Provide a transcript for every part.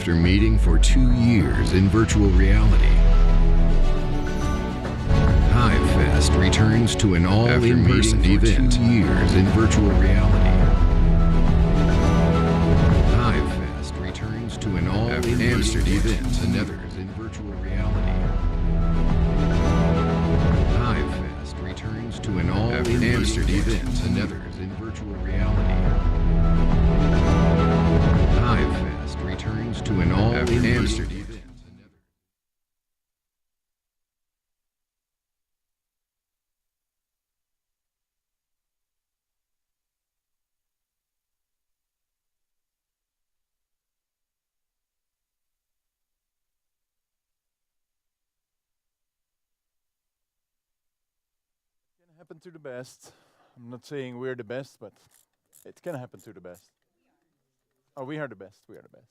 After meeting for 2 years in virtual reality, HiveFest returns to an all-in-person event. 2 years in virtual reality. HiveFest returns to an all-in Amsterdam event. Another in virtual reality. HiveFest returns to an all-in Amsterdam event. Another in virtual reality. HiveFest returns to an all-in Amsterdam event. Happen to the best. I'm not saying we're the best, but it can happen to the best. Oh, we are the best. We are the best.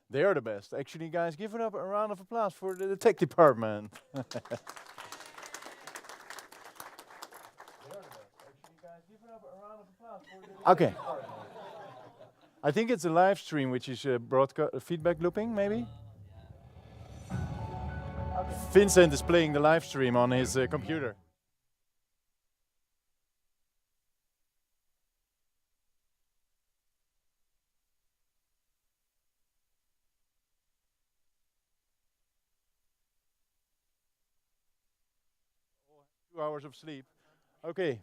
They are the best. Actually, guys, give it up a round of applause for the tech department. Okay. I think it's a live stream, which is broadcast feedback looping, maybe. Vincent is playing the live stream on his computer. Hours of sleep. Okay.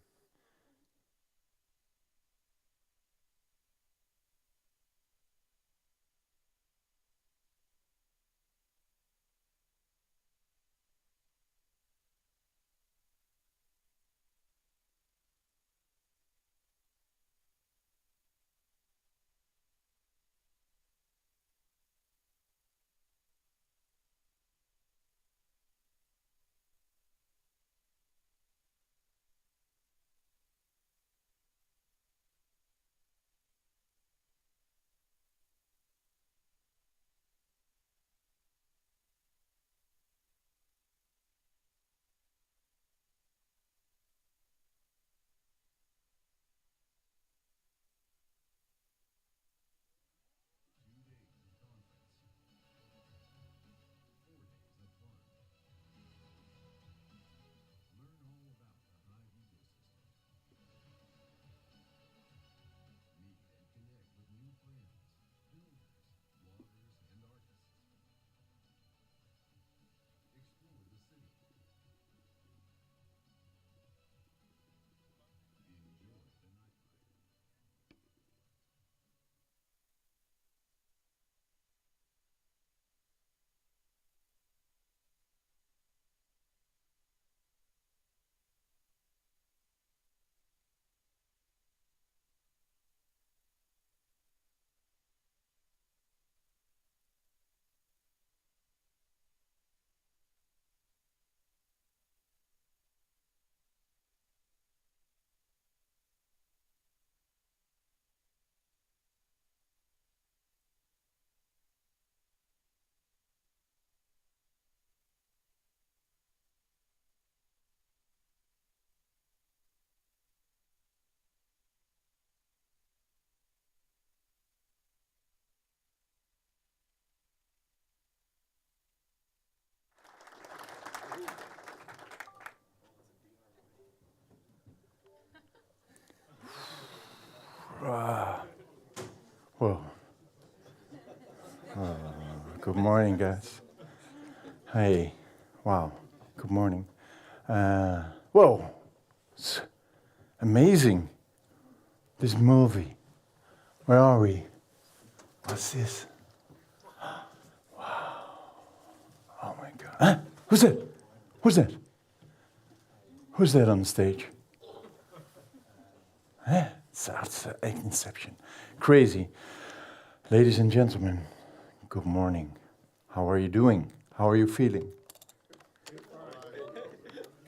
Whoa. Good morning, guys. Hey. Wow. Good morning. Whoa. It's amazing. This movie. Where are we? What's this? Wow. Oh my God. Huh? Who's that? Who's that? Who's that on the stage? Huh? That's Inception. Crazy. Ladies and gentlemen, good morning. How are you doing? How are you feeling?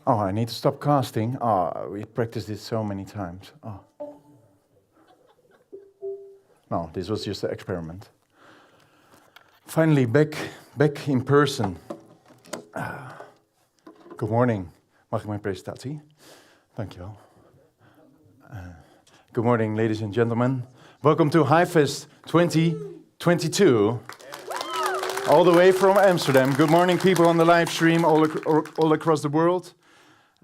Oh, I need to stop casting. Oh, we practiced this so many times. Oh. No, this was just an experiment. Finally, back in person. Good morning. Mag ik mijn presentatie? Dankjewel. Good morning, ladies and gentlemen. Welcome to HiveFest 2020. 22, all the way from Amsterdam. Good morning, people on the live stream all across the world.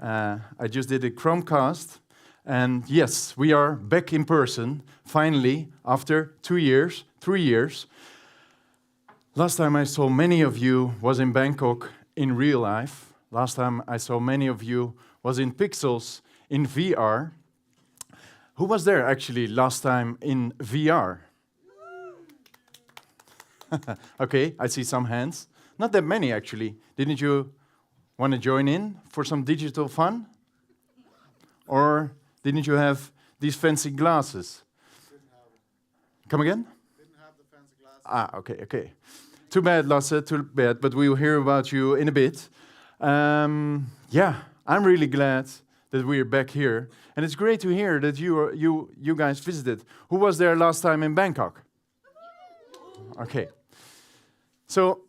I just did a Chromecast, and yes, we are back in person, finally, after 2 years, 3 years. Last time I saw many of you was in Bangkok in real life. Last time I saw many of you was in Pixels in VR. Who was there actually last time in VR? Okay, I see some hands. Not that many actually. Didn't you want to join in for some digital fun? Or didn't you have these fancy glasses? Didn't have them. Come again? Didn't have the fancy glasses. Okay. Too bad, Lasse, too bad, but we'll hear about you in a bit. Yeah, I'm really glad that we're back here. And it's great to hear that you guys visited. Who was there last time in Bangkok? Okay. So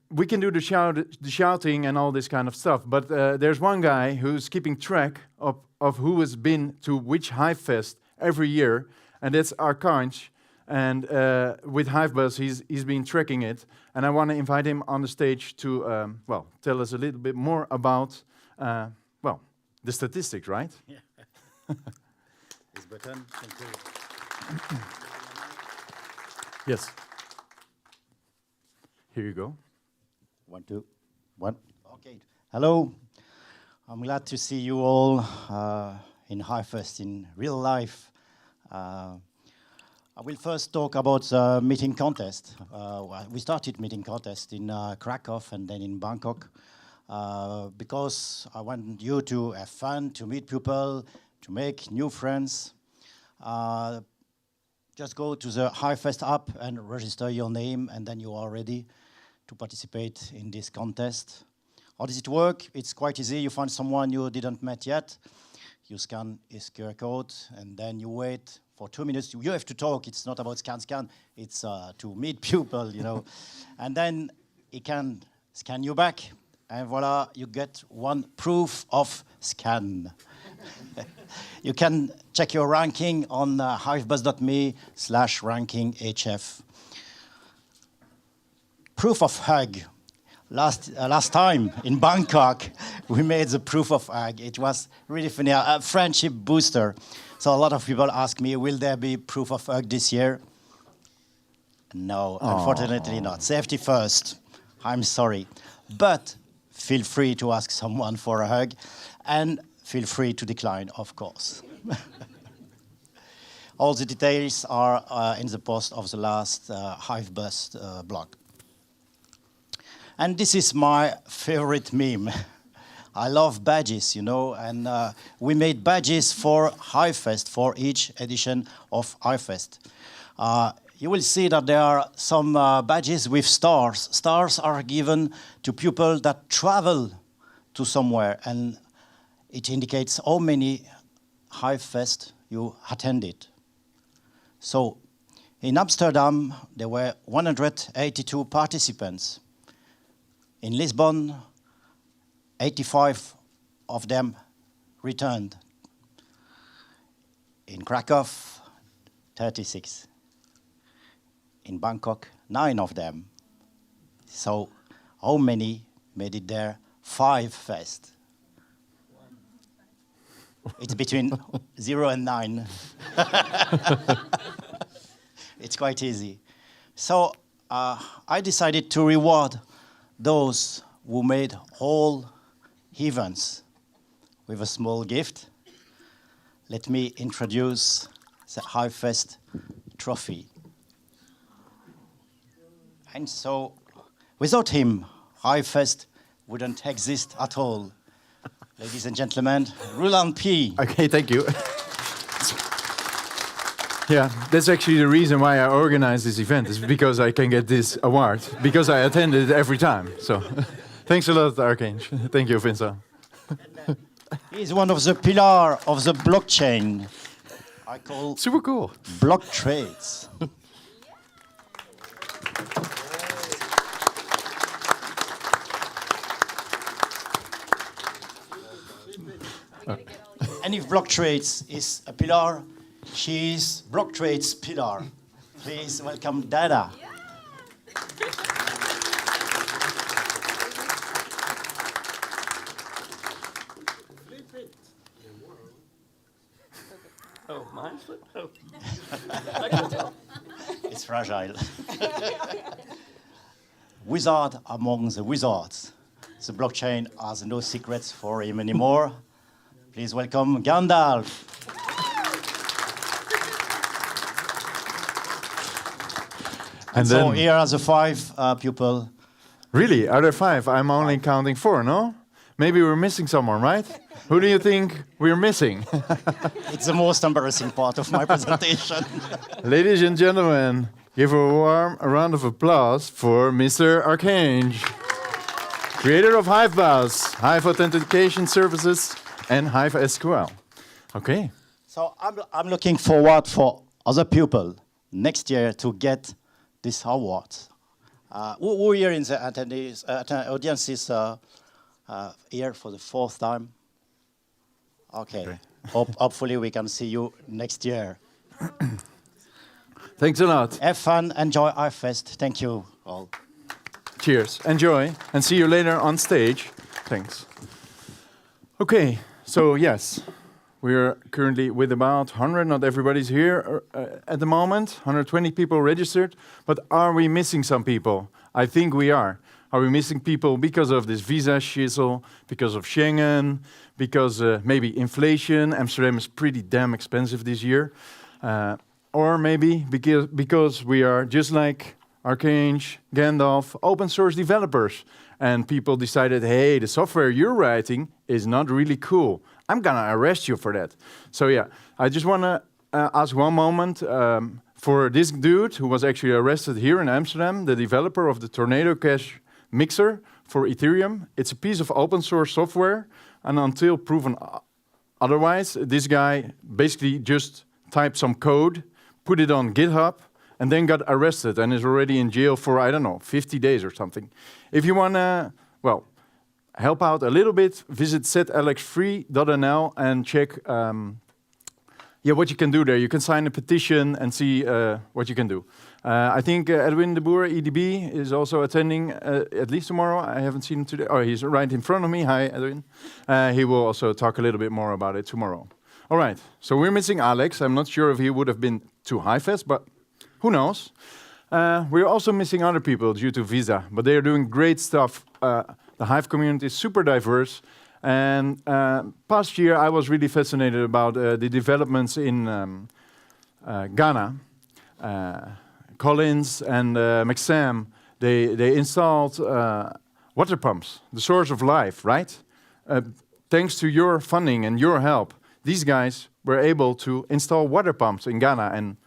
we can do the shouting and all this kind of stuff, but there's one guy who's keeping track of who has been to which HiveFest every year, and that's Arkanj. And with HiveBuzz, he's been tracking it, and I want to invite him on the stage to, tell us a little bit more about, the statistics, right? Yeah. This button, thank you. Yes. Here you go. 1, 2, 1. Okay. Hello. I'm glad to see you all in HiveFest in real life. I will first talk about the meeting contest. We started meeting contest in Krakow and then in Bangkok because I want you to have fun, to meet people, to make new friends. Just go to the HiveFest app and register your name, and then you are ready to participate in this contest. How does it work? It's quite easy. You find someone you didn't met yet. You scan his QR code, and then you wait for 2 minutes. You have to talk. It's not about scan. It's to meet people, you know. And then he can scan you back, and voila, you get one proof of scan. You can check your ranking on hivebuzz.me/rankinghf. Proof of hug. Last time in Bangkok, we made the proof of hug. It was really funny, a friendship booster. So a lot of people ask me, will there be proof of hug this year? No, unfortunately not. Safety first. I'm sorry. But feel free to ask someone for a hug, and feel free to decline, of course. All the details are in the post of the last HiveBuzz blog. And this is my favorite meme. I love badges, you know, and we made badges for HiveFest, for each edition of HiveFest. You will see that there are some badges with stars. Stars are given to people that travel to somewhere, and it indicates how many HiveFest you attended. So in Amsterdam, there were 182 participants. In Lisbon, 85 of them returned. In Krakow, 36. In Bangkok, 9 of them. So how many made it there? 5 fest. It's between 0 and 9. It's quite easy. So I decided to reward those who made whole events with a small gift. Let me introduce the HiveFest trophy. And so, without him, HiveFest wouldn't exist at all. Ladies and gentlemen, Roland P. Okay, thank you. Yeah, that's actually the reason why I organize this event, is because I can get this award, because I attend it every time. So, thanks a lot, Arkanj. Thank you, Vincent. He's one of the pillars of the blockchain. I call super cool block trades. And if block trades is a pillar, she is block trades pillar. Please welcome Dada. slip? Oh. I can tell. It's fragile. Wizard among the wizards. The blockchain has no secrets for him anymore. Please welcome Gandalf. And So then, here are the 5 people. really, are there 5? I'm only counting 4, no? Maybe we're missing someone, right? Who do you think we're missing? It's the most embarrassing part of my presentation. Ladies and gentlemen, give a warm round of applause for Mr. Archange, creator of HiveFest, Hive Authentication Services, and Hive SQL. Okay. So I'm looking forward for other people next year to get this award. Who here in the attendees, audience is here for the 4th time? Okay. Hopefully we can see you next year. Thanks a lot. Have fun, enjoy HiveFest. Thank you all. Cheers. Enjoy, and see you later on stage. Thanks. Okay, so yes, we're currently with about 100. Not everybody's here at the moment. 120 people registered. But are we missing some people? I think we are. Are we missing people because of this visa shizzle, because of Schengen, because maybe inflation? Amsterdam is pretty damn expensive this year. Or maybe because we are just like Archange, Gandalf, open source developers. And people decided, hey, the software you're writing is not really cool. I'm gonna arrest you for that. So yeah, I just wanna ask one moment for this dude who was actually arrested here in Amsterdam, the developer of the Tornado Cash mixer for Ethereum. It's a piece of open source software, and until proven otherwise, this guy basically just typed some code, put it on GitHub, and then got arrested and is already in jail for, I don't know, 50 days or something. If you want to, well, help out a little bit, visit setalexfree.nl and check what you can do there. You can sign a petition and see what you can do. I think Edwin de Boer, EDB, is also attending at least tomorrow. I haven't seen him today. Oh, he's right in front of me. Hi, Edwin. He will also talk a little bit more about it tomorrow. All right, so we're missing Alex. I'm not sure if he would have been to HiveFest, but who knows? We're also missing other people due to visa, but they are doing great stuff. The Hive community is super diverse. And past year, I was really fascinated about the developments in Ghana. Collins and Maxam, they installed water pumps, the source of life, right? Thanks to your funding and your help, these guys were able to install water pumps in Ghana, and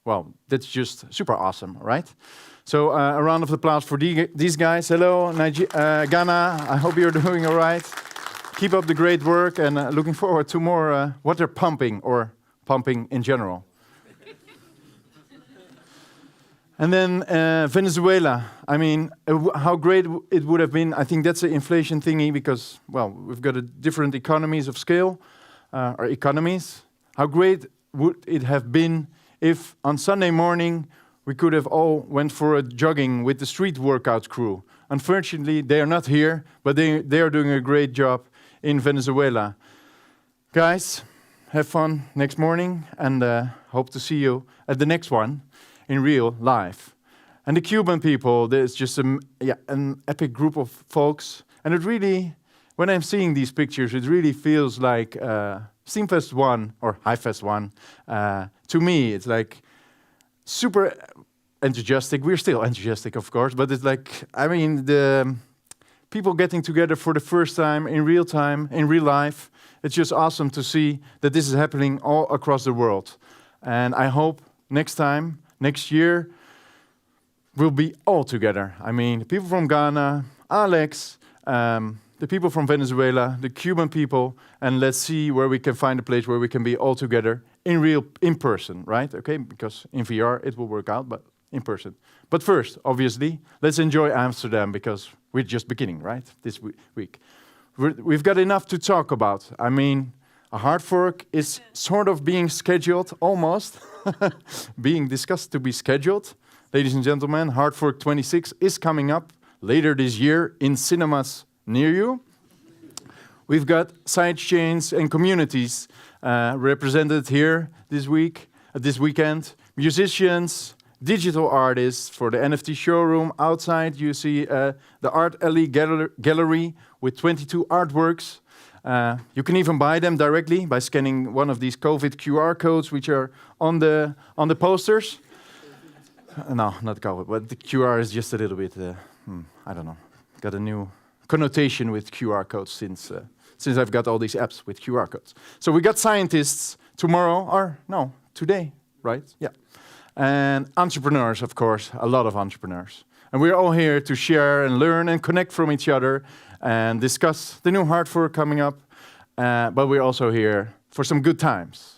well, that's just super awesome, right? So a round of applause for these guys. Hello, Ghana, I hope you're doing all right. Keep up the great work, and looking forward to more water pumping, or pumping in general. And then Venezuela. I mean, how great it would have been. I think that's an inflation thingy because, well, we've got different economies of scale, or economies. How great would it have been if on Sunday morning we could have all went for a jogging with the street workout crew. Unfortunately, they are not here, but they are doing a great job in Venezuela. Guys, have fun next morning, and hope to see you at the next one in real life. And the Cuban people, there's just an epic group of folks. And it really, when I'm seeing these pictures, it really feels like SteamFest 1 or HiveFest 1. To me, it's like super enthusiastic. We're still enthusiastic, of course, but it's like, I mean, the people getting together for the first time, in real life. It's just awesome to see that this is happening all across the world. And I hope next year, we'll be all together. I mean, the people from Ghana, Alex, the people from Venezuela, the Cuban people, and let's see where we can find a place where we can be all together in person, right? Okay, because in VR it will work out, but in person. But first, obviously, let's enjoy Amsterdam because we're just beginning, right? This week. We've got enough to talk about. I mean, a hard fork is sort of being scheduled, almost. Being discussed to be scheduled. Ladies and gentlemen, Hard Fork 26 is coming up later this year in cinemas near you. We've got side chains and communities represented here this weekend. Musicians, digital artists for the NFT showroom. Outside you see the Art Alley gallery with 22 artworks. You can even buy them directly by scanning one of these COVID QR codes which are on the posters. No, not COVID, but the QR is just a little bit, I don't know, got a new connotation with QR codes since I've got all these apps with QR codes. So we got scientists tomorrow, or no, today, right? Yeah. And entrepreneurs, of course, a lot of entrepreneurs. And we're all here to share and learn and connect from each other and discuss the new Hardfork coming up. But we're also here for some good times.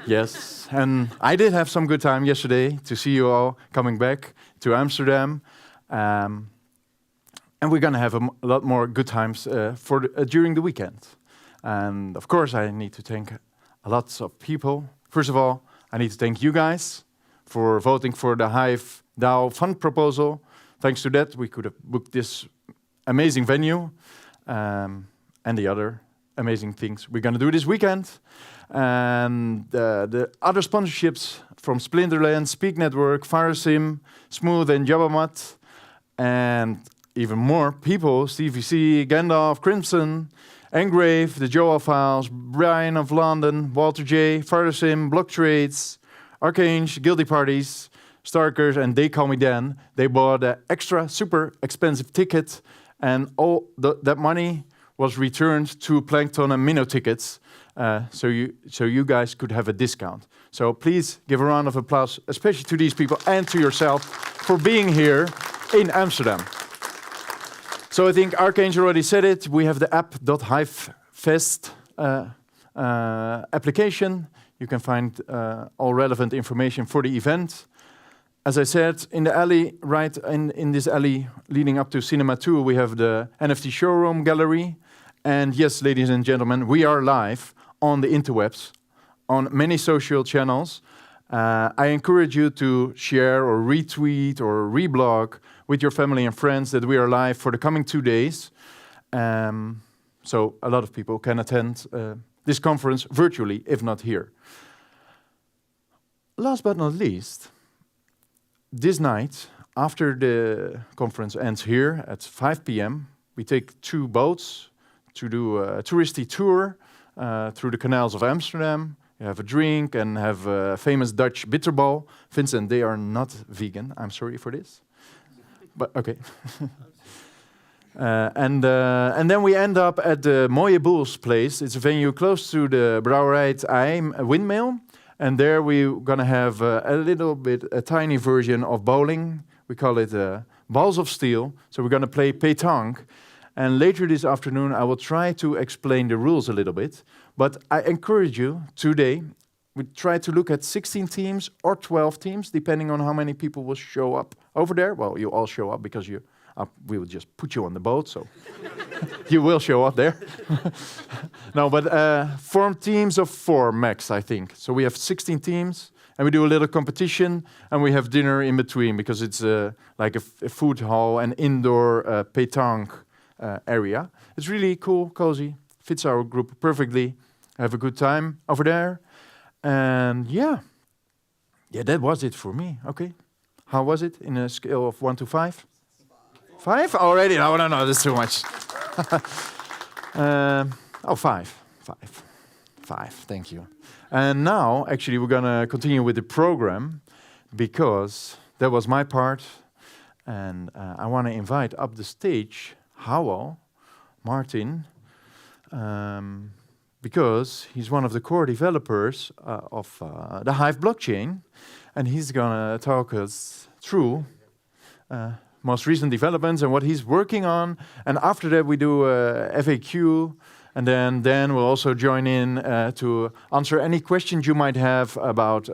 Yes, and I did have some good time yesterday to see you all coming back to Amsterdam. And we're going to have a lot more good times during the weekend. And of course, I need to thank a lot of people. First of all, I need to thank you guys for voting for the Hive DAO fund proposal. Thanks to that, we could have booked this amazing venue and the other amazing things we're going to do this weekend. And the other sponsorships from Splinterland, Speak Network, FireSim, Smooth and Jabbamat, and even more people, CVC, Gandalf, Crimson, Engrave, the Joel Files, Brian of London, Walter J, FireSim, Block Trades, Archange, Guilty Parties, Starkers, and They Call Me Dan. They bought an extra super expensive ticket, and all that money was returned to Plankton and Minnow tickets, so you guys could have a discount. So please give a round of applause, especially to these people and to yourself, for being here in Amsterdam. So I think Archange already said it. We have the app.HiveFest application. You can find all relevant information for the event. As I said, in the alley, right in this alley leading up to Cinema 2, we have the NFT showroom gallery. And yes, ladies and gentlemen, we are live on the interwebs, on many social channels. I encourage you to share or retweet or reblog with your family and friends that we are live for the coming 2 days. So a lot of people can attend this conference virtually, if not here. Last but not least, this night, after the conference ends here at 5 p.m., we take 2 boats to do a touristy tour through the canals of Amsterdam. You have a drink and have a famous Dutch bitterbal. Vincent, they are not vegan. I'm sorry for this. But okay. And then we end up at the Mooie Boels place. It's a venue close to the Brouwerij IJm windmill. And there we're going to have a tiny version of bowling. We call it Balls of Steel. So we're going to play pétanque. And later this afternoon, I will try to explain the rules a little bit. But I encourage you today, we try to look at 16 teams or 12 teams, depending on how many people will show up over there. Well, you all show up because we will just put you on the boat, so you will show up there. No, but form teams of 4 max, I think. So we have 16 teams, and we do a little competition, and we have dinner in between, because it's like a food hall and indoor pétanque area. It's really cool, cozy, fits our group perfectly. Have a good time over there. And yeah, that was it for me. Okay, how was it in a scale of 1 to 5? 5 already? No, that's too much. 5. 5, thank you. And now, actually, we're gonna continue with the program, because that was my part, and I want to invite up the stage Howell Martin, because he's one of the core developers of the Hive blockchain, and he's gonna talk us through most recent developments and what he's working on. And after that, we do FAQ, and then Dan will also join in to answer any questions you might have about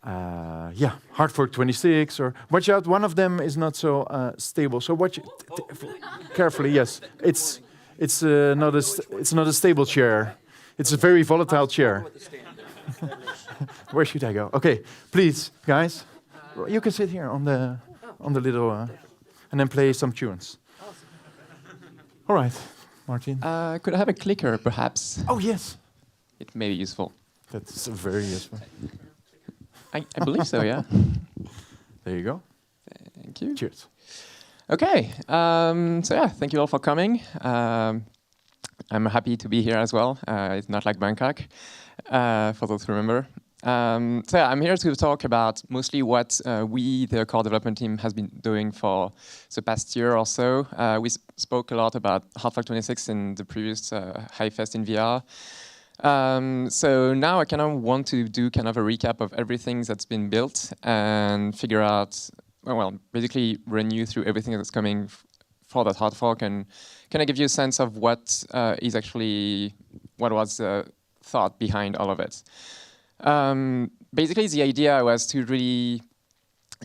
Hardfork 26, or watch out, one of them is not so stable. So watch carefully. Yes, it's not a stable chair. It's a very volatile chair. Where should I go? Okay, please, guys, you can sit here on the little and then play some tunes. All right, Martin. Could I have a clicker, perhaps? Oh yes. it may be useful. That's very useful. I believe so, yeah. There you go. Thank you. Cheers. Okay, so yeah, thank you all for coming. I'm happy to be here as well. It's not like Bangkok, for those who remember. So yeah, I'm here to talk about mostly what we, the core development team, has been doing for the past year or so. We spoke a lot about Half-Life 26 in the previous HiveFest in VR. So now I kind of want to do kind of a recap of everything that's been built and figure out, well, basically run you through everything that's coming for that hard fork and kind of give you a sense of what is actually, what was the thought behind all of it. Basically, the idea was to really,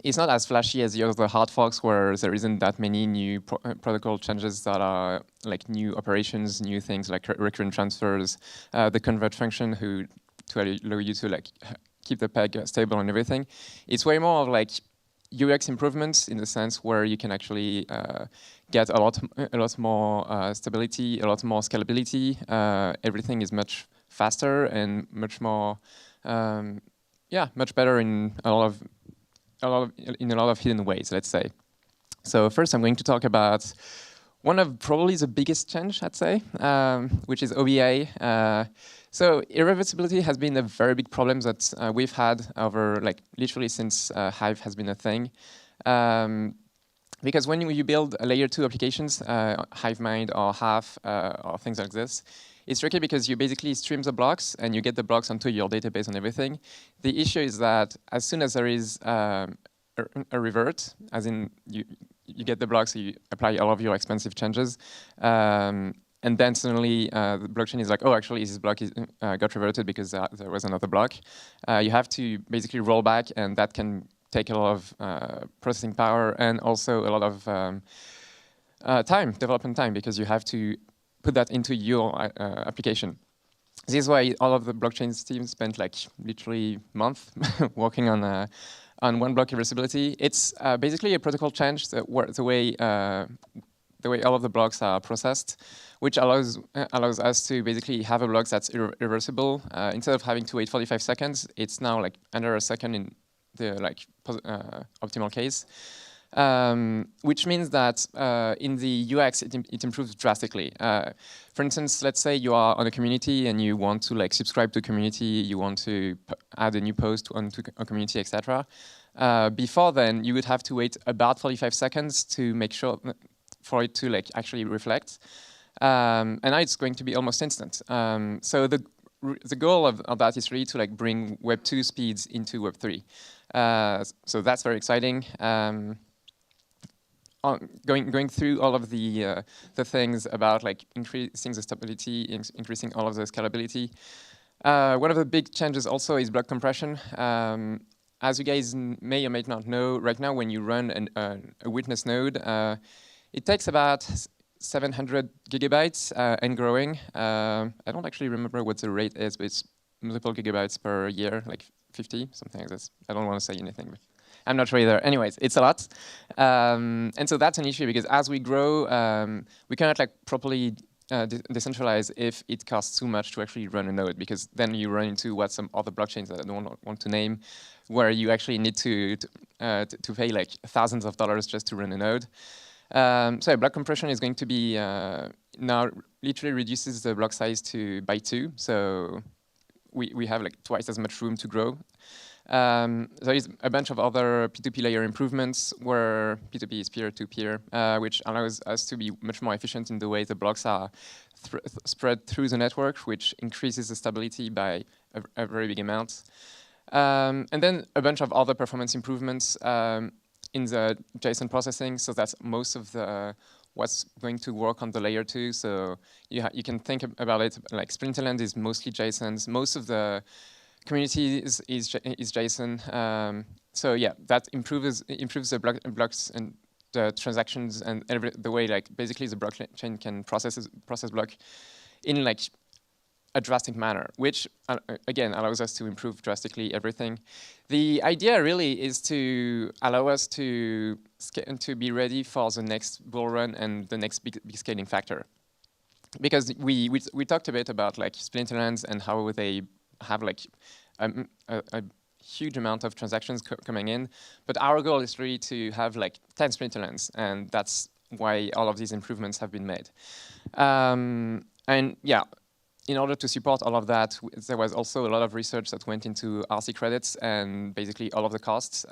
it's not as flashy as the other hard forks where there isn't that many new protocol changes that are like new operations, new things like recurrent transfers, the convert function to allow you to like keep the peg stable and everything. It's way more of like UX improvements in the sense where you can actually get a lot more stability, a lot more scalability. Everything is much faster and much more, much better in a lot of hidden ways, let's say. So first, I'm going to talk about one of probably the biggest change, I'd say, which is OBA. So irreversibility has been a very bid problem that we've had over like literally since Hive has been a thing. Because when you build a layer 2 applications, HiveMind or Half or things like this, it's tricky because you basically stream the blocks and you get the blocks onto your database and everything. The issue is that as soon as there is a revert, as in you get the blocks, so you apply all of your expensive changes, and then suddenly the blockchain is like, oh, actually this block got reverted because there was another block. You have to basically roll back, and that can take a lot of processing power and also a lot of development time, because you have to put that into your application. This is why all of the blockchain teams spent like literally a month working on one block reversibility. It's basically a protocol change, the way all of the blocks are processed, which allows us to basically have a block that's irreversible. Instead of having to wait 45 seconds, it's now like under a second in the like optimal case. Which means that in the UX, it improves drastically. For instance, let's say you are on a community and you want to like subscribe to a community, you want to add a new post onto a community, etc. Before then, you would have to wait about 45 seconds to make sure for it to like actually reflect. And now it's going to be almost instant. So the goal of that is really to like bring Web 2 speeds into Web 3. So that's very exciting. Going through all of the things about like increasing the stability, increasing all of the scalability. One of the big changes also is block compression. As you guys may or may not know, right now when you run a witness node, it takes about 700 gigabytes and growing. I don't actually remember what the rate is, but it's multiple gigabytes per year, like 50, something like this. I don't want to say anything, but I'm not sure either. Anyways, it's a lot. And so that's an issue because as we grow, we cannot like properly decentralize if it costs too much to actually run a node, because then you run into what some other blockchains that I don't want to name, where you actually need to pay like thousands of dollars just to run a node. So block compression is going to be now literally reduces the block size by 2. So we have like twice as much room to grow. There is a bunch of other P2P layer improvements where P2P is peer-to-peer, which allows us to be much more efficient in the way the blocks are spread through the network, which increases the stability by a very big amount. And then a bunch of other performance improvements in the JSON processing, so that's most of what's going to work on the layer 2. So you can think about it like Splinterland is mostly JSONs. Most of the community is JSON. So yeah, that improves the blocks and the transactions and the way like basically the blockchain can process block in like a drastic manner, which again allows us to improve drastically everything. The idea really is to allow us to be ready for the next bull run and the next big scaling factor. because we talked a bit about like splinterlands and how they have like a huge amount of transactions coming in, but our goal is really to have like 10 splinterlands, and that's why all of these improvements have been made. And yeah, in order to support all of that, there was also a lot of research that went into RC credits and basically all of the costs.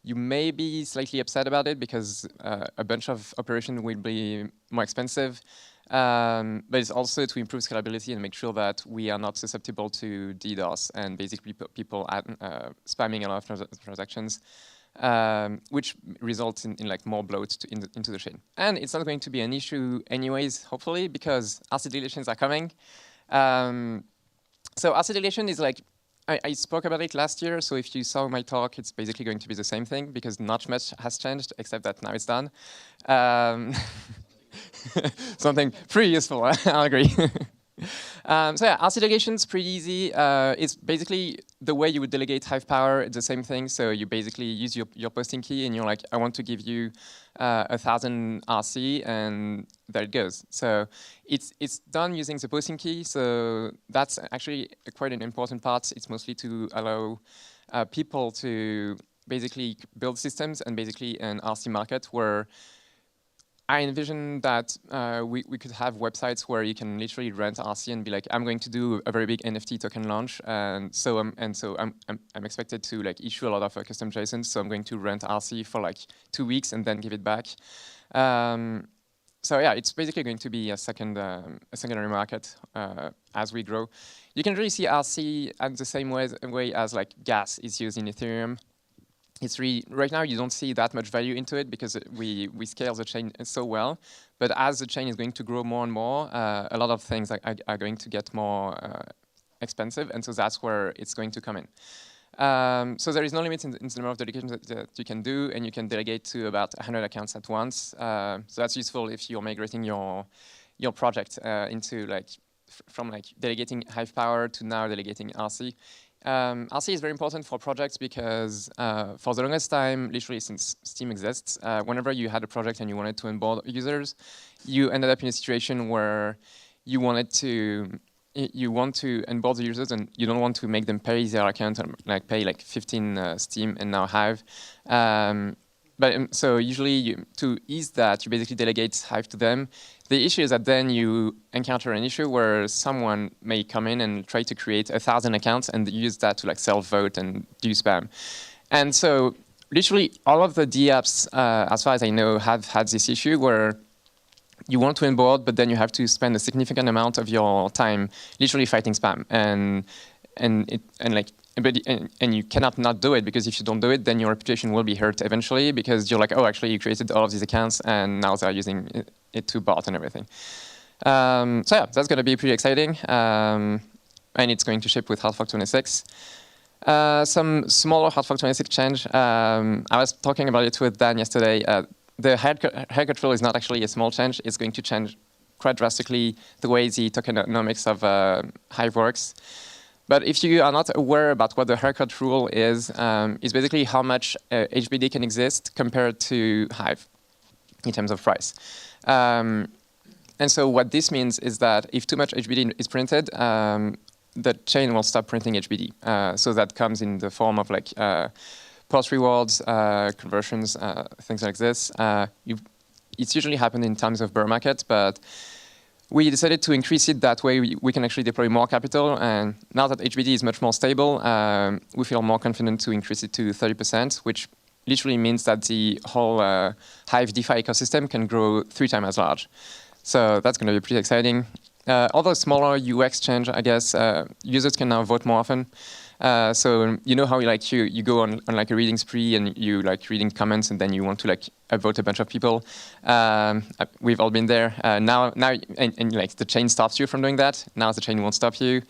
You may be slightly upset about it because a bunch of operations will be more expensive, but it's also to improve scalability and make sure that we are not susceptible to DDoS and basically people spamming a lot of transactions, which results in like more bloat into the chain. And it's not going to be an issue anyways, hopefully, because RC deletions are coming. So RC deletion is like, I spoke about it last year, so if you saw my talk, it's basically going to be the same thing because not much has changed, except that now it's done. Something pretty useful, I'll agree. So yeah, RC delegation is pretty easy. It's basically the way you would delegate Hive power, it's the same thing. So you basically use your posting key and you're like, I want to give you 1,000 RC, and there it goes. So it's done using the posting key. So that's actually quite an important part. It's mostly to allow people to basically build systems and basically an RC market where I envision that we could have websites where you can literally rent RC and be like, I'm going to do a very big NFT token launch, and so I'm expected to like issue a lot of custom JSONs. So I'm going to rent RC for like 2 weeks and then give it back. So yeah, it's basically going to be a secondary market as we grow. You can really see RC at the same way as like gas is used in Ethereum. It's really, right now you don't see that much value into it because we scale the chain so well. But as the chain is going to grow more and more, a lot of things are going to get more expensive, and so that's where it's going to come in. So there is no limit in the number of delegations that you can do, and you can delegate to about 100 accounts at once. So that's useful if you're migrating your project into like from like delegating Hive power to now delegating RC. RC is very important for projects because for the longest time, literally since Steam exists, whenever you had a project and you wanted to onboard users, you ended up in a situation where you want to onboard the users and you don't want to make them pay their account and like pay like 15 Steam and now Hive. So usually to ease that, you basically delegate Hive to them. The issue is that then you encounter an issue where someone may come in and try to create 1,000 accounts and use that to like self-vote and do spam. And so literally all of the DApps, as far as I know, have had this issue where you want to onboard, but then you have to spend a significant amount of your time literally fighting spam. And you cannot not do it, because if you don't do it, then your reputation will be hurt eventually, because you're like, oh, actually you created all of these accounts and now they're using it to bot and everything. So yeah, that's going to be pretty exciting. And it's going to ship with Hard Fork 26. Some smaller Hard Fork 26 change. I was talking about it with Dan yesterday. The haircut rule is not actually a small change. It's going to change quite drastically the way the tokenomics of Hive works. But if you are not aware about what the haircut rule is, it's basically how much HBD can exist compared to Hive in terms of price. And so what this means is that if too much HBD is printed, the chain will stop printing HBD. So that comes in the form of like post rewards, conversions, things like this. It's usually happened in times of bear market, but we decided to increase it that way we can actually deploy more capital. And now that HBD is much more stable, we feel more confident to increase it to 30%, which literally means that the whole Hive DeFi ecosystem can grow 3 times as large. So that's going to be pretty exciting. Other smaller UX change, I guess, users can now vote more often. So you know how you go on like a reading spree and you like reading comments and then you want to like vote a bunch of people. We've all been there. Now and like the chain stops you from doing that. Now the chain won't stop you.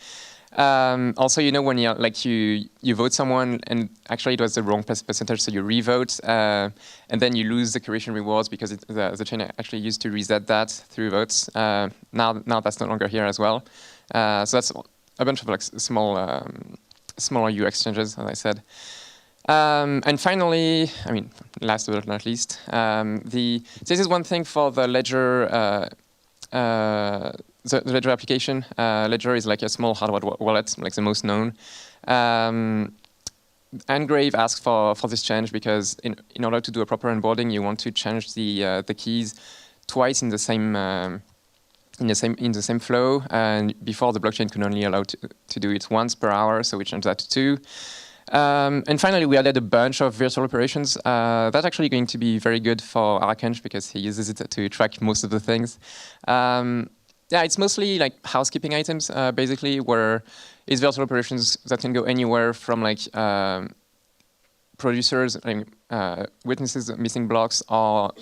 Also, you know when you vote someone and actually it was the wrong percentage, so you re-vote, and then you lose the curation rewards because the chain actually used to reset that through votes. Now that's no longer here as well. So that's a bunch of like smaller UX changes, as I said. And finally, I mean, last but not least, this is one thing for the Ledger the Ledger application. Ledger is like a small hardware wallet, like the most known. Engrave asks for this change because in order to do a proper onboarding, you want to change the keys twice in the same flow. And before, the blockchain could only allow to do it once per hour, so we changed that to 2. And finally, we added a bunch of virtual operations. That's actually going to be very good for Arakench because he uses it to track most of the things. Yeah, it's mostly like housekeeping items, basically, where it's virtual operations that can go anywhere from like producers, witnesses missing blocks, or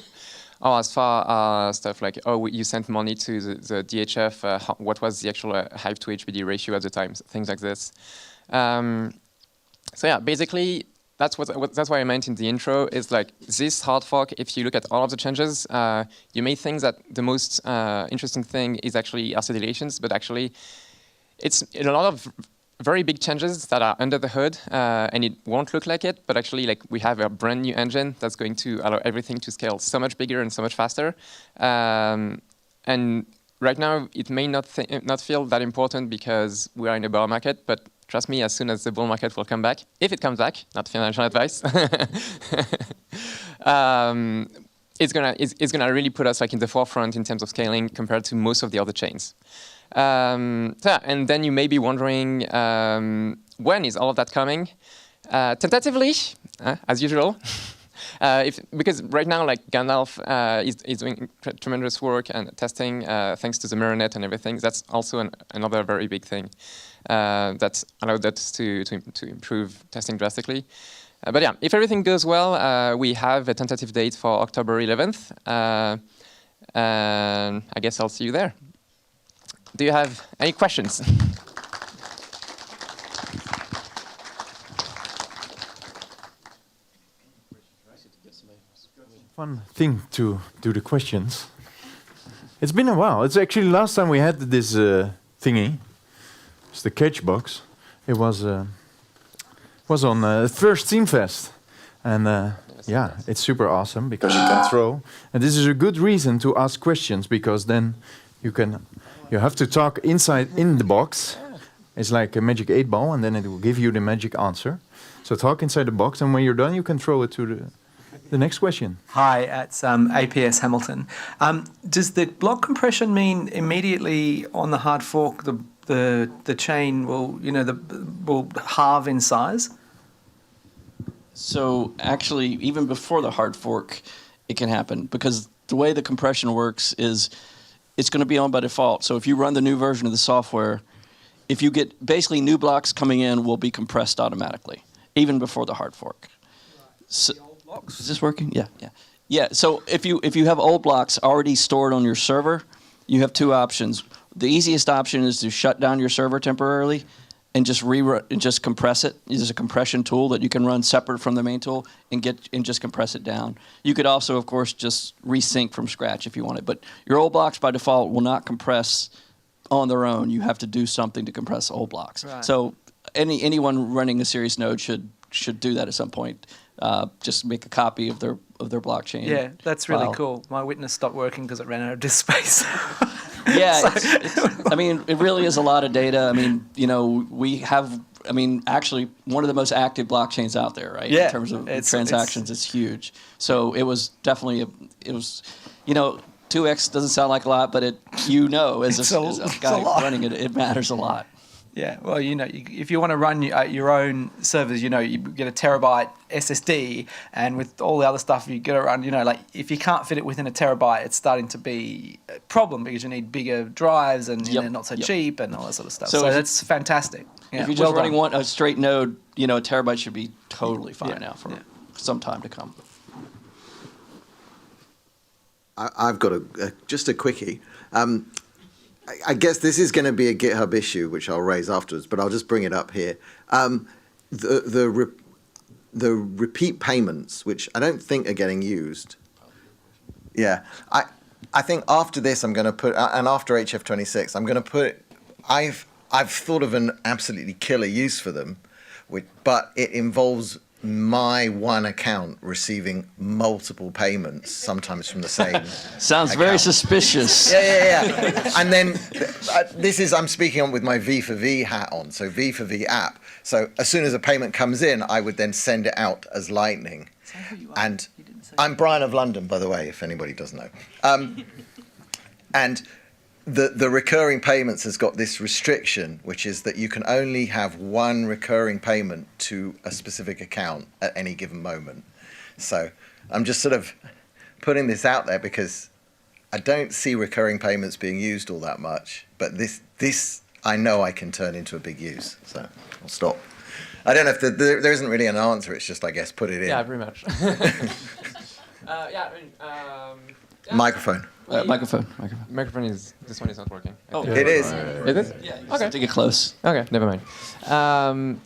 as far as stuff like, oh, you sent money to the DHF, what was the actual Hive to HBD ratio at the time, things like this. So yeah, basically, that's why I meant in the intro, is like this hard fork, if you look at all of the changes, you may think that the most interesting thing is actually RC deletions, but actually it's a lot of very big changes that are under the hood, and it won't look like it, but actually like we have a brand new engine that's going to allow everything to scale so much bigger and so much faster. And right now, it may not feel that important because we are in a bear market, but trust me, as soon as the bull market will come back, if it comes back, not financial advice, it's gonna really put us like in the forefront in terms of scaling compared to most of the other chains. And then you may be wondering, when is all of that coming? Tentatively, as usual. Because right now, like Gandalf is doing tremendous work and testing thanks to the mirror.net and everything. That's also another very big thing that's allowed us to improve testing drastically. But yeah, if everything goes well, we have a tentative date for October 11th. And I guess I'll see you there. Do you have any questions? Fun thing to do the questions. It's been a while. It's actually last time we had this thingy. It's the catch box. It was on first TeamFest, and yeah, it's super awesome because you can throw. And this is a good reason to ask questions because then you have to talk inside in the box. It's like a magic 8-ball, and then it will give you the magic answer. So talk inside the box, and when you're done, you can throw it to the next question. Hi, it's APS Hamilton. Does the block compression mean immediately on the hard fork the chain will will halve in size? So actually, even before the hard fork, it can happen because the way the compression works is it's going to be on by default. So if you run the new version of the software, if you get basically new blocks coming in will be compressed automatically, even before the hard fork. So, is this working? Yeah. So if you have old blocks already stored on your server, you have 2 options. The easiest option is to shut down your server temporarily and just rerun and just compress it. There's a compression tool that you can run separate from the main tool and just compress it down. You could also, of course, just resync from scratch if you wanted. But your old blocks by default will not compress on their own. You have to do something to compress old blocks. Right. So anyone running a serious node should do that at some point. Just make a copy of their blockchain. Yeah, that's really cool. My witness stopped working because it ran out of disk space. Yeah, I mean, it really is a lot of data. I mean, we have, actually one of the most active blockchains out there, right? Yeah, in terms of transactions, it's huge. So it was definitely, 2x doesn't sound like a lot, but as a guy running it, it matters a lot. Yeah, well, if you want to run your own servers, you get a terabyte SSD, and with all the other stuff you got to run, like if you can't fit it within a terabyte, it's starting to be a problem because you need bigger drives and they're not so cheap and all that sort of stuff. So that's fantastic. Yeah, if you're just running a straight node, a terabyte should be totally fine now for some time to come. I've got just a quickie. I guess this is going to be a GitHub issue, which I'll raise afterwards, but I'll just bring it up here. The repeat payments, which I don't think are getting used. Yeah, I think after this, I'm going to put, and after HF26, I'm going to put. I've thought of an absolutely killer use for them, but it involves my one account receiving multiple payments, sometimes from the same. Sounds very account. suspicious. Yeah. And then I'm speaking on with my V4V hat on, so V4V app. So as soon as a payment comes in, I would then send it out as Lightning. And I'm Brian of London, by the way, if anybody doesn't know. And the recurring payments has got this restriction, which is that you can only have one recurring payment to a specific account at any given moment. So I'm just sort of putting this out there because I don't see recurring payments being used all that much, but this I know I can turn into a big use. So I'll stop. I don't know if there isn't really an answer. It's just, I guess, put it in. Yeah, pretty much. Microphone. Microphone is, this one is not working. Oh, It is. Is it? Yeah, you Okay. have to get close. Okay, never mind.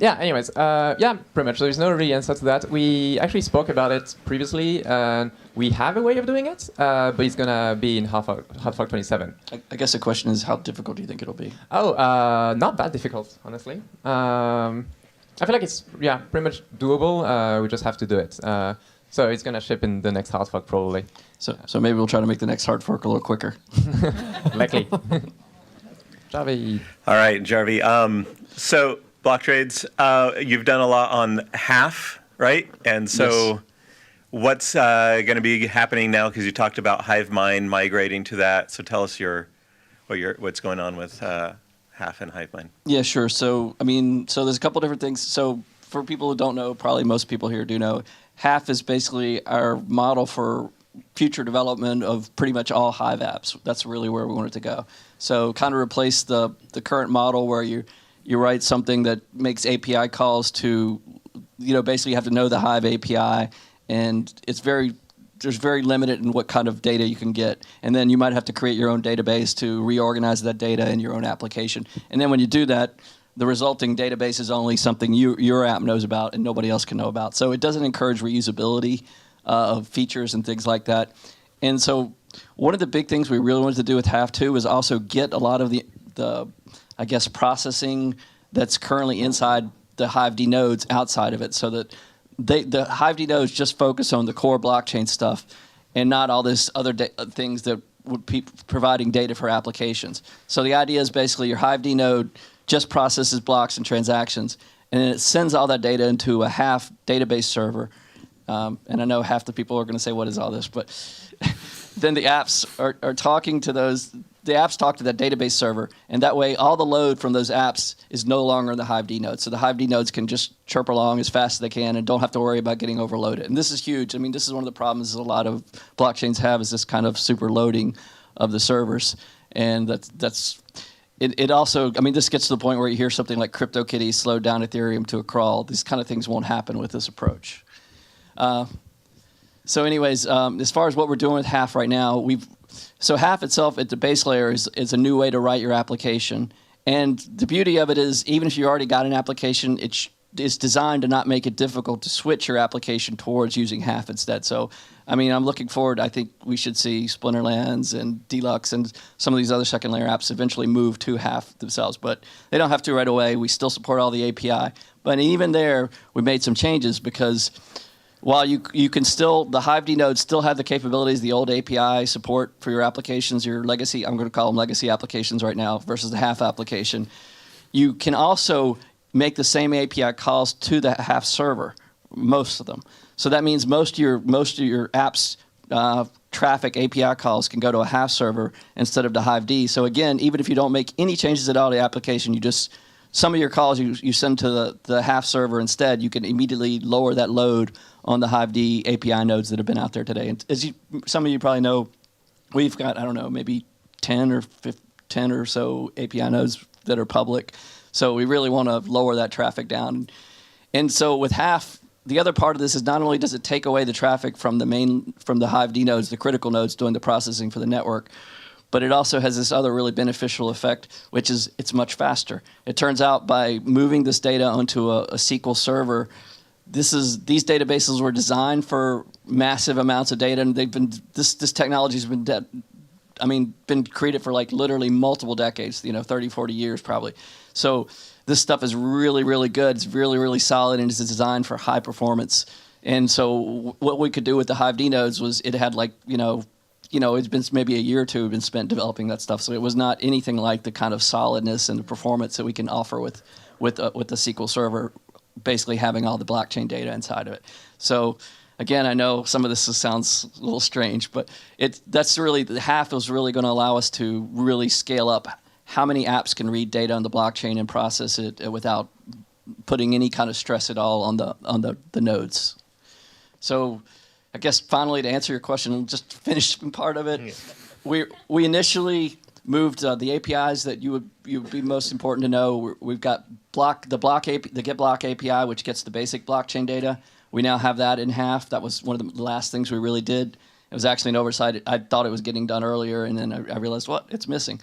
Anyways, pretty much. There's no really answer to that. We actually spoke about it previously, and we have a way of doing it, but it's going to be in HotFog 27. I guess the question is, how difficult do you think it'll be? Not that difficult, honestly. I feel like it's, pretty much doable. We just have to do it. So it's going to ship in the next HotFog, probably. So maybe we'll try to make the next hard fork a little quicker. Likely. Jarvi. All right, Jarvi. So block trades, you've done a lot on half, right? And so Yes. what's going to be happening now? Because you talked about HiveMind migrating to that. So tell us what's going on with half and HiveMind. Yeah, sure. So there's a couple different things. So for people who don't know, probably most people here do know, half is basically our model for future development of pretty much all Hive apps. That's really where we want it to go. So kind of replace the current model where you write something that makes API calls to, basically you have to know the Hive API, and there's very limited in what kind of data you can get. And then you might have to create your own database to reorganize that data in your own application. And then when you do that, the resulting database is only something your app knows about and nobody else can know about. So it doesn't encourage reusability of features and things like that. And so one of the big things we really wanted to do with Half 2 is also get a lot of the I guess, processing that's currently inside the Hive-D nodes outside of it, so that the Hive-D nodes just focus on the core blockchain stuff and not all this other things that would be providing data for applications. So the idea is basically your Hive-D node just processes blocks and transactions, and then it sends all that data into a Half database server. And I know half the people are going to say, what is all this? But then the apps are talking to the apps talk to that database server, and that way all the load from those apps is no longer in the Hive-D nodes. So the Hive-D nodes can just chirp along as fast as they can and don't have to worry about getting overloaded. And this is huge. I mean, this is one of the problems that a lot of blockchains have, is this kind of super loading of the servers. And it also, I mean, this gets to the point where you hear something like CryptoKitties slowed down Ethereum to a crawl. These kind of things won't happen with this approach. So anyways, as far as what we're doing with Half right now, so Half itself at the base layer is a new way to write your application. And the beauty of it is, even if you already got an application, it's designed to not make it difficult to switch your application towards using Half instead. So, I mean, I'm looking forward. I think we should see Splinterlands and Deluxe and some of these other second layer apps eventually move to Half themselves. But they don't have to right away. We still support all the API. But even there, we made some changes, because while you can still, the Hive-D nodes still have the capabilities, the old API support for your applications, your legacy, I'm going to call them legacy applications right now, versus the Half application. You can also make the same API calls to the Half server, most of them. So that means most of your apps traffic API calls can go to a Half server instead of the Hive-D. So again, even if you don't make any changes at all to the application, some of your calls you send to the Half server instead, you can immediately lower that load on the Hive-D API nodes that have been out there today. And as some of you probably know, we've got, I don't know, maybe 10 or so API nodes that are public. So we really want to lower that traffic down. And so with Half, the other part of this is not only does it take away the traffic from the Hive-D nodes, the critical nodes doing the processing for the network, but it also has this other really beneficial effect, which is it's much faster. It turns out by moving this data onto a SQL server, these databases were designed for massive amounts of data, and this technology has been been created for like literally multiple decades, 30, 40 years probably. So this stuff is really, really good. It's really, really solid, and it's designed for high performance. And so what we could do with the Hive D nodes was it had like, it's been maybe a year or two been spent developing that stuff. So it was not anything like the kind of solidness and the performance that we can offer with the SQL Server, basically having all the blockchain data inside of it. So again, I know some of this sounds a little strange, but that's really, the Hive was really going to allow us to really scale up how many apps can read data on the blockchain and process it without putting any kind of stress at all on the nodes. So I guess finally, to answer your question, just finish part of it. Yeah. We initially moved the APIs that you would be most important to know. We've got the get block API, which gets the basic blockchain data. We now have that in Hive. That was one of the last things we really did. It was actually an oversight. I thought it was getting done earlier, and then I realized, it's missing.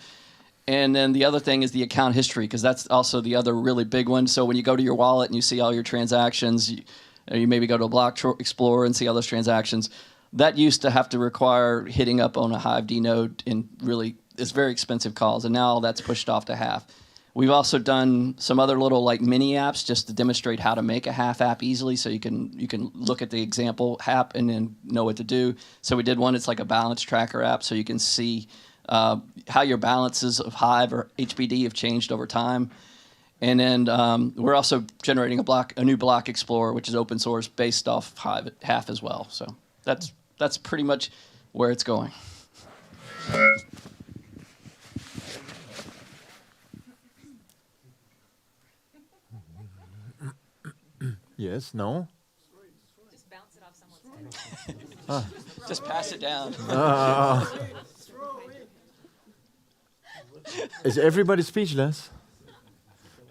And then the other thing is the account history, because that's also the other really big one. So when you go to your wallet and you see all your transactions, you maybe go to a Block Explorer and see all those transactions. That used to have to require hitting up on a Hive D node, and really, it's very expensive calls. And now all that's pushed off to Hive. We've also done some other little like mini apps just to demonstrate how to make a Hive app easily, so you can look at the example app and then know what to do. So we did one. It's like a balance tracker app, so you can see how your balances of Hive or HBD have changed over time. And then we're also generating a new Block Explorer, which is open source based off Hive as well. So that's pretty much where it's going. Yes, no? Just bounce it off someone's head. Just pass it down. Is everybody speechless?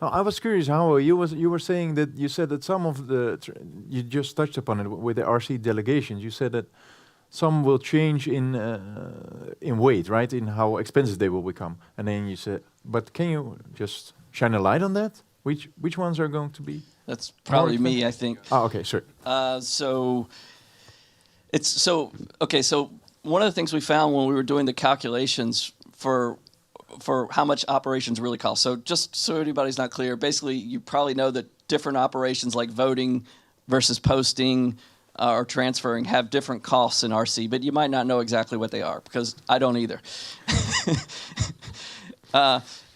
No, I was curious how you were saying that you said that some of you just touched upon it with the RC delegations. You said that some will change in weight, right? In how expensive they will become. And then you said, but can you just shine a light on that? Which ones are going to be? That's probably me, I think. Oh, okay, sure. So one of the things we found when we were doing the calculations for how much operations really cost. So just so everybody's not clear, basically you probably know that different operations like voting versus posting or transferring have different costs in RC, but you might not know exactly what they are, because I don't either.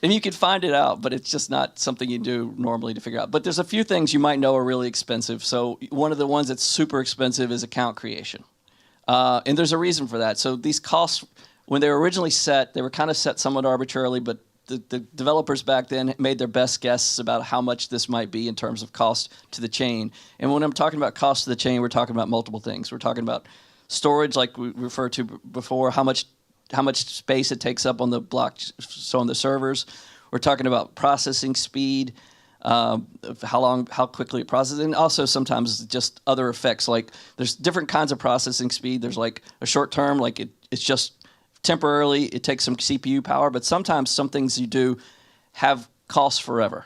And you could find it out, but it's just not something you do normally to figure out. But there's a few things you might know are really expensive. So one of the ones that's super expensive is account creation. And there's a reason for that. So these costs, when they were originally set, they were kind of set somewhat arbitrarily, but the developers back then made their best guesses about how much this might be in terms of cost to the chain. And when I'm talking about cost to the chain, we're talking about multiple things. We're talking about storage, like we referred to before, how much space it takes up on the block, so on the servers. We're talking about processing speed, how quickly it processes, and also sometimes just other effects. Like there's different kinds of processing speed. There's like a short term, like it's just temporarily, it takes some CPU power, but sometimes some things you do have costs forever.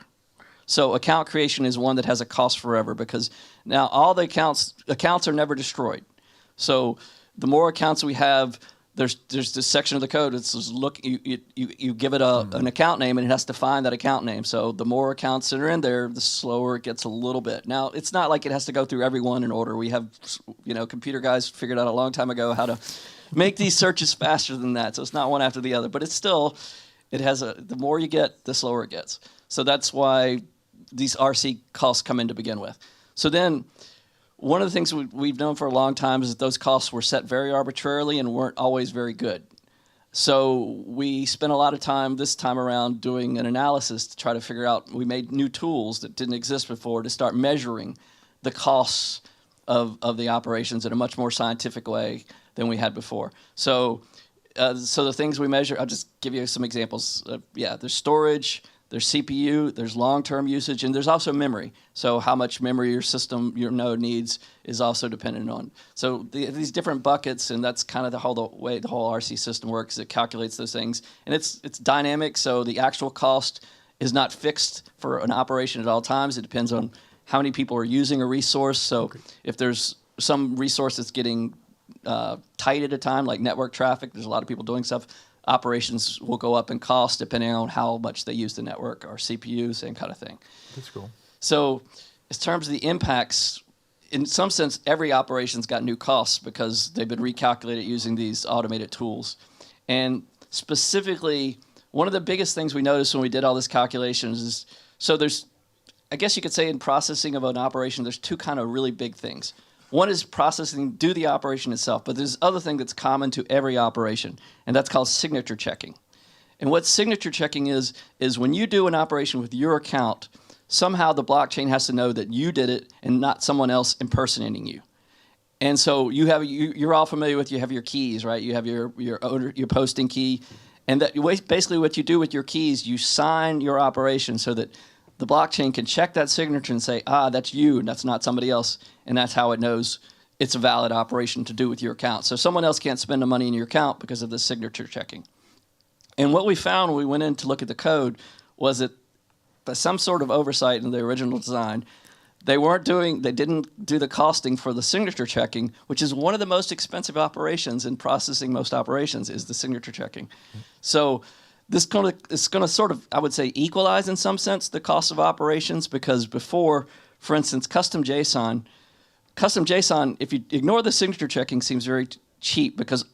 So account creation is one that has a cost forever, because now all the accounts are never destroyed. So the more accounts we have, there's this section of the code that says, look, you give it an account name, and it has to find that account name. So the more accounts that are in there, the slower it gets a little bit. Now, it's not like it has to go through every one in order. We have, computer guys figured out a long time ago how to make these searches faster than that. So it's not one after the other, but it's still, the more you get, the slower it gets. So that's why these RC costs come in to begin with. So then, one of the things we've known for a long time is that those costs were set very arbitrarily and weren't always very good. So we spent a lot of time this time around doing an analysis to try to figure out, we made new tools that didn't exist before to start measuring the costs of the operations in a much more scientific way than we had before. So the things we measure, I'll just give you some examples. There's storage, there's CPU, there's long-term usage, and there's also memory. So how much memory your node needs is also dependent on. So these different buckets, and that's kind of the way the whole RC system works. It calculates those things, and it's dynamic. So the actual cost is not fixed for an operation at all times. It depends on how many people are using a resource. So if there's some resource that's getting tight at a time, like network traffic, there's a lot of people doing stuff, operations will go up in cost depending on how much they use the network or CPU, same kind of thing. That's cool. So in terms of the impacts, in some sense, every operation's got new costs because they've been recalculated using these automated tools. And specifically, one of the biggest things we noticed when we did all this calculations is, so there's, I guess you could say in processing of an operation, there's two kind of really big things. One is processing, do the operation itself, but there's other thing that's common to every operation, and that's called signature checking. And what signature checking is when you do an operation with your account, somehow the blockchain has to know that you did it and not someone else impersonating you. And so you're all familiar with, you have your keys, right? You have your posting key, and that basically what you do with your keys, you sign your operation so that the blockchain can check that signature and say, that's you, and that's not somebody else, and that's how it knows it's a valid operation to do with your account. So someone else can't spend the money in your account because of the signature checking. And what we found when we went in to look at the code was that by some sort of oversight in the original design, they didn't do the costing for the signature checking, which is one of the most expensive operations in processing most operations, is the signature checking. So it's going to sort of, I would say, equalize in some sense the cost of operations, because before, for instance, custom JSON, if you ignore the signature checking, seems very cheap because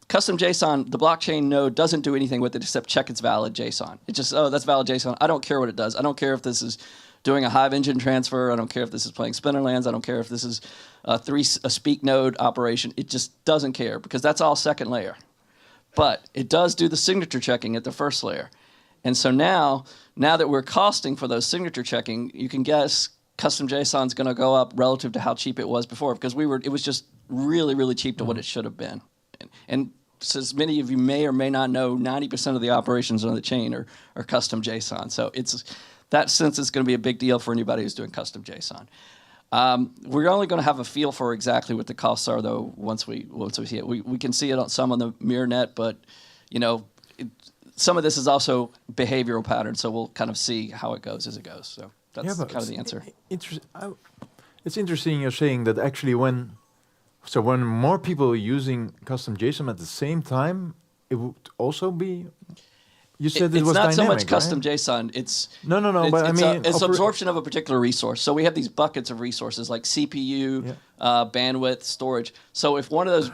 custom JSON, the blockchain node doesn't do anything with it except check it's valid JSON. It just, that's valid JSON. I don't care what it does. I don't care if this is doing a Hive engine transfer. I don't care if this is playing Spinnerlands. I don't care if this is a speak node operation. It just doesn't care because that's all second layer. But it does do the signature checking at the first layer. And so now that we're costing for those signature checking, you can guess custom JSON is going to go up relative to how cheap it was before, because it was just really, really cheap to what it should have been. And so as many of you may or may not know, 90% of the operations on the chain are custom JSON. So that sense is going to be a big deal for anybody who's doing custom JSON. We're only going to have a feel for exactly what the costs are, though, once we see it. We can see it on the MirrorNet, but some of this is also behavioral patterns, so we'll kind of see how it goes as it goes. So that's kind of the answer. It's interesting you're saying that actually when more people are using custom JSON at the same time, it would also be. You said it was dynamic, it's not so much custom right? JSON. It's no. But I mean, it's absorption of a particular resource. So we have these buckets of resources like CPU, bandwidth, storage. So if one of those,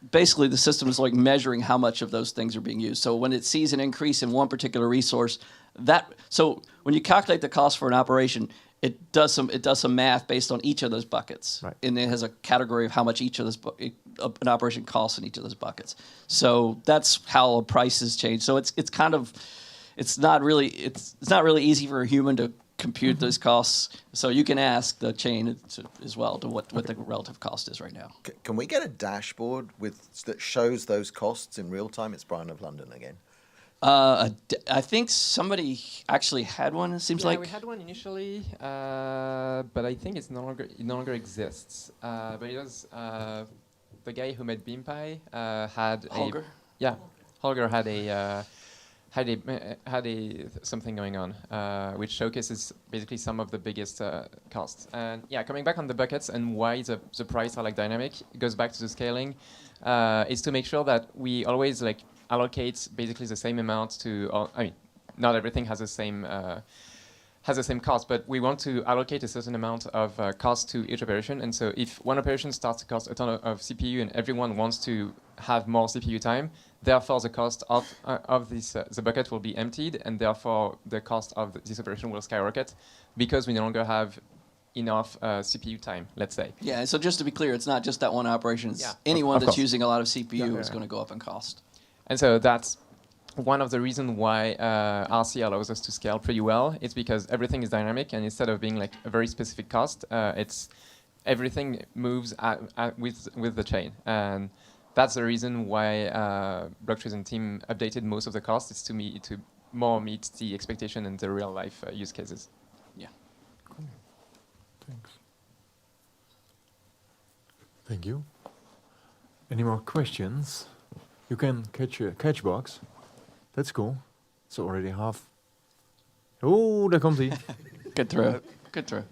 basically the system is like measuring how much of those things are being used. So when it sees an increase in one particular resource, so when you calculate the cost for an operation, it does some math based on each of those buckets, right. And it has a category of how much each of those an operation costs in each of those buckets. So that's how prices change. So it's not really easy for a human to compute those costs. So you can ask the chain as well to what the relative cost is right now. Can we get a dashboard that shows those costs in real time? It's Brian of London again. I think somebody actually had one. It seems like we had one initially, but I think it no longer exists. But it was the guy who made BeamPy had Holger. Holger had something going on, which showcases basically some of the biggest costs. And coming back on the buckets and why the price are like dynamic, it goes back to the scaling. Is to make sure that we always allocate basically the same amount to all. I mean, not everything has the same cost, but we want to allocate a certain amount of cost to each operation. And so if one operation starts to cost a ton of CPU and everyone wants to have more CPU time, therefore the cost of this the bucket will be emptied, and therefore the cost of this operation will skyrocket because we no longer have enough CPU time, let's say. Yeah, so just to be clear, it's not just that one operation. It's anyone that's using a lot of CPU is going to go up in cost. And so that's one of the reasons why RC allows us to scale pretty well. It's because everything is dynamic, and instead of being like a very specific cost, it's everything moves with the chain. And that's the reason why Blocktrace and team updated most of the costs, is to more meet the expectation and the real life use cases. Yeah. Cool. Thanks. Thank you. Any more questions? You can catch a catch box. That's cool. It's already half. Oh, daar komt hij. Good throw. Good throw.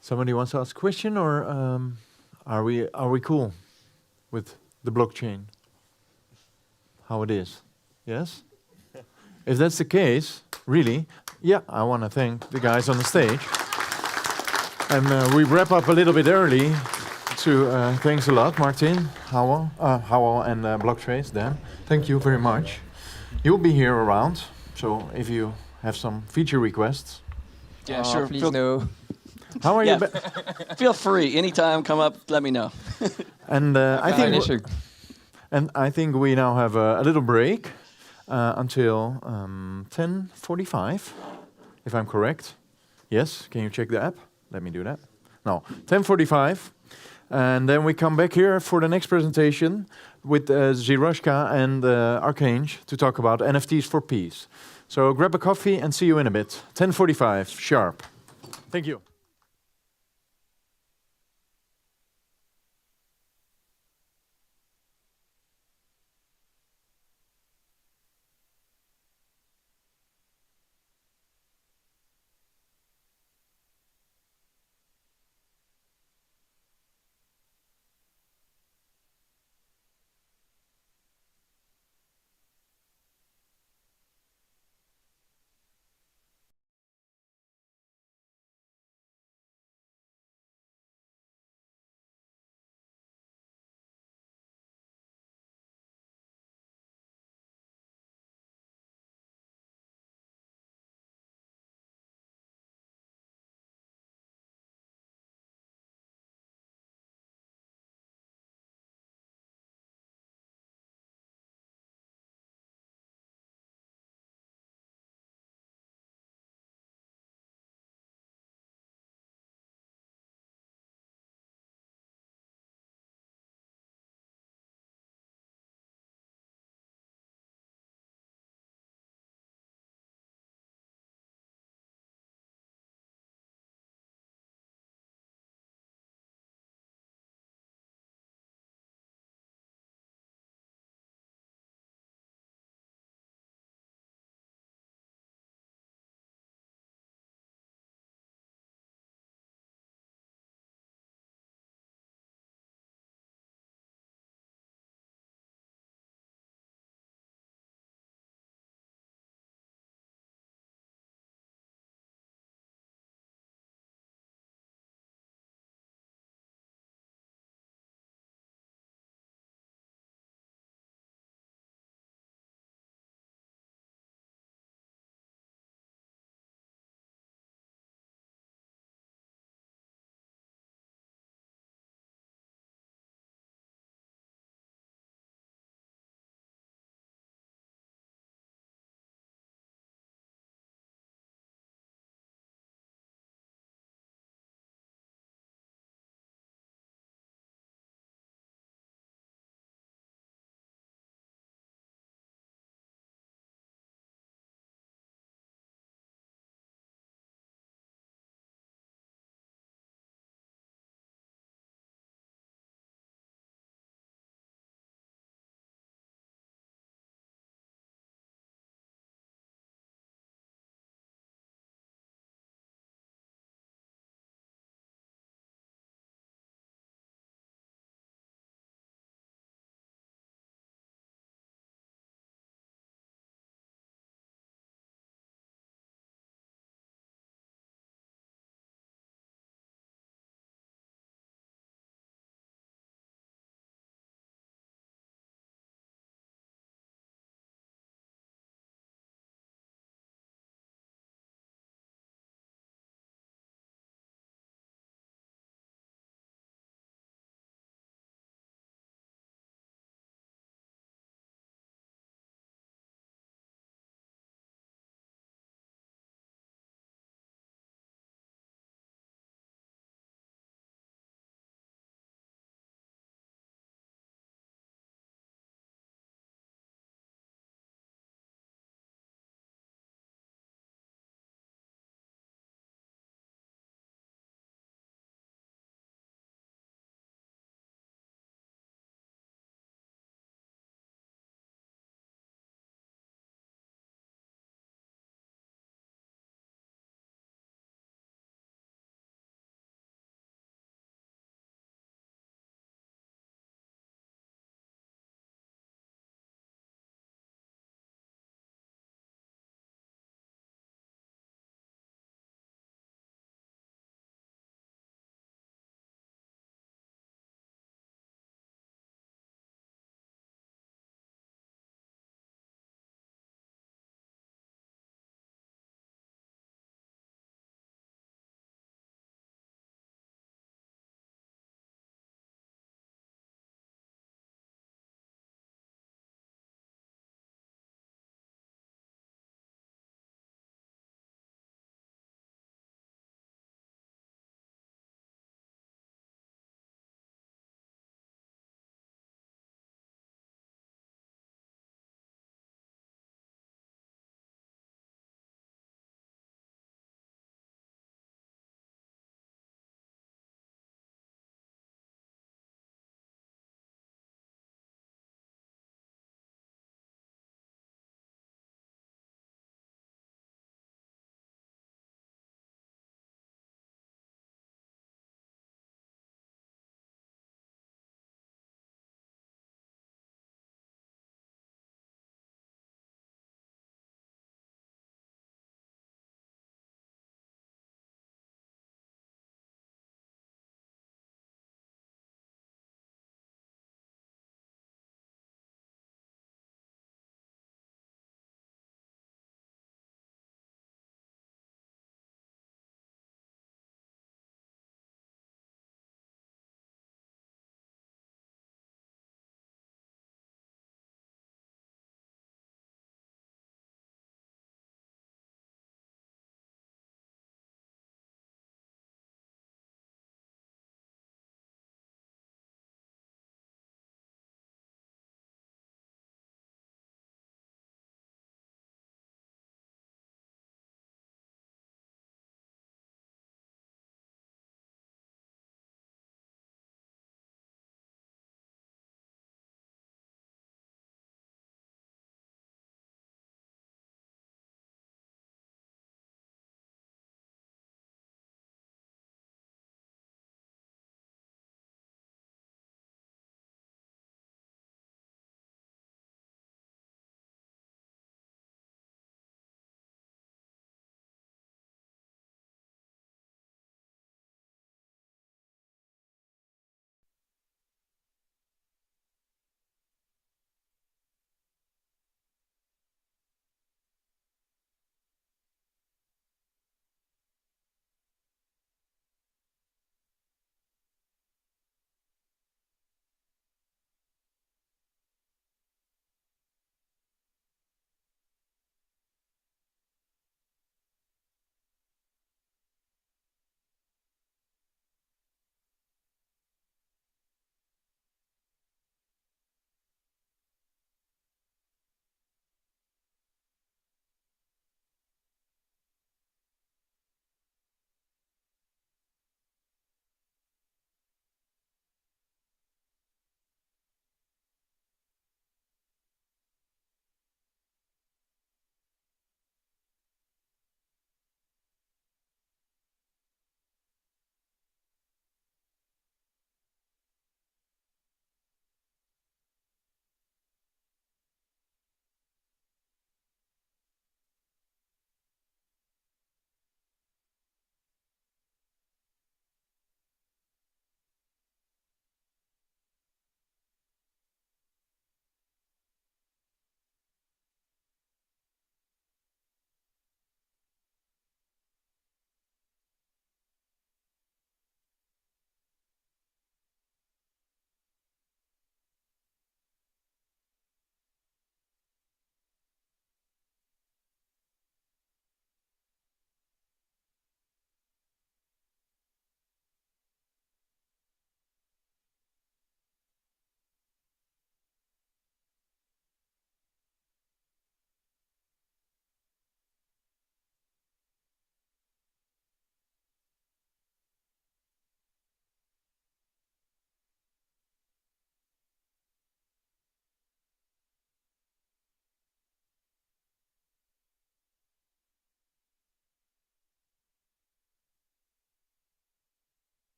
Somebody wants to ask a question, or are we cool with the blockchain? how it is. Yes? If that's the case, really, yeah, I want to thank the guys on the stage. And we wrap up a little bit early. Thanks a lot, Martin, Howell, and Blocktrace, Dan. Thank you very much. You'll be here around, so if you have some feature requests. Yeah, sure. Please no. How are Yeah. you? Feel free. Anytime, come up, let me know. And I think we now have a little break until 10:45, if I'm correct. Yes, can you check the app? Let me do that. No, 10:45. And then we come back here for the next presentation with Ziroshka and Archange to talk about NFTs for peace. So grab a coffee and see you in a bit. 10:45 sharp. Thank you.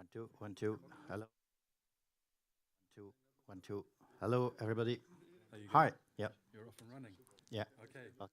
One, two, 1, 2. Hello. 1, 2, 1, 2. Hello, everybody. There you go. Hi. Yep. You're off and running. Yeah. Okay.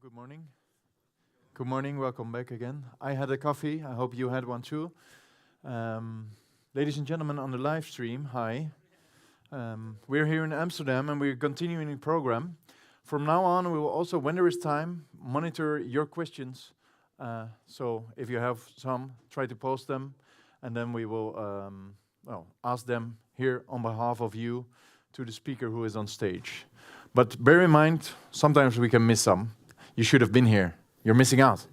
Good morning. Good morning, welcome back again. I had a coffee, I hope you had one too. Ladies and gentlemen on the live stream, hi. We're here in Amsterdam and we're continuing the program. From now on, we will also, when there is time, monitor your questions. So if you have some, try to post them, and then we will ask them here on behalf of you to the speaker who is on stage. But bear in mind, sometimes we can miss some. You should have been here. You're missing out.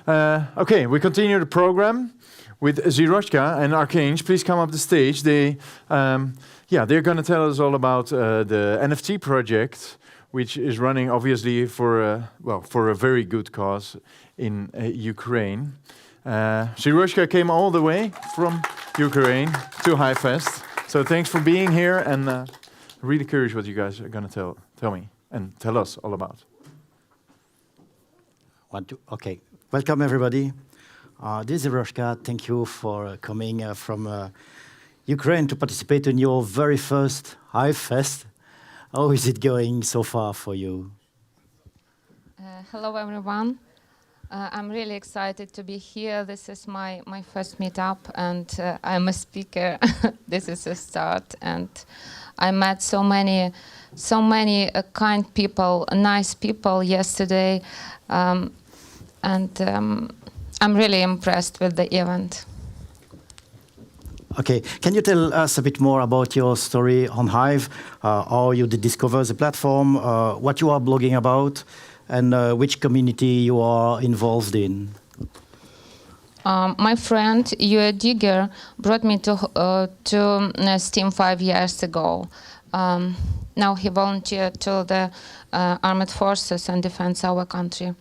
Okay, we continue the program with Ziroshka and Archange. Please come up the stage. They're going to tell us all about the NFT project, which is running obviously for a very good cause in Ukraine. Ziroshka came all the way from Ukraine to HiveFest. So thanks for being here, and really curious what you guys are going to tell me and tell us all about. Okay, welcome everybody. This is Ziroshka. Thank you for coming from Ukraine to participate in your very first HiveFest. How is it going so far for you? Hello everyone. I'm really excited to be here. This is my first meetup, and I'm a speaker. This is a start, and I met so many kind people, nice people yesterday, and I'm really impressed with the event. Okay, can you tell us a bit more about your story on Hive, how you did discover the platform, what you are blogging about, and which community you are involved in? My friend, Yue Digger, brought me to Steam 5 years ago. Now he volunteered to the armed forces and defends our country.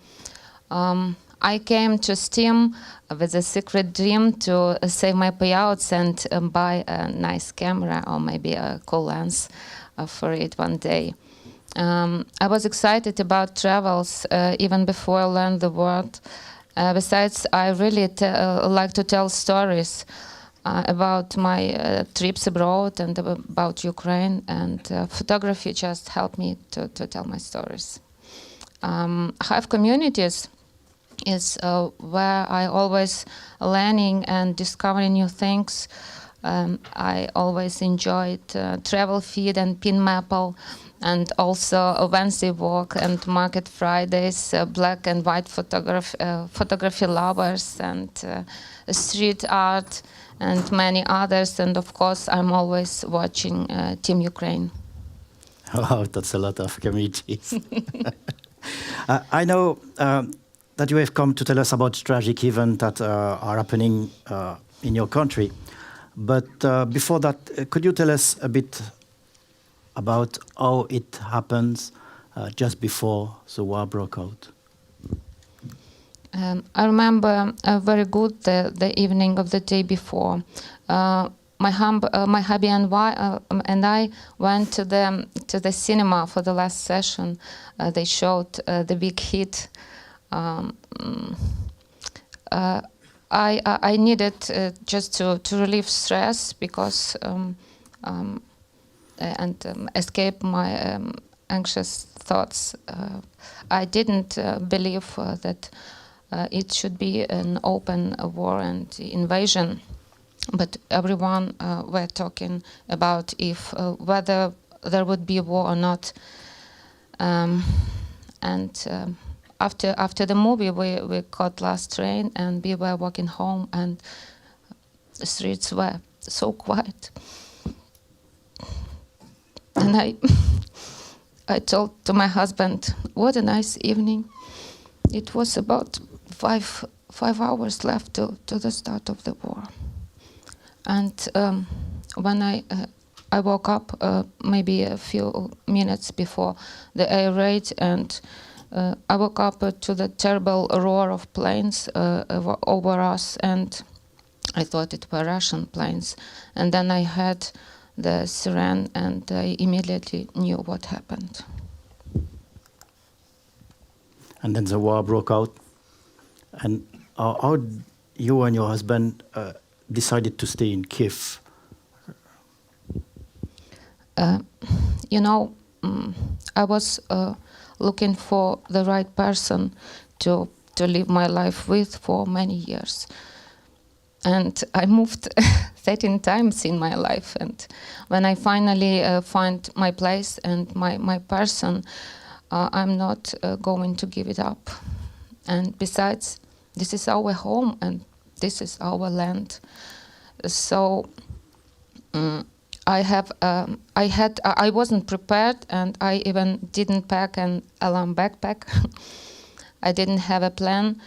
I came to Steam with a secret dream to save my payouts and buy a nice camera or maybe a cool lens for it one day. I was excited about travels even before I learned the word. Besides, I really like to tell stories about my trips abroad and about Ukraine, and photography just helped me to tell my stories. Hive communities is where I always learning and discovering new things. I always enjoyed Travel Feed and Pin Maple, and also a Wednesday Walk and Market Fridays, black and white photography lovers, and street art, and many others. And of course, I'm always watching Team Ukraine. Wow, that's a lot of communities. I know that you have come to tell us about tragic events that are happening in your country. But before that, could you tell us a bit about how it happens just before the war broke out? I remember very good the evening of the day before. My hubby and I went to the cinema for the last session. They showed the big hit. I needed just to relieve stress because and escape my anxious thoughts. I didn't believe that it should be an open war and invasion, but everyone were talking about if whether there would be war or not. After the movie, we caught last train and we were walking home, and the streets were so quiet. And I told to my husband, what a nice evening. It was about five hours left to the start of the war. And when I woke up maybe a few minutes before the air raid, and I woke up to the terrible roar of planes over us, and I thought it were Russian planes. And then I heard the siren, and I immediately knew what happened. And then the war broke out. And how you and your husband decided to stay in Kiev? I was looking for the right person to live my life with for many years. And I moved 13 times in my life. And when I finally find my place and my person, I'm not going to give it up. And besides, this is our home and this is our land. So I wasn't prepared, and I even didn't pack an alarm backpack. I didn't have a plan.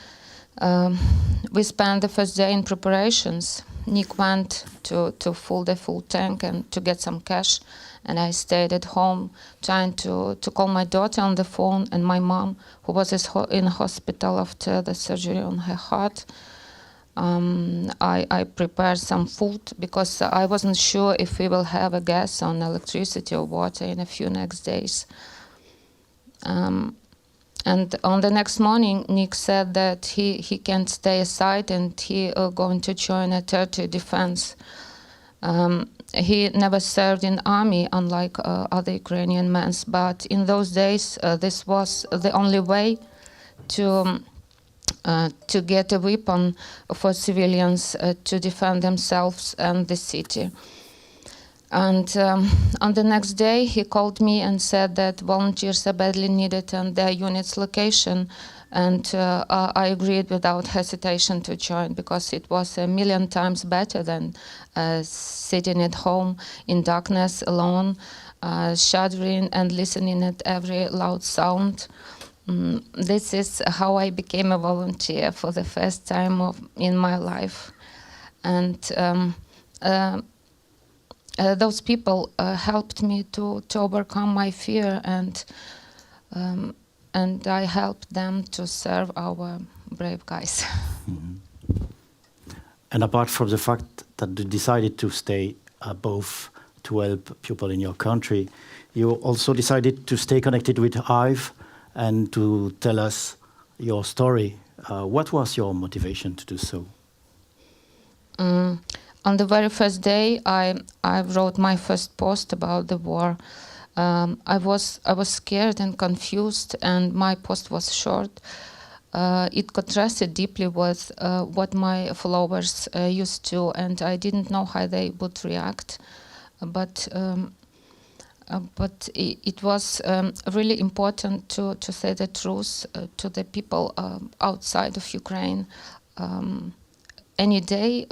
We spent the first day in preparations. Nick went to fill the full tank and to get some cash, and I stayed at home trying to call my daughter on the phone and my mom, who was in hospital after the surgery on her heart. I prepared some food because I wasn't sure if we will have a gas or electricity or water in a few next days. And on the next morning, Nick said that he can't stay aside and he going to join a territory defense. He never served in army, unlike other Ukrainian men, but in those days, this was the only way to get a weapon for civilians to defend themselves and the city. And on the next day, he called me and said that volunteers are badly needed on their unit's location. And I agreed without hesitation to join, because it was a million times better than sitting at home in darkness alone, shuddering and listening at every loud sound. This is how I became a volunteer for the first time in my life. And those people helped me to overcome my fear, and I helped them to serve our brave guys. Mm-hmm. And apart from the fact that you decided to stay both to help people in your country, you also decided to stay connected with Hive and to tell us your story. What was your motivation to do so? On the very first day, I wrote my first post about the war. I was scared and confused, and my post was short. It contrasted deeply with what my followers used to, and I didn't know how they would react. But it was really important to say the truth to the people outside of Ukraine. Any day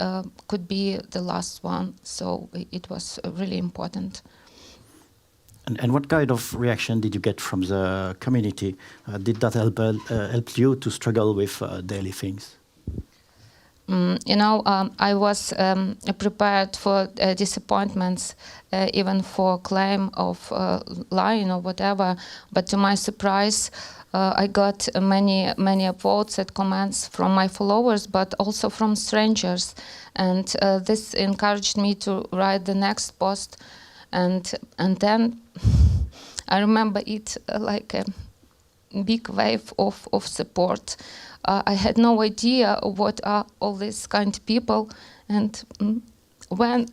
could be the last one, so it was really important. And what kind of reaction did you get from the community? Did that help you to struggle with daily things? I was prepared for disappointments, even for claim of lying or whatever. But to my surprise, I got many votes and comments from my followers, but also from strangers. And this encouraged me to write the next post. And then I remember it like a big wave of support. I had no idea what are all these kind of people, and when,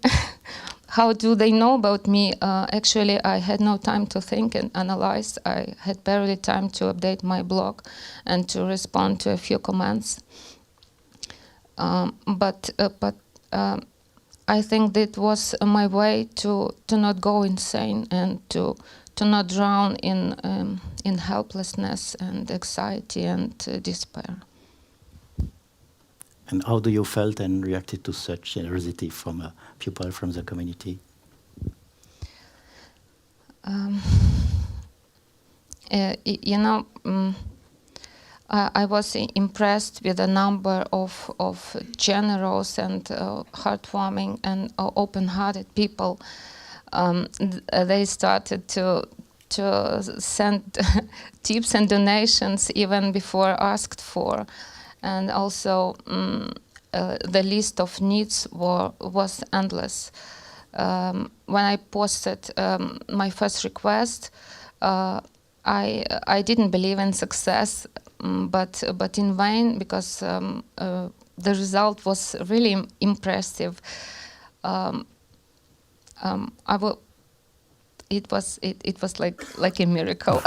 how do they know about me? Actually, I had no time to think and analyze. I had barely time to update my blog and to respond to a few comments. But I think that was my way to not go insane and to not drown in helplessness and anxiety and despair. And how do you felt and reacted to such generosity from people from the community? I was impressed with a number of generous and heartwarming and open-hearted people. They started to send tips and donations even before asked for, and also the list of needs was endless. When I posted my first request, I didn't believe in success, but in vain, because the result was really impressive. it was like a miracle.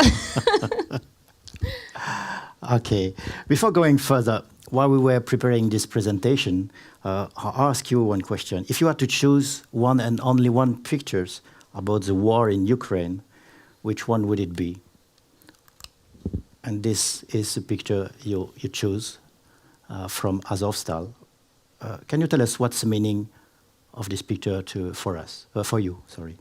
Okay. Before going further, while we were preparing this presentation, I'll ask you one question. If you had to choose one and only one pictures about the war in Ukraine, which one would it be? And this is the picture you choose from Azovstal. Can you tell us what's the meaning of this picture for you? Sorry.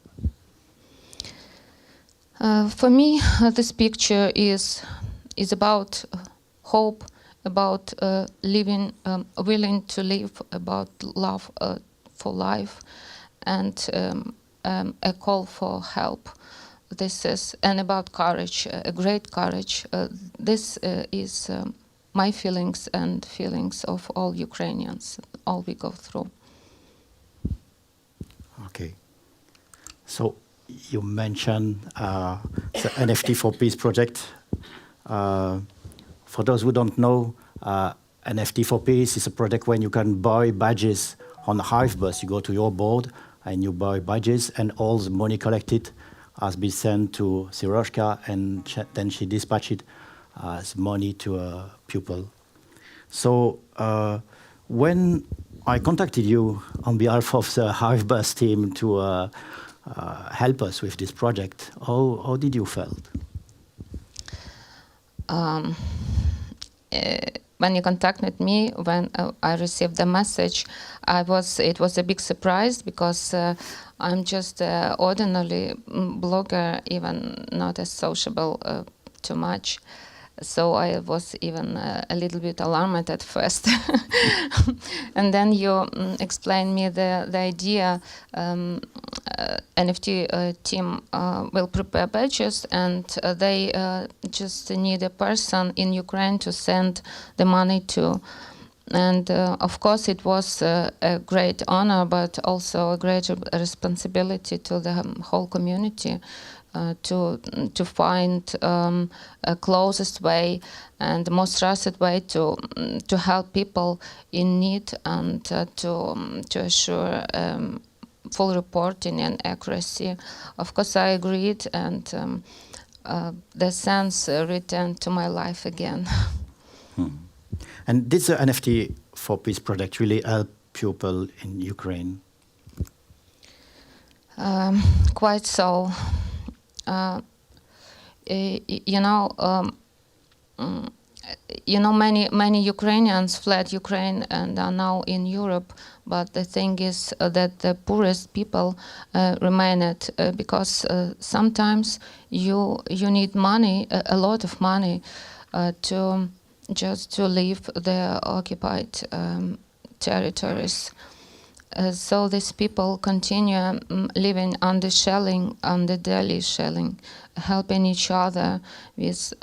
For me, this picture is about hope, about living, willing to live, about love for life, and a call for help. This is and about courage, a great courage. This is my feelings and feelings of all Ukrainians, all we go through. Okay. So you mentioned the NFT for Peace project. For those who don't know, NFT for Peace is a project when you can buy badges on HiveBus. You go to your board and you buy badges, and all the money collected has been sent to Siroshka, and then she dispatched as money to a pupil. So when I contacted you on behalf of the HiveBus team to help us with this project, how did you feel? When you contacted me, when I received the message, it was a big surprise, because I'm just an ordinary blogger, even not as sociable too much. So I was even a little bit alarmed at first. And then you explained me the idea. NFT team will prepare badges, and they just need a person in Ukraine to send the money to. And of course it was a great honor, but also a great responsibility to the whole community to find a closest way and the most trusted way to help people in need, and to assure full reporting and accuracy. Of course, I agreed, and the sense returned to my life again. And did the NFT for Peace project really help people in Ukraine? Quite so. Many Ukrainians fled Ukraine and are now in Europe. But the thing is that the poorest people remained, because sometimes you need money, a lot of money, to leave the occupied territories. So these people continue living under shelling, under daily shelling, helping each other with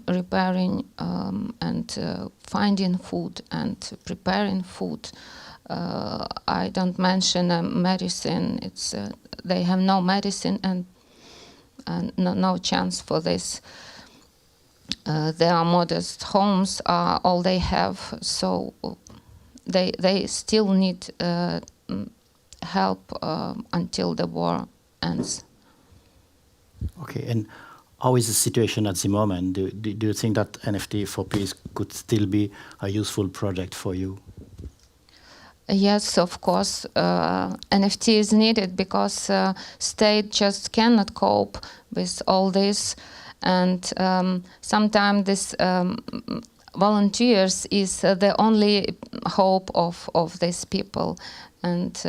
repairing and finding food and preparing food. I don't mention medicine. They have no medicine and no chance for this. Their modest homes are all they have, so they still need help until the war ends. Okay, and how is the situation at the moment? Do you think that NFT for Peace could still be a useful project for you? Yes, of course. NFT is needed because state just cannot cope with all this, and sometimes this volunteers is the only hope of these people. And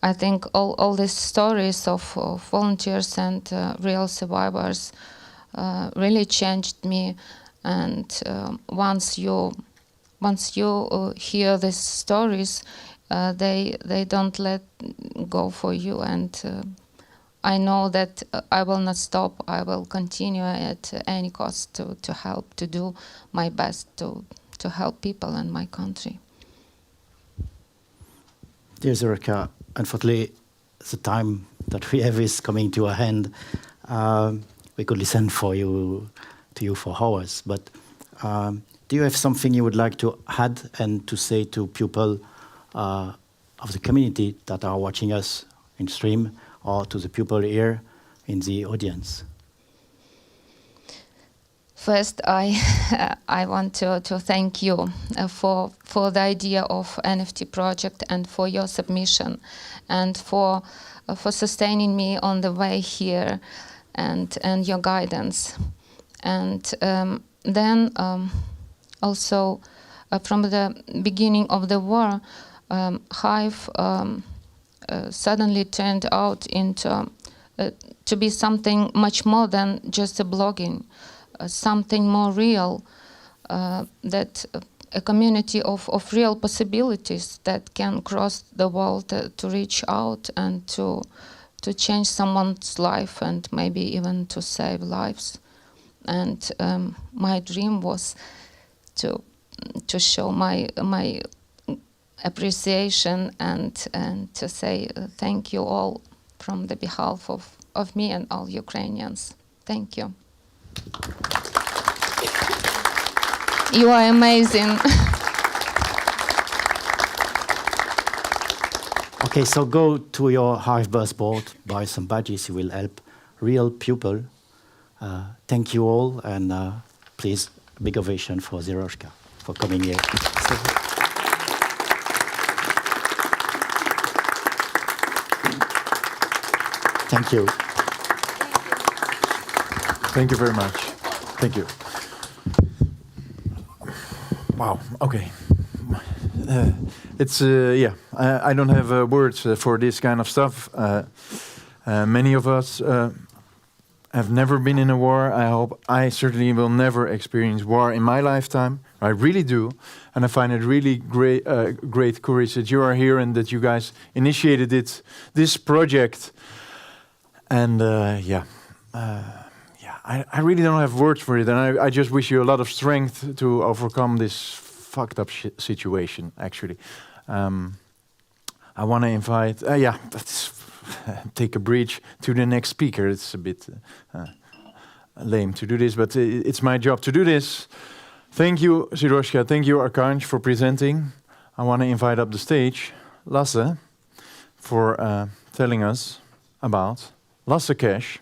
I think all these stories of volunteers and real survivors really changed me. And once you hear these stories, they don't let go for you. And I know that I will not stop. I will continue at any cost to help, to do my best to help people in my country. Dear Zorka, unfortunately, the time that we have is coming to an end. We could listen to you for hours, but do you have something you would like to add and to say to people of the community that are watching us in stream, or to the people here in the audience. First, I want to thank you for the idea of NFT project and for your submission and for sustaining me on the way here and your guidance. And then also from the beginning of the war, Hive suddenly turned out into to be something much more than just a blogging. Something more real, that a community of real possibilities that can cross the world to reach out and to change someone's life and maybe even to save lives. And my dream was to show my appreciation and to say thank you all from the behalf of me and all Ukrainians. Thank you. You are amazing. Okay, so go to your Hive bus board, buy some badges, you will help real people. Thank you all, and please, big ovation for Zeroshka for coming here. Thank you. Thank you very much. Thank you. Wow. Okay. It's yeah. I don't have words for this kind of stuff. Many of us have never been in a war. I certainly will never experience war in my lifetime. I really do, and I find it really great courage that you are here and that you guys initiated this project. And yeah. I really don't have words for it, and I just wish you a lot of strength to overcome this fucked up situation, actually. I want to invite, take a breach to the next speaker. It's a bit lame to do this, but it's my job to do this. Thank you, Zeroshka. Thank you, Arkanj, for presenting. I want to invite up the stage Lasse for telling us about Lasse Cash.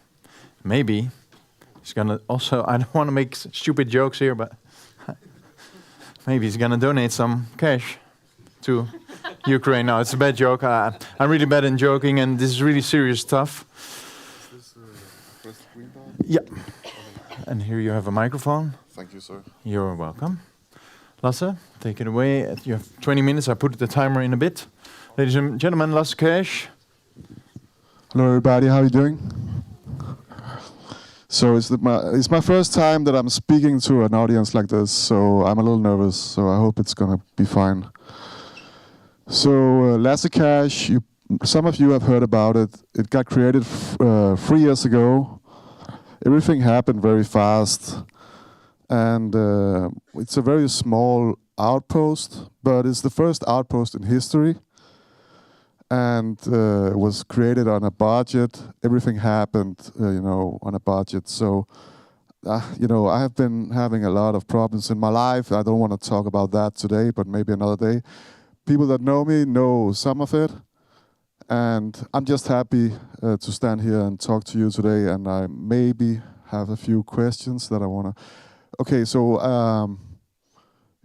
Maybe he's gonna also, I don't want to make stupid jokes here, but maybe he's gonna donate some cash to Ukraine. No, it's a bad joke. I'm really bad in joking, and this is really serious stuff. Is this first green bar? Yeah. And here you have a microphone. Thank you, sir. You're welcome. Lasse, take it away. You have 20 minutes. I put the timer in a bit. Ladies and gentlemen, Lasse Cash. Hello, everybody. How are you doing? So it's my first time that I'm speaking to an audience like this, so I'm a little nervous, so I hope it's going to be fine. So Lasse Cash, some of you have heard about it. It got created 3 years ago. Everything happened very fast, and it's a very small outpost, but it's the first outpost in history. And it was created on a budget. Everything happened, on a budget. So, I have been having a lot of problems in my life. I don't want to talk about that today, but maybe another day. People that know me know some of it. And I'm just happy to stand here and talk to you today. And I maybe have a few questions that I want to... Okay, so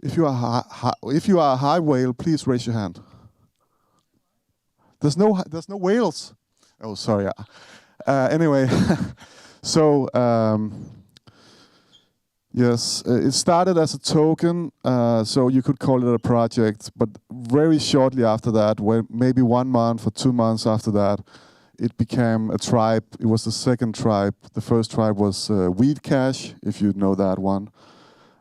if you are a Hive whale, please raise your hand. There's no whales. Oh, sorry. Anyway, so yes, it started as a token, so you could call it a project. But very shortly after that, maybe 1 month or 2 months after that, it became a tribe. It was the second tribe. The first tribe was Weed Cash, if you know that one.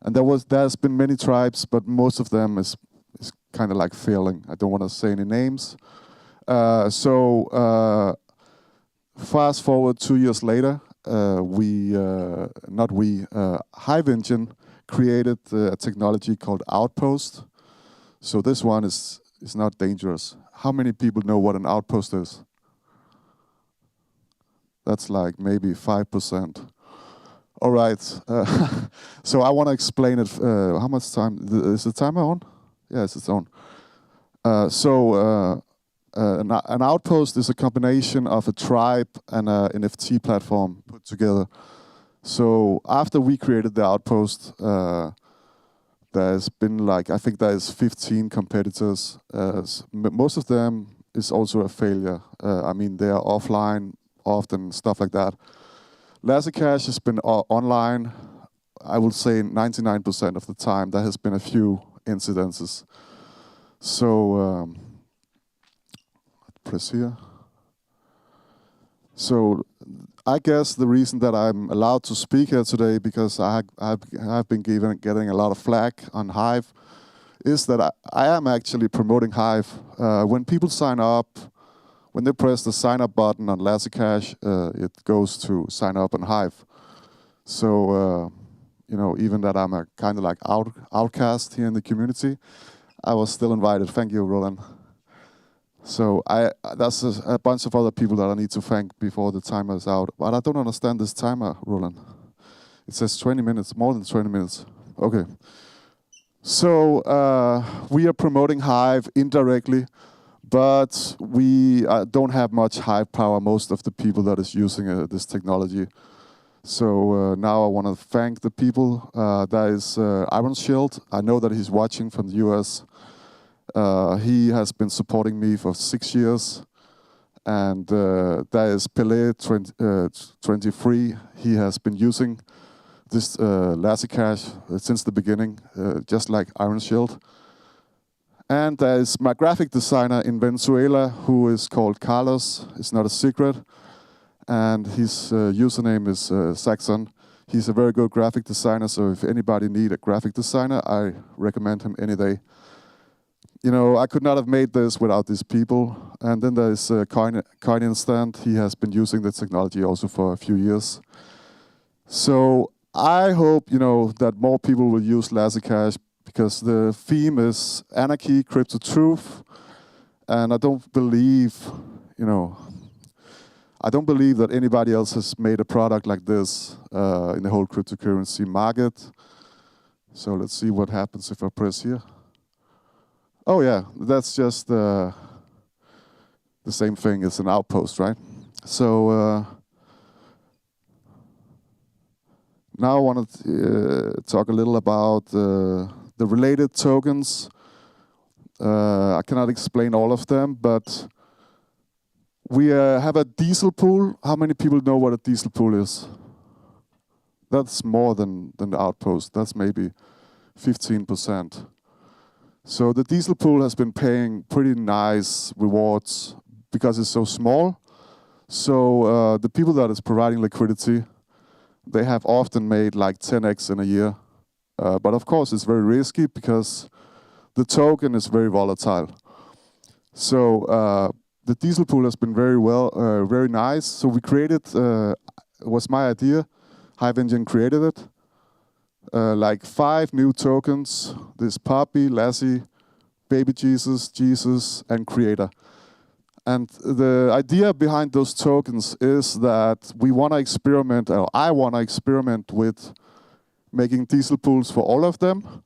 And there's been many tribes, but most of them is kind of like failing. I don't want to say any names. Fast forward 2 years later, Hive Engine created a technology called Outpost. So this one is not dangerous. How many people know what an outpost is? That's like maybe 5%. All right. So I want to explain it. How much time? Is the timer on? Yes, it's on. an outpost is a combination of a tribe and an NFT platform put together. So after we created the outpost, there's been like, I think there's 15 competitors. Most of them is also a failure. I mean, they are offline often, stuff like that. Lasercash has been online, I would say 99% of the time. There has been a few incidences. So, press here. So, I guess the reason that I'm allowed to speak here today, because I've been getting a lot of flack on Hive, is that I am actually promoting Hive. When people sign up, when they press the sign up button on Lasercash, it goes to sign up on Hive. So, you know, even that I'm a kind of like outcast here in the community, I was still invited. Thank you, Roland. So that's a bunch of other people that I need to thank before the timer is out. But I don't understand this timer, Roland. It says 20 minutes, more than 20 minutes. Okay. So we are promoting Hive indirectly, but we don't have much Hive power, most of the people that is using this technology. So now I want to thank the people. That is Iron Shield. I know that he's watching from the US. He has been supporting me for 6 years. And that is Pelé 23. He has been using this Lasercash since the beginning, just like Iron Shield. And there is my graphic designer in Venezuela, who is called Carlos. It's not a secret. And his username is Saxon. He's a very good graphic designer, so if anybody need a graphic designer, I recommend him any day. You know, I could not have made this without these people. And then there's Coin Instant. He has been using the technology also for a few years. So I hope, you know, that more people will use Lasercash, because the theme is anarchy, crypto truth. And I don't believe, you know, I don't believe that anybody else has made a product like this in the whole cryptocurrency market. So let's see what happens if I press here. Oh yeah, that's just the same thing as an outpost, right? So now I want to talk a little about the related tokens. I cannot explain all of them, but we have a diesel pool. How many people know what a diesel pool is? That's more than the outpost. That's maybe 15%. So the diesel pool has been paying pretty nice rewards because it's so small. So the people that is providing liquidity, they have often made like 10x in a year. But of course, it's very risky because the token is very volatile. So the diesel pool has been very nice. So we created, it was my idea. Hive Engine created it. Like 5 new tokens. This Puppy, Lassie, Baby Jesus, and Creator. And the idea behind those tokens is that we want to experiment, or I want to experiment with making diesel pools for all of them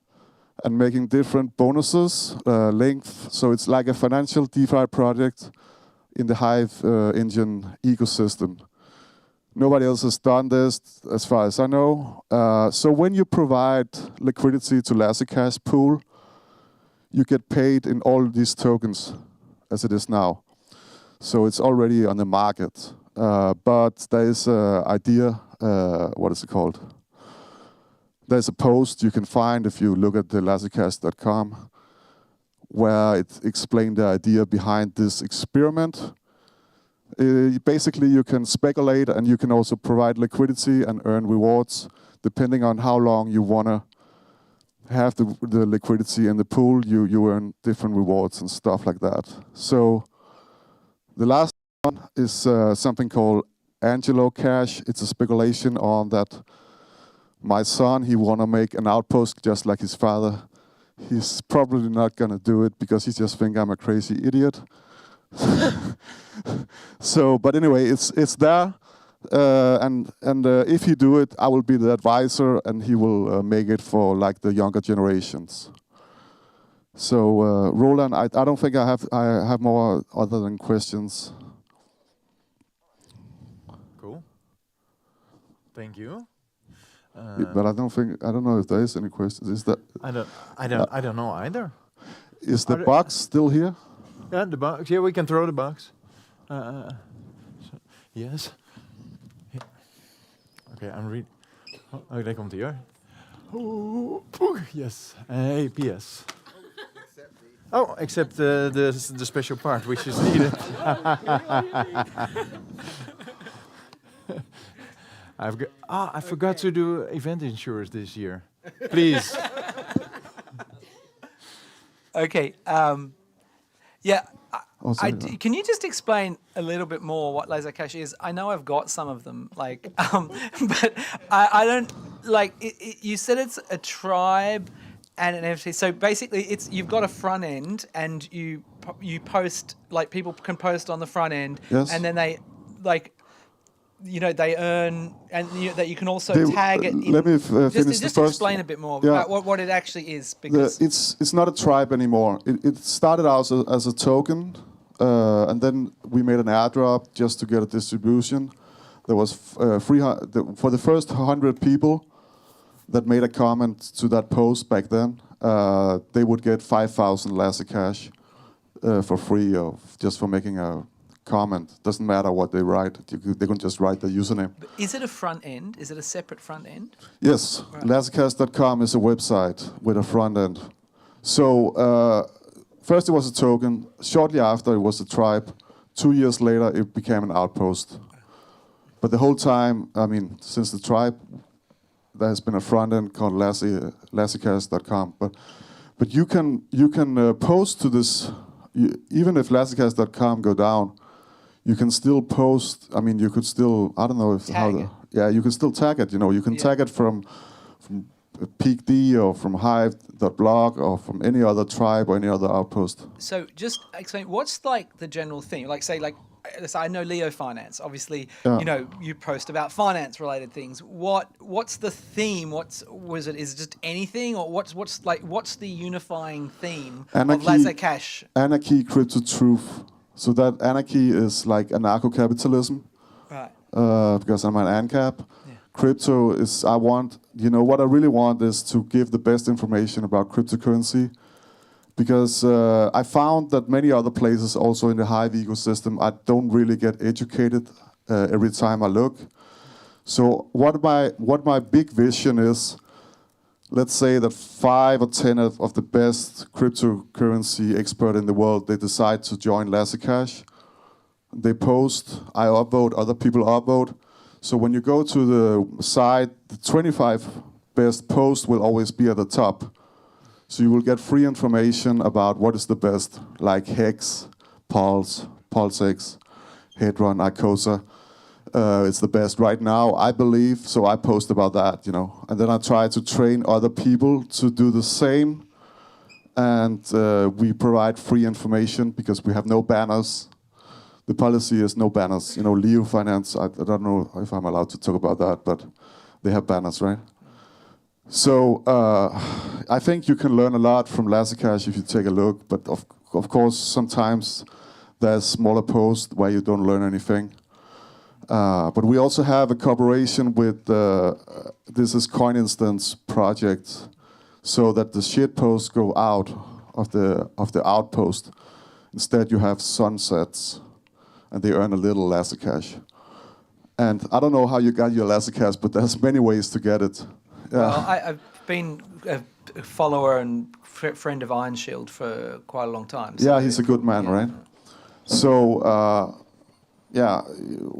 and making different bonuses, length. So it's like a financial DeFi project in the Hive Engine ecosystem. Nobody else has done this, as far as I know. So when you provide liquidity to Lasercash pool, you get paid in all these tokens, as it is now. So it's already on the market. But there is an idea, what is it called? There's a post you can find if you look at the lasercash.com, where it explained the idea behind this experiment. Basically, you can speculate and you can also provide liquidity and earn rewards depending on how long you want to have the liquidity in the pool. You earn different rewards and stuff like that. So the last one is something called Angelo Cash. It's a speculation on that my son, he want to make an outpost just like his father. He's probably not going to do it because he just think I'm a crazy idiot. So, but anyway, it's there, and if you do it, I will be the advisor, and he will make it for like the younger generations. So, Roland, I don't think I have more other than questions. Cool. Thank you. But I don't know if there is any questions. Is that? I don't know either. Is the box still here? Yeah, the box. Yeah, we can throw the box. Yes. Yeah. Okay, I'm reading. Oh, daar komt hij hoor. Yes. Hey, PS. Oh, except the special part which is needed. I forgot to do event insurance this year. Please. Okay. Yeah. Can you just explain a little bit more what laser cache is? I know I've got some of them, like, but I don't like. You said it's a tribe and an NFT. So basically, you've got a front end, and you post, like, people can post on the front end, yes. and then they they earn, and that you can also tag it. Let me finish just the first. Explain a bit more about what it actually is, because it's not a tribe anymore. It started out as a token, and then we made an airdrop just to get a distribution. There was for the first 100 people that made a comment to that post back then. They would get 5,000 laser cash for free, just for making a comment. Doesn't matter what they write. They can just write their username. But is it a front end? Is it a separate front end? Yes. Right. Lasercast.com is a website with a front end. So first it was a token. Shortly after it was a tribe. 2 years later it became an outpost. But the whole time, I mean, since the tribe, there has been a front end called lasercast.com. But you can post to this. Even if lasercast.com go down, you can still post. I mean, you could still. I don't know if you can still tag it. You can tag it from PeakD or from Hive.blog or from any other tribe or any other outpost. So just explain, what's like the general thing? Like, say, I know Leo Finance. Obviously, you post about finance related things. What's the theme? Is it just anything, or what's the unifying theme of laser cache? Anarchy, crypto, truth. So that anarchy is like anarcho-capitalism. Right. Because I'm an ANCAP. Yeah. Crypto is what I really want is to give the best information about cryptocurrency. Because I found that many other places, also in the Hive ecosystem, I don't really get educated every time I look. So what my big vision is, let's say that 5 or 10 of the best cryptocurrency experts in the world, they decide to join Lasercash. They post, I upvote, other people upvote. So when you go to the site, the 25 best posts will always be at the top. So you will get free information about what is the best, like Hex, Pulse, PulseX, Hedron, Icosa. It's the best right now, I believe. So I post about that, And then I try to train other people to do the same. And we provide free information because we have no banners. The policy is no banners. Leo Finance, I don't know if I'm allowed to talk about that, but they have banners, right? So I think you can learn a lot from Lasercash if you take a look. But of course, sometimes there's smaller posts where you don't learn anything. But we also have a cooperation with this is Coin Instance project, so that the shit posts go out of the outpost. Instead, you have sunsets, and they earn a little Lasercash. And I don't know how you got your Lasercash, but there's many ways to get it. Yeah. Well, I've been a follower and friend of Iron Shield for quite a long time. So he's a good man, right? So.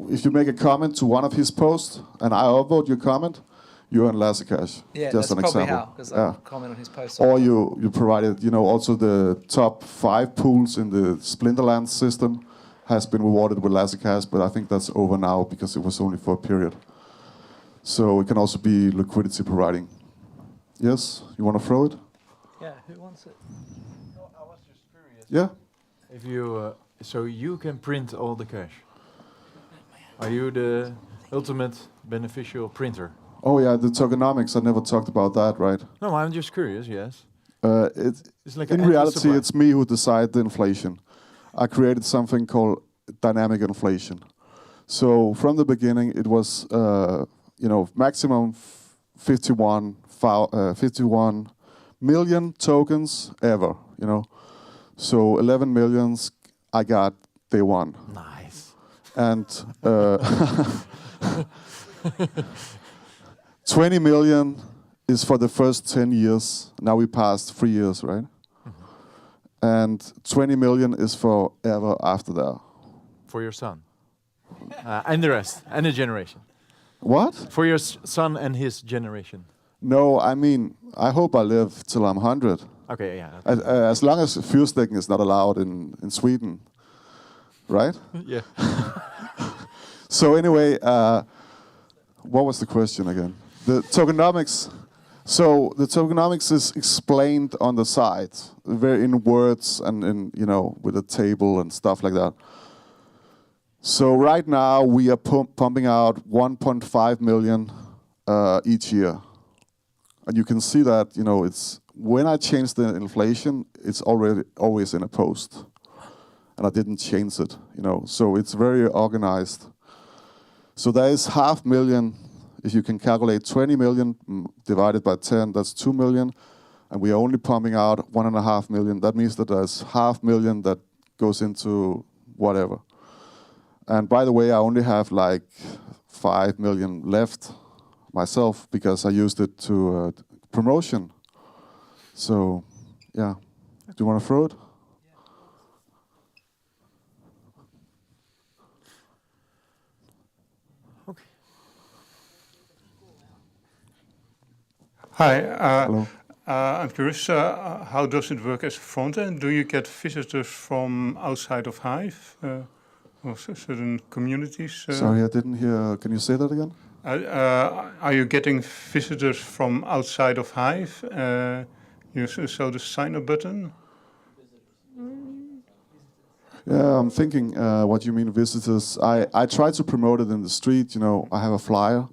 If you make a comment to one of his posts and I upvote your comment, you earn Lasercash. Yeah, just that's an probably example. how, because I comment on his posts. Or you provided, also the top 5 pools in the Splinterland system has been rewarded with Lasercash, but I think that's over now because it was only for a period. So it can also be liquidity providing. Yes, you want to throw it? Yeah, who wants it? No, I was just curious. Yeah. If you, so you can print all the cash. Are you the ultimate beneficial printer? Oh yeah, the tokenomics. I never talked about that, right? No, I'm just curious. Yes. It's like in an endless reality, supply. it's me who decide the inflation. I created something called dynamic inflation. So from the beginning, it was maximum 51 million tokens ever. So 11 millions I got day one. Nice. And 20 million is for the first 10 years. Now we passed 3 years, right? And 20 million is forever after that. For your son. And the rest. And the generation. What? For your son and his generation. No, I mean, I hope I live till I'm 100. Okay, yeah. As long as fyrsticken is not allowed in Sweden, right? Yeah. So anyway, what was the question again? The tokenomics. So the tokenomics is explained on the side, very in words and with a table and stuff like that. So right now we are pumping out 1.5 million each year, and you can see that it's when I change the inflation, it's always in a post, and I didn't change it. So it's very organized. So there is 500,000. If you can calculate 20 million divided by 10, that's 2 million, and we are only pumping out 1.5 million. That means that there's 500,000 that goes into whatever. And by the way, I only have like 5 million left myself because I used it to promotion. So, yeah. Do you want to throw it? Hi. Hello. I'm curious, how does it work as a front end? Do you get visitors from outside of Hive or certain communities? Sorry, I didn't hear. Can you say that again? Are you getting visitors from outside of Hive? So the sign-up button? Yeah, I'm thinking what you mean visitors. I try to promote it in the street. I have a flyer.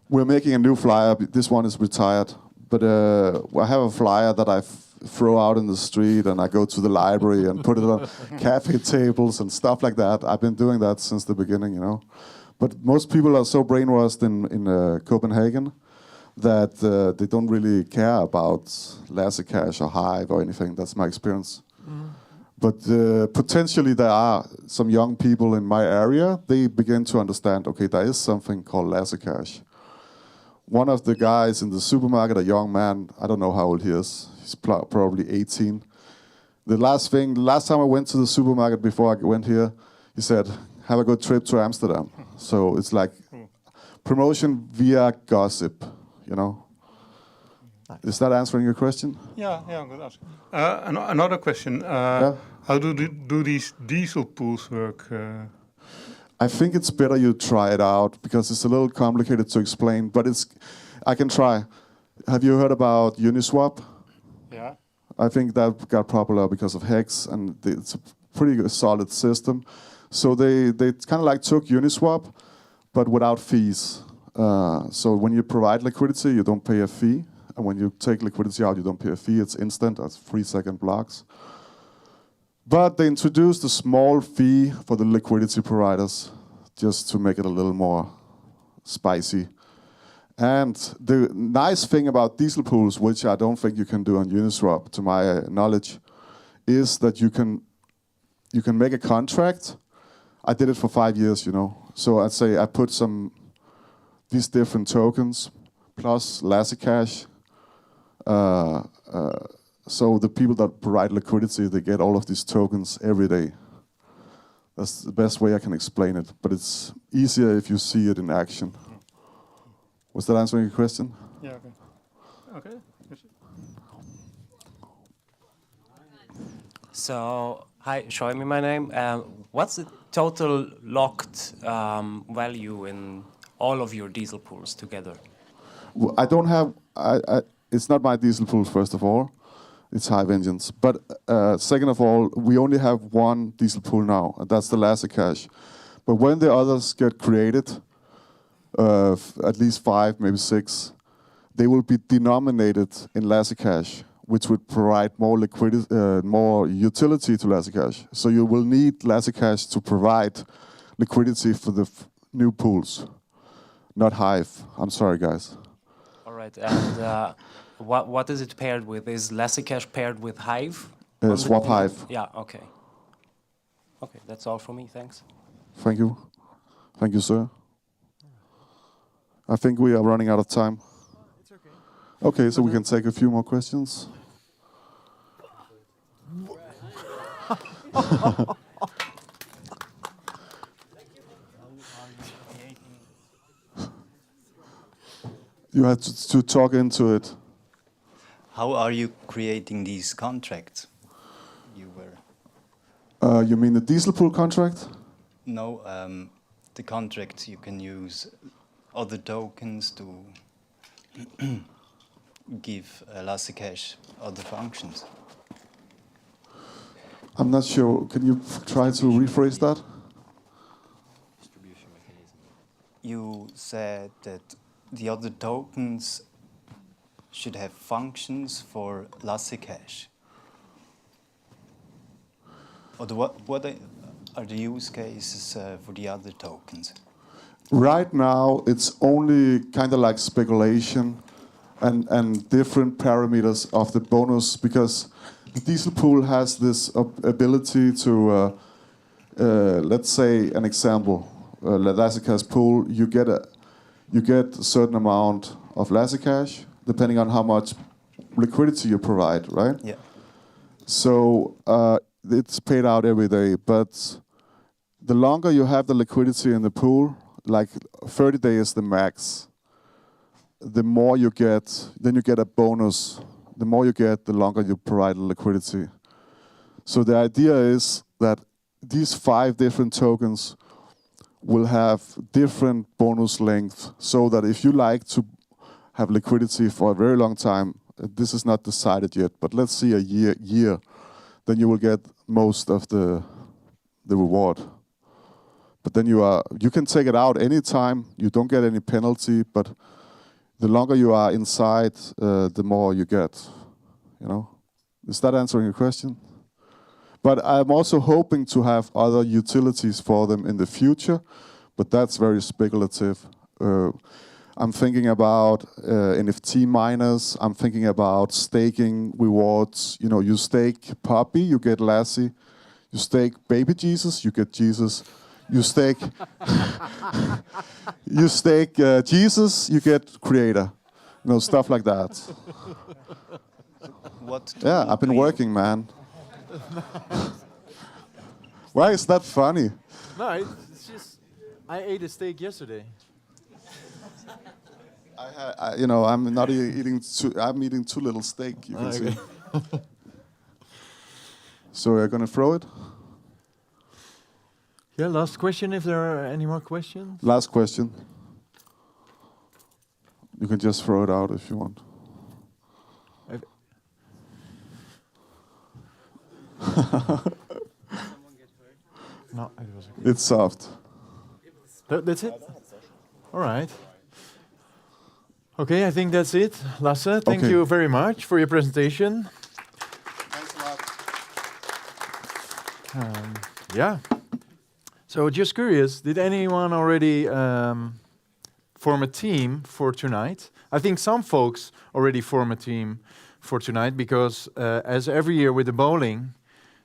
We're making a new flyer. This one is retired. But I have a flyer that I throw out in the street, and I go to the library and put it on cafe tables and stuff like that. I've been doing that since the beginning, But most people are so brainwashed in Copenhagen that they don't really care about Lasercash or Hive or anything. That's my experience. But potentially there are some young people in my area. They begin to understand, okay, there is something called Lasercash. One of the guys in the supermarket, a young man, I don't know how old he is. He's probably 18. The last time I went to the supermarket before I went here, he said, have a good trip to Amsterdam. So it's like promotion via gossip, Is that answering your question? Yeah, good answer. Another question. How do these diesel pools work? I think it's better you try it out because it's a little complicated to explain, but I can try. Have you heard about Uniswap? Yeah. I think that got popular because of Hex, and it's a pretty solid system. So they kind of like took Uniswap, but without fees. So when you provide liquidity, you don't pay a fee. And when you take liquidity out, you don't pay a fee. It's instant, that's 3-second blocks. But they introduced a small fee for the liquidity providers just to make it a little more spicy. And the nice thing about diesel pools, which I don't think you can do on Uniswap, to my knowledge, is that you can make a contract. I did it for 5 years, So I'd say I put these different tokens plus Lasercash. So the people that provide liquidity, they get all of these tokens every day. That's the best way I can explain it, but it's easier if you see it in action. Was that answering your question? Yeah, okay. So, hi, show me my name. What's the total locked value in all of your diesel pools together? Well, I don't have. It's not my diesel pool, first of all. It's Hive engines. But second of all, we only have one diesel pool now, and that's the Lasercash. But when the others get created, at least 5, maybe 6, they will be denominated in LazyCash, which would provide more liquidity, more utility to LazyCash. So you will need LazyCash to provide liquidity for the new pools, not Hive. I'm sorry, guys. All right, and what is it paired with? Is LazyCash paired with Hive? Swap Hive. Yeah, okay. Okay, that's all from me, thanks. Thank you. Thank you, sir. I think we are running out of time. It's okay. Okay, so we can take a few more questions. You had to talk into it. How are you creating these contracts? You mean the diesel pool contract? No, the contract you can use other tokens to give LazyCash other functions. I'm not sure. Can you try to rephrase that? You said that the other tokens should have functions for LazyCash. Or what are the use cases for the other tokens? Right now, it's only kind of like speculation and different parameters of the bonus, because the diesel pool has this ability to, let's say an example, LazyCash pool, you get a certain amount of LazyCash depending on how much liquidity you provide, right? Yeah. So it's paid out every day, but the longer you have the liquidity in the pool, like 30 days is the max, the more you get, then you get a bonus. The more you get, the longer you provide the liquidity. So the idea is that these 5 different tokens will have different bonus length, so that if you like to have liquidity for a very long time, this is not decided yet, but let's see a year, then you will get most of the reward. But then you can take it out anytime, you don't get any penalty, but the longer you are inside, the more you get, you know? Is that answering your question? But I'm also hoping to have other utilities for them in the future, but that's very speculative. I'm thinking about NFT miners. I'm thinking about staking rewards. You know, you stake Poppy, you get Lassie. You stake Baby Jesus, you get Jesus. You stake, Jesus, you get Creator. You know, stuff like that. Yeah, I've been working, man. Why is that funny? No, it's just I ate a steak yesterday. I'm not eating. I'm eating too little steak. You can see. So we're gonna throw it. Yeah, last question. If there are any more questions. Last question. You can just throw it out if you want. No, it was okay. It's soft. That's it? All right. Okay, I think that's it. Lasse, thank you very much for your presentation. Thanks a lot. Yeah. So just curious, did anyone already form a team for tonight? I think some folks already form a team for tonight because as every year with the bowling,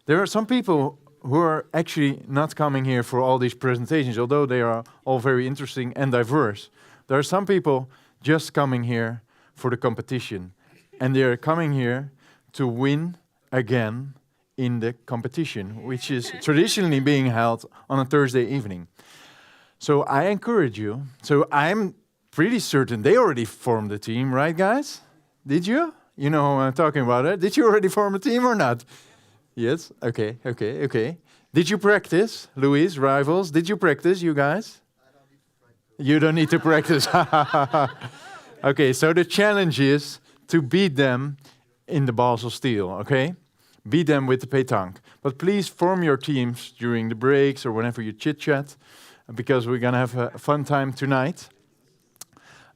there are some people who are actually not coming here for all these presentations, although they are all very interesting and diverse. There are some people just coming here for the competition, and they are coming here to win again in the competition, which is traditionally being held on a Thursday evening. So I encourage you. So I'm pretty certain they already formed a team, right, guys? Did you? You know who I'm talking about, it. Did you already form a team or not? Yes? Okay. Did you practice, Luis, Rivals? Did you practice, you guys? You don't need to practice. Okay, so the challenge is to beat them in the balls of steel, okay? Beat them with the pétanque. But please form your teams during the breaks or whenever you chit-chat, because we're going to have a fun time tonight.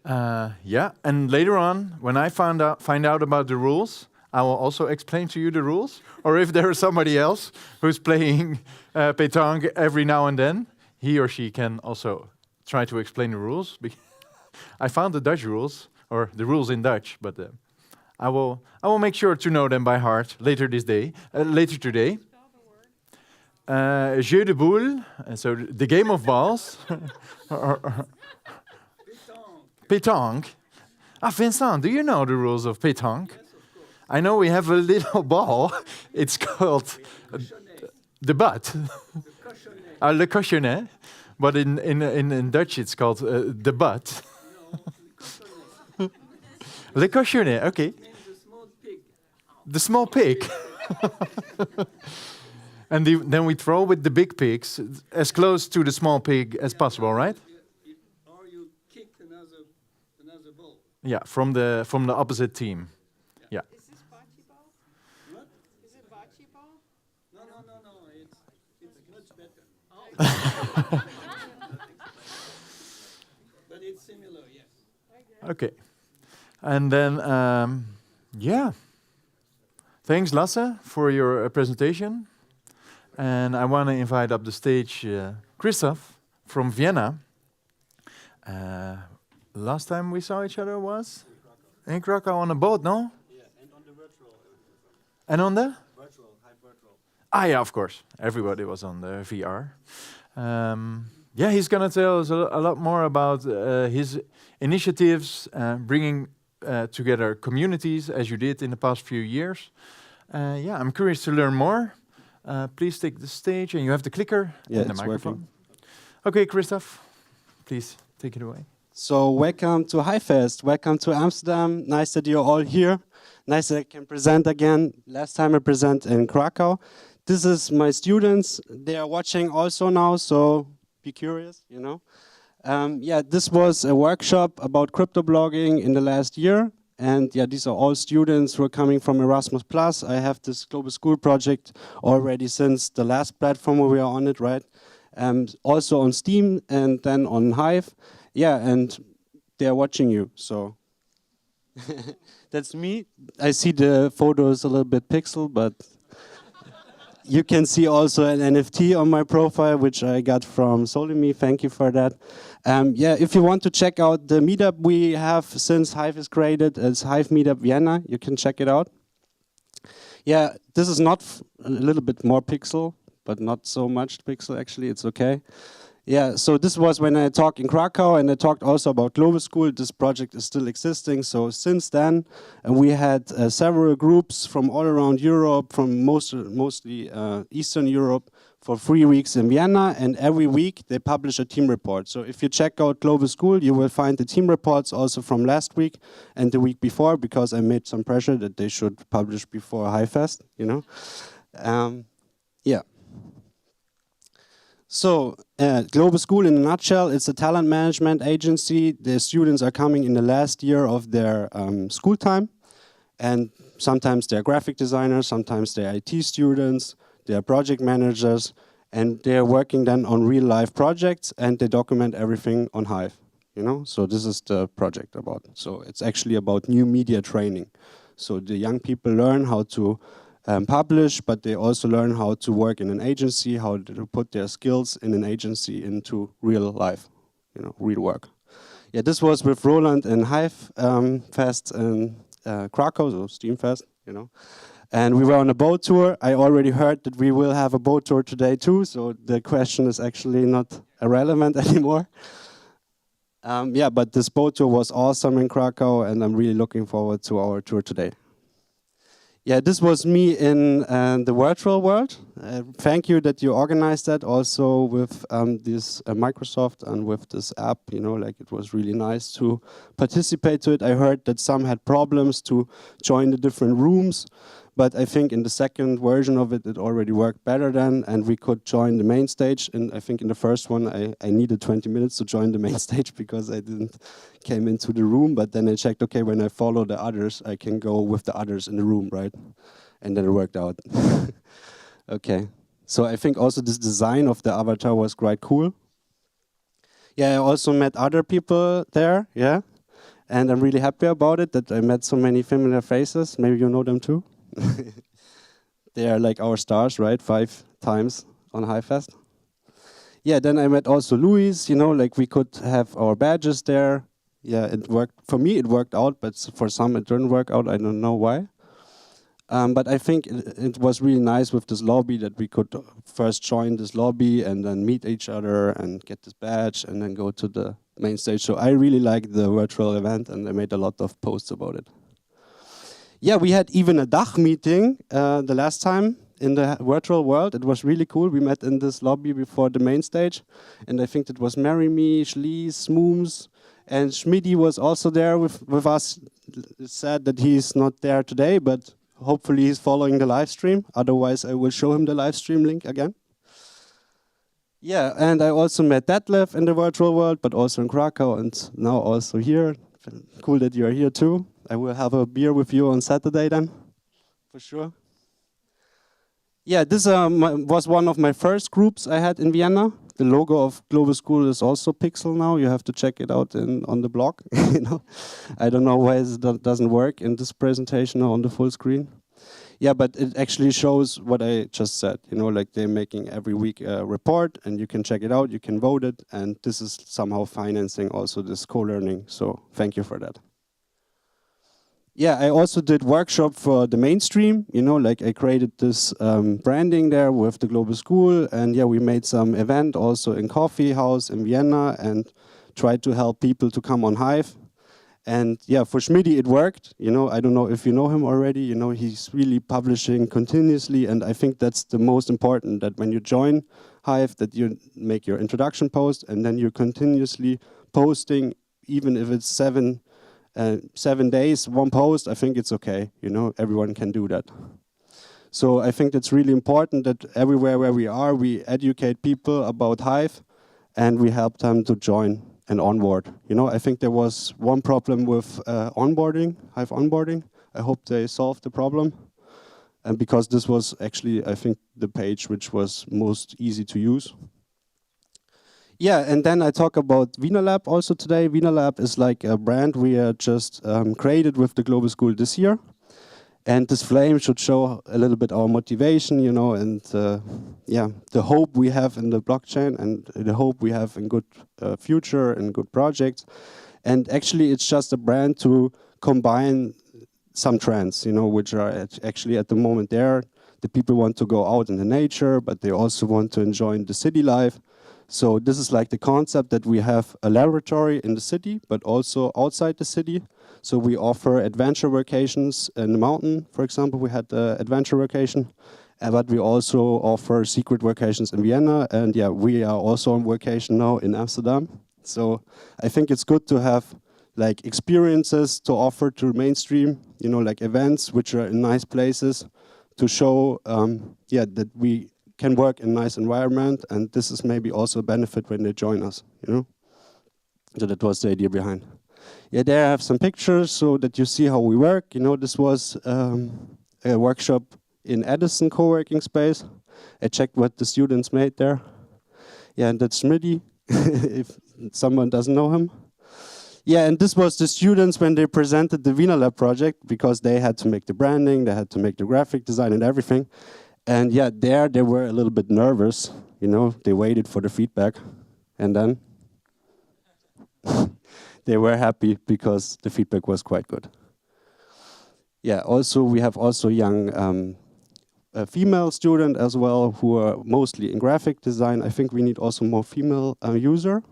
Yeah, and later on, when I find out about the rules, I will also explain to you the rules. Or if there is somebody else who's playing pétanque every now and then, he or she can also try to explain the rules. I found the Dutch rules, or the rules in Dutch, but I will make sure to know them by heart later today. Jeu de boule, so the game of balls. Pétanque. Ah, Vincent, do you know the rules of pétanque? I know we have a little ball. It's called the butt. Le cochonnet. But in Dutch it's called the butt. Le cochonnet, okay. The small pig. And then we throw with the big pigs as close to the small pig as possible, right? Or you kick another ball. Yeah, from the opposite team. Yeah. Is this bocce ball? What? Is it bocce ball? No. It's much better. Oh. But it's similar, yes. Okay. And then, yeah. Thanks, Lasse, for your presentation. And I want to invite up the stage Christoph from Vienna. Last time we saw each other was in Krakow on a boat, no? Yeah, and on the virtual. And on the? Virtual, Hive virtual. Ah, yeah, of course. Everybody was on the VR. Yeah, he's going to tell us a lot more about his initiatives, bringing together communities, as you did in the past few years. Yeah, I'm curious to learn more. Please take the stage, and you have the clicker and the microphone. Okay, Christoph, please take it away. So welcome to HiveFest. Welcome to Amsterdam. Nice that you're all here. Nice that I can present again. Last time I present in Krakow. This is my students. They are watching also now, so be curious, you know. Yeah, this was a workshop about crypto blogging in the last year. And yeah, these are all students who are coming from Erasmus+. I have this global school project already since the last platform where we are on it, right? Also on Steam and then on Hive. Yeah, and they're watching you, so that's me. I see the photos a little bit pixel, but you can see also an NFT on my profile, which I got from Solimi. Thank you for that. Yeah, if you want to check out the meetup we have since Hive is created, it's Hive Meetup Vienna. You can check it out. Yeah, this is not a little bit more pixel, but not so much pixel, actually. It's okay. Yeah, so this was when I talked in Krakow, and I talked also about Global School. This project is still existing. So since then, we had several groups from all around Europe, from mostly Eastern Europe, for 3 weeks in Vienna. And every week, they publish a team report. So if you check out Global School, you will find the team reports also from last week and the week before, because I made some pressure that they should publish before HiveFest, you know. Yeah. So, Global School in a nutshell, it's a talent management agency. The students are coming in the last year of their school time. And sometimes they're graphic designers, sometimes they're IT students, they're project managers, and they're working then on real life projects, and they document everything on Hive, you know? So this is the project about. So it's actually about new media training. So the young people learn how to publish, but they also learn how to work in an agency, how to put their skills in an agency into real life, you know, real work. Yeah, this was with Roland and Hive Fest in Krakow, so Steamfest, you know. And we were on a boat tour. I already heard that we will have a boat tour today too, so the question is actually not irrelevant anymore. Yeah, but this boat tour was awesome in Krakow, and I'm really looking forward to our tour today. Yeah, this was me in the virtual world. Thank you that you organized that also with this Microsoft and with this app, you know, like it was really nice to participate to it. I heard that some had problems to join the different rooms, but I think in the second version of it, it already worked better then, and we could join the main stage. And I think in the first one, I needed 20 minutes to join the main stage because I didn't came into the room, but then I checked, okay, when I follow the others, I can go with the others in the room, right? And then it worked out. Okay, so I think also this design of the avatar was quite cool. Yeah, I also met other people there, yeah. And I'm really happy about it, that I met so many familiar faces. Maybe you know them too. They are like our stars, right? 5 times on HiveFest. Yeah, then I met also Luis, you know, like we could have our badges there. Yeah, it worked. For me, it worked out, but for some, it didn't work out. I don't know why. But I think it was really nice with this lobby that we could first join this lobby and then meet each other and get this badge and then go to the main stage. So I really liked the virtual event and I made a lot of posts about it. Yeah, we had even a DACH meeting the last time in the virtual world. It was really cool. We met in this lobby before the main stage. And I think it was Marry Me, Schlies, Smooms, and Schmidi was also there with us. It's sad that he's not there today, but hopefully he's following the live stream. Otherwise, I will show him the live stream link again. Yeah, and I also met Detlef in the virtual world, but also in Krakow and now also here. Cool that you're here too. I will have a beer with you on Saturday then, for sure. Yeah, this was one of my first groups I had in Vienna. The logo of Global School is also pixel now. You have to check it out on the blog. You know, I don't know why it doesn't work in this presentation or on the full screen. Yeah, but it actually shows what I just said. You know, like they're making every week a report, and you can check it out. You can vote it, and this is somehow financing also this co-learning. So thank you for that. Yeah, I also did workshop for the mainstream, you know, like I created this branding there with the Global School, and yeah, we made some event also in Coffee House in Vienna and tried to help people to come on Hive. And yeah, for Schmidi it worked, you know, I don't know if you know him already, you know, he's really publishing continuously, and I think that's the most important, that when you join Hive, that you make your introduction post, and then you're continuously posting, even if it's 7 days, one post, I think it's okay. You know, everyone can do that. So I think that's really important that everywhere where we are, we educate people about Hive and we help them to join and onboard. You know, I think there was one problem with onboarding, Hive onboarding. I hope they solved the problem. And because this was actually, I think, the page which was most easy to use. Yeah, and then I talk about VinaLab also today. VinaLab is like a brand we just created with the Global School this year. And this flame should show a little bit our motivation, you know, and yeah, the hope we have in the blockchain and the hope we have in good future and good projects. And actually, it's just a brand to combine some trends, you know, which are actually at the moment there. The people want to go out in the nature, but they also want to enjoy the city life. So this is like the concept that we have a laboratory in the city, but also outside the city. So we offer adventure vacations in the mountain. For example, we had the adventure vacation, but we also offer secret vacations in Vienna. And yeah, we are also on vacation now in Amsterdam. So I think it's good to have like experiences to offer to mainstream, you know, like events which are in nice places to show, yeah, that we can work in a nice environment, and this is maybe also a benefit when they join us, you know? So that was the idea behind. Yeah, there I have some pictures so that you see how we work. You know, this was a workshop in Edison co-working space. I checked what the students made there. Yeah, and that's Schmidi, if someone doesn't know him. Yeah, and this was the students when they presented the VinaLab project, because they had to make the branding, they had to make the graphic design and everything. And yeah, there they were a little bit nervous, you know, they waited for the feedback, and then they were happy because the feedback was quite good. Yeah, also we have also young female student as well who are mostly in graphic design. I think we need also more female user,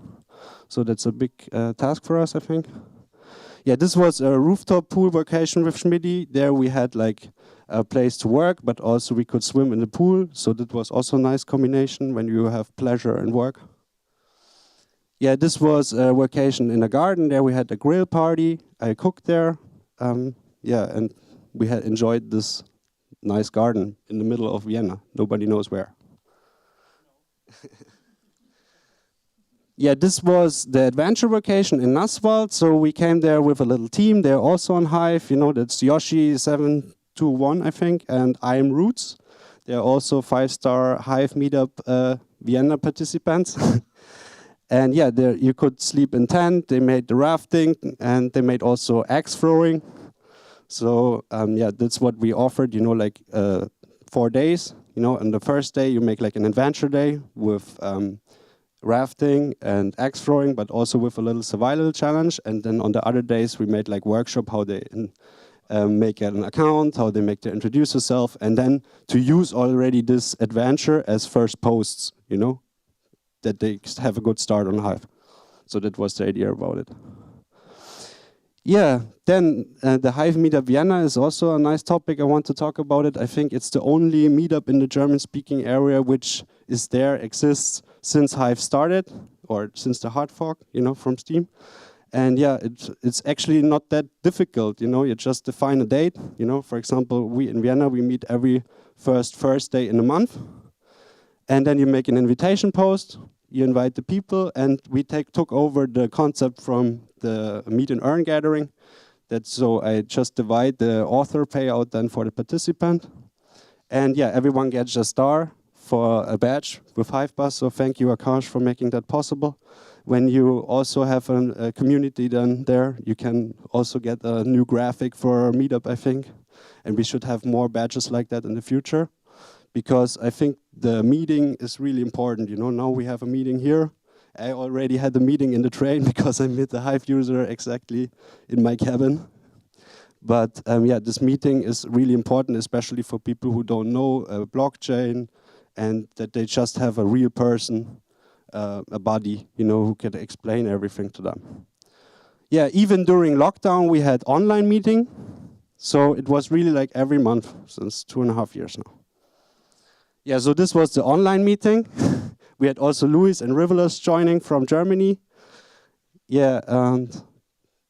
so that's a big task for us, I think. Yeah, this was a rooftop pool vacation with Schmidi. There we had like a place to work, but also we could swim in the pool. So that was also a nice combination when you have pleasure and work. Yeah, this was a vacation in a garden. There we had a grill party. I cooked there. Yeah, and we had enjoyed this nice garden in the middle of Vienna. Nobody knows where. Yeah, this was the adventure vacation in Nasswald. So we came there with a little team. They're also on Hive. You know, that's Yoshi721, I think, and I'm Roots. They're also 5-star Hive meetup Vienna participants. And yeah, there you could sleep in tent. They made the rafting, and they made also axe throwing. So yeah, that's what we offered. You know, like 4 days. You know, on the first day you make like an adventure day with rafting and axe throwing, but also with a little survival challenge. And then on the other days we made like workshop how they make an account, how they make to introduce yourself, and then to use already this adventure as first posts. You know, that they have a good start on Hive. So that was the idea about it. Yeah, then the Hive Meetup Vienna is also a nice topic. I want to talk about it. I think it's the only meetup in the German-speaking area which is there, exists since Hive started, or since the hard fork, you know, from Steam. And yeah, it's actually not that difficult, you know, you just define a date. You know, for example, we in Vienna, we meet every first Thursday in a month. And then you make an invitation post, you invite the people, and we took over the concept from the meet and earn gathering. So I just divide the author payout then for the participant. And yeah, everyone gets a star for a badge with HiveBus. So thank you, Akash, for making that possible. When you also have a community then there, you can also get a new graphic for our meetup, I think. And we should have more badges like that in the future, because I think the meeting is really important. You know, now we have a meeting here. I already had the meeting in the train because I met the Hive user exactly in my cabin. But yeah, this meeting is really important, especially for people who don't know blockchain, and that they just have a real person, a buddy, you know, who can explain everything to them. Yeah, even during lockdown, we had online meeting. So it was really like every month since 2.5 years now. Yeah, so this was the online meeting. We had also Luis and Rivelas joining from Germany. Yeah, and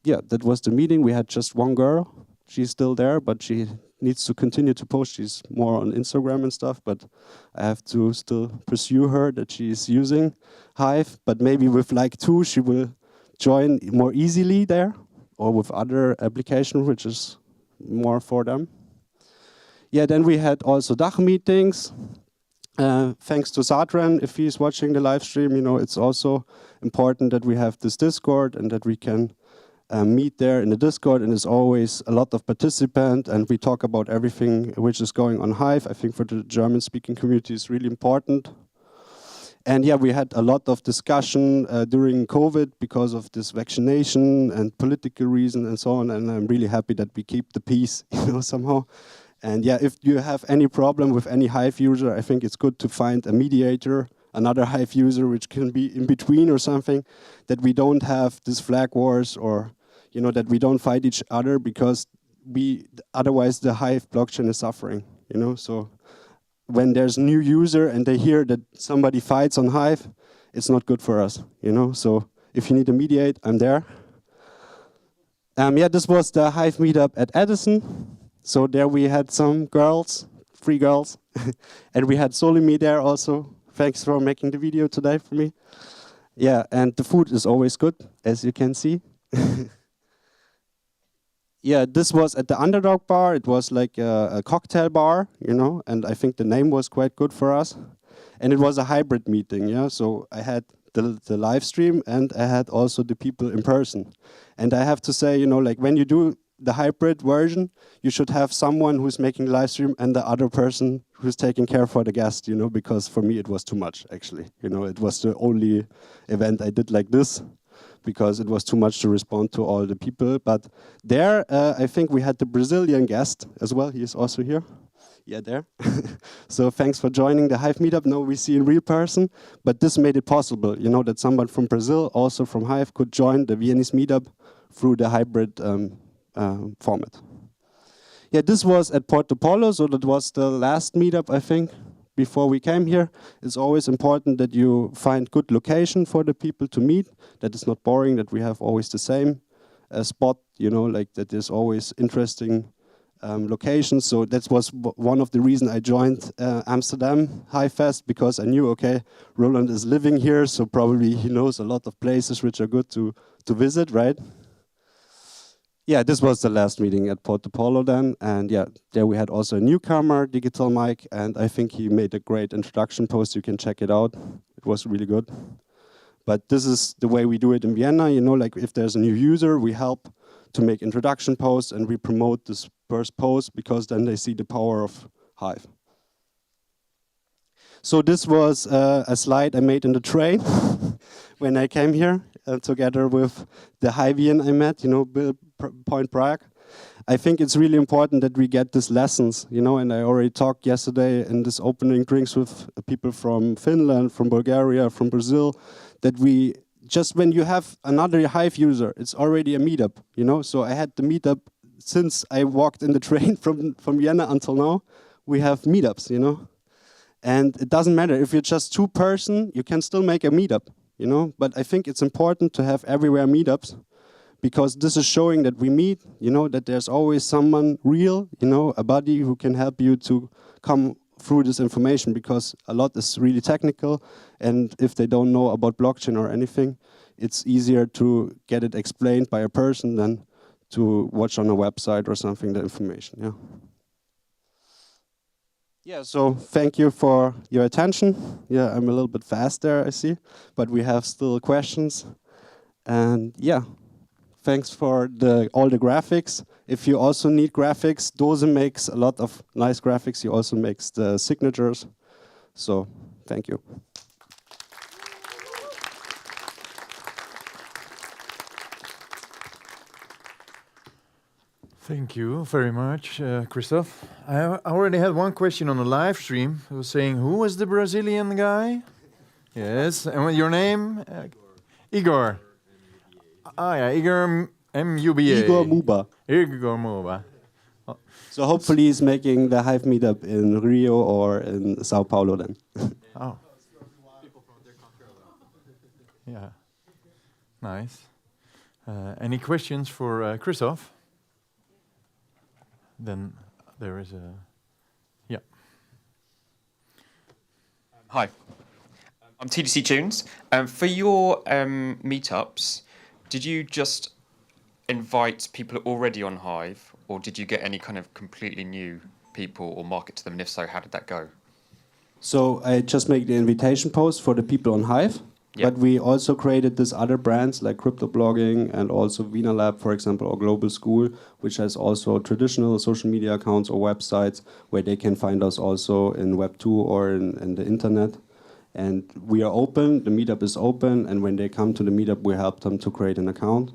yeah, that was the meeting. We had just one girl. She's still there, but she needs to continue to post. She's more on Instagram and stuff, but I have to still pursue her that she's using Hive. But maybe with like 2, she will join more easily there, or with other application, which is more for them. Yeah, then we had also DACH meetings. Thanks to Sadran, if he's watching the live stream, you know, it's also important that we have this Discord and that we can meet there in the Discord, and there's always a lot of participants, and we talk about everything which is going on Hive. I think for the German-speaking community is really important. And yeah, we had a lot of discussion during COVID because of this vaccination and political reason and so on, and I'm really happy that we keep the peace, you know, somehow. And yeah, if you have any problem with any Hive user, I think it's good to find a mediator, another Hive user which can be in between or something, that we don't have this flag wars, or you know, that we don't fight each other, because otherwise the Hive blockchain is suffering, you know. So when there's new user and they hear that somebody fights on Hive, it's not good for us, you know. So if you need to mediate, I'm there. Yeah, this was the Hive meetup at Edison. So there we had some girls, 3 girls, and we had Solimi there also. Thanks for making the video today for me. Yeah, and the food is always good, as you can see. Yeah, this was at the Underdog Bar. It was like a cocktail bar, you know, and I think the name was quite good for us. And it was a hybrid meeting, yeah. So I had the live stream, and I had also the people in person. And I have to say, you know, like when you do the hybrid version, you should have someone who's making the live stream and the other person who's taking care for the guest, you know, because for me it was too much, actually. You know, it was the only event I did like this, because it was too much to respond to all the people. But there, I think we had the Brazilian guest as well. He is also here. Yeah, there. So thanks for joining the Hive meetup. Now we see in real person, but this made it possible, you know, that someone from Brazil, also from Hive, could join the Viennese meetup through the hybrid format. Yeah, this was at Porto Polo, so that was the last meetup, I think, before we came here. It's always important that you find good location for the people to meet, that it's not boring, that we have always the same spot, you know, like that there's always interesting locations. So that was one of the reasons I joined Amsterdam HiveFest, because I knew, okay, Roland is living here, so probably he knows a lot of places which are good to visit, right? Yeah, this was the last meeting at Porto Polo then, and yeah, there we had also a newcomer, Digital Mike, and I think he made a great introduction post. You can check it out. It was really good. But this is the way we do it in Vienna. You know, like if there's a new user, we help to make introduction posts and we promote this first post because then they see the power of Hive. So this was a slide I made in the train when I came here together with the Hivian I met, you know, Point Prague. I think it's really important that we get these lessons, you know, and I already talked yesterday in this opening drinks with people from Finland, from Bulgaria, from Brazil, that we just when you have another Hive user, it's already a meetup, you know. So I had the meetup since I walked in the train from Vienna until now. We have meetups, you know. And it doesn't matter if you're just 2 person, you can still make a meetup, you know. But I think it's important to have everywhere meetups because this is showing that we meet, you know, that there's always someone real, you know, a buddy who can help you to come through this information because a lot is really technical. And if they don't know about blockchain or anything, it's easier to get it explained by a person than to watch on a website or something, the information, yeah. Yeah, so thank you for your attention. Yeah, I'm a little bit fast there, I see, but we have still questions. And yeah, thanks for all the graphics. If you also need graphics, Dose makes a lot of nice graphics. He also makes the signatures. So thank you. Thank you very much, Christoph. I already had one question on the live stream. I was saying, who was the Brazilian guy? Yes, and your name? Igor. Ah, yeah, Igor M-U-B-A. Igor Muba. Igor Muba. Oh. So hopefully he's making the Hive meetup in Rio or in Sao Paulo then. Oh. Yeah. Nice. Any questions for Christoph? Then there is a... Yeah. Hi. I'm TDC Tunes. For your meetups, did you just invite people already on Hive, or did you get any kind of completely new people or market to them? And if so, how did that go? So I just make the invitation post for the people on Hive, but we also created these other brands like crypto blogging and also Wiener Lab, for example, or Global School, which has also traditional social media accounts or websites where they can find us also in Web 2 or in the internet. And we are open, the meetup is open, and when they come to the meetup, we help them to create an account.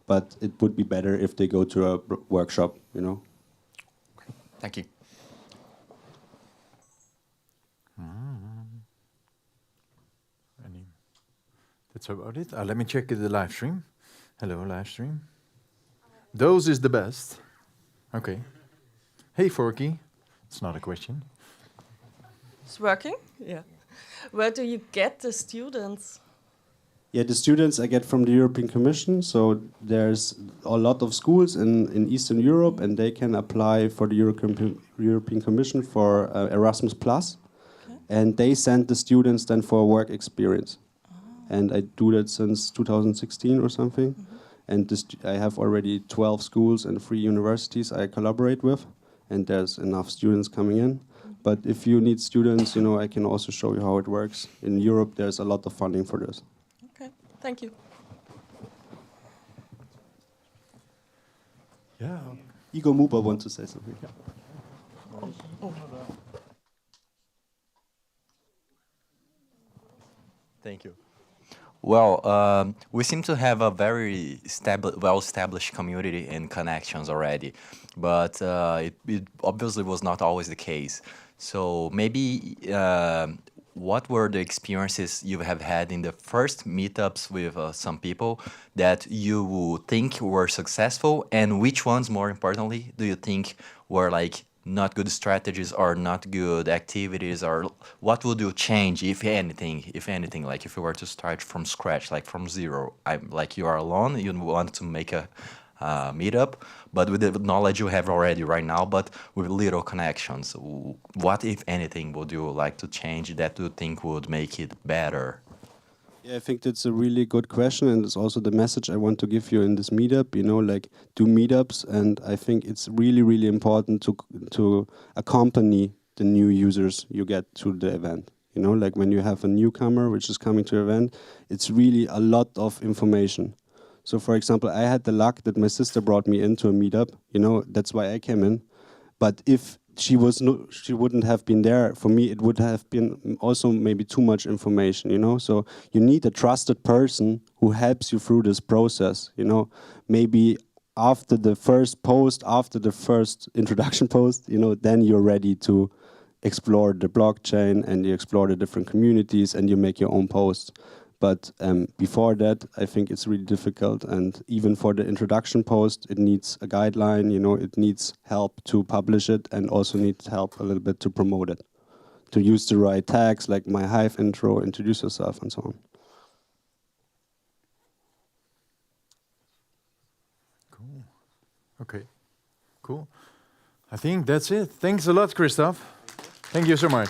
But it would be better if they go to a workshop, you know. Okay. Thank you. That's about it. Let me check the live stream. Hello, live stream. Those is the best. Okay. Hey, Forky. It's not a question. It's working? Yeah. Where do you get the students? Yeah, the students I get from the European Commission. So there's a lot of schools in Eastern Europe, and they can apply for the European Commission for Erasmus+. And they send the students then for a work experience. And I do that since 2016 or something. And I have already 12 schools and 3 universities I collaborate with. And there's enough students coming in. But if you need students, you know, I can also show you how it works. In Europe, there's a lot of funding for this. Okay, thank you. Yeah. Igor Muba wants to say something. Yeah. Oh. Thank you. Well, we seem to have a very well-established community and connections already, but it obviously was not always the case. So maybe what were the experiences you have had in the first meetups with some people that you think were successful, and which ones, more importantly, do you think were like not good strategies or not good activities, or what would you change, if anything, like if you were to start from scratch, like from zero, like you are alone, you want to make a meetup, but with the knowledge you have already right now, but with little connections, what, if anything, would you like to change that you think would make it better? Yeah, I think that's a really good question, and it's also the message I want to give you in this meetup. You know, like do meetups, and I think it's really, really important to accompany the new users you get to the event. You know, like when you have a newcomer which is coming to your event, it's really a lot of information. So for example, I had the luck that my sister brought me into a meetup, you know, that's why I came in. But if she wouldn't have been there, for me it would have been also maybe too much information, you know. So you need a trusted person who helps you through this process, you know. Maybe after the first post, after the first introduction post, you know, then you're ready to explore the blockchain and you explore the different communities and you make your own posts. But before that, I think it's really difficult. And even for the introduction post, it needs a guideline, you know, it needs help to publish it and also needs help a little bit to promote it. To use the right tags, like my Hive intro, introduce yourself and so on. Cool. Okay, cool. I think that's it. Thanks a lot, Christoph. Thank you so much.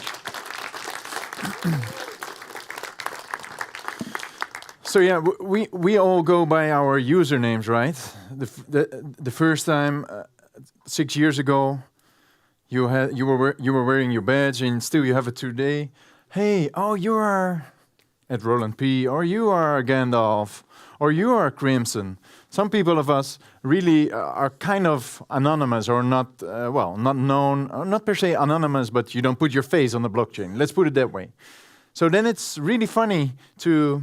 So yeah, we all go by our usernames, right? The first time 6 years ago, you were wearing your badge, and still you have it today. Hey, oh, you are at Roland P, or you are Gandalf, or you are Crimson. Some people of us really are kind of anonymous, or not not known, or not per se anonymous, but you don't put your face on the blockchain. Let's put it that way. So then it's really funny to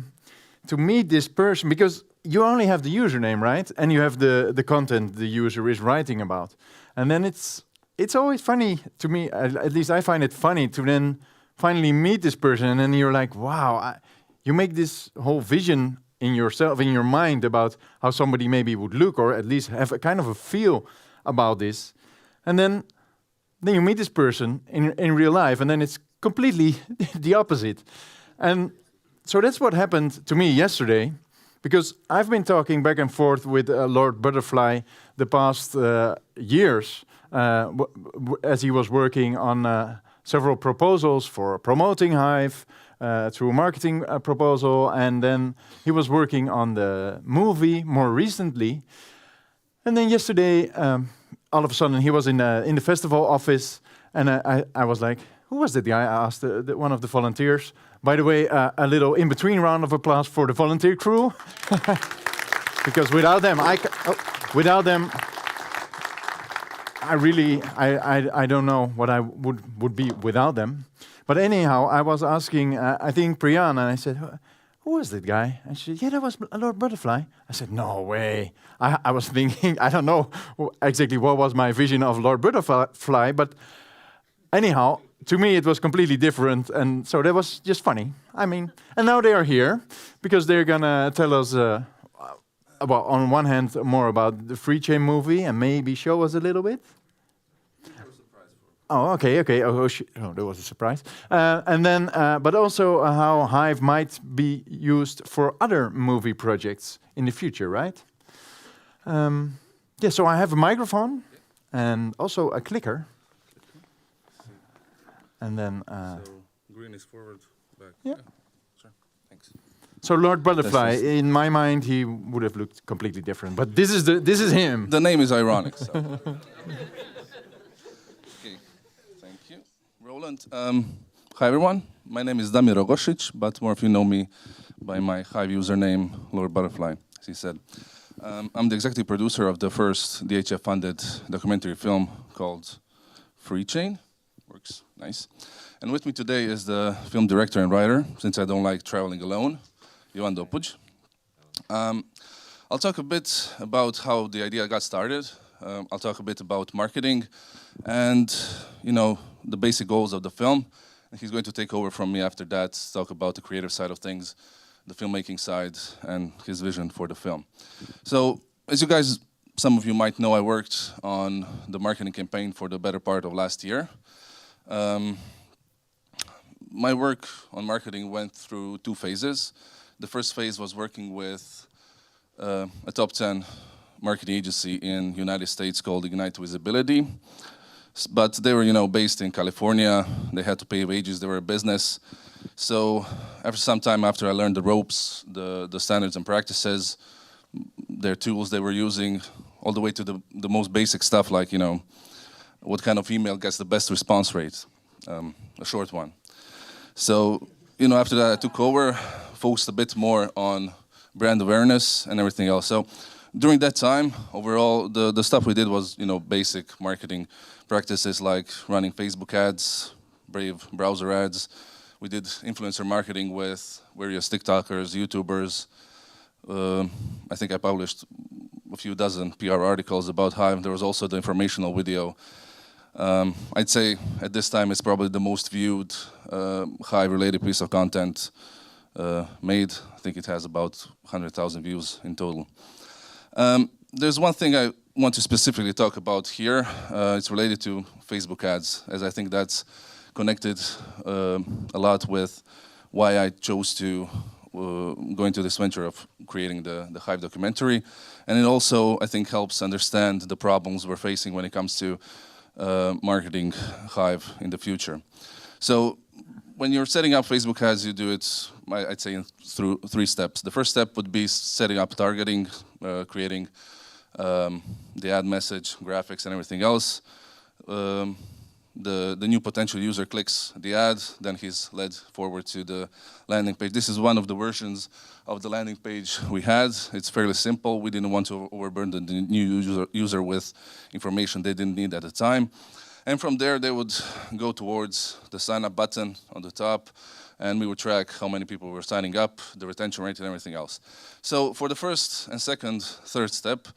meet this person, because you only have the username, right? And you have the content the user is writing about. And then it's always funny to me, at least I find it funny, to then finally meet this person, and then you're like, wow, you make this whole vision in yourself, in your mind, about how somebody maybe would look, or at least have a kind of a feel about this. And then you meet this person in real life, and then it's completely the opposite. And so that's what happened to me yesterday, because I've been talking back and forth with Lord Butterfly the past years, as he was working on several proposals for promoting Hive through a marketing proposal, and then he was working on the movie more recently. And then yesterday, all of a sudden, he was in the festival office, and I was like, who was that guy? I asked one of the volunteers. By the way, a little in-between round of applause for the volunteer crew, because without them, I don't know what I would be without them. But anyhow, I was asking, I think Priyan, and I said, who was that guy? And she said, yeah, that was Lord Butterfly. I said, no way. I was thinking, I don't know exactly what was my vision of Lord Butterfly, but anyhow, to me, it was completely different, and so that was just funny. I mean, and now they are here, because they're gonna tell us, well, on one hand, more about the Free Chain movie, and maybe show us a little bit. Oh, okay. Oh, that was a surprise. And then, but also how Hive might be used for other movie projects in the future, right? Yeah, so I have a microphone, and also a clicker. And then so green is forward, back. Yeah. Sure. Thanks. So Lord Butterfly, in my mind, he would have looked completely different, but this is him. The name is ironic. So. Okay. Thank you, Roland. Hi everyone. My name is Damir Rogosic, but more of you know me by my Hive username, Lord Butterfly, as he said. I'm the executive producer of the first DHF-funded documentary film called Free Chain. Works nice. And with me today is the film director and writer, since I don't like traveling alone, Johan Dopuj. I'll talk a bit about how the idea got started. I'll talk a bit about marketing and, you know, the basic goals of the film. And he's going to take over from me after that, talk about the creative side of things, the filmmaking side, and his vision for the film. So, as you guys, some of you might know, I worked on the marketing campaign for the better part of last year. My work on marketing went through two phases. The first phase was working with a top 10 marketing agency in the United States called Ignite Visibility. But they were, you know, based in California. They had to pay wages. They were a business. So after some time, after I learned the ropes, the standards and practices, their tools they were using, all the way to the most basic stuff like, you know, what kind of email gets the best response rate, a short one. So, you know, after that I took over, focused a bit more on brand awareness and everything else. So during that time, overall, the stuff we did was, you know, basic marketing practices like running Facebook ads, Brave browser ads. We did influencer marketing with various TikTokers, YouTubers. I think I published a few dozen PR articles about Hive. There was also the informational video. I'd say at this time it's probably the most viewed Hive-related piece of content made. I think it has about 100,000 views in total. There's one thing I want to specifically talk about here. It's related to Facebook ads, as I think that's connected a lot with why I chose to go into this venture of creating the Hive documentary. And it also, I think, helps understand the problems we're facing when it comes to marketing Hive in the future. So when you're setting up Facebook ads, you do it, I'd say, through 3 steps. The first step would be setting up targeting, creating the ad message, graphics, and everything else. The new potential user clicks the ad, then he's led forward to the landing page. This is one of the versions of the landing page we had. It's fairly simple. We didn't want to overburden the new user with information they didn't need at the time. And from there, they would go towards the sign up button on the top, and we would track how many people were signing up, the retention rate, and everything else. So for the first and second, third step,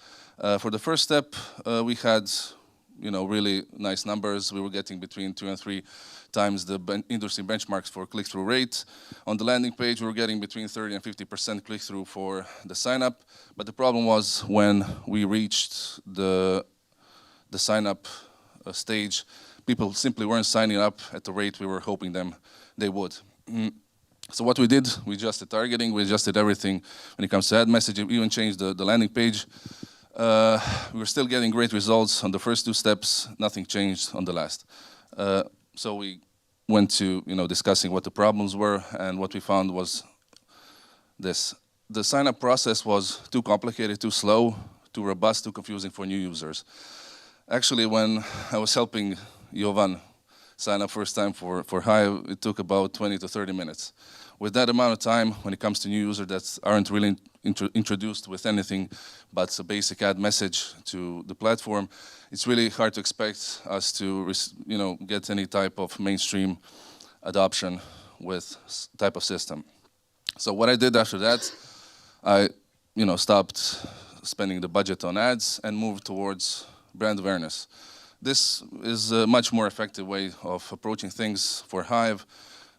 for the first step, we had, you know, really nice numbers. We were getting between 2 and 3 times the industry benchmarks for click-through rate. On the landing page, we were getting between 30 and 50% click-through for the sign-up. But the problem was when we reached the sign-up stage, people simply weren't signing up at the rate we were hoping they would. So what we did, we adjusted targeting, we adjusted everything when it comes to ad messaging, we even changed the landing page. We were still getting great results on the first 2 steps, nothing changed on the last. So we went to, you know, discussing what the problems were, and what we found was this. The sign-up process was too complicated, too slow, too robust, too confusing for new users. Actually, when I was helping Jovan sign up first time for Hive, it took about 20 to 30 minutes. With that amount of time, when it comes to new users that aren't really introduced with anything but a basic ad message to the platform, it's really hard to expect us to, you know, get any type of mainstream adoption with type of system. So what I did after that, I, you know, stopped spending the budget on ads and moved towards brand awareness. This is a much more effective way of approaching things for Hive.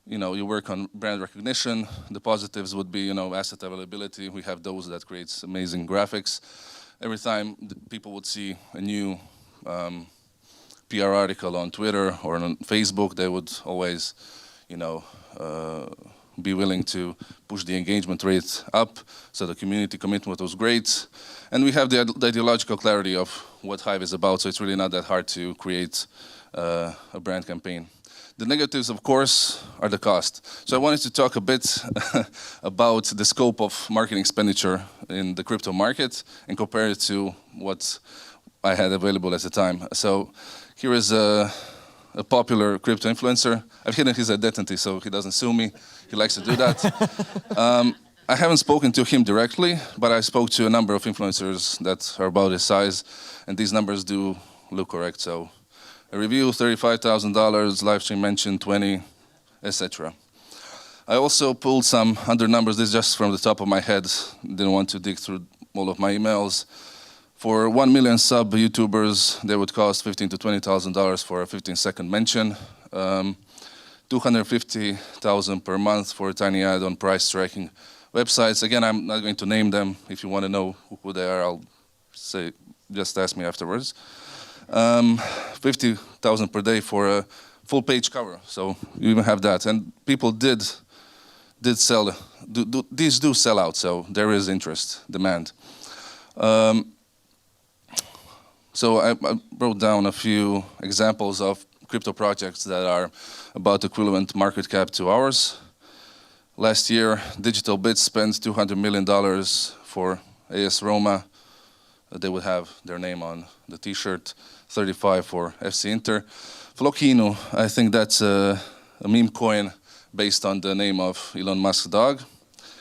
You know, you work on brand recognition. The positives would be, you know, asset availability. We have those that creates amazing graphics. Every time people would see a new PR article on Twitter or on Facebook, they would always, you know, be willing to push the engagement rate up. So the community commitment was great. And we have the ideological clarity of what Hive is about, so it's really not that hard to create a brand campaign. The negatives, of course, are the cost. So I wanted to talk a bit about the scope of marketing expenditure in the crypto market and compare it to what I had available at the time. So here is a popular crypto influencer. I've hidden his identity so he doesn't sue me. He likes to do that. I haven't spoken to him directly, but I spoke to a number of influencers that are about his size, and these numbers do look correct. So a review, $35,000, live stream mention, 20, etc. I also pulled some other numbers. This is just from the top of my head. Didn't want to dig through all of my emails. For 1 million sub YouTubers, they would cost $15,000 to $20,000 for a 15-second mention. $250,000 per month for a tiny ad on price tracking websites. Again, I'm not going to name them. If you want to know who they are, I'll say, just ask me afterwards. $50,000 per day for a full page cover. So you even have that. And people did sell, these do sell out, so there is interest, demand. So I wrote down a few examples of crypto projects that are about equivalent market cap to ours. Last year, Digital Bits spent $200 million for AS Roma. They would have their name on the t-shirt. 35 for FC Inter. Flokino, I think that's a meme coin based on the name of Elon Musk's dog.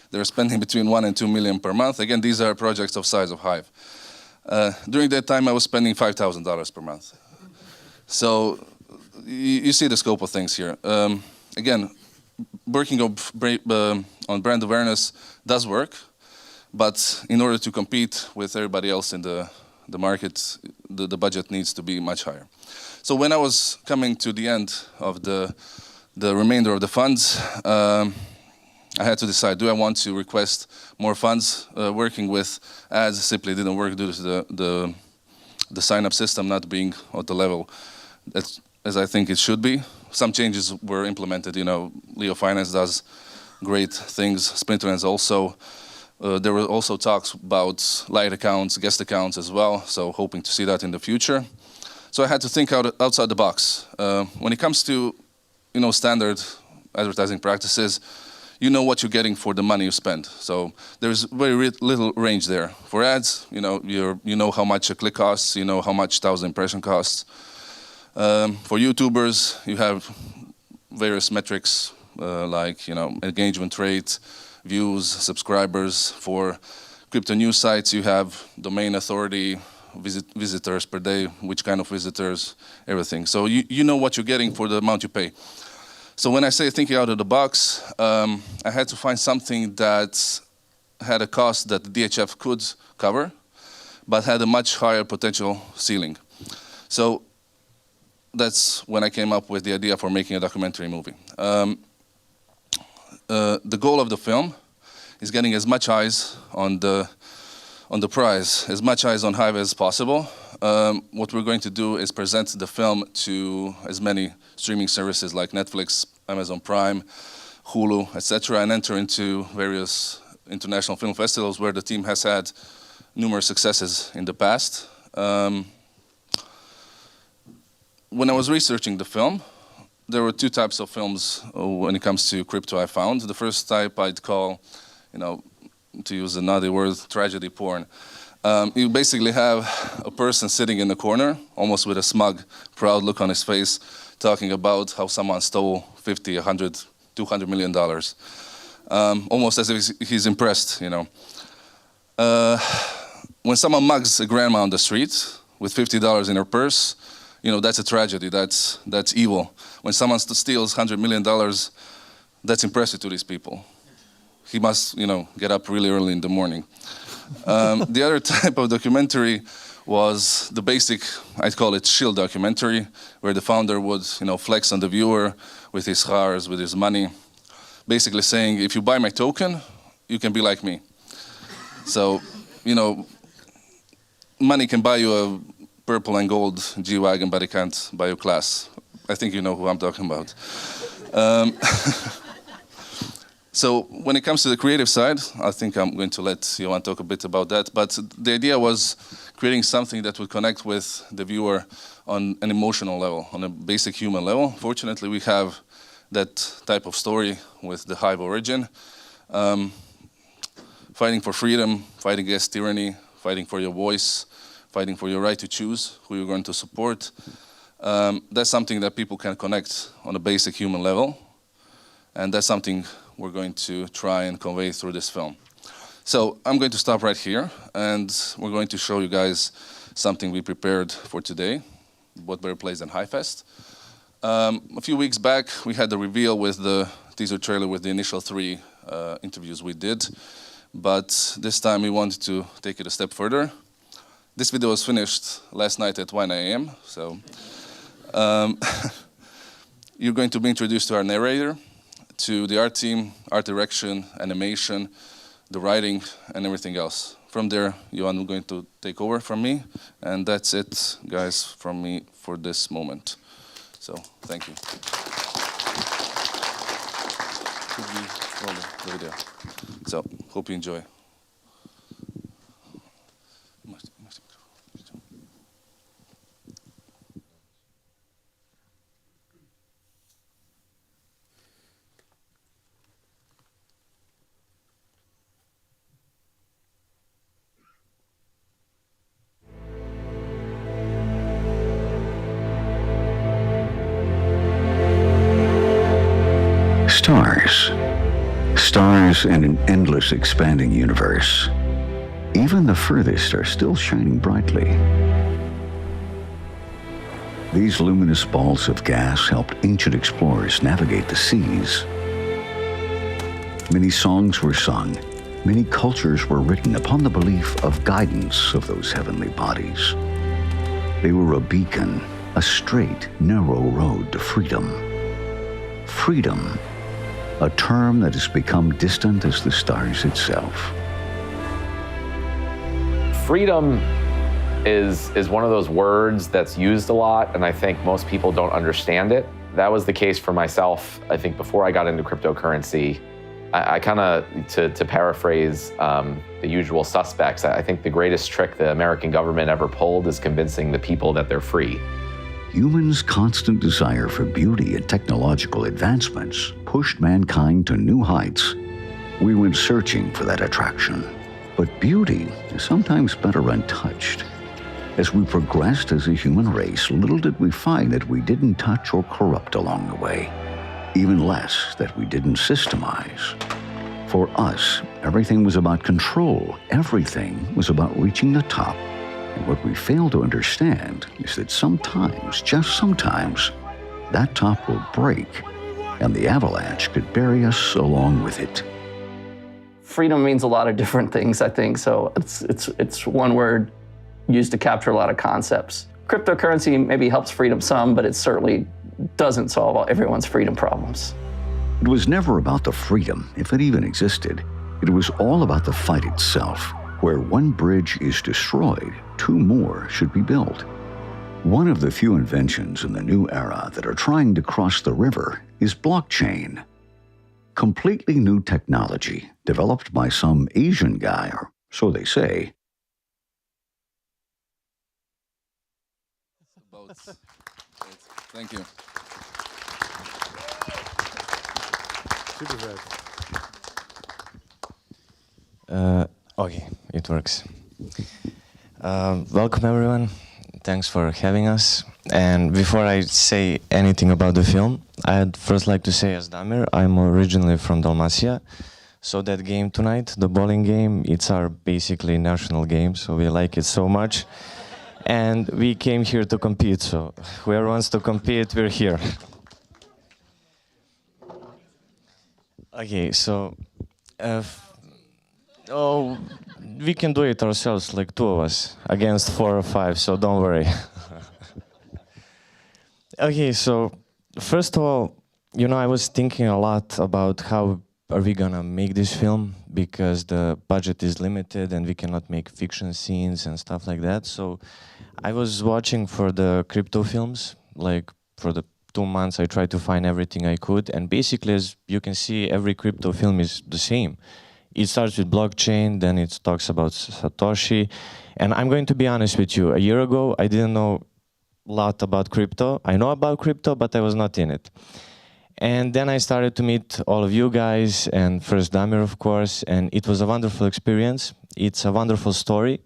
They're spending between 1 and 2 million per month. Again, these are projects of size of Hive. During that time, I was spending $5,000 per month. So you see the scope of things here. Again, working on brand awareness does work, but in order to compete with everybody else in the market, the budget needs to be much higher. So when I was coming to the end of the remainder of the funds, I had to decide, do I want to request more funds? Working with ads simply didn't work due to the sign-up system not being at the level as I think it should be. Some changes were implemented. Leo Finance does great things. Sprinterlands also. There were also talks about light accounts, guest accounts as well, so hoping to see that in the future. So I had to think outside the box. When it comes to standard advertising practices, you know what you're getting for the money you spend. So there's very little range there. For ads, you know how much a click costs, you know how much 1,000 impression costs. For YouTubers, you have various metrics like engagement rate, views, subscribers. For crypto news sites, you have domain authority, visitors per day, which kind of visitors, everything. So you know what you're getting for the amount you pay. So when I say thinking out of the box, I had to find something that had a cost that the DHF could cover, but had a much higher potential ceiling. So that's when I came up with the idea for making a documentary movie. The goal of the film is getting as much eyes on the prize, as much eyes on Hive as possible. What we're going to do is present the film to as many streaming services like Netflix, Amazon Prime, Hulu, etc., and enter into various international film festivals where the team has had numerous successes in the past. When I was researching the film, there were two types of films when it comes to crypto I found. The first type I'd call, to use a naughty word, tragedy porn. You basically have a person sitting in the corner, almost with a smug, proud look on his face, talking about how someone stole $50, $100, $200 million. Almost as if he's impressed, When someone mugs a grandma on the street with $50 in her purse, that's a tragedy, that's evil. When someone steals $100 million, that's impressive to these people. He must, get up really early in the morning. The other type of documentary was the basic, I'd call it shield documentary, where the founder would, flex on the viewer with his cars, with his money, basically saying, if you buy my token, you can be like me. So, money can buy you a purple and gold G-Wagon, but it can't buy you class. I think you know who I'm talking about. So when it comes to the creative side, I think I'm going to let Johan talk a bit about that. But the idea was creating something that would connect with the viewer on an emotional level, on a basic human level. Fortunately, we have that type of story with the Hive origin. Fighting for freedom, fighting against tyranny, fighting for your voice, fighting for your right to choose who you're going to support. That's something that people can connect on a basic human level. And that's something we're going to try and convey through this film. So I'm going to stop right here, and we're going to show you guys something we prepared for today, what better place than HiveFest. A few weeks back, we had the reveal with the teaser trailer with the initial 3 interviews we did, but this time we wanted to take it a step further. This video was finished last night at 1 a.m., so you're going to be introduced to our narrator, to the art team, art direction, animation, the writing, and everything else. From there, Johan is going to take over from me, and that's it, guys, from me for this moment. So, thank you. Could we roll the video? So, hope you enjoy. stars. Stars in an endless expanding universe. Even the furthest are still shining brightly. These luminous balls of gas helped ancient explorers navigate the seas. Many songs were sung, many cultures were written upon the belief of guidance of those heavenly bodies. They were a beacon, a straight, narrow road to freedom. Freedom, a term that has become distant as the stars itself. Freedom is one of those words that's used a lot, and I think most people don't understand it. That was the case for myself, I think, before I got into cryptocurrency. I kind of, to paraphrase the usual suspects, I think the greatest trick the American government ever pulled is convincing the people that they're free. Humans' constant desire for beauty and technological advancements pushed mankind to new heights. We went searching for that attraction. But beauty is sometimes better untouched. As we progressed as a human race, little did we find that we didn't touch or corrupt along the way. Even less that we didn't systemize. For us, everything was about control. Everything was about reaching the top. And what we fail to understand is that sometimes, just sometimes, that top will break, and the avalanche could bury us along with it. Freedom means a lot of different things, I think, so it's one word used to capture a lot of concepts. Cryptocurrency maybe helps freedom some, but it certainly doesn't solve everyone's freedom problems. It was never about the freedom, if it even existed. It was all about the fight itself. Where one bridge is destroyed, two more should be built. One of the few inventions in the new era that are trying to cross the river is blockchain. Completely new technology developed by some Asian guy, or so they say. Thank you. Okay, it works. Welcome everyone. Thanks for having us. And before I say anything about the film, I'd first like to say as Damir, I'm originally from Dalmatia. So that game tonight, the bowling game, it's our basically national game, so we like it so much. And we came here to compete, so whoever wants to compete, we're here. Okay, so we can do it ourselves, like two of us, against 4 or 5, so don't worry. Okay, so first of all, you know, I was thinking a lot about how are we gonna make this film, because the budget is limited and we cannot make fiction scenes and stuff like that. So I was watching for the crypto films, like for the 2 months I tried to find everything I could, and basically, as you can see, every crypto film is the same. It starts with blockchain, then it talks about Satoshi, and I'm going to be honest with you, a year ago I didn't know a lot about crypto. I know about crypto, but I was not in it. And then I started to meet all of you guys, and first Damir, of course, and it was a wonderful experience. It's a wonderful story.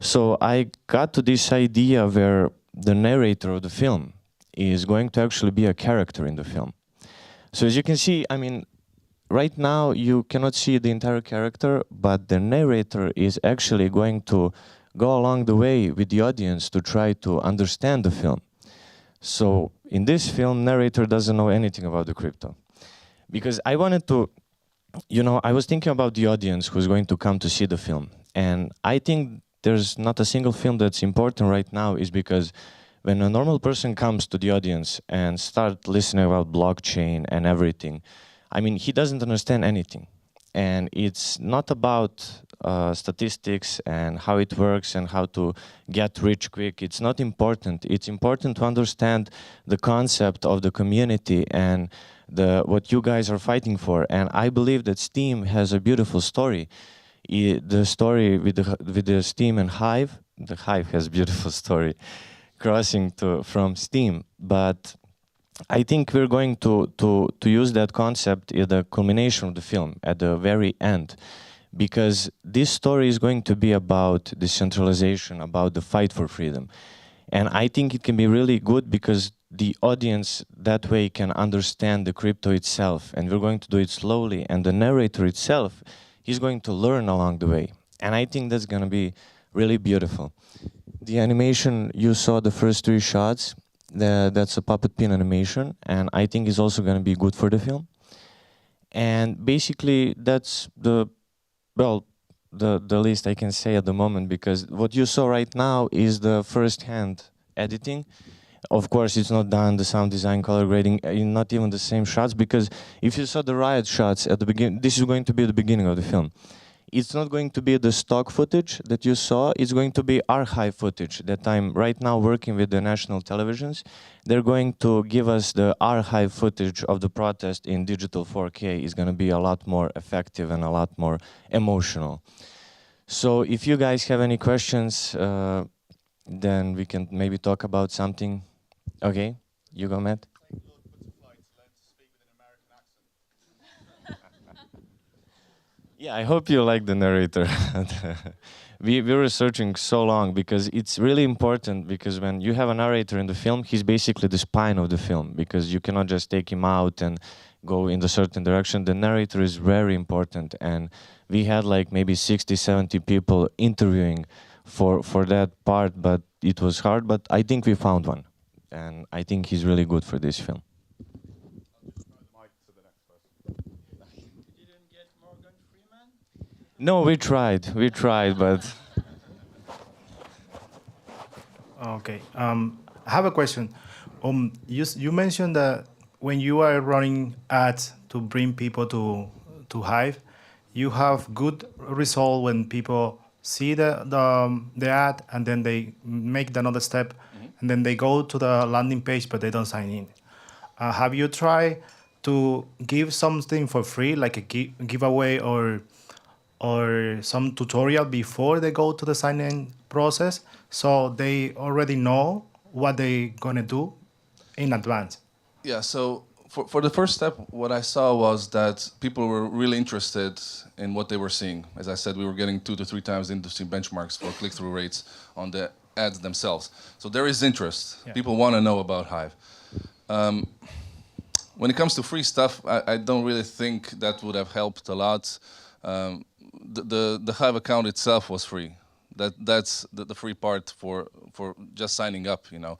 So I got to this idea where the narrator of the film is going to actually be a character in the film. So as you can see, I mean, right now you cannot see the entire character, but the narrator is actually going to go along the way with the audience to try to understand the film. So in this film, narrator doesn't know anything about the crypto. Because I wanted to, you know, I was thinking about the audience who's going to come to see the film. And I think there's not a single film that's important right now, is because when a normal person comes to the audience and start listening about blockchain and everything, I mean, he doesn't understand anything. And it's not about statistics and how it works and how to get rich quick. It's not important. It's important to understand the concept of the community and what you guys are fighting for. And I believe that Steam has a beautiful story. The story with the Steam and Hive, the Hive has a beautiful story crossing from Steam. But I think we're going to use that concept at the culmination of the film, at the very end, because this story is going to be about decentralization, about the fight for freedom. And I think it can be really good because the audience that way can understand the crypto itself, and we're going to do it slowly, and the narrator itself, he's going to learn along the way. And I think that's going to be really beautiful. The animation, you saw the first 3 shots, that's a puppet pin animation, and I think it's also going to be good for the film. And basically, that's the least I can say at the moment, because what you saw right now is the first-hand editing. Of course, it's not done, the sound design, color grading, not even the same shots, because if you saw the riot shots at the beginning, this is going to be the beginning of the film. It's not going to be the stock footage that you saw, it's going to be archive footage that I'm right now working with the national televisions. They're going to give us the archive footage of the protest in digital 4K. It's going to be a lot more effective and a lot more emotional. So if you guys have any questions, then we can maybe talk about something. Okay, you go, Matt. Yeah, I hope you like the narrator. We were researching so long because it's really important, because when you have a narrator in the film, he's basically the spine of the film, because you cannot just take him out and go in a certain direction. The narrator is very important, and we had like maybe 60, 70 people interviewing for that part, but it was hard, but I think we found one, and I think he's really good for this film. No, we tried, but... Okay, I have a question. You mentioned that when you are running ads to bring people to Hive, you have good result when people see the ad and then they make another step, and then they go to the landing page but they don't sign in. Have you tried to give something for free, like a giveaway or some tutorial before they go to the sign-in process, so they already know what they're gonna do in advance? Yeah, so for the first step, what I saw was that people were really interested in what they were seeing. As I said, we were getting 2 to 3 times the industry benchmarks for click-through rates on the ads themselves. So there is interest. Yeah. People want to know about Hive. When it comes to free stuff, I don't really think that would have helped a lot. The Hive account itself was free. That's the free part for just signing up, you know.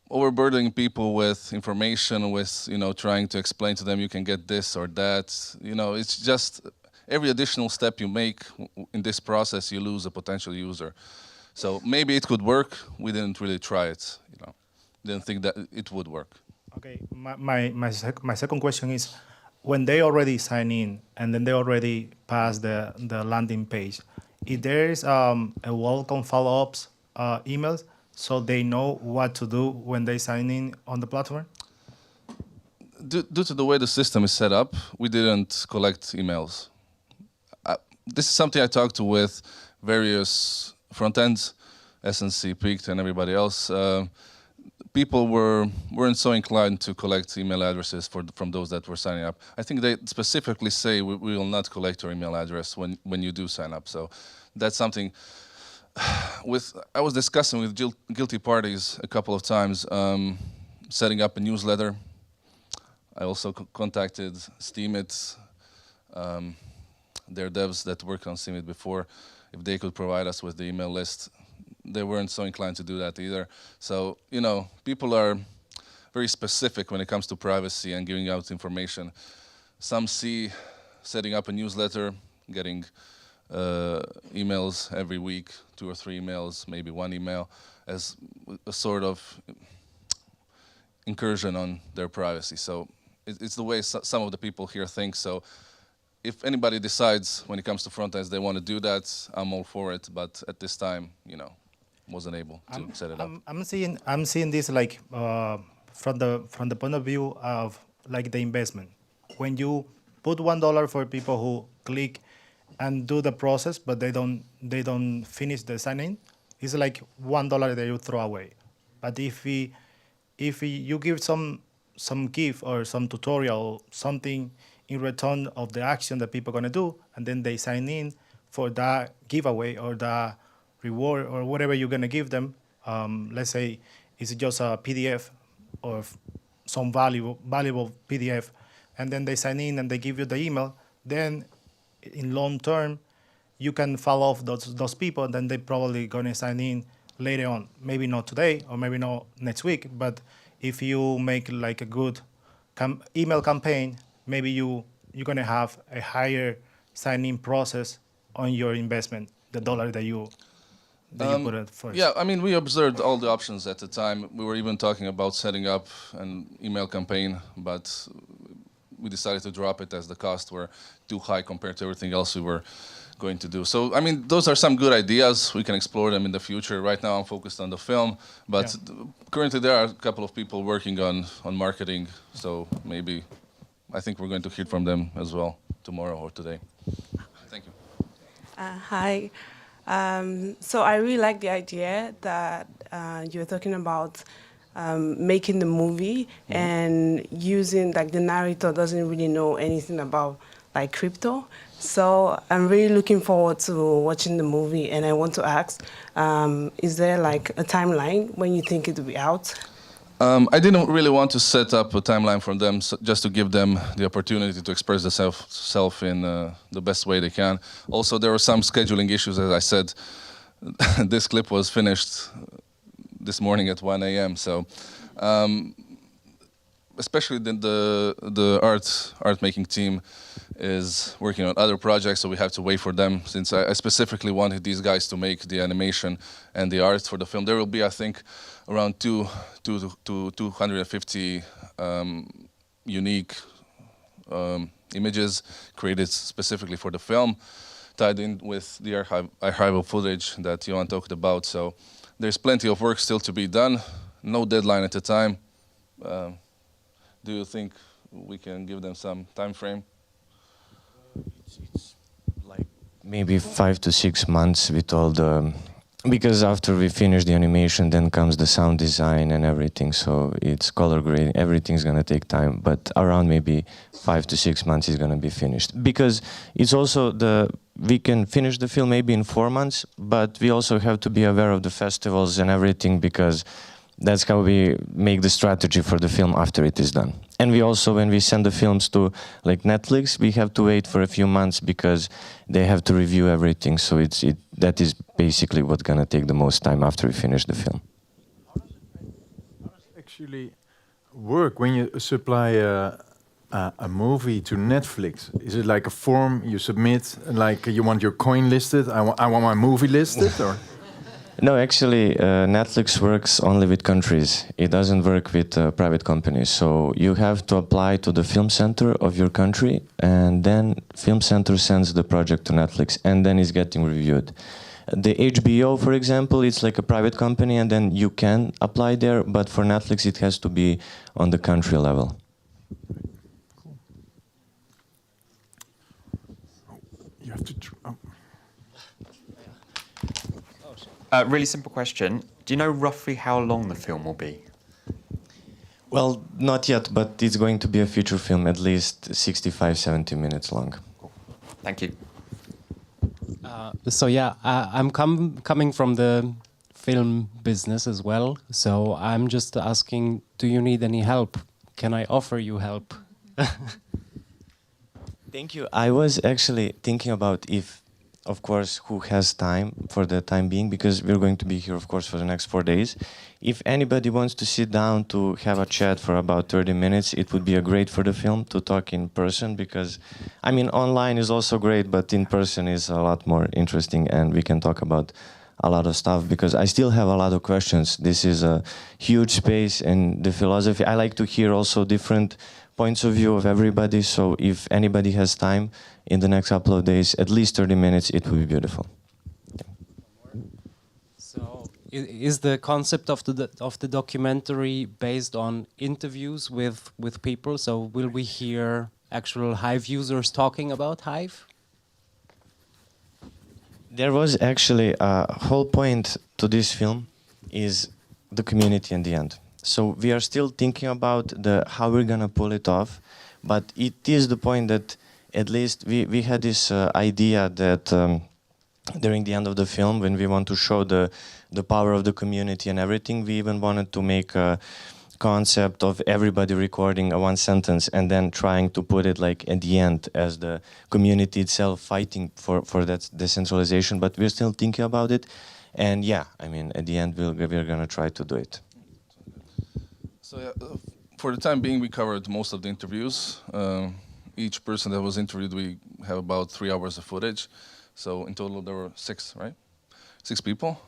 Overburdening people with information, with, you know, trying to explain to them you can get this or that, you know, it's just every additional step you make in this process, you lose a potential user. So maybe it could work. We didn't really try it, you know. Didn't think that it would work. Okay, my second question is, when they already sign in and then they already pass the landing page, if there is a welcome follow-ups emails, so they know what to do when they sign in on the platform? Due to the way the system is set up, we didn't collect emails. This is something I talked to with various front ends, SNC, Peaked, and everybody else. People weren't so inclined to collect email addresses from those that were signing up. I think they specifically say we will not collect your email address when you do sign up. So that's something. I was discussing with guilty parties a couple of times, setting up a newsletter. I also contacted Steemit, their devs that worked on Steemit before, if they could provide us with the email list. They weren't so inclined to do that either. So, you know, people are very specific when it comes to privacy and giving out information. Some see setting up a newsletter, getting emails every week, 2 or 3 emails, maybe 1 email, as a sort of incursion on their privacy. So it's the way some of the people here think. So if anybody decides when it comes to front ends they want to do that, I'm all for it. But at this time, you know, wasn't able to set it up. I'm seeing this like from the point of view of like the investment. When you put $1 for people who click and do the process, but they don't finish the sign-in, it's like $1 that you throw away. But if you give some gift or some tutorial, something in return of the action that people are gonna do, and then they sign in for that giveaway or the reward or whatever you're gonna give them, let's say it's just a PDF or some valuable PDF, and then they sign in and they give you the email, then in long term, you can follow up those people, then they're probably going to sign in later on. Maybe not today or maybe not next week, but if you make like a good email campaign, maybe you're going to have a higher sign-in process on your investment, the dollar that you put it first. Yeah, I mean, we observed all the options at the time. We were even talking about setting up an email campaign, but we decided to drop it as the costs were too high compared to everything else we were going to do. So, I mean, those are some good ideas. We can explore them in the future. Right now, I'm focused on the film, but currently there are a couple of people working on marketing. So maybe, I think we're going to hear from them as well tomorrow or today. Thank you. Hi. So I really like the idea that you're talking about making the movie and using, like, the narrator doesn't really know anything about, like, crypto. So I'm really looking forward to watching the movie, and I want to ask, is there like a timeline when you think it will be out? I didn't really want to set up a timeline for them, just to give them the opportunity to express themselves in the best way they can. Also, there were some scheduling issues, as I said. This clip was finished this morning at 1 a.m. So, especially the art making team is working on other projects, so we have to wait for them. Since I specifically wanted these guys to make the animation and the art for the film, there will be, I think, around 250 unique images created specifically for the film, tied in with the archival footage that Johan talked about. So there's plenty of work still to be done. No deadline at the time. Do you think we can give them some time frame? It's like maybe 5 to 6 months with all the, because after we finish the animation, then comes the sound design and everything. So it's color grading. Everything's gonna take time, but around maybe 5 to 6 months is gonna be finished. Because it's also we can finish the film maybe in 4 months, but we also have to be aware of the festivals and everything, because that's how we make the strategy for the film after it is done. And we also, when we send the films to like Netflix, we have to wait for a few months because they have to review everything. So that is basically what's gonna take the most time after we finish the film. How does it actually work when you supply a movie to Netflix? Is it like a form you submit, like you want your coin listed? I want my movie listed, or? No, actually, Netflix works only with countries. It doesn't work with private companies. So you have to apply to the film center of your country, and then film center sends the project to Netflix, and then it's getting reviewed. The HBO, for example, it's like a private company, and then you can apply there, but for Netflix, it has to be on the country level. Cool. You have to. Really simple question. Do you know roughly how long the film will be? Well, not yet, but it's going to be a feature film, at least 65, 70 minutes long. Cool. Thank you. So yeah, I'm coming from the film business as well. So I'm just asking, do you need any help? Can I offer you help? Thank you. I was actually thinking about if, of course, who has time for the time being, because we're going to be here, of course, for the next 4 days. If anybody wants to sit down to have a chat for about 30 minutes, it would be great for the film to talk in person, because, I mean, online is also great, but in person is a lot more interesting, and we can talk about a lot of stuff, because I still have a lot of questions. This is a huge space, and the philosophy, I like to hear also different points of view of everybody, so if anybody has time in the next couple of days, at least 30 minutes, it would be beautiful. So is the concept of the documentary based on interviews with people? So will we hear actual Hive users talking about Hive? There was actually a whole point to this film is the community in the end. So we are still thinking about how we're gonna pull it off, but it is the point that at least we had this idea that during the end of the film, when we want to show the power of the community and everything, we even wanted to make a concept of everybody recording a one sentence and then trying to put it like at the end as the community itself fighting for that decentralization. But we're still thinking about it. And yeah, I mean, at the end, we're going to try to do it. So yeah, for the time being, we covered most of the interviews. Each person that was interviewed, we have about 3 hours of footage. So in total, there were 6, right? 6 people.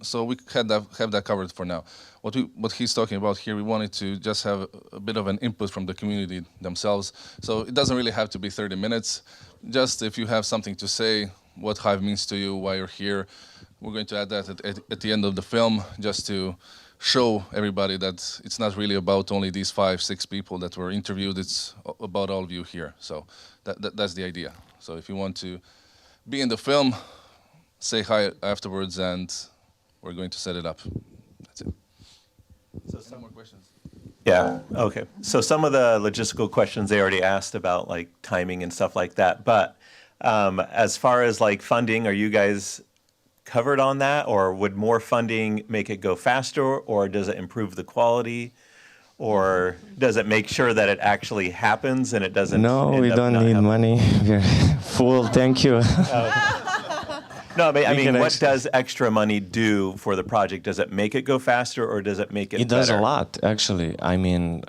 So we have that covered for now. What he's talking about here, we wanted to just have a bit of an input from the community themselves. So it doesn't really have to be 30 minutes. Just if you have something to say, what Hive means to you, why you're here, we're going to add that at the end of the film, just to show everybody that it's not really about only these 5, 6 people that were interviewed. It's about all of you here. So that's the idea. So if you want to be in the film, say hi afterwards, and we're going to set it up. That's it. So some more questions. Yeah. Okay. So some of the logistical questions they already asked about, like timing and stuff like that. But as far as like funding, are you guys covered on that, or would more funding make it go faster, or does it improve the quality, or does it make sure that it actually happens and it doesn't? No, we don't need money. We're full. Thank you. No, I mean, what does extra money do for the project? Does it make it go faster, or does it make it better? It does a lot, actually. I mean,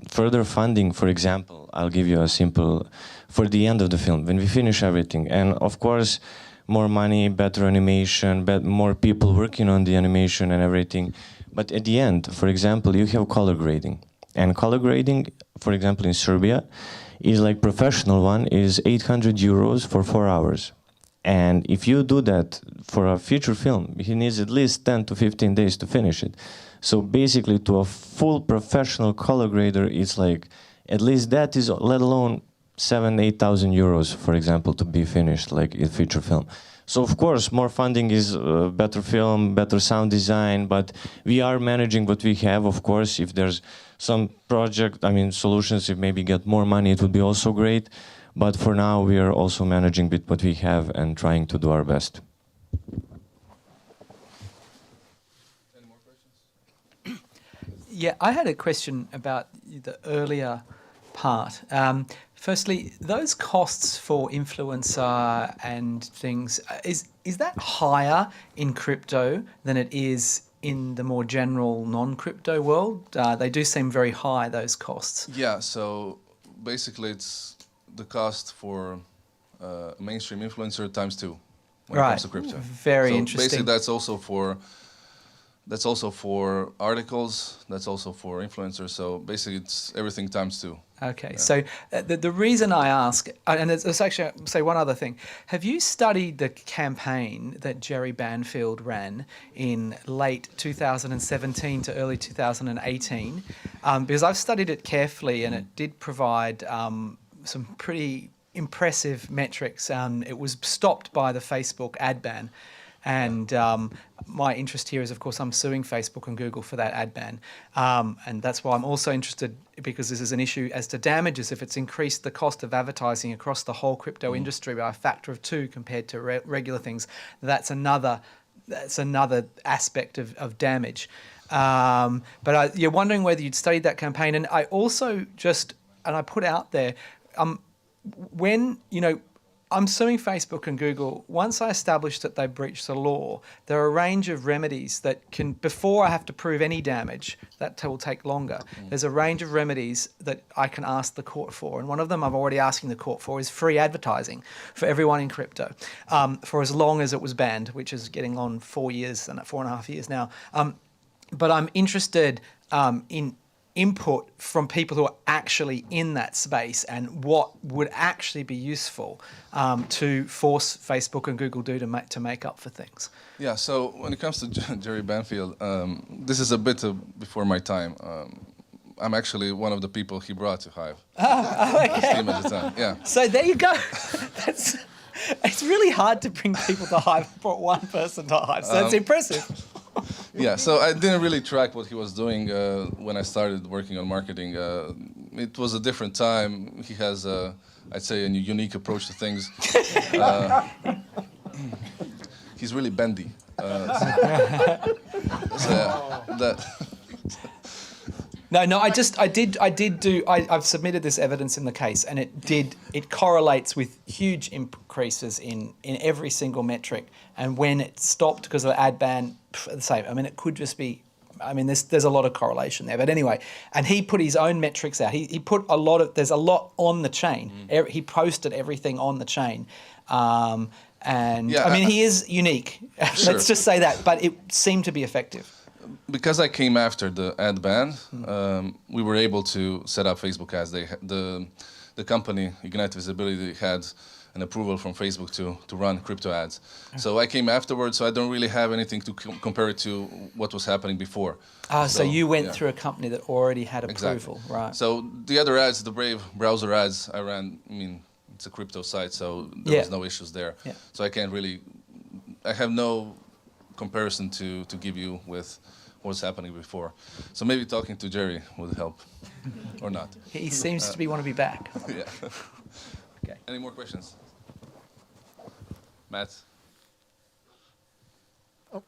further funding, for example, I'll give you a simple, for the end of the film, when we finish everything. And of course, more money, better animation, more people working on the animation and everything. But at the end, for example, you have color grading. And color grading, for example, in Serbia, is like professional one, is 800 euros for 4 hours. And if you do that for a feature film, he needs at least 10 to 15 days to finish it. So basically, to a full professional color grader, it's like, at least that is, let alone 7,000–8,000 euros, for example, to be finished, like a feature film. So of course, more funding is better film, better sound design, but we are managing what we have. Of course, if there's some solutions, if maybe get more money, it would be also great. But for now, we are also managing with what we have and trying to do our best. Any more questions? Yeah, I had a question about the earlier part. Firstly, those costs for influencer and things, is that higher in crypto than it is in the more general non-crypto world? They do seem very high, those costs. Yeah, so basically it's the cost for a mainstream influencer times 2 when it comes to crypto. Very interesting. Basically, that's also for articles, that's also for influencers. So basically, it's everything times 2. Okay, yeah. So the reason I ask, and there's actually, I'll say one other thing. Have you studied the campaign that Jerry Banfield ran in late 2017 to early 2018? Because I've studied it carefully, and it did provide some pretty impressive metrics. It was stopped by the Facebook ad ban. And my interest here is, of course, I'm suing Facebook and Google for that ad ban. And that's why I'm also interested, because this is an issue as to damages. If it's increased the cost of advertising across the whole crypto industry by a factor of 2 compared to regular things, that's another aspect of damage. But you're wondering whether you'd studied that campaign. And I also I put out there, when, I'm suing Facebook and Google. Once I establish that they breached the law, there are a range of remedies that can, before I have to prove any damage, that will take longer. There's a range of remedies that I can ask the court for. And one of them I'm already asking the court for is free advertising for everyone in crypto for as long as it was banned, which is getting on 4.5 years now. But I'm interested in input from people who are actually in that space and what would actually be useful to force Facebook and Google to make up for things. Yeah, so when it comes to Jerry Banfield, this is a bit before my time. I'm actually one of the people he brought to Hive. Oh, okay. His team at the time, yeah. So there you go. It's really hard to bring people to Hive. I brought one person to Hive, so it's impressive. Yeah, so I didn't really track what he was doing when I started working on marketing. It was a different time. He has, I'd say, a unique approach to things. he's really bendy. I've submitted this evidence in the case, and it correlates with huge increases in every single metric. And when it stopped because of the ad ban, the same. I mean, it could just be. I mean, there's a lot of correlation there. But anyway, and he put his own metrics out. He put a lot of. There's a lot on the chain. He posted everything on the chain. And yeah, I mean, he is unique. Sure. Let's just say that. But it seemed to be effective. Because I came after the ad ban, we were able to set up Facebook ads. The company, Ignite Visibility, had an approval from Facebook to run crypto ads. So I came afterwards, so I don't really have anything to compare it to what was happening before. So you went through a company that already had approval, right? So the other ads, the Brave browser ads I ran, I mean, it's a crypto site, so there was no issues there. Yeah. So I can't really, I have no comparison to give you with what's happening before. So maybe talking to Jerry would help, or not. He seems to want to be back. Yeah. Okay. Any more questions? Matt? Oh.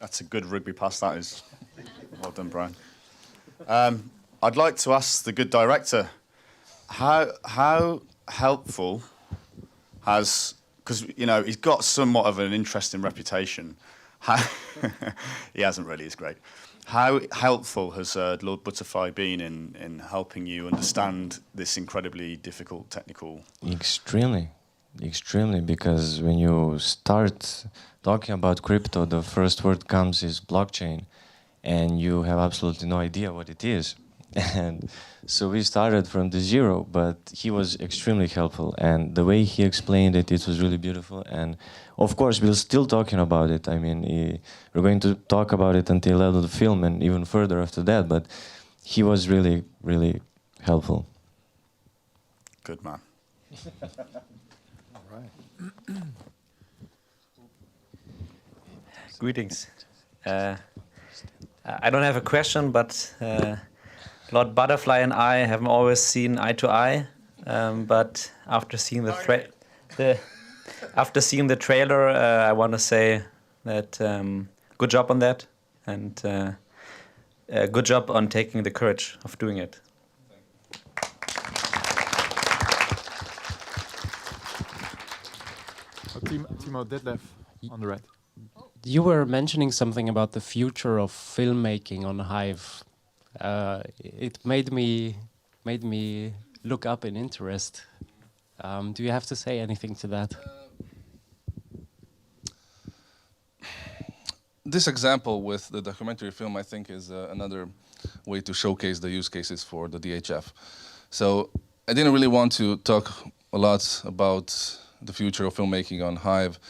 That's a good rugby pass, that is. Well done, Brian. I'd like to ask the good director, how helpful has, because, you know, he's got somewhat of an interesting reputation. He hasn't really, it's great. How helpful has Lord Butterfly been in helping you understand this incredibly difficult technical? Extremely, because when you start talking about crypto, the first word comes is blockchain, and you have absolutely no idea what it is. And so we started from the zero, but he was extremely helpful, and the way he explained it, it was really beautiful. And of course, we're still talking about it. I mean, we're going to talk about it until the end of the film and even further after that, but he was really, really helpful. Good man. All right. Greetings. I don't have a question, but Lord Butterfly and I haven't always seen eye to eye, but after seeing after seeing the trailer, I want to say that good job on that, and good job on taking the courage of doing it. Timo Detlef on the right. You were mentioning something about the future of filmmaking on Hive. It made me look up in interest. Do you have to say anything to that? This example with the documentary film, I think, is another way to showcase the use cases for the DHF. So I didn't really want to talk a lot about the future of filmmaking on Hive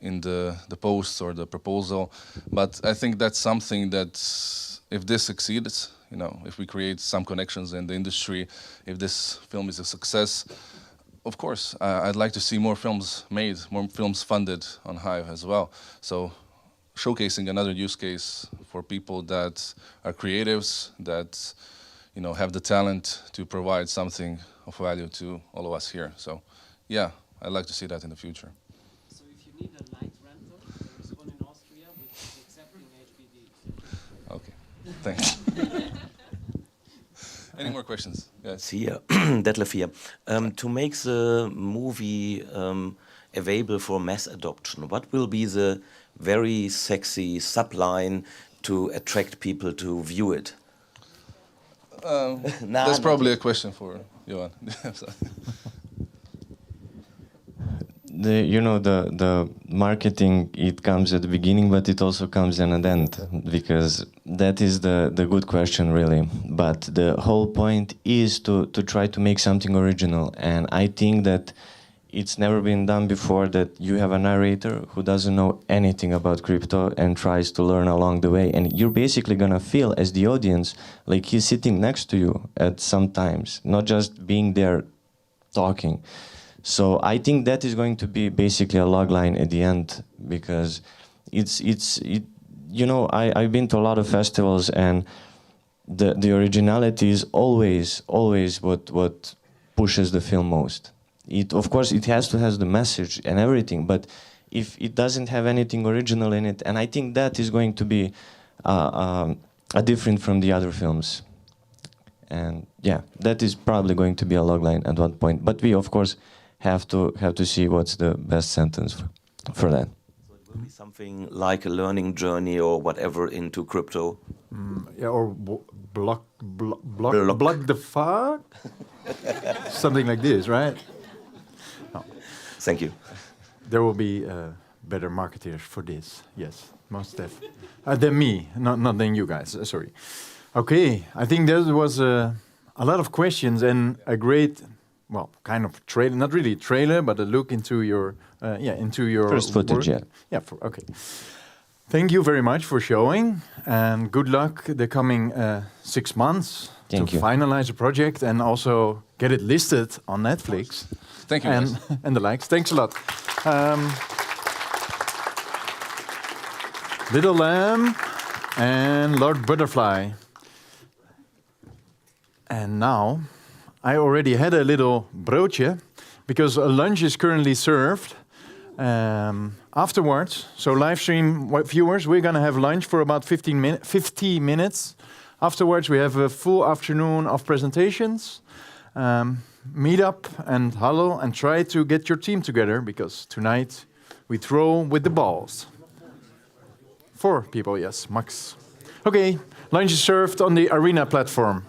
in the post or the proposal, but I think that's something that, if this succeeds, you know, if we create some connections in the industry, if this film is a success, of course, I'd like to see more films made, more films funded on Hive as well. So showcasing another use case for people that are creatives, that, you know, have the talent to provide something of value to all of us here. So yeah, I'd like to see that in the future. So if you need a light rental, there is one in Austria which is accepting HBD. Okay, thanks. Any more questions? Yes. Here, Detlef here. To make the movie available for mass adoption, what will be the very sexy subline to attract people to view it? That's probably a question for Johan. The marketing, it comes at the beginning, but it also comes in at the end, because that is the good question, really. But the whole point is to try to make something original, and I think that it's never been done before, that you have a narrator who doesn't know anything about crypto and tries to learn along the way, and you're basically gonna feel, as the audience, like he's sitting next to you at some times, not just being there talking. So I think that is going to be basically a log line at the end, because I've been to a lot of festivals, and the originality is always what pushes the film most. It, of course, it has to have the message and everything, but if it doesn't have anything original in it, and I think that is going to be different from the other films. And yeah, that is probably going to be a logline at one point. But we, of course, have to see what's the best sentence for that. So it will be something like a learning journey or whatever into crypto. Yeah, or block the fuck? Something like this, right? No. Thank you. There will be better marketers for this. Yes, most definitely. Than me, not than you guys. Sorry. Okay, I think there was a lot of questions and a great, well, kind of trailer, not really a trailer, but a look into your, into your first footage. work. Yeah. Okay. Thank you very much for showing, and good luck the coming 6 months Thank to you. finalize the project and also get it listed on Netflix. Thank you, and guys. and the likes. Thanks a lot. Little Lamb and Lord Butterfly. And now, I already had a little broodje, because a lunch is currently served. Afterwards, so live stream viewers, we're gonna have lunch for about 50 minutes. Afterwards, we have a full afternoon of presentations. Meet up and hello, and try to get your team together, because tonight we throw with the balls. 4 people, yes, max. Okay, lunch is served on the arena platform.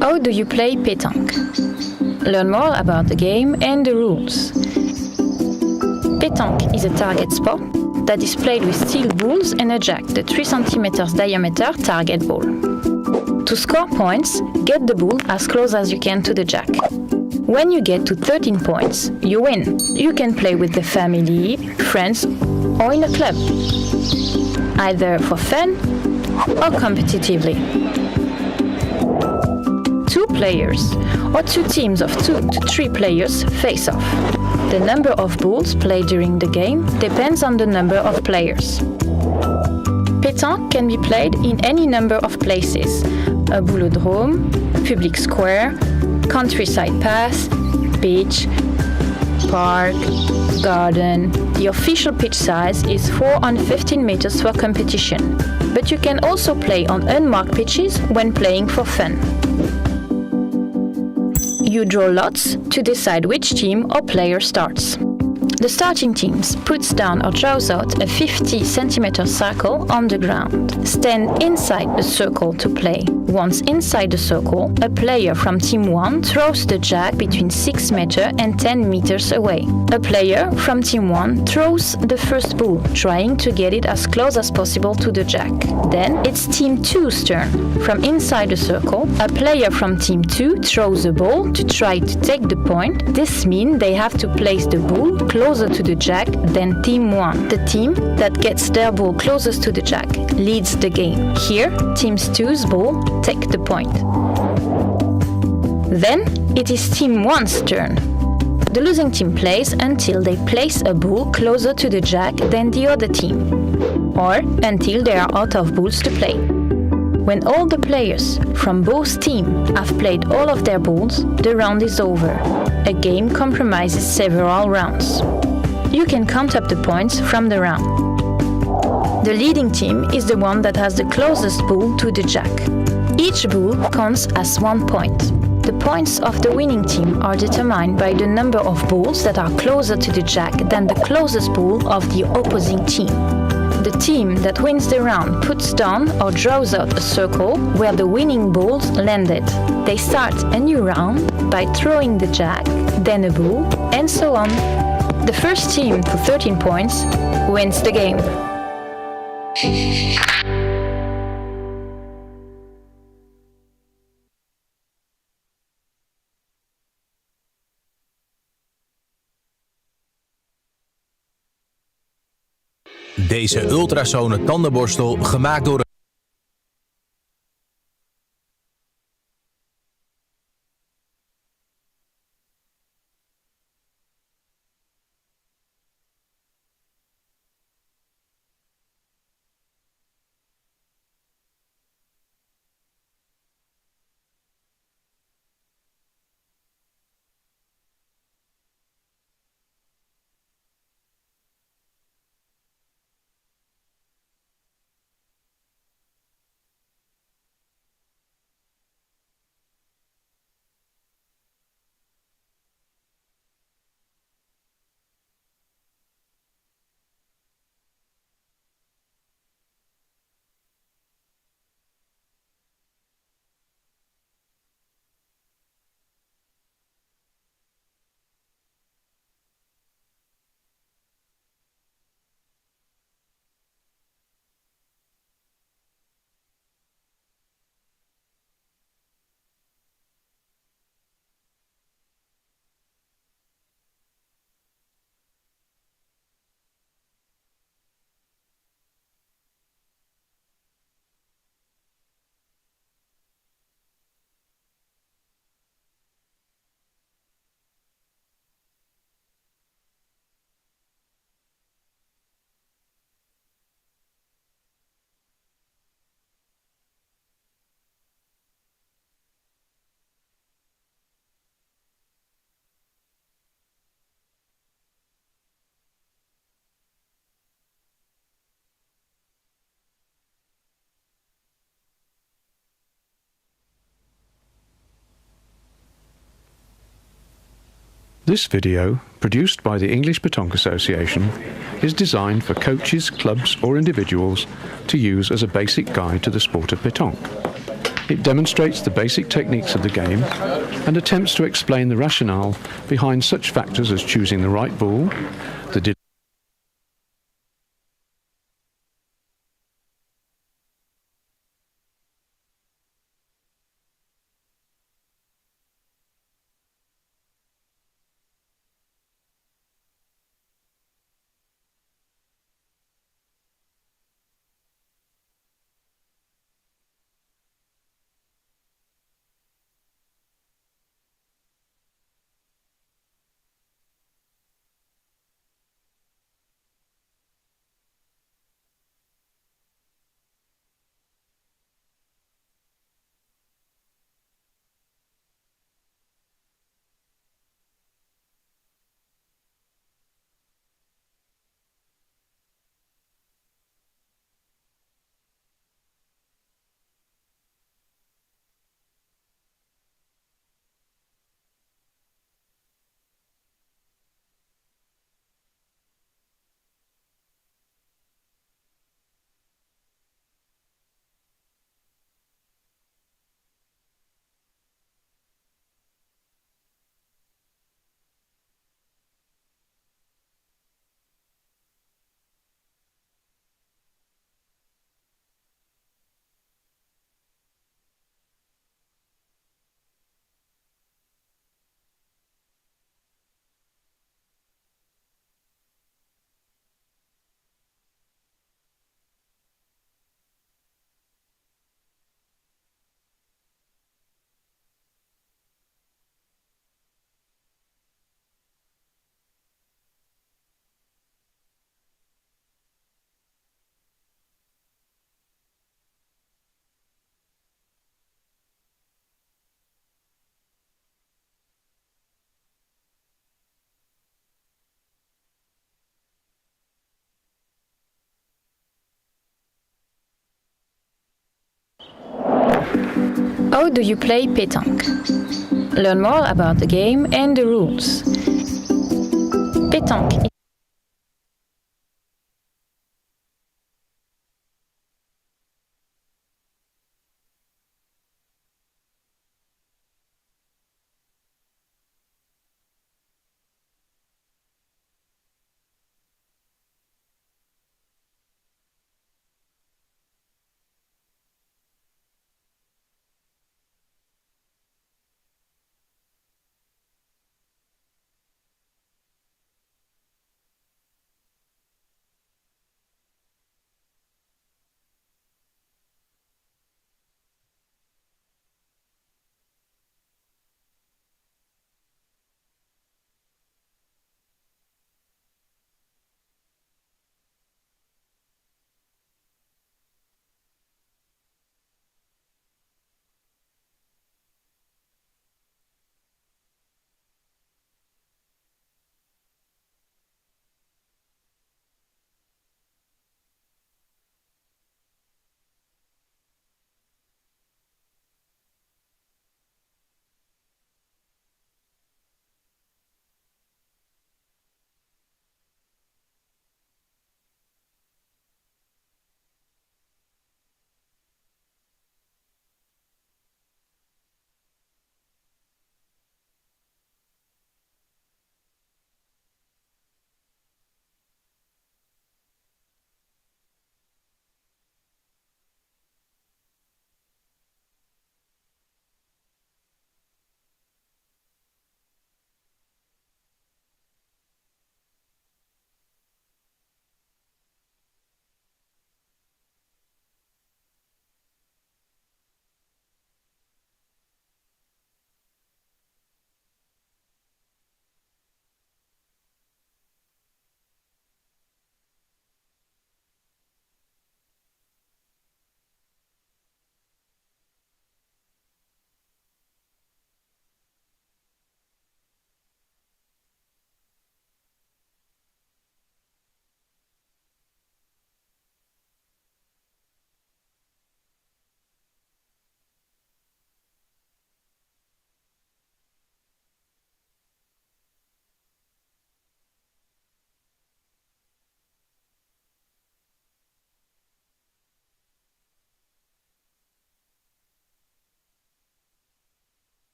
How do you play pétanque? Learn more about the game and the rules. Pétanque is a target sport that is played with steel balls and a jack, the 3 cm diameter target ball. To score points, get the ball as close as you can to the jack. When you get to 13 points, you win. You can play with the family, friends, or in a club, either for fun or competitively. 2 players or 2 teams of 2 to 3 players face off. The number of balls played during the game depends on the number of players. Pétanque can be played in any number of places: a boulodrome, public square, countryside path, beach, park, garden. The official pitch size is 4 on 15 meters for competition, but you can also play on unmarked pitches when playing for fun. You draw lots to decide which team or player starts. The starting teams puts down or draws out a 50 cm circle on the ground. Stand inside the circle to play. Once inside the circle, a player from team 1 throws the jack between 6 meters and 10 meters away. A player from team 1 throws the first ball, trying to get it as close as possible to the jack. Then it's team 2's turn. From inside the circle, a player from team 2 throws a ball to try to take the point. This means they have to place the ball closer to the jack than team 1. The team that gets their ball closest to the jack leads the game. Here, team 2's ball take the point. Then it is team 1's turn. The losing team plays until they place a ball closer to the jack than the other team, or until they are out of balls to play. When all the players from both teams have played all of their balls, the round is over. A game comprises several rounds. You can count up the points from the round. The leading team is the one that has the closest ball to the jack. Each ball counts as 1 point. The points of the winning team are determined by the number of balls that are closer to the jack than the closest ball of the opposing team. The team that wins the round puts down or draws out a circle where the winning balls landed. They start a new round by throwing the jack, then a ball, and so on. The first team to 13 points wins the game. Deze ultrasone tandenborstel, gemaakt door This video, produced by the English Pétanque Association, is designed for coaches, clubs or individuals to use as a basic guide to the sport of pétanque. It demonstrates the basic techniques of the game and attempts to explain the rationale behind such factors as choosing the right ball, the How do you play pétanque? Learn more about the game and the rules. Pétanque.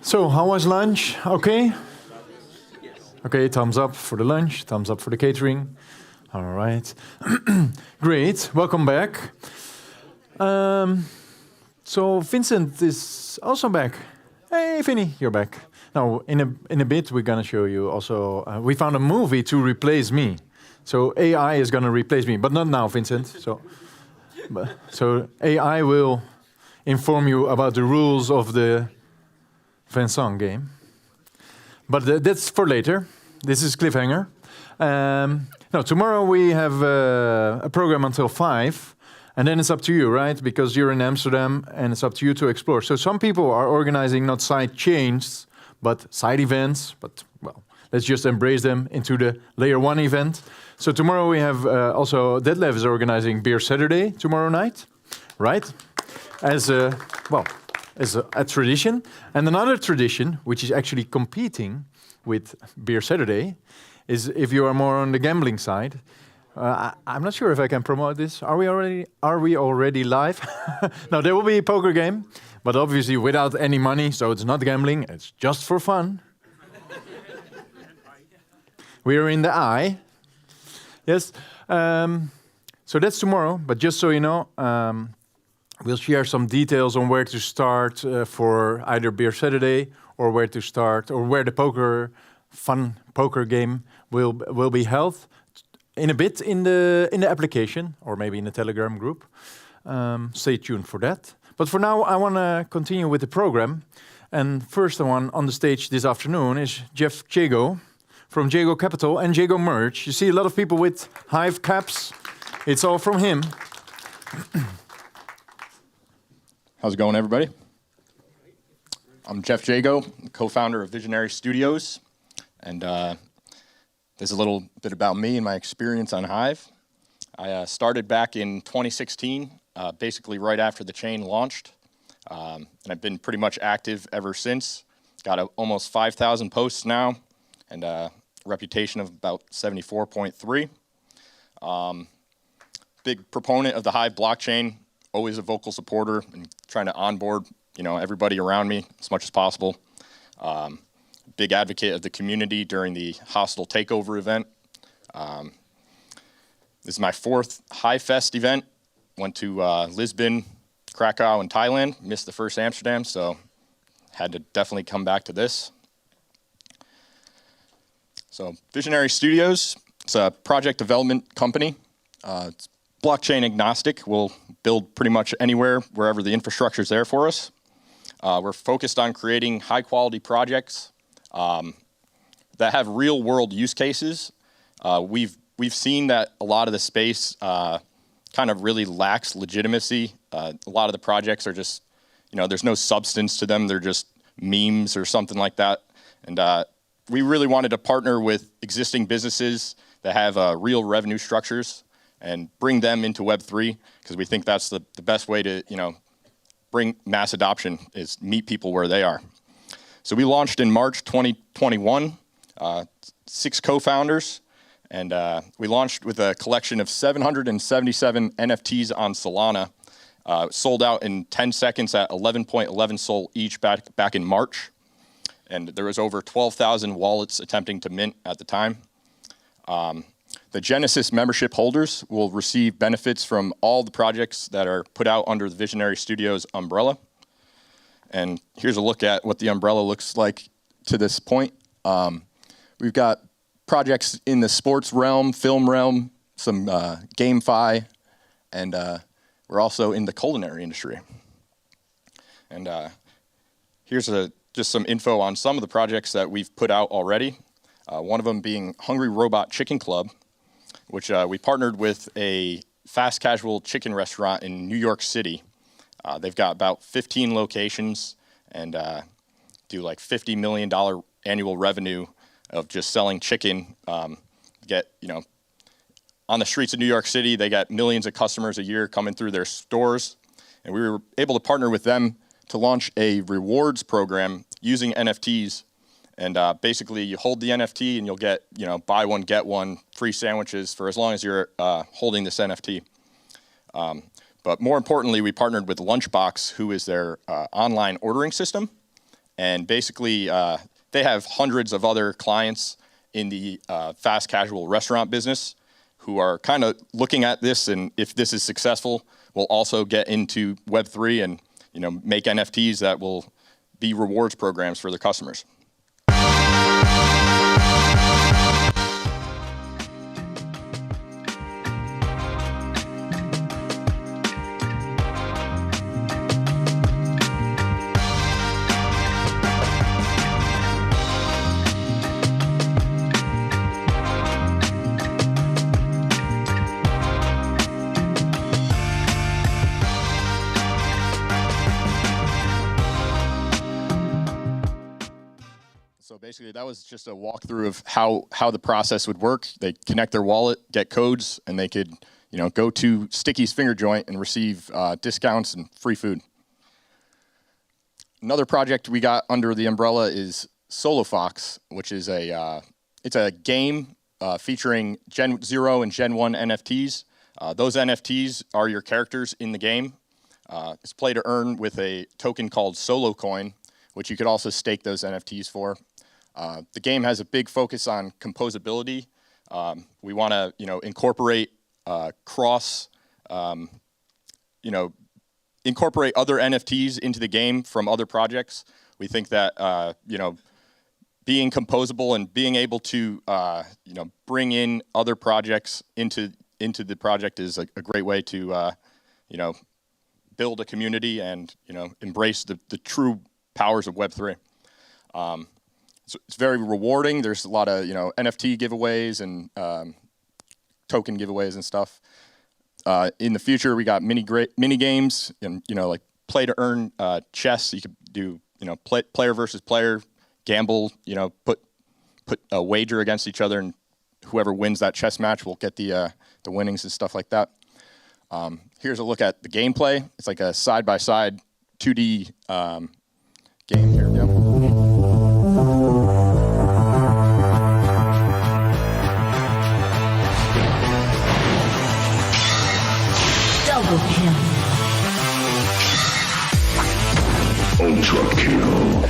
So, how was lunch? Okay? Okay, thumbs up for the lunch, thumbs up for the catering. All right. Great, welcome back. So, Vincent is also back. Hey, Vinny, you're back. Now, in a bit, we're going to show you also, we found a movie to replace me. So, AI is going to replace me, but not now, Vincent. So AI will inform you about the rules of the Vincent game. But that's for later. This is cliffhanger. No, tomorrow we have a program until 5, and then it's up to you, right? Because you're in Amsterdam, and it's up to you to explore. So some people are organizing not side chains, but side events. But, well, let's just embrace them into the Layer 1 event. So tomorrow we have also Detlef is organizing Beer Saturday tomorrow night, right? As a tradition. And another tradition, which is actually competing with Beer Saturday, is if you are more on the gambling side. I'm not sure if I can promote this. Are we already live? No, there will be a poker game, but obviously without any money, so it's not gambling. It's just for fun. We are in the eye. Yes. So that's tomorrow. But just so you know, we'll share some details on where to start for either Beer Saturday or where to start or where the fun poker game will be held in a bit in the application or maybe in the Telegram group. Stay tuned for that. But for now, I want to continue with the program. And first one on the stage this afternoon is Jeff Jago from Jago Capital and Jago Merch. You see a lot of people with Hive caps. It's all from him. How's it going, everybody? I'm Jeff Jago, co-founder of Visionary Studios. And there's a little bit about me and my experience on Hive. I started back in 2016, basically right after the chain launched. And I've been pretty much active ever since. Got almost 5,000 posts now and a reputation of about 74.3. Big proponent of the Hive blockchain, always a vocal supporter and trying to onboard, everybody around me as much as possible. Big advocate of the community during the hostile takeover event. This is my 4th HiveFest event. Went to Lisbon, Krakow, and Thailand. Missed the first Amsterdam, so had to definitely come back to this. So Visionary Studios, it's a project development company. It's blockchain agnostic. We'll build pretty much anywhere, wherever the infrastructure is there for us. We're focused on creating high-quality projects that have real-world use cases. We've seen that a lot of the space kind of really lacks legitimacy. A lot of the projects are just, there's no substance to them. They're just memes or something like that. And we really wanted to partner with existing businesses that have real revenue structures and bring them into Web3 because we think that's the best way to, bring mass adoption is meet people where they are. So we launched in March 2021, 6 co-founders, and we launched with a collection of 777 NFTs on Solana, sold out in 10 seconds at 11.11 Sol each back in March. And there was over 12,000 wallets attempting to mint at the time. The Genesis membership holders will receive benefits from all the projects that are put out under the Visionary Studios umbrella. And here's a look at what the umbrella looks like to this point. We've got projects in the sports realm, film realm, some GameFi, and we're also in the culinary industry. And here's just some info on some of the projects that we've put out already. One of them being Hungry Robot Chicken Club, which we partnered with a fast casual chicken restaurant in New York City. They've got about 15 locations and do like $50 million annual revenue of just selling chicken. On the streets of New York City, they got millions of customers a year coming through their stores. And we were able to partner with them to launch a rewards program using NFTs. And basically, you hold the NFT and you'll get, buy one, get one, free sandwiches for as long as you're holding this NFT. But more importantly, we partnered with Lunchbox, who is their online ordering system. And basically, they have hundreds of other clients in the fast casual restaurant business who are kind of looking at this, and if this is successful, will also get into Web3 and make NFTs that will be rewards programs for their customers. So basically, that was just a walkthrough of how the process would work. They connect their wallet, get codes, and they could, go to Sticky's Finger Joint and receive discounts and free food. Another project we got under the umbrella is Solo Fox, which is it's a game featuring Gen 0 and Gen 1 NFTs. Those NFTs are your characters in the game. It's play to earn with a token called Solo Coin, which you could also stake those NFTs for. The game has a big focus on composability. We want to, incorporate incorporate other NFTs into the game from other projects. We think that, being composable and being able to, bring in other projects into the project is a great way to, build a community and, embrace the true powers of Web3. So it's very rewarding. There's a lot of NFT giveaways and token giveaways and stuff. In the future, we got mini games and like play to earn chess. You could do player versus player, gamble. Put a wager against each other, and whoever wins that chess match will get the winnings and stuff like that. Here's a look at the gameplay. It's like a side-by-side 2D game here. Yep. Double kill. Ultra kill.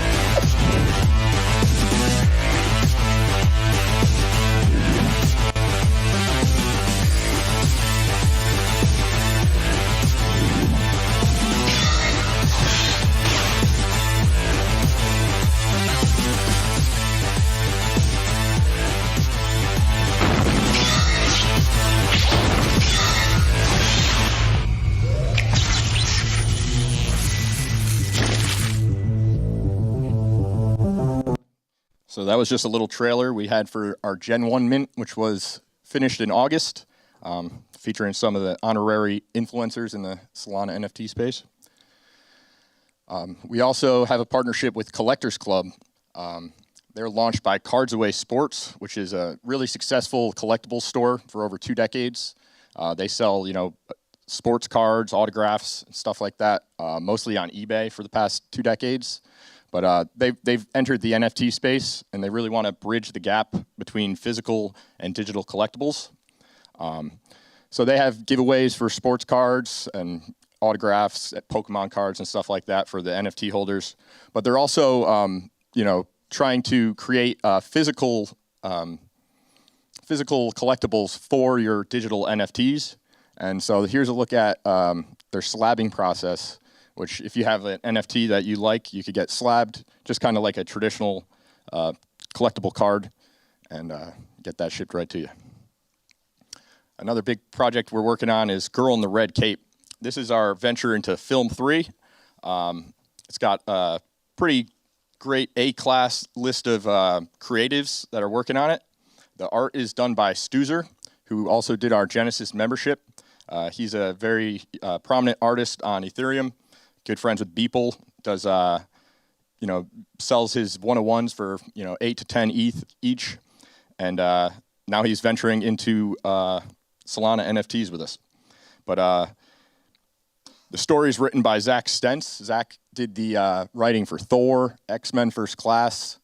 So that was just a little trailer we had for our Gen 1 mint, which was finished in August, featuring some of the honorary influencers in the Solana NFT space. We also have a partnership with Collectors Club. They're launched by Cards Away Sports, which is a really successful collectibles store for over 2 decades. They sell, sports cards, autographs, and stuff like that, mostly on eBay for the past 2 decades. But they've entered the NFT space, and they really want to bridge the gap between physical and digital collectibles. So they have giveaways for sports cards and autographs, Pokemon cards, and stuff like that for the NFT holders. But they're also, trying to create physical collectibles for your digital NFTs. And so here's a look at their slabbing process, which if you have an NFT that you like, you could get slabbed, just kind of like a traditional collectible card, and get that shipped right to you. Another big project we're working on is Girl in the Red Cape. This is our venture into Film 3. It's got a pretty great A-class list of creatives that are working on it. The art is done by Stoozer, who also did our Genesis membership. He's a very prominent artist on Ethereum. Good friends with Beeple, does, sells his 101s for, 8 to 10 ETH each. And now he's venturing into Solana NFTs with us. But the story is written by Zach Stentz. Zach did the writing for Thor, X-Men First Class,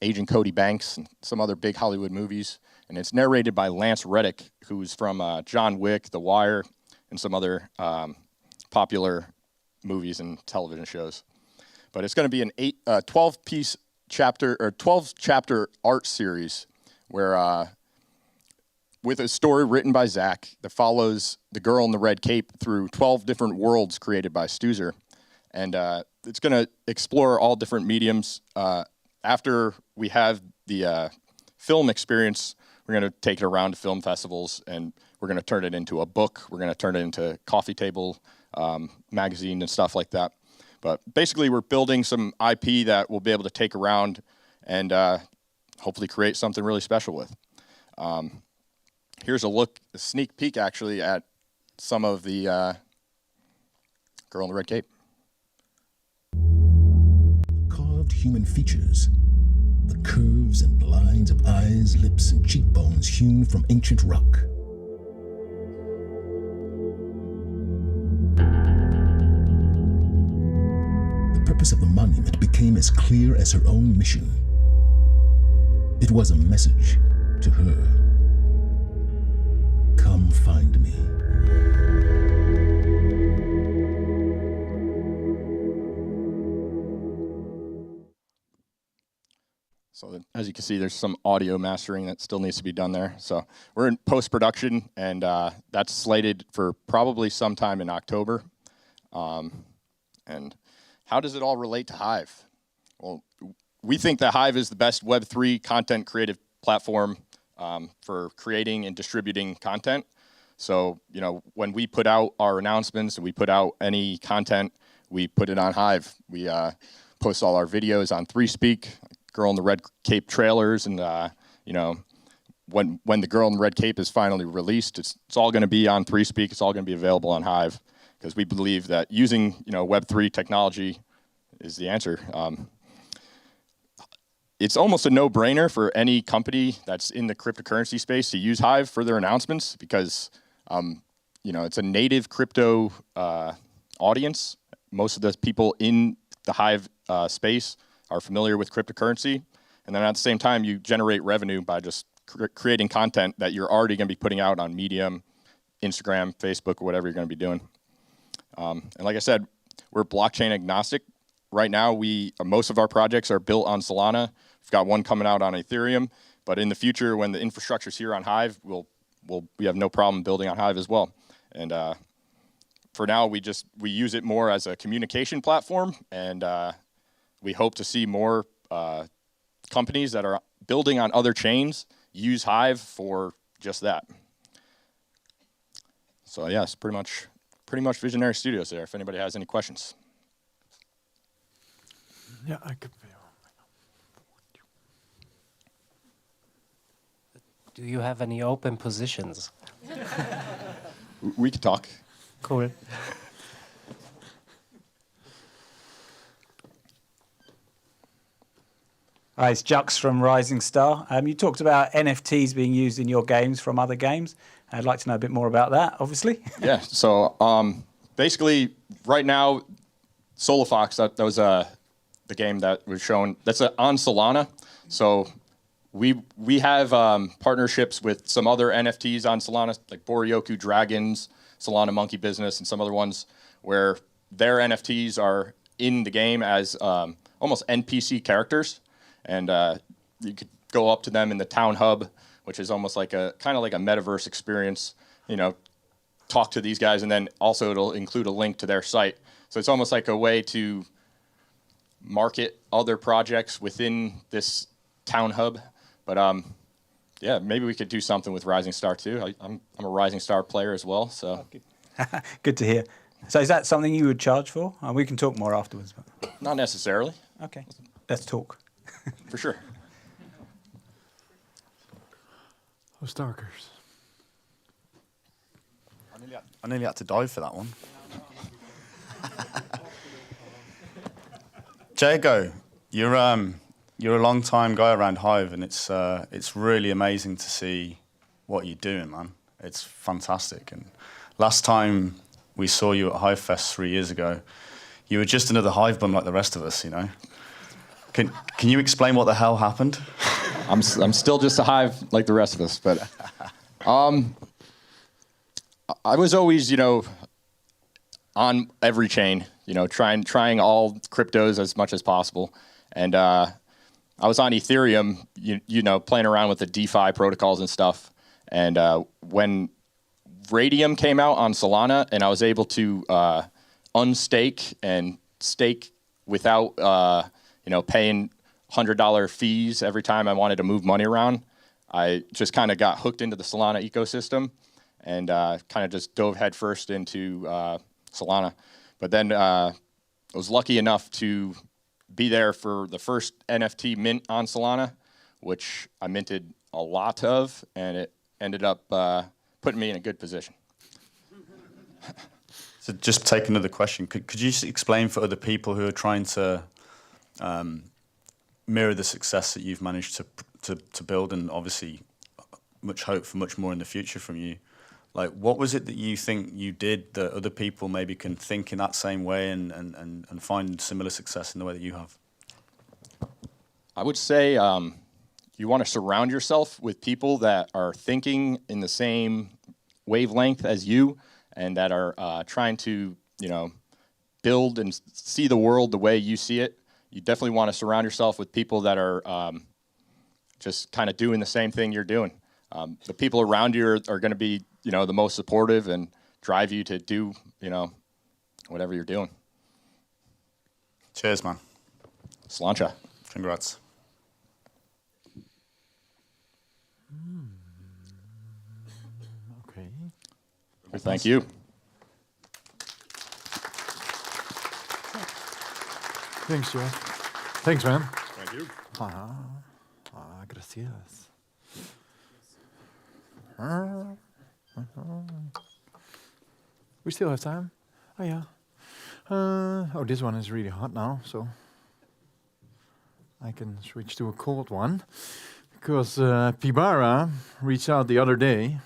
Agent Cody Banks, and some other big Hollywood movies. And it's narrated by Lance Reddick, who's from John Wick, The Wire, and some other popular movies and television shows. But it's going to be an 12-piece chapter or 12-chapter art series where with a story written by Zach that follows the girl in the red cape through 12 different worlds created by Stuzer. And it's going to explore all different mediums. After we have the film experience, we're going to take it around to film festivals, and we're going to turn it into a book. We're going to turn it into coffee table magazine and stuff like that. But basically, we're building some IP that we'll be able to take around and hopefully create something really special with. Here's a sneak peek, actually, at some of the girl in the red cape. Carved human features, the curves and lines of eyes, lips, and cheekbones hewn from ancient rock. The purpose of the monument became as clear as her own mission. It was a message to her. Come find me. So as you can see, there's some audio mastering that still needs to be done there. So we're in post-production, and that's slated for probably sometime in October. And how does it all relate to Hive? Well, we think that Hive is the best Web3 content creative platform for creating and distributing content. So, you know, when we put out our announcements and we put out any content, we put it on Hive. We post all our videos on 3Speak, Girl in the Red Cape trailers, and you know, when the Girl in the Red Cape is finally released, it's all going to be on 3Speak. It's all going to be available on Hive, because we believe that using, you know, Web3 technology is the answer. It's almost a no-brainer for any company that's in the cryptocurrency space to use Hive for their announcements, because you know, it's a native crypto audience. Most of the people in the Hive space are familiar with cryptocurrency, and then at the same time, you generate revenue by just creating content that you're already going to be putting out on Medium, Instagram, Facebook, or whatever you're going to be doing. And like I said, we're blockchain agnostic. Right now, most of our projects are built on Solana. We've got one coming out on Ethereum, but in the future, when the infrastructure's here on Hive, we have no problem building on Hive as well. And for now, we use it more as a communication platform, and we hope to see more companies that are building on other chains use Hive for just that. So yes, pretty much Visionary Studios there, if anybody has any questions. Yeah, I could. Do you have any open positions? We could talk. Cool. Hi, it's Jux from Rising Star. You talked about NFTs being used in your games from other games. I'd like to know a bit more about that, obviously. Yeah, so basically, right now, Solar Fox, that was the game that was shown. That's on Solana. So we have partnerships with some other NFTs on Solana, like Boryoku Dragons, Solana Monkey Business, and some other ones where their NFTs are in the game as almost NPC characters. And you could go up to them in the town hub, which is almost like kind of like a metaverse experience, you know, talk to these guys, and then also it'll include a link to their site. So it's almost like a way to market other projects within this town hub. But yeah, maybe we could do something with Rising Star too. I'm a Rising Star player as well, so. Good to hear. So is that something you would charge for? We can talk more afterwards. But... Not necessarily. Okay, let's talk. For sure. Oh, Starkers. I nearly had to dive for that one. Jago, you're a long time guy around Hive, and it's really amazing to see what you're doing, man. It's fantastic. And last time we saw you at HiveFest 3 years ago, you were just another Hive bum like the rest of us, you know. Can you explain what the hell happened? I'm still just a Hive like the rest of us, but I was always, you know, on every chain, trying all cryptos as much as possible. And I was on Ethereum, playing around with the DeFi protocols and stuff. And when Radium came out on Solana, and I was able to unstake and stake without paying $100 fees every time I wanted to move money around, I just kind of got hooked into the Solana ecosystem and kind of just dove headfirst into Solana. But then I was lucky enough to be there for the first NFT mint on Solana, which I minted a lot of, and it ended up putting me in a good position. So just take another question. Could you explain for other people who are trying to mirror the success that you've managed to build, and obviously much hope for much more in the future from you? Like, what was it that you think you did that other people maybe can think in that same way and find similar success in the way that you have? I would say you want to surround yourself with people that are thinking in the same wavelength as you, and that are trying to, build and see the world the way you see it. You definitely want to surround yourself with people that are just kind of doing the same thing you're doing. The people around you are going to be, the most supportive and drive you to do, whatever you're doing. Cheers, man. Sláinte. Congrats. Okay. Well, thank you. Thanks, Jeff. Thanks, man. Thank you. Gracias. We still have time. Oh, yeah. This one is really hot now, so I can switch to a cold one. Because Pibara reached out the other day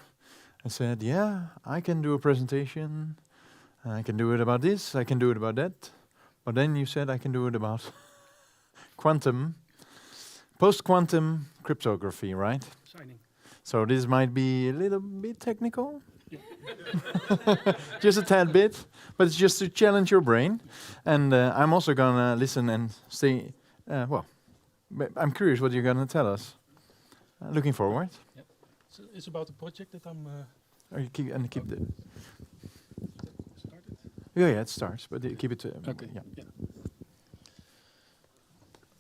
and said, yeah, I can do a presentation. I can do it about this. I can do it about that. But then you said I can do it about post-quantum cryptography, right? Signing. So this might be a little bit technical. Just a tad bit, but it's just to challenge your brain. And I'm also going to listen and say, I'm curious what you're going to tell us. Looking forward. Yep. So it's about a project that I'm... keep the... Yeah, it starts, but keep it... okay. Yeah.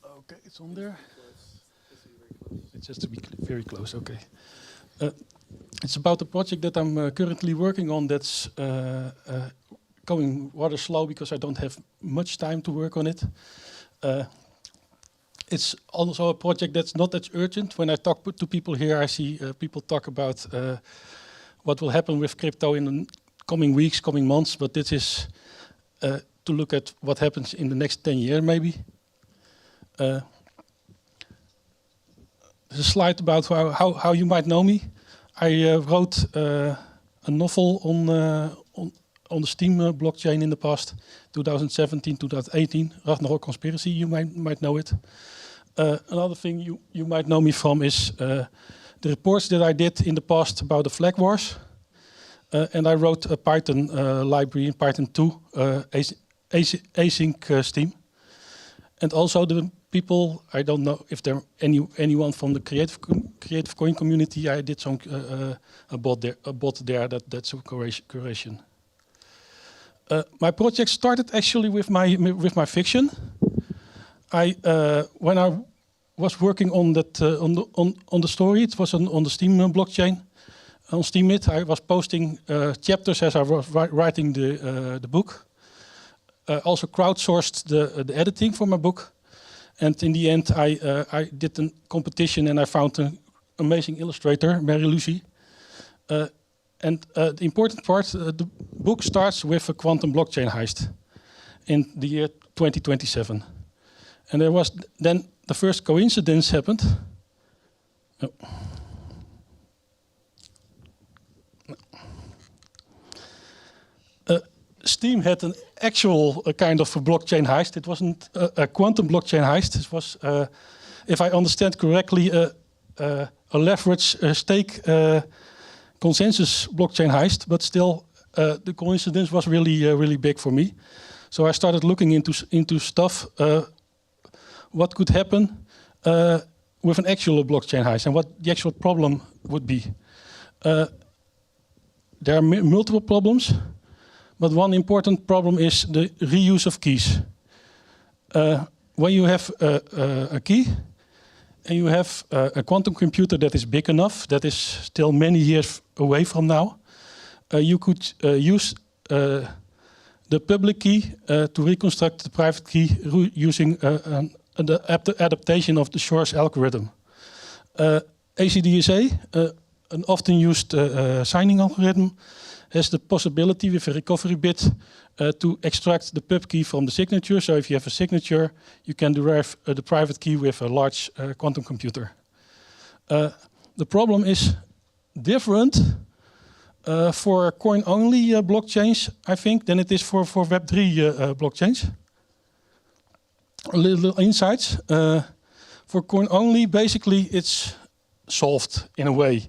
Okay, it's on there. It's just to be very close, okay. It's about a project that I'm currently working on that's going rather slow because I don't have much time to work on it. It's also a project that's not that urgent. When I talk to people here, I see people talk about what will happen with crypto in the coming weeks, coming months, but this is to look at what happens in the next 10 years, maybe. There's a slide about how you might know me. I wrote a novel on the Steam blockchain in the past, 2017, 2018, Ragnarok Conspiracy, you might know it. Another thing you might know me from is the reports that I did in the past about the flag wars. And I wrote a Python library in Python 2, async Steam. And also the people, I don't know if there anyone from the creative coin community. I did some a bot there that's a curation. My project started actually with my fiction. When I was working on that on the story, it was on the Steam blockchain. On Steemit, I was posting chapters as I was writing the book. Also crowdsourced the editing for my book. And in the end, I did a competition and I found an amazing illustrator, Mary Lucy. And the important part, the book starts with a quantum blockchain heist in the year 2027. And there was then the first coincidence happened. Oh. Steam had an actual kind of a blockchain heist. It wasn't a quantum blockchain heist. It was, if I understand correctly, a leverage stake consensus blockchain heist. But still, the coincidence was really big for me. So I started looking into stuff. What could happen with an actual blockchain heist, and what the actual problem would be. There are multiple problems, but one important problem is the reuse of keys. When you have a key and you have a quantum computer that is big enough, that is still many years away from now, you could use the public key to reconstruct the private key using the adaptation of the Shor's algorithm. ACDSA, an often used signing algorithm, has the possibility with a recovery bit to extract the pub key from the signature. So if you have a signature, you can derive the private key with a large quantum computer. The problem is different for coin-only blockchains, I think, than it is for Web3 blockchains. A little insights. For coin-only, basically, it's solved in a way.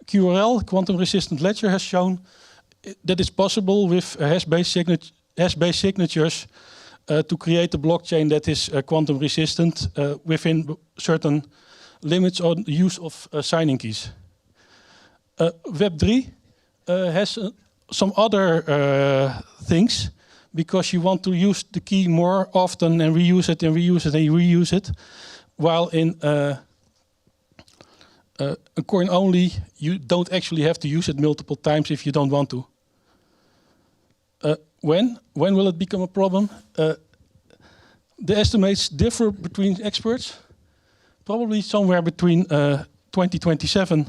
QRL, quantum-resistant ledger, has shown that it's possible with hash-based signatures to create a blockchain that is quantum-resistant within certain limits on the use of signing keys. Web3 has some other things, because you want to use the key more often and reuse it and reuse it and reuse it, while in a coin only, you don't actually have to use it multiple times if you don't want to. When will it become a problem? The estimates differ between experts. Probably somewhere between 2027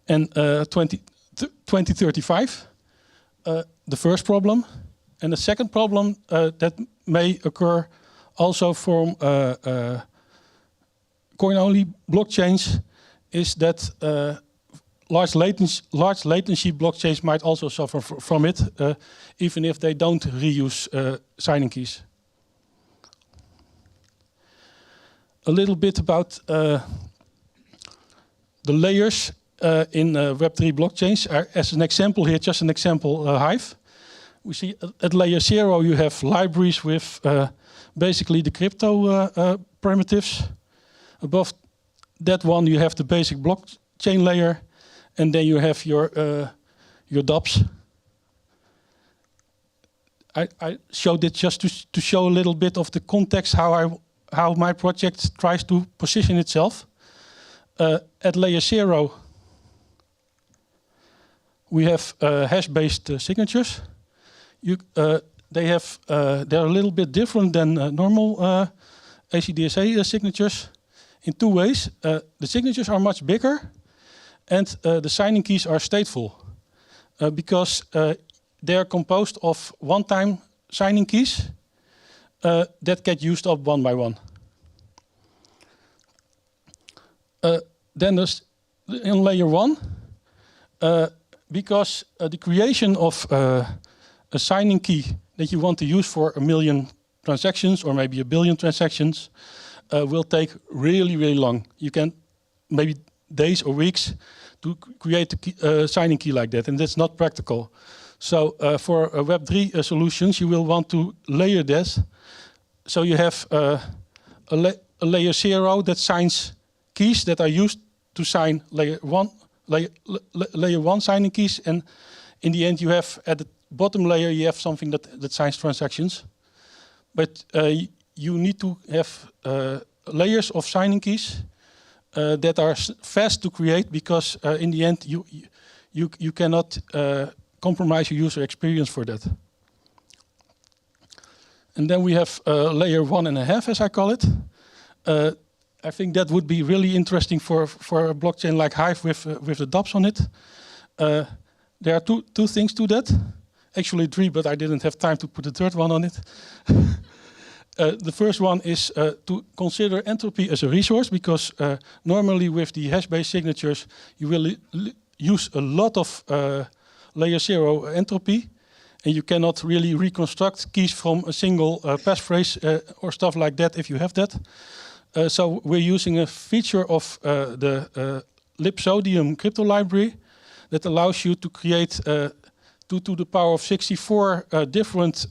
and 2035. The first problem. And the second problem that may occur also from coin-only blockchains is that large latency blockchains might also suffer from it, even if they don't reuse signing keys. A little bit about the layers in Web3 blockchains. As an example here, just an example, Hive. We see at layer 0 you have libraries with basically the crypto primitives. Above that one you have the basic blockchain layer, and then you have your dApps. I showed it just to show a little bit of the context how my project tries to position itself. At layer 0 we have hash-based signatures. They're a little bit different than normal ACDSA signatures in two ways. The signatures are much bigger, and the signing keys are stateful, because they are composed of one-time signing keys that get used up one by one. Then there's in layer 1, because the creation of a signing key that you want to use for 1 million transactions or maybe 1 billion transactions will take really, really long. You can maybe days or weeks to create a signing key like that, and that's not practical. So for Web3 solutions, you will want to layer this. So you have a layer 0 that signs keys that are used to sign layer 1 signing keys, and in the end you have at the bottom layer you have something that signs transactions. But you need to have layers of signing keys that are fast to create, because in the end you cannot compromise your user experience for that. And then we have layer 1.5, as I call it. I think that would be really interesting for a blockchain like Hive with the dApps on it. There are two things to that. Actually 3, but I didn't have time to put the third one on it. The first one is to consider entropy as a resource, because normally with the hash-based signatures you will use a lot of layer 0 entropy, and you cannot really reconstruct keys from a single passphrase or stuff like that if you have that. So we're using a feature of the Lipsodium crypto library that allows you to create 2 to the power of 64 different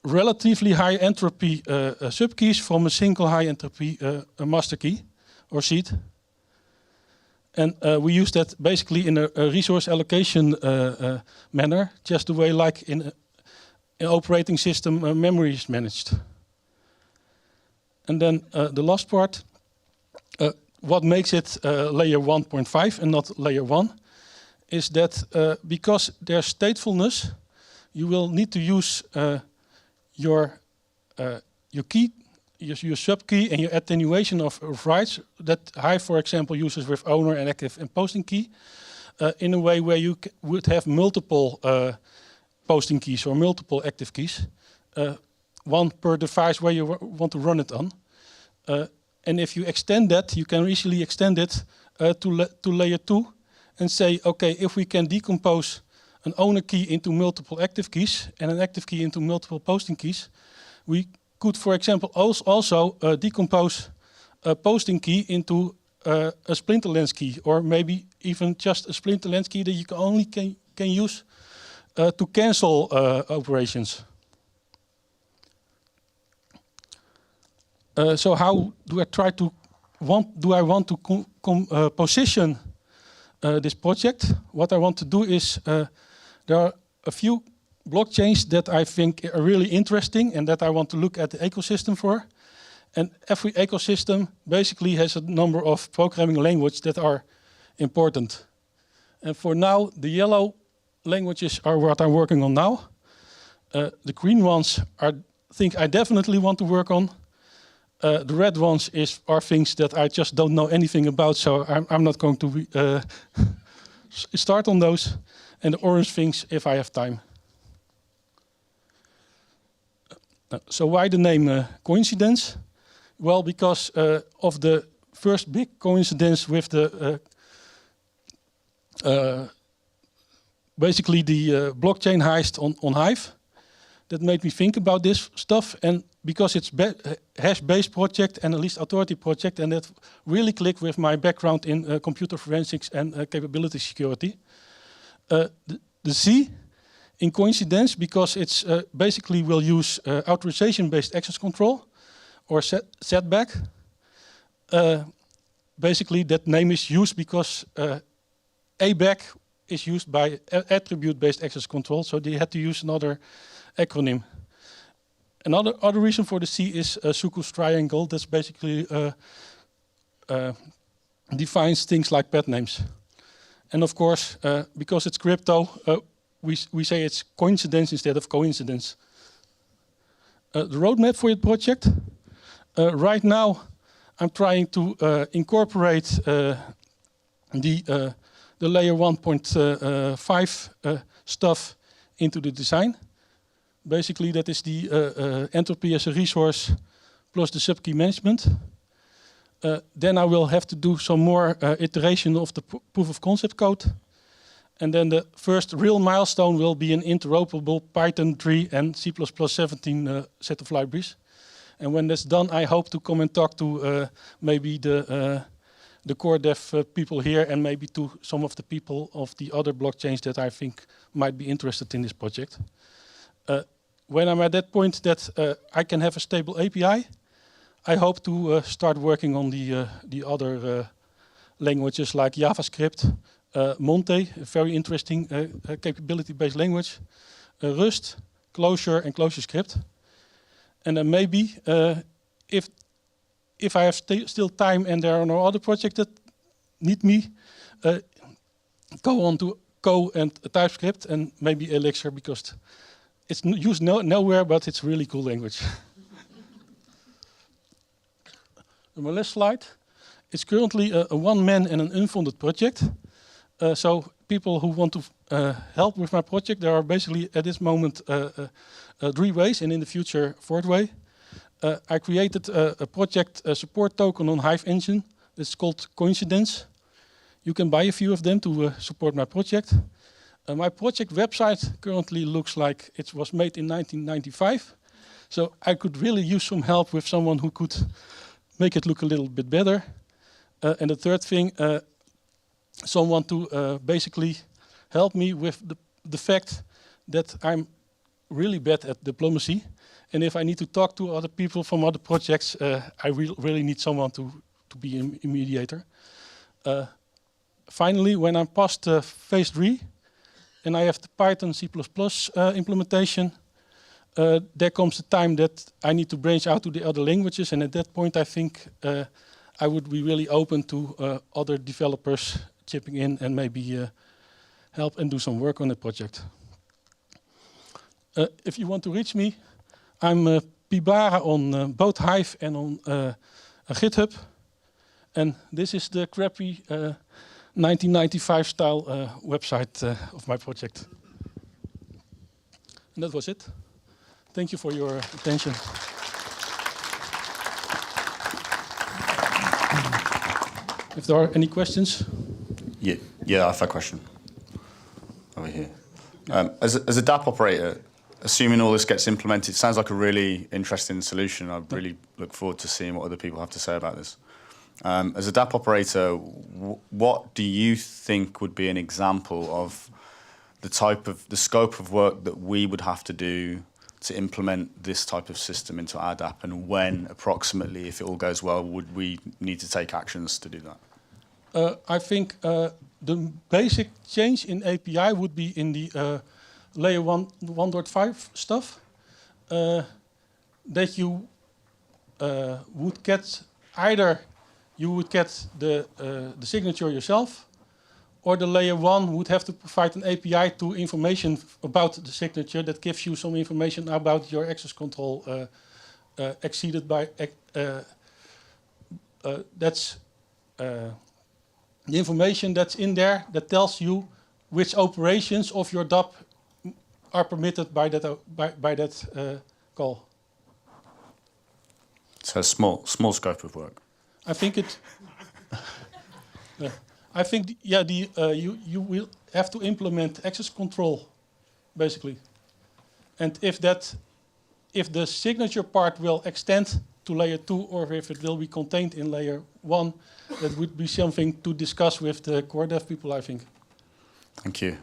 relatively high entropy subkeys from a single high entropy master key or seed. And we use that basically in a resource allocation manner, just the way like in an operating system memory is managed. And then the last part, what makes it layer 1.5 and not layer 1, is that because there's statefulness, you will need to use your key, your subkey, and your attenuation of writes that Hive, for example, uses with owner and active and posting key in a way where you would have multiple posting keys or multiple active keys, one per device where you want to run it on. And if you extend that, you can easily extend it to layer 2 and say, okay, if we can decompose an owner key into multiple active keys and an active key into multiple posting keys, we could, for example, also decompose a posting key into a splinter length key, or maybe even just a splinter length key that you can use to cancel operations. So how do I try to want to position this project? What I want to do is there are a few blockchains that I think are really interesting and that I want to look at the ecosystem for. And every ecosystem basically has a number of programming languages that are important. And for now, the yellow languages are what I'm working on now. The green ones are things I definitely want to work on. The red ones are things that I just don't know anything about, so I'm not going to start on those. And the orange things if I have time. So why the name Coincidence? Well, because of the first big coincidence with the basically the blockchain heist on Hive. That made me think about this stuff, and because it's hash-based project and a least authority project, and that really clicked with my background in computer forensics and capability security. The C in Coincidence, because it's basically will use authorization-based access control or setback. Basically, that name is used because ABAC is used by attribute-based access control, so they had to use another acronym. Another reason for the C is Suku's triangle. That's basically defines things like pet names. And of course, because it's crypto, we say it's coincidence instead of coincidence. The roadmap for your project. Right now, I'm trying to incorporate the layer 1.5 stuff into the design. Basically, that is the entropy as a resource plus the subkey management. Then I will have to do some more iteration of the proof of concept code. And then the first real milestone will be an interoperable Python 3 and C++ 17 set of libraries. And when that's done, I hope to come and talk to maybe the core dev people here and maybe to some of the people of the other blockchains that I think might be interested in this project. When I'm at that point that I can have a stable API, I hope to start working on the other languages like JavaScript, Monte, a very interesting capability-based language, Rust, Clojure, and ClojureScript. And then maybe if I have still time and there are no other projects that need me, go on to Go and TypeScript and maybe Elixir, because it's used nowhere, but it's a really cool language. My last slide. It's currently a one-man and an unfunded project. So people who want to help with my project, there are basically at this moment 3 ways, and in the future 4th way. I created a project support token on Hive Engine. It's called Coincidence. You can buy a few of them to support my project. My project website currently looks like it was made in 1995. So I could really use some help with someone who could make it look a little bit better. And the third thing, someone to basically help me with the fact that I'm really bad at diplomacy, and if I need to talk to other people from other projects, I really need someone to be a mediator. Finally, when I'm past phase 3, and I have the Python C++ implementation, there comes the time that I need to branch out to the other languages, and at that point I think I would be really open to other developers chipping in and maybe help and do some work on the project. If you want to reach me, I'm Pibara on both Hive and on GitHub, and this is the crappy 1995 style website of my project. And that was it. Thank you for your attention. If there are any questions? Yeah, I have a question. Over here. As a DApp operator, assuming all this gets implemented, it sounds like a really interesting solution. I really look forward to seeing what other people have to say about this. As a DApp operator, what do you think would be an example of the scope of work that we would have to do to implement this type of system into our DApp, and when, approximately, if it all goes well, would we need to take actions to do that? I think the basic change in API would be in the layer 1.5 stuff, that you would get either the signature yourself, or the layer 1 would have to provide an API to information about the signature that gives you some information about your access control exceeded by that's the information that's in there that tells you which operations of your DApp are permitted by that call. So a small scope of work. I think it. I think you will have to implement access control, basically, and if the signature part will extend to layer 2 or if it will be contained in layer 1, that would be something to discuss with the core dev people, I think. Thank you.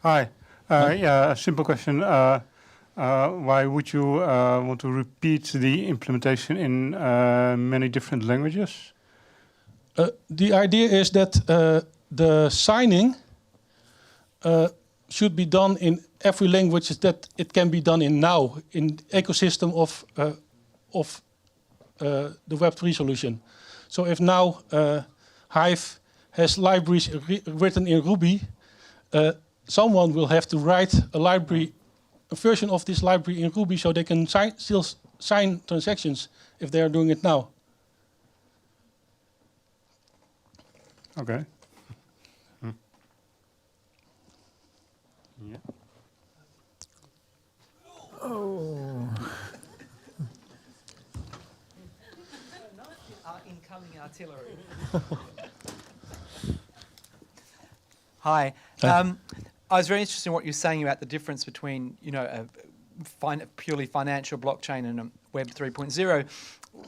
Hi. Yeah, a simple question. Why would you want to repeat the implementation in many different languages? The idea is that the signing should be done in every language that it can be done in now, in the ecosystem of the Web3 solution. So if now Hive has libraries written in Ruby, someone will have to write a version of this library in Ruby so they can still sign transactions if they are doing it now. Okay. Yeah. Oh. Incoming artillery. Hi. I was very interested in what you're saying about the difference between, a purely financial blockchain and a Web 3.0.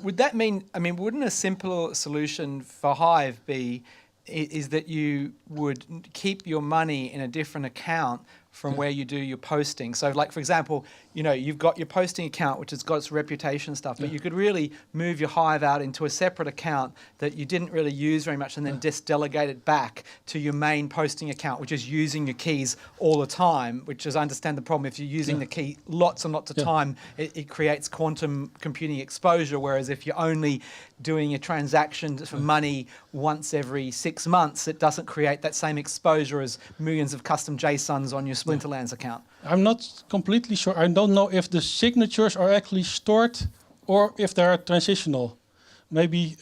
Would that mean, wouldn't a simpler solution for Hive be is that you would keep your money in a different account from where you do your posting? So, like, for example, you've got your posting account, which has got its reputation stuff, but you could really move your Hive out into a separate account that you didn't really use very much, and then just delegate it back to your main posting account, which is using your keys all the time, which is, I understand the problem, if you're using the key lots and lots of time, it creates quantum computing exposure, whereas if you're only doing a transaction for money once every 6 months, it doesn't create that same exposure as millions of custom JSONs on your Splinterlands account. I'm not completely sure. I don't know if the signatures are actually stored or if they are transitional. Maybe,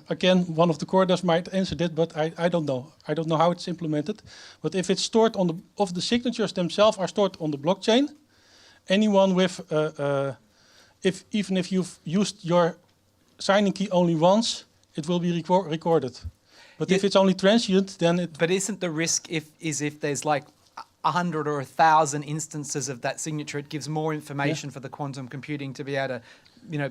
again, one of the core devs might answer that, but I don't know. I don't know how it's implemented. But if it's stored if the signatures themselves are stored on the blockchain, anyone with, even if you've used your signing key only once, it will be recorded. But if it's only transient, then it... But isn't the risk if there's like 100 or 1,000 instances of that signature, it gives more information for the quantum computing to be able to,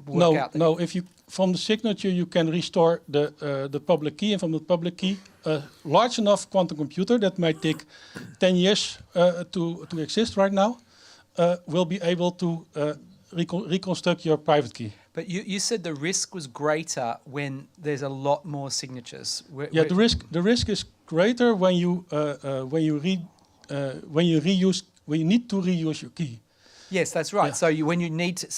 work out? No. If you from the signature you can restore the public key, and from the public key, a large enough quantum computer that might take 10 years to exist right now, will be able to reconstruct your private key. But you said the risk was greater when there's a lot more signatures. The risk is greater when you need to reuse your key. Yes, that's right. So when you need to,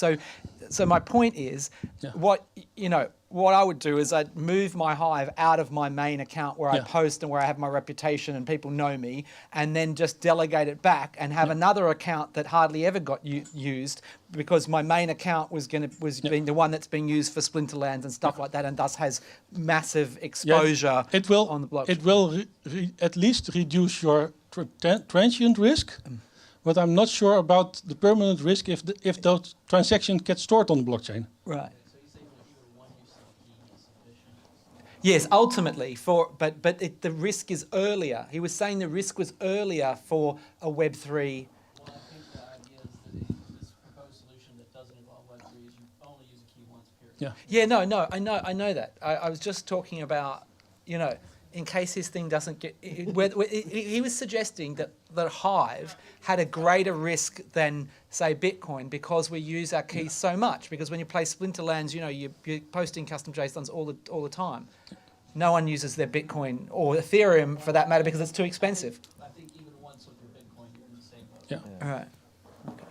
so my point is, what I would do is I'd move my Hive out of my main account where I post and where I have my reputation and people know me, and then just delegate it back and have another account that hardly ever got used, because my main account was being the one that's being used for Splinterlands and stuff like that, and thus has massive exposure on the blockchain. It will at least reduce your transient risk. But I'm not sure about the permanent risk if those transactions get stored on the blockchain. Right. Yes, ultimately, but the risk is earlier. He was saying the risk was earlier for a Web3. Yeah, no, I know that. I was just talking about, in case this thing doesn't get... He was suggesting that Hive had a greater risk than, say, Bitcoin, because we use our keys so much. Because when you play Splinterlands, you're posting custom JSONs all the time. No one uses their Bitcoin or Ethereum, for that matter, because it's too expensive. I think even once with your Bitcoin, you're in the same boat. Yeah. All right. Okay.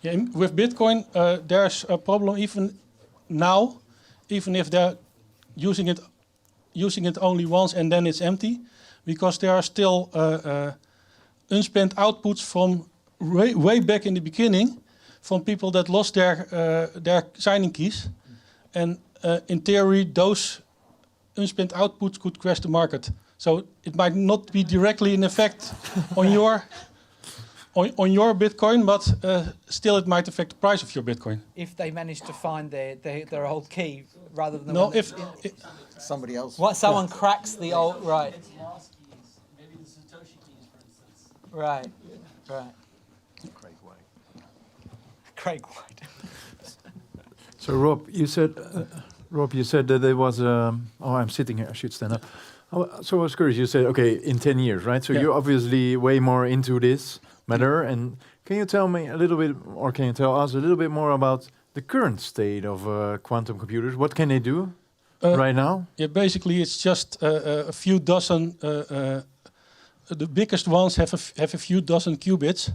Yeah, with Bitcoin, there's a problem even now, even if they're using it only once and then it's empty, because there are still unspent outputs from way back in the beginning from people that lost their signing keys, and in theory those unspent outputs could crash the market. So it might not be directly an effect on your Bitcoin, but still it might affect the price of your Bitcoin. If they manage to find their old key rather than somebody else. What, someone cracks the old, right? Maybe the Satoshi keys, for instance. Right. Craig White. So Rob, you said that there was I'm sitting here, I should stand up. So I was curious, you said, okay, in 10 years, right? So you're obviously way more into this matter, and can you tell me a little bit, or can you tell us a little bit more about the current state of quantum computers? What can they do right now? Yeah, basically it's just a few dozen, the biggest ones have a few dozen qubits,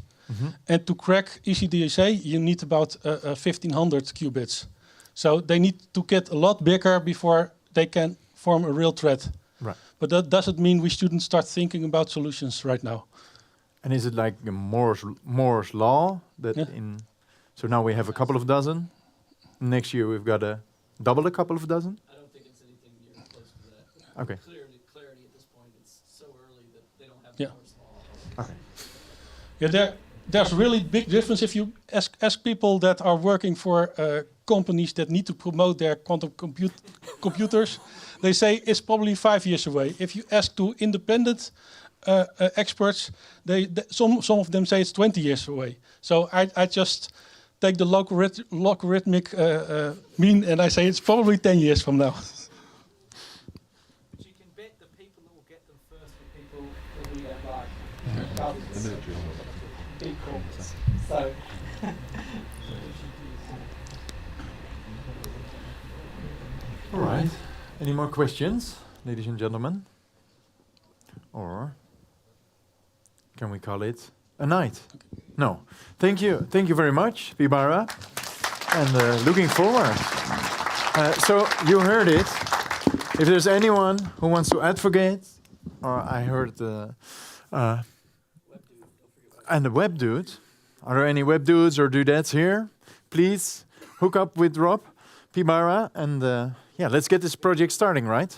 and to crack ECDSA you need about 1500 qubits. So they need to get a lot bigger before they can form a real threat. Right. But that doesn't mean we shouldn't start thinking about solutions right now. And is it like a Moore's law that so now we have a couple of dozen. Next year we've got double a couple of dozen? I don't think it's anything near close to that. Okay. Clarity at this point, it's so early that they don't have Moore's law. Okay. Yeah, there's really big difference if you ask people that are working for companies that need to promote their quantum computers. They say it's probably 5 years away. If you ask to independent experts, some of them say it's 20 years away. So I just take the logarithmic mean and I say it's probably 10 years from now. But you can bet the people that will get them first are people that we don't like. Big corporates. So. All right. Any more questions, ladies and gentlemen? Or can we call it a night? No. Thank you. Thank you very much, Pibara. And looking forward. So you heard it. If there's anyone who wants to advocate, or I heard and the web dude. Are there any web dudes or dudettes here? Please hook up with Rob, Pibara, and let's get this project starting, right?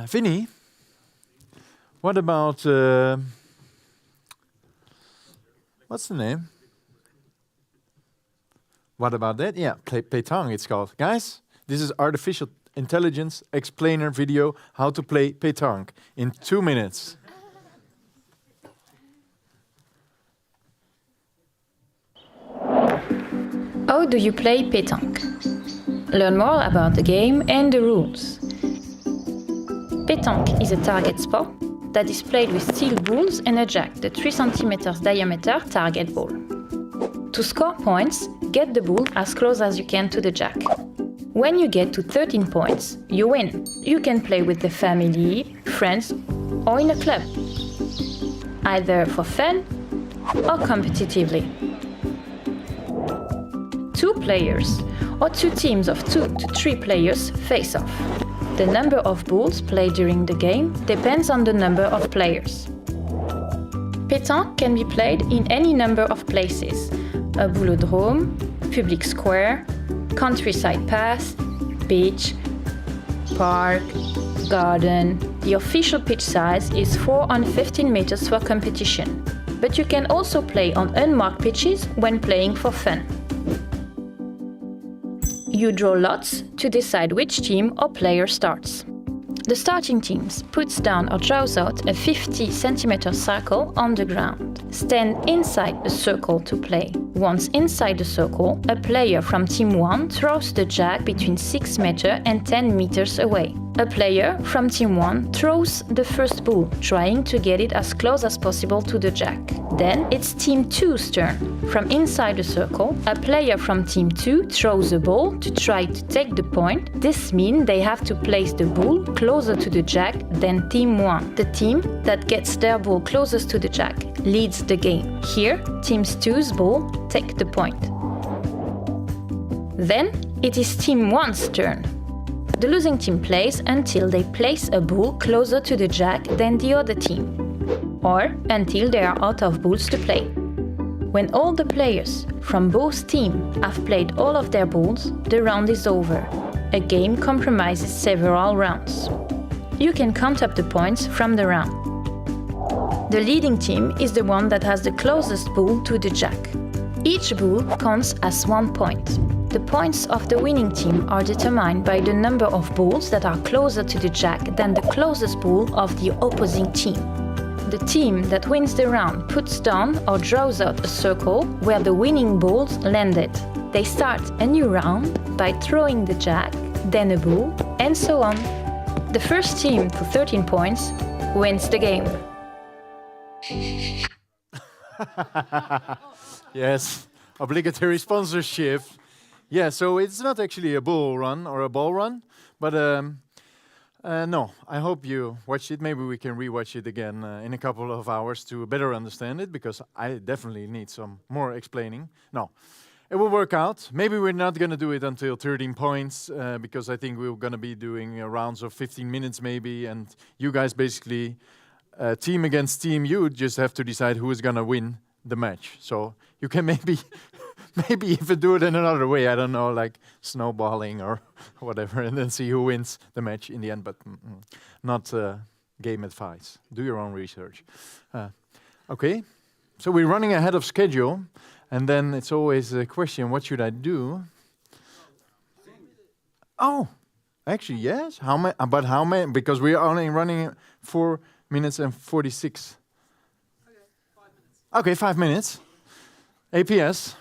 Vinny, what about what's the name? What about that? Yeah, Petang it's called. Guys, this is artificial intelligence explainer video how to play Petang in 2 minutes. How do you play pétanque? Learn more about the game and the rules. Pétanque is a target sport that is played with steel balls and a jack, the 3 cm diameter target ball. To score points, get the ball as close as you can to the jack. When you get to 13 points, you win. You can play with the family, friends, or in a club, either for fun or competitively. 2 players or 2 teams of 2 to 3 players face off. The number of balls played during the game depends on the number of players. Pétanque can be played in any number of places: a boulodrome, public square, countryside path, beach, park, garden. The official pitch size is 4 on 15 meters for competition, but you can also play on unmarked pitches when playing for fun. You draw lots to decide which team or player starts. The starting teams puts down or draws out a 50 cm circle on the ground. Stand inside the circle to play. Once inside the circle, a player from team 1 throws the jack between 6 meters and 10 meters away. A player from team 1 throws the first ball, trying to get it as close as possible to the jack. Then it's team 2's turn. From inside the circle, a player from team 2 throws a ball to try to take the point. This means they have to place the ball closer to the jack than team 1. The team that gets their ball closest to the jack leads the game. Here, team 2's ball take the point. Then it is team 1's turn. The losing team plays until they place a ball closer to the jack than the other team, or until they are out of balls to play. When all the players from both teams have played all of their balls, the round is over. A game comprises several rounds. You can count up the points from the round. The leading team is the one that has the closest ball to the jack. Each ball counts as 1 point. The points of the winning team are determined by the number of balls that are closer to the jack than the closest ball of the opposing team. The team that wins the round puts down or draws out a circle where the winning balls landed. They start a new round by throwing the jack, then a ball, and so on. The first team to 13 points wins the game. Yes, obligatory sponsorship. Yeah, so it's not actually a bull run or a ball run, but no, I hope you watched it. Maybe we can rewatch it again in a couple of hours to better understand it, because I definitely need some more explaining. No, it will work out. Maybe we're not going to do it until 13 points, because I think we're going to be doing rounds of 15 minutes maybe, and you guys basically, team against team, you just have to decide who is going to win the match. So you can maybe even do it in another way, I don't know, like snowballing or whatever, and then see who wins the match in the end, but not game advice. Do your own research. Okay, so we're running ahead of schedule, and then it's always a question, what should I do? Oh, actually, yes. But how many? Because we are only running 4 minutes and 46. Okay, 5 minutes. APS,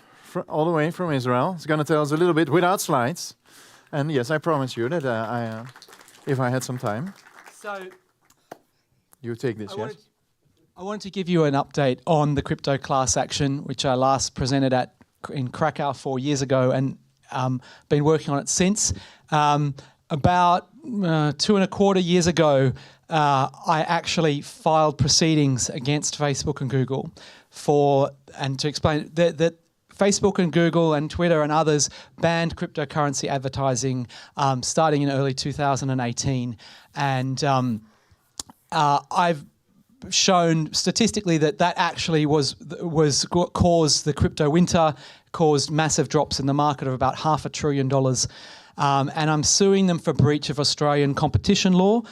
all the way from Israel, is going to tell us a little bit without slides. And yes, I promise you that if I had some time. So you take this, yes? I wanted to give you an update on the crypto class action, which I last presented in Krakow 4 years ago, and been working on it since. About 2.25 years ago, I actually filed proceedings against Facebook and Google to explain that Facebook and Google and Twitter and others banned cryptocurrency advertising starting in early 2018. And I've shown statistically that actually caused the crypto winter, caused massive drops in the market of about $500 billion. And I'm suing them for breach of Australian competition law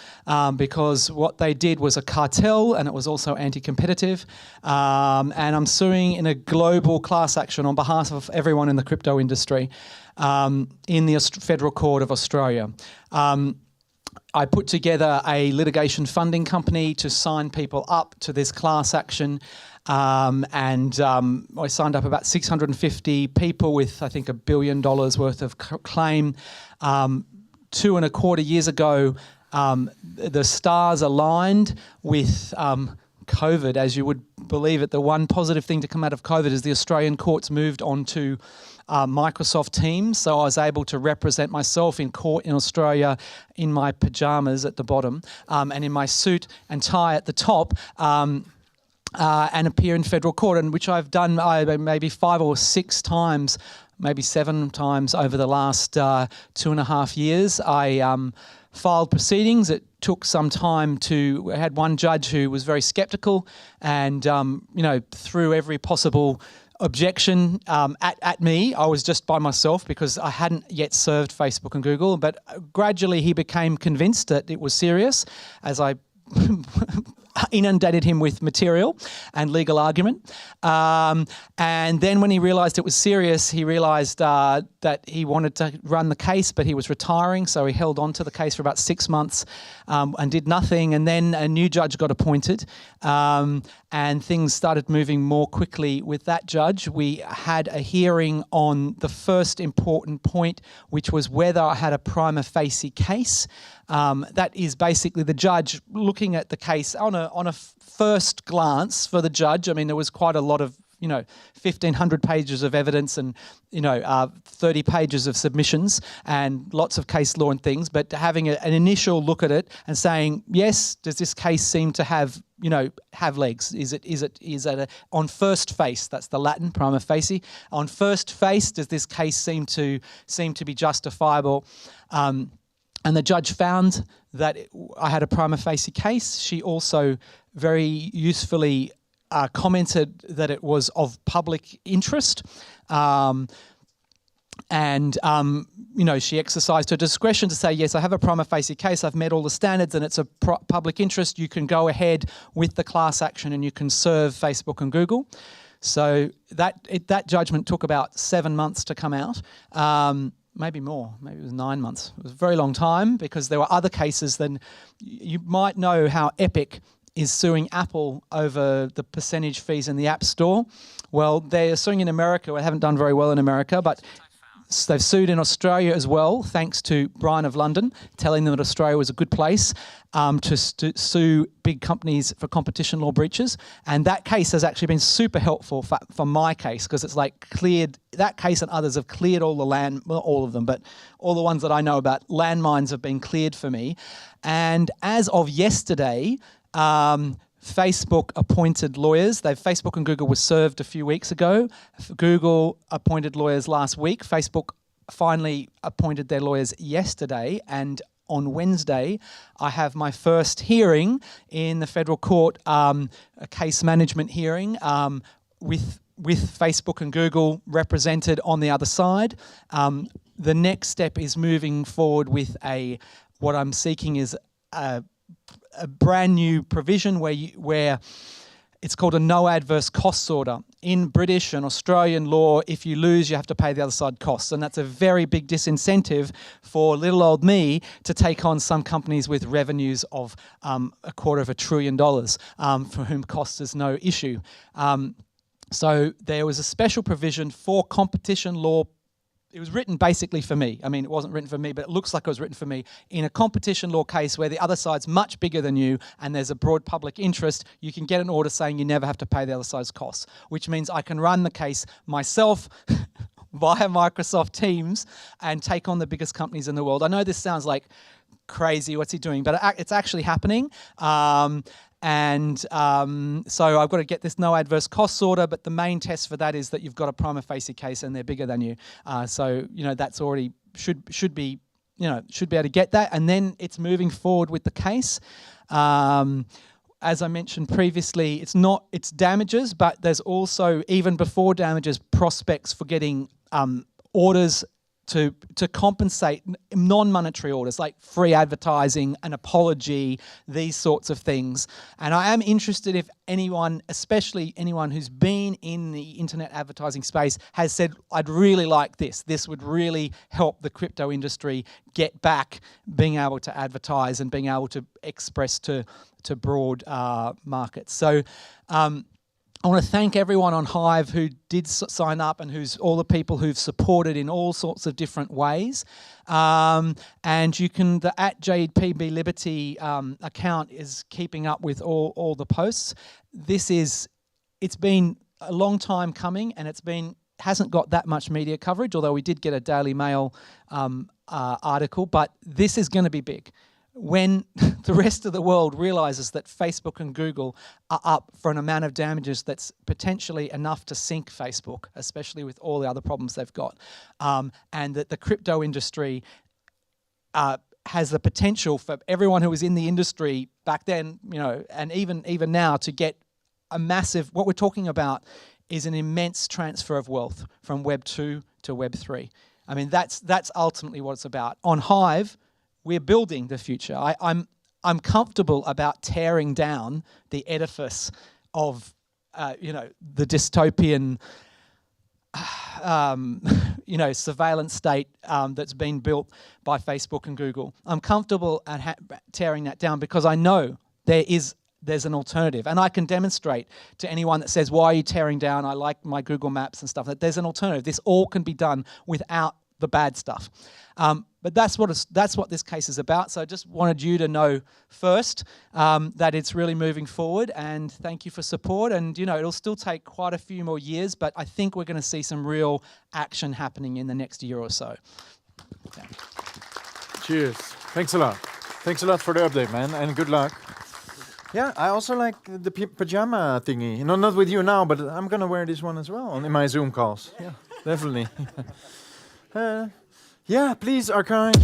because what they did was a cartel and it was also anti-competitive. And I'm suing in a global class action on behalf of everyone in the crypto industry in the Federal Court of Australia. I put together a litigation funding company to sign people up to this class action. I signed up about 650 people with, I think, $1 billion worth of claim. 2.25 years ago, the stars aligned with COVID, as you would believe it. The one positive thing to come out of COVID is the Australian courts moved on to Microsoft Teams, so I was able to represent myself in court in Australia in my pajamas at the bottom and in my suit and tie at the top. And appear in federal court, and which I've done maybe 5 or 6 times, maybe 7 times over the last 2.5 years. I filed proceedings. It took some time I had one judge who was very skeptical and, threw every possible objection at me. I was just by myself because I hadn't yet served Facebook and Google, but gradually he became convinced that it was serious as I inundated him with material and legal argument. And then when he realised it was serious, he realised that he wanted to run the case, but he was retiring, so he held on to the case for about 6 months and did nothing. And then a new judge got appointed, and things started moving more quickly with that judge. We had a hearing on the first important point, which was whether I had a prima facie case. That is basically the judge looking at the case on a first glance for the judge. I mean, there was quite a lot of 1,500 pages of evidence and 30 pages of submissions and lots of case law and things, but having an initial look at it and saying, yes, does this case seem to have legs? Is it on first face? That's the Latin, prima facie. On first face, does this case seem to be justifiable? And the judge found that I had a prima facie case. She also very usefully commented that it was of public interest. She exercised her discretion to say, yes, I have a prima facie case, I've met all the standards and it's a public interest. You can go ahead with the class action and you can serve Facebook and Google. So that judgment took about 7 months to come out. Maybe more, maybe it was 9 months. It was a very long time because there were other cases. Then you might know how Epic is suing Apple over the percentage fees in the App Store. Well, they're suing in America. They haven't done very well in America, but they've sued in Australia as well, thanks to Brian of London telling them that Australia was a good place to sue big companies for competition law breaches. And that case has actually been super helpful for my case because it's like cleared, that case and others have cleared all the land, not all of them, but all the ones that I know about, landmines have been cleared for me. And as of yesterday, Facebook appointed lawyers. Facebook and Google were served a few weeks ago. Google appointed lawyers last week. Facebook finally appointed their lawyers yesterday. And on Wednesday, I have my first hearing in the federal court, a case management hearing with Facebook and Google represented on the other side. The next step is moving forward with what I'm seeking is a brand new provision where it's called a no adverse costs order. In British and Australian law, if you lose, you have to pay the other side costs. And that's a very big disincentive for little old me to take on some companies with revenues of $250 billion, for whom costs is no issue. So there was a special provision for competition law. It was written basically for me. I mean, it wasn't written for me, but it looks like it was written for me. In a competition law case where the other side's much bigger than you and there's a broad public interest, you can get an order saying you never have to pay the other side's costs, which means I can run the case myself via Microsoft Teams and take on the biggest companies in the world. I know this sounds like crazy, what's he doing? But it's actually happening. So I've got to get this no adverse costs order, but the main test for that is that you've got a prima facie case and they're bigger than you. That's already should be able to get that, and then it's moving forward with the case. As I mentioned previously, it's damages, but there's also, even before damages, prospects for getting orders to compensate, non-monetary orders like free advertising, an apology, these sorts of things. And I am interested if anyone, especially anyone who's been in the internet advertising space, has said, I'd really like this. This would really help the crypto industry get back being able to advertise and being able to express to broad markets. So I want to thank everyone on Hive who did sign up and who's all the people who've supported in all sorts of different ways. And you can, the @JPB Liberty account is keeping up with all the posts. It's been a long time coming, and hasn't got that much media coverage, although we did get a Daily Mail article, but this is going to be big. When the rest of the world realizes that Facebook and Google are up for an amount of damages that's potentially enough to sink Facebook, especially with all the other problems they've got, and that the crypto industry has the potential for everyone who was in the industry back then, and even now, to get a massive, what we're talking about is an immense transfer of wealth from Web 2 to Web 3. I mean, that's ultimately what it's about. On Hive, we're building the future. I'm comfortable about tearing down the edifice of, the dystopian, surveillance state that's been built by Facebook and Google. I'm comfortable at tearing that down because I know there's an alternative, and I can demonstrate to anyone that says, "Why are you tearing down? I like my Google Maps and stuff." That there's an alternative. This all can be done without the bad stuff. But that's what this case is about. So I just wanted you to know first that it's really moving forward, and thank you for support. And it'll still take quite a few more years, but I think we're going to see some real action happening in the next year or so. Yeah. Cheers. Thanks a lot. Thanks a lot for the update, man, and good luck. Yeah, I also like the pajama thingy. Not with you now, but I'm gonna wear this one as well in my Zoom calls. Yeah, definitely. Yeah, please, Archive.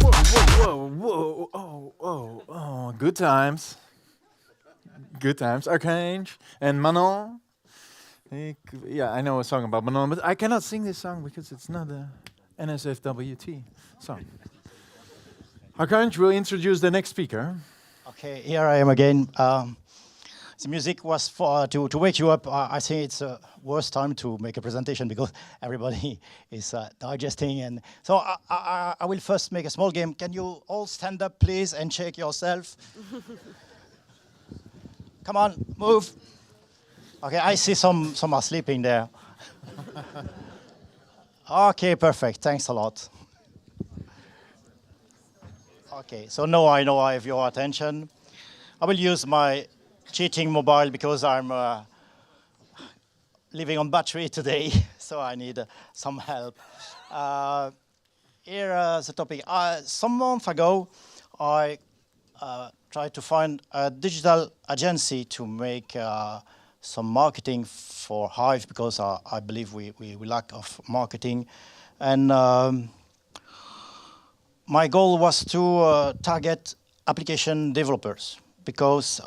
Whoa. Oh, good times. Good times, Archange. And Manon. Yeah, I know a song about Manon, but I cannot sing this song because it's not a NSFWT song. Archange will introduce the next speaker. Okay, here I am again. The music was for to wake you up. I think it's the worst time to make a presentation because everybody is digesting. And so I will first make a small game. Can you all stand up, please, and check yourself? Come on, move. Okay, I see some are sleeping there. Okay, perfect. Thanks a lot. Okay, so now I know I have your attention. I will use my cheating mobile because I'm living on battery today, so I need some help. Here's the topic. Some months ago, I tried to find a digital agency to make some marketing for Hive because I believe we lack of marketing. And my goal was to target application developers because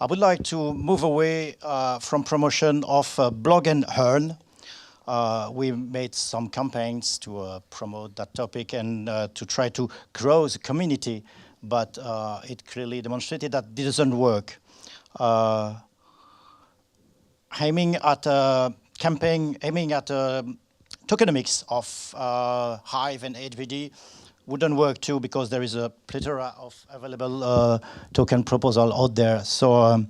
I would like to move away from promotion of blog and earn. We made some campaigns to promote that topic and to try to grow the community, but it clearly demonstrated that it doesn't work. Aiming at a campaign, aiming at tokenomics of Hive and HVD wouldn't work too because there is a plethora of available token proposal out there. So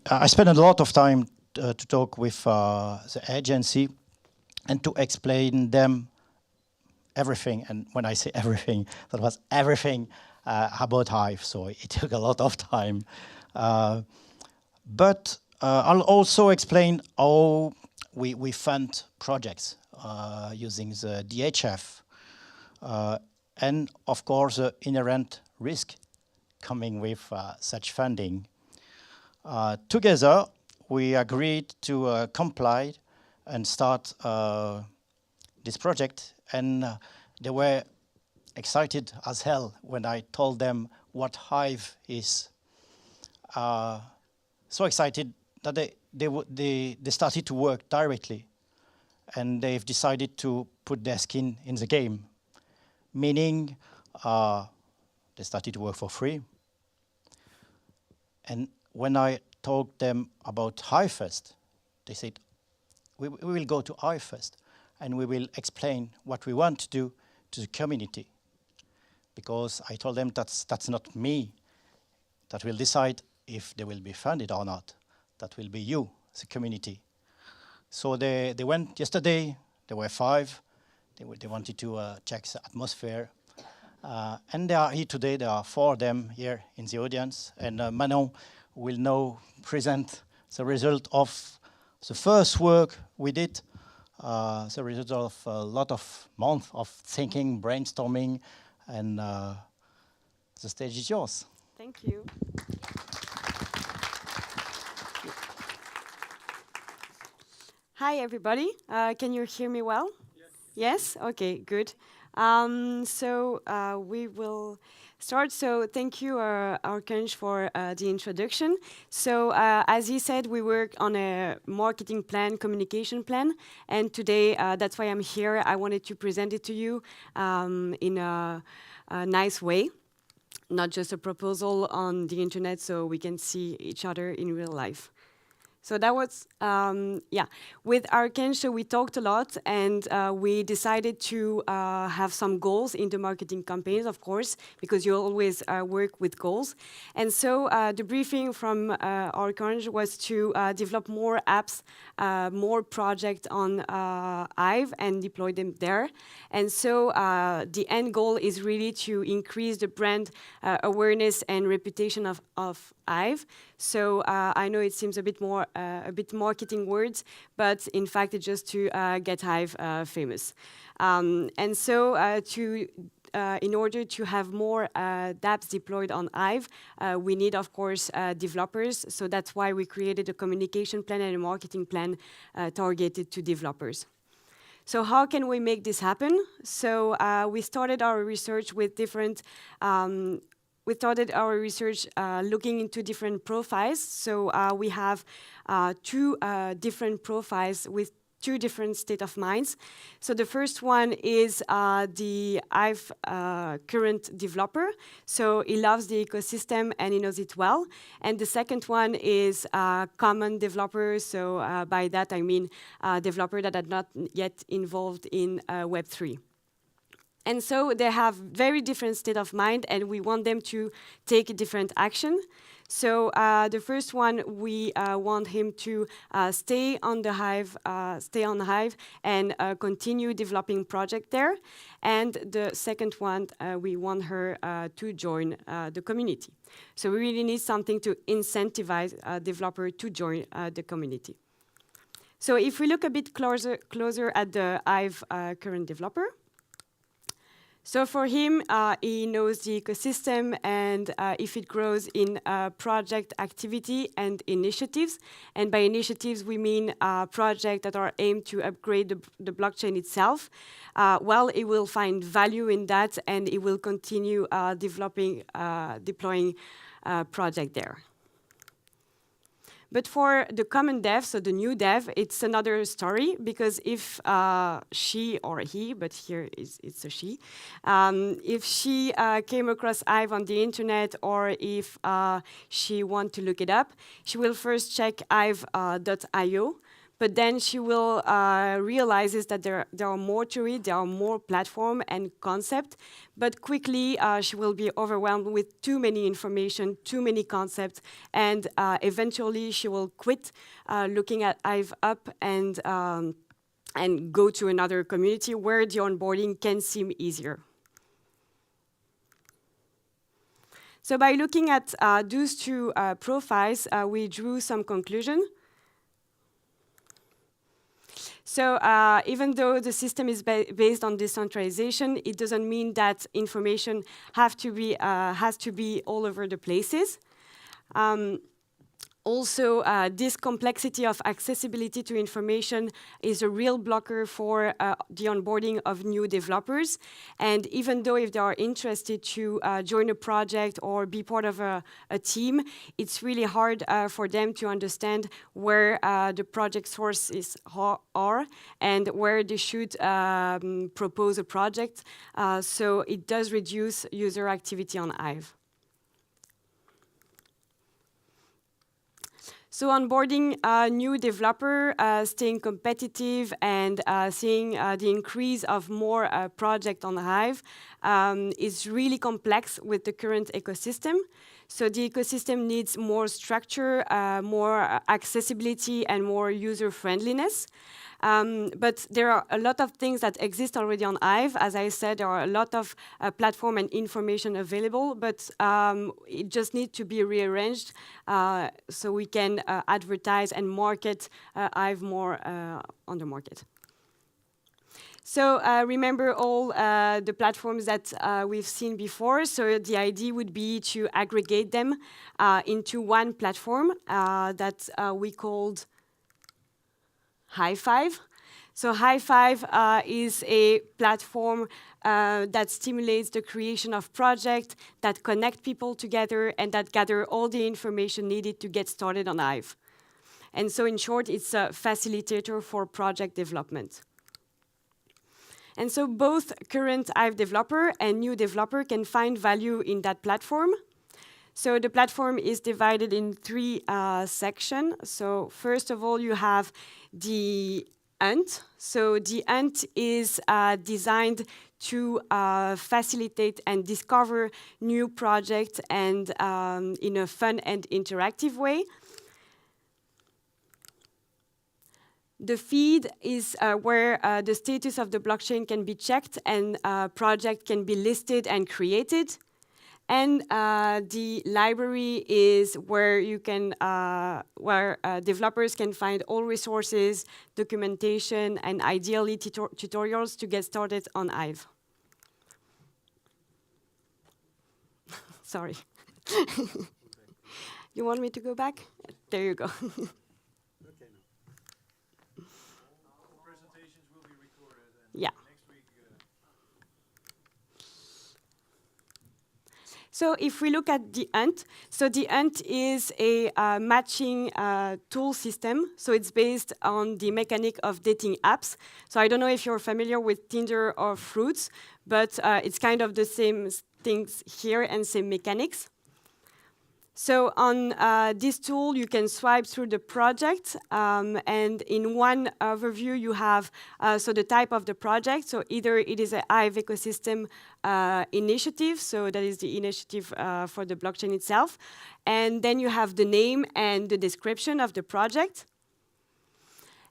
I spent a lot of time to talk with the agency and to explain them everything. And when I say everything, that was everything about Hive. So it took a lot of time. But I'll also explain how we fund projects using the DHF. And of course, the inherent risk coming with such funding. Together, we agreed to comply and start this project, and they were excited as hell when I told them what Hive is. So excited that they started to work directly, and they've decided to put their skin in the game. Meaning, they started to work for free. And when I told them about HiveFest, they said, we will go to HiveFest and we will explain what we want to do to the community. Because I told them that's not me that will decide if they will be funded or not. that will be you, the community. So they went yesterday. There were 5. They wanted to check the atmosphere. And they are here today. There are 4 of them here in the audience. And Manon will now present the result of the first work we did. The result of a lot of months of thinking, brainstorming, and the stage is yours. Thank you. Hi, everybody. Can you hear me well? Yes? Okay, good. We will start. So thank you, Arkanj, for the introduction. So as he said, we work on a marketing plan, communication plan. And today, that's why I'm here. I wanted to present it to you in a nice way, not just a proposal on the internet so we can see each other in real life. So that was, with Arkanj, so we talked a lot and we decided to have some goals in the marketing campaigns, of course, because you always work with goals. And so the briefing from Arkanj was to develop more apps, more projects on Hive and deploy them there. And so the end goal is really to increase the brand awareness and reputation of Hive. So I know it seems a bit marketing words, but in fact it's just to get Hive famous. And so in order to have more dApps deployed on Hive, we need, of course, developers. So that's why we created a communication plan and a marketing plan targeted to developers. So how can we make this happen? So we started our research with different looking into different profiles. So we have 2 different profiles with 2 different state of minds. So the first one is the Hive current developer. So he loves the ecosystem and he knows it well. And the second one is common developer. So by that I mean developer that are not yet involved in Web3. And so they have very different state of mind, and we want them to take a different action. So the first one, we want him to stay on Hive and continue developing project there. And the second one, we want her to join the community. So we really need something to incentivize a developer to join the community. So if we look a bit closer at the Hive current developer, so for him, he knows the ecosystem and if it grows in project activity and initiatives. And by initiatives, we mean projects that are aimed to upgrade the blockchain itself. He will find value in that and he will continue deploying project there. But for the common dev, so the new dev, it's another story, because if she or he, but here it's a she, if she came across Hive on the internet, or if she wants to look it up, she will first check hive.io. But then she will realize that there are more to it, there are more platform and concept, but quickly she will be overwhelmed with too many information, too many concepts, and eventually she will quit looking at Hive Up and go to another community where the onboarding can seem easier. So by looking at those 2 profiles, we drew some conclusion. So even though the system is based on decentralization, it doesn't mean that information has to be all over the places. Also, this complexity of accessibility to information is a real blocker for the onboarding of new developers. And even though if they are interested to join a project or be part of a team, it's really hard for them to understand where the project sources are and where they should propose a project. So it does reduce user activity on Hive. So onboarding a new developer, staying competitive, and seeing the increase of more projects on Hive is really complex with the current ecosystem. So the ecosystem needs more structure, more accessibility, and more user friendliness. But there are a lot of things that exist already on Hive. As I said, there are a lot of platform and information available, but it just needs to be rearranged so we can advertise and market Hive more on the market. So remember all the platforms that we've seen before. So the idea would be to aggregate them into one platform that we called Hive. So Hive is a platform that stimulates the creation of projects that connect people together and that gather all the information needed to get started on Hive. And so in short, it's a facilitator for project development. And so both current Hive developer and new developer can find value in that platform. So the platform is divided in three sections. So first of all, you have the Hunt. So the Hunt is designed to facilitate and discover new projects and in a fun and interactive way. The feed is where the status of the blockchain can be checked and project can be listed and created. And the library is where you can, developers can find all resources, documentation, and ideally tutorials to get started on Hive. Sorry. You want me to go back? There you go. Yeah. So if we look at the Hunt, so the Hunt is a matching tool system. So it's based on the mechanic of dating apps. So I don't know if you're familiar with Tinder or Fruits, but it's kind of the same things here and same mechanics. So on this tool, you can swipe through the project, and in one overview, you have so the type of the project. So either it is a Hive ecosystem initiative, so that is the initiative for the blockchain itself, and then you have the name and the description of the project.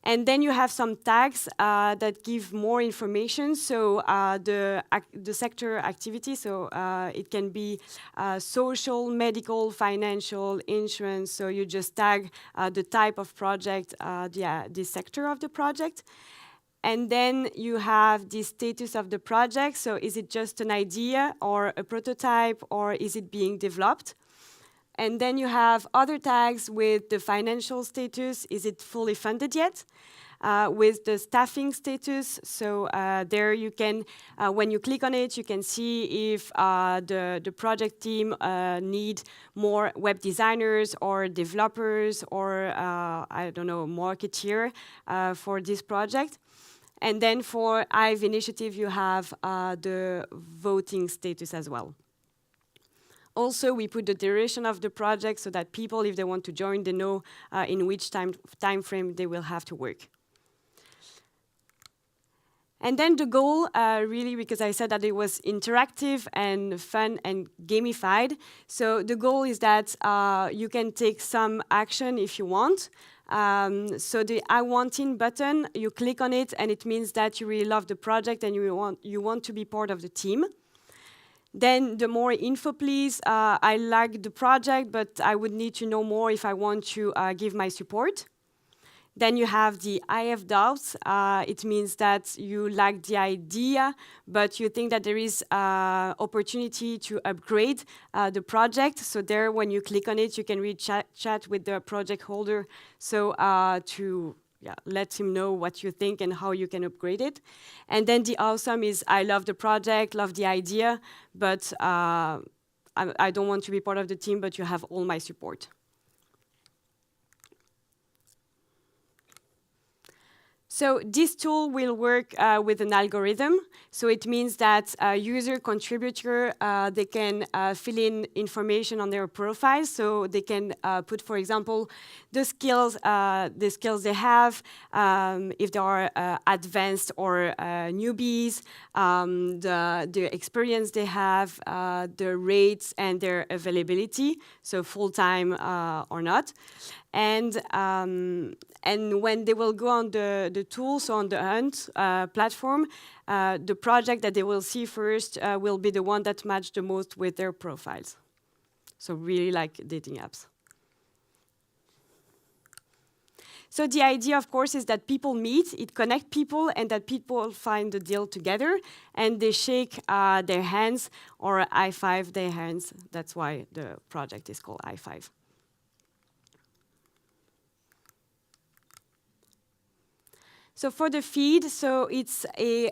And then you have some tags that give more information. So the sector activity, so it can be social, medical, financial, insurance. So you just tag the type of project, the sector of the project. And then you have the status of the project. So is it just an idea or a prototype, or is it being developed? And then you have other tags with the financial status. Is it fully funded yet? With the staffing status, so there you can, when you click on it, you can see if the project team need more web designers or developers or, I don't know, marketeer for this project. And then for Hive Initiative, you have the voting status as well. Also, we put the duration of the project so that people, if they want to join, they know in which time frame they will have to work. And then the goal, really, because I said that it was interactive and fun and gamified. So the goal is that you can take some action if you want. So the I want in button, you click on it, and it means that you really love the project and you want to be part of the team. Then the more info, please. I like the project, but I would need to know more if I want to give my support. Then you have the I have doubts. It means that you like the idea, but you think that there is opportunity to upgrade the project. So there, when you click on it, you can chat with the project holder. So to let him know what you think and how you can upgrade it. And then the awesome is I love the project, love the idea, but I don't want to be part of the team, but you have all my support. So this tool will work with an algorithm. So it means that user contributor, they can fill in information on their profile. So they can put, for example, the skills they have, if they are advanced or newbies, the experience they have, the rates and their availability, so full-time or not. And when they will go on the tool, so on the Hunt platform, the project that they will see first will be the one that match the most with their profiles. So really like dating apps. So the idea, of course, is that people meet, it connects people, and that people find the deal together, and they shake their hands or high-five their hands. That's why the project is called HiveFest. So for the feed, so it's a,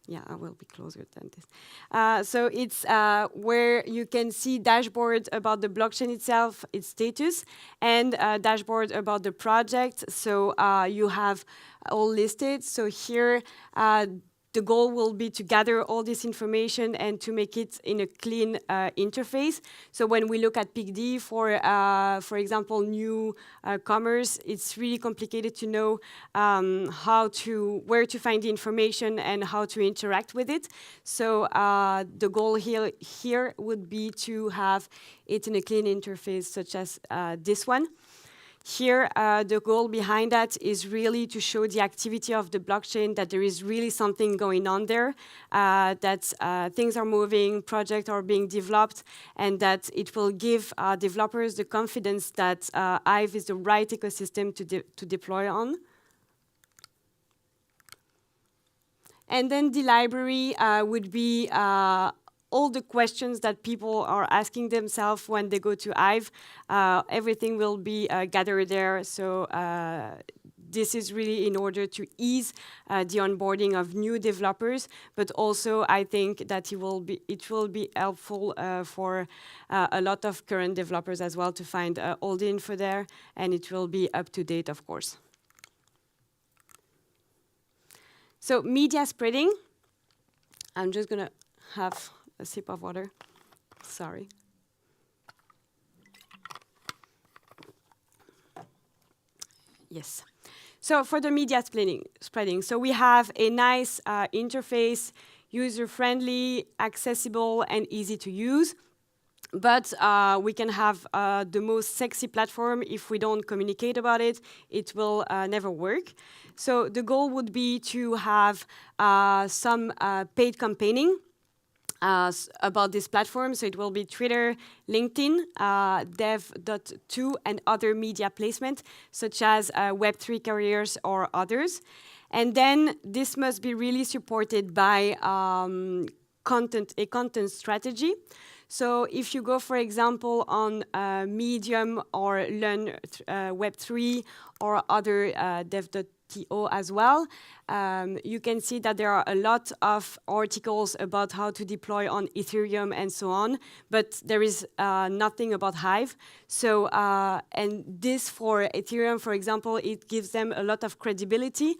yeah, I will be closer than this. So it's where you can see dashboard about the blockchain itself, its status, and dashboard about the project. So you have all listed. So here, the goal will be to gather all this information and to make it in a clean interface. So when we look at PICD for example, new commerce, it's really complicated to know where to find the information and how to interact with it. So the goal here would be to have it in a clean interface, such as this one. Here, the goal behind that is really to show the activity of the blockchain, that there is really something going on there, that things are moving, projects are being developed, and that it will give developers the confidence that Hive is the right ecosystem to deploy on. And then the library would be all the questions that people are asking themselves when they go to Hive. Everything will be gathered there. So this is really in order to ease the onboarding of new developers, but also I think that it will be helpful for a lot of current developers as well to find all the info there, and it will be up to date, of course. So media spreading. I'm just gonna have a sip of water. Sorry. Yes. So for the media spreading, so we have a nice interface, user-friendly, accessible, and easy to use. But we can have the most sexy platform. If we don't communicate about it, it will never work. So the goal would be to have some paid campaigning about this platform. So it will be Twitter, LinkedIn, dev.to, and other media placement, such as Web3 careers or others. And then this must be really supported by a content strategy. So if you go, for example, on Medium or Learn Web3 or other dev.to as well, you can see that there are a lot of articles about how to deploy on Ethereum and so on, but there is nothing about Hive. So, and this for Ethereum, for example, it gives them a lot of credibility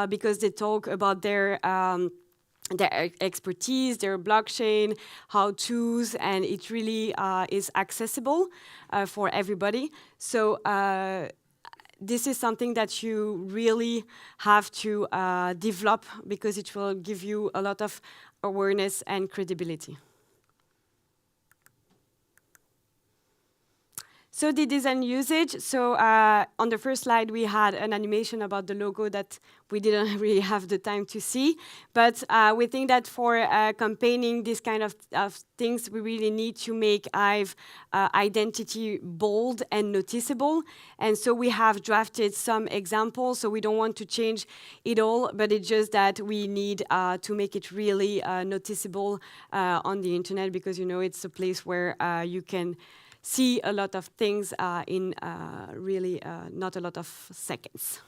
because they talk about their expertise, their blockchain, how-tos, and it really is accessible for everybody. So this is something that you really have to develop because it will give you a lot of awareness and credibility. So the design usage. So on the first slide, we had an animation about the logo that we didn't really have the time to see. But we think that for campaigning this kind of things, we really need to make Hive identity bold and noticeable. And so we have drafted some examples. So we don't want to change it all, but it's just that we need to make it really noticeable on the internet because, you know, it's a place where you can see a lot of things in really not a lot of seconds.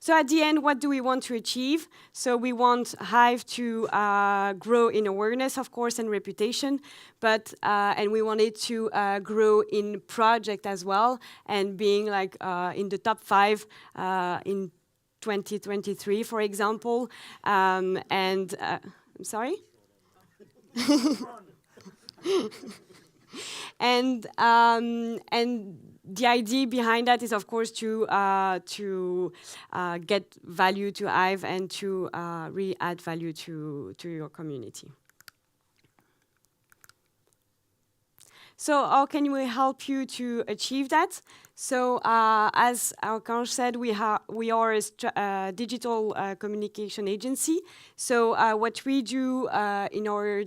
So at the end, what do we want to achieve? So we want Hive to grow in awareness, of course, and reputation, but and we want it to grow in project as well, and being like in the top 5 in 2023, for example. I'm sorry. And the idea behind that is, of course, to get value to Hive and to really add value to your community. So how can we help you to achieve that? So as Arkanj said, we are a digital communication agency. So what we do in our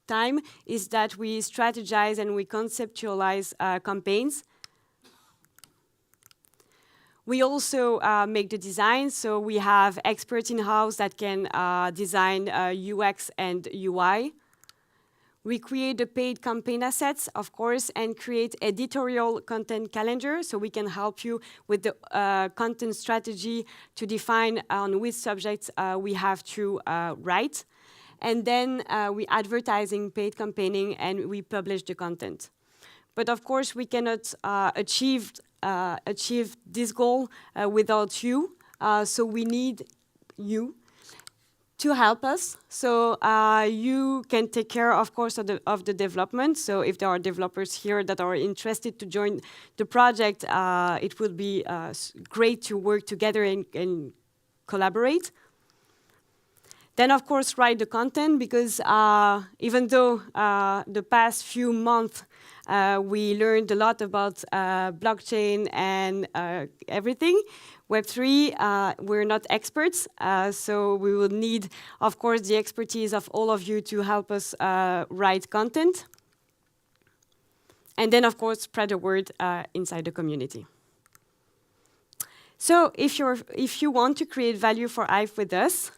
time is that we strategize and we conceptualize campaigns. We also make the design, so we have experts in-house that can design UX and UI. We create the paid campaign assets, of course, and create editorial content calendar, so we can help you with the content strategy to define on which subjects we have to write. And then we advertising, paid campaigning, and we publish the content. But of course, we cannot achieve this goal without you. So we need you to help us. So you can take care, of course, of the development. So if there are developers here that are interested to join the project, it will be great to work together and collaborate. Then, of course, write the content, because even though the past few months we learned a lot about blockchain and everything, Web3, we're not experts, so we will need, of course, the expertise of all of you to help us write content. And then, of course, spread the word inside the community. So if you want to create value for Hive with us,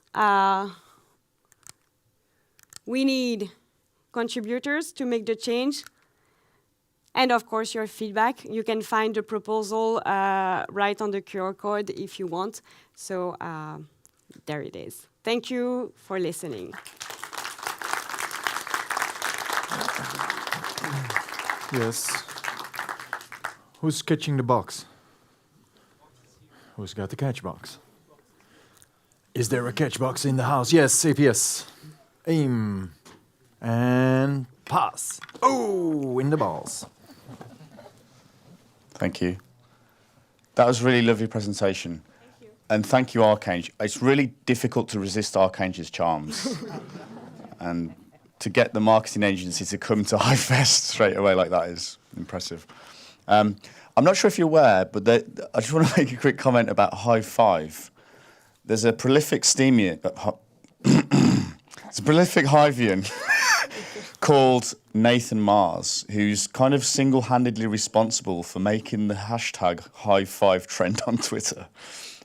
we need contributors to make the change. And of course, your feedback. You can find the proposal right on the QR code if you want. So there it is. Thank you for listening. Yes. Who's catching the box? Who's got the catch box? Is there a catch box in the house? Yes, say yes. Aim. And pass. Oh, in the balls. Thank you. That was a really lovely presentation. Thank you. And thank you, Arkanj. It's really difficult to resist Arkanj's charms. And to get the marketing agency to come to HiveFest straight away like that is impressive. I'm not sure if you're aware, but I just want to make a quick comment about Hive 5. There's a prolific it's a prolific Hivian called Nathan Mars, who's kind of single-handedly responsible for making the hashtag Hive5 trend on Twitter.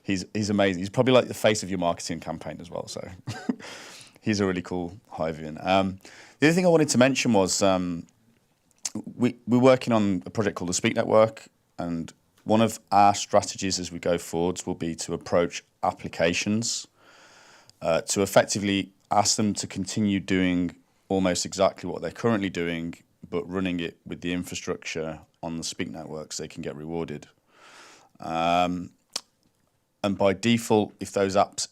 He's amazing. He's probably like the face of your marketing campaign as well, so he's a really cool Hivian. The other thing I wanted to mention was we're working on a project called the Speak Network, and one of our strategies as we go forwards will be to approach applications to effectively ask them to continue doing almost exactly what they're currently doing, but running it with the infrastructure on the Speak Network so they can get rewarded. And by default, if those apps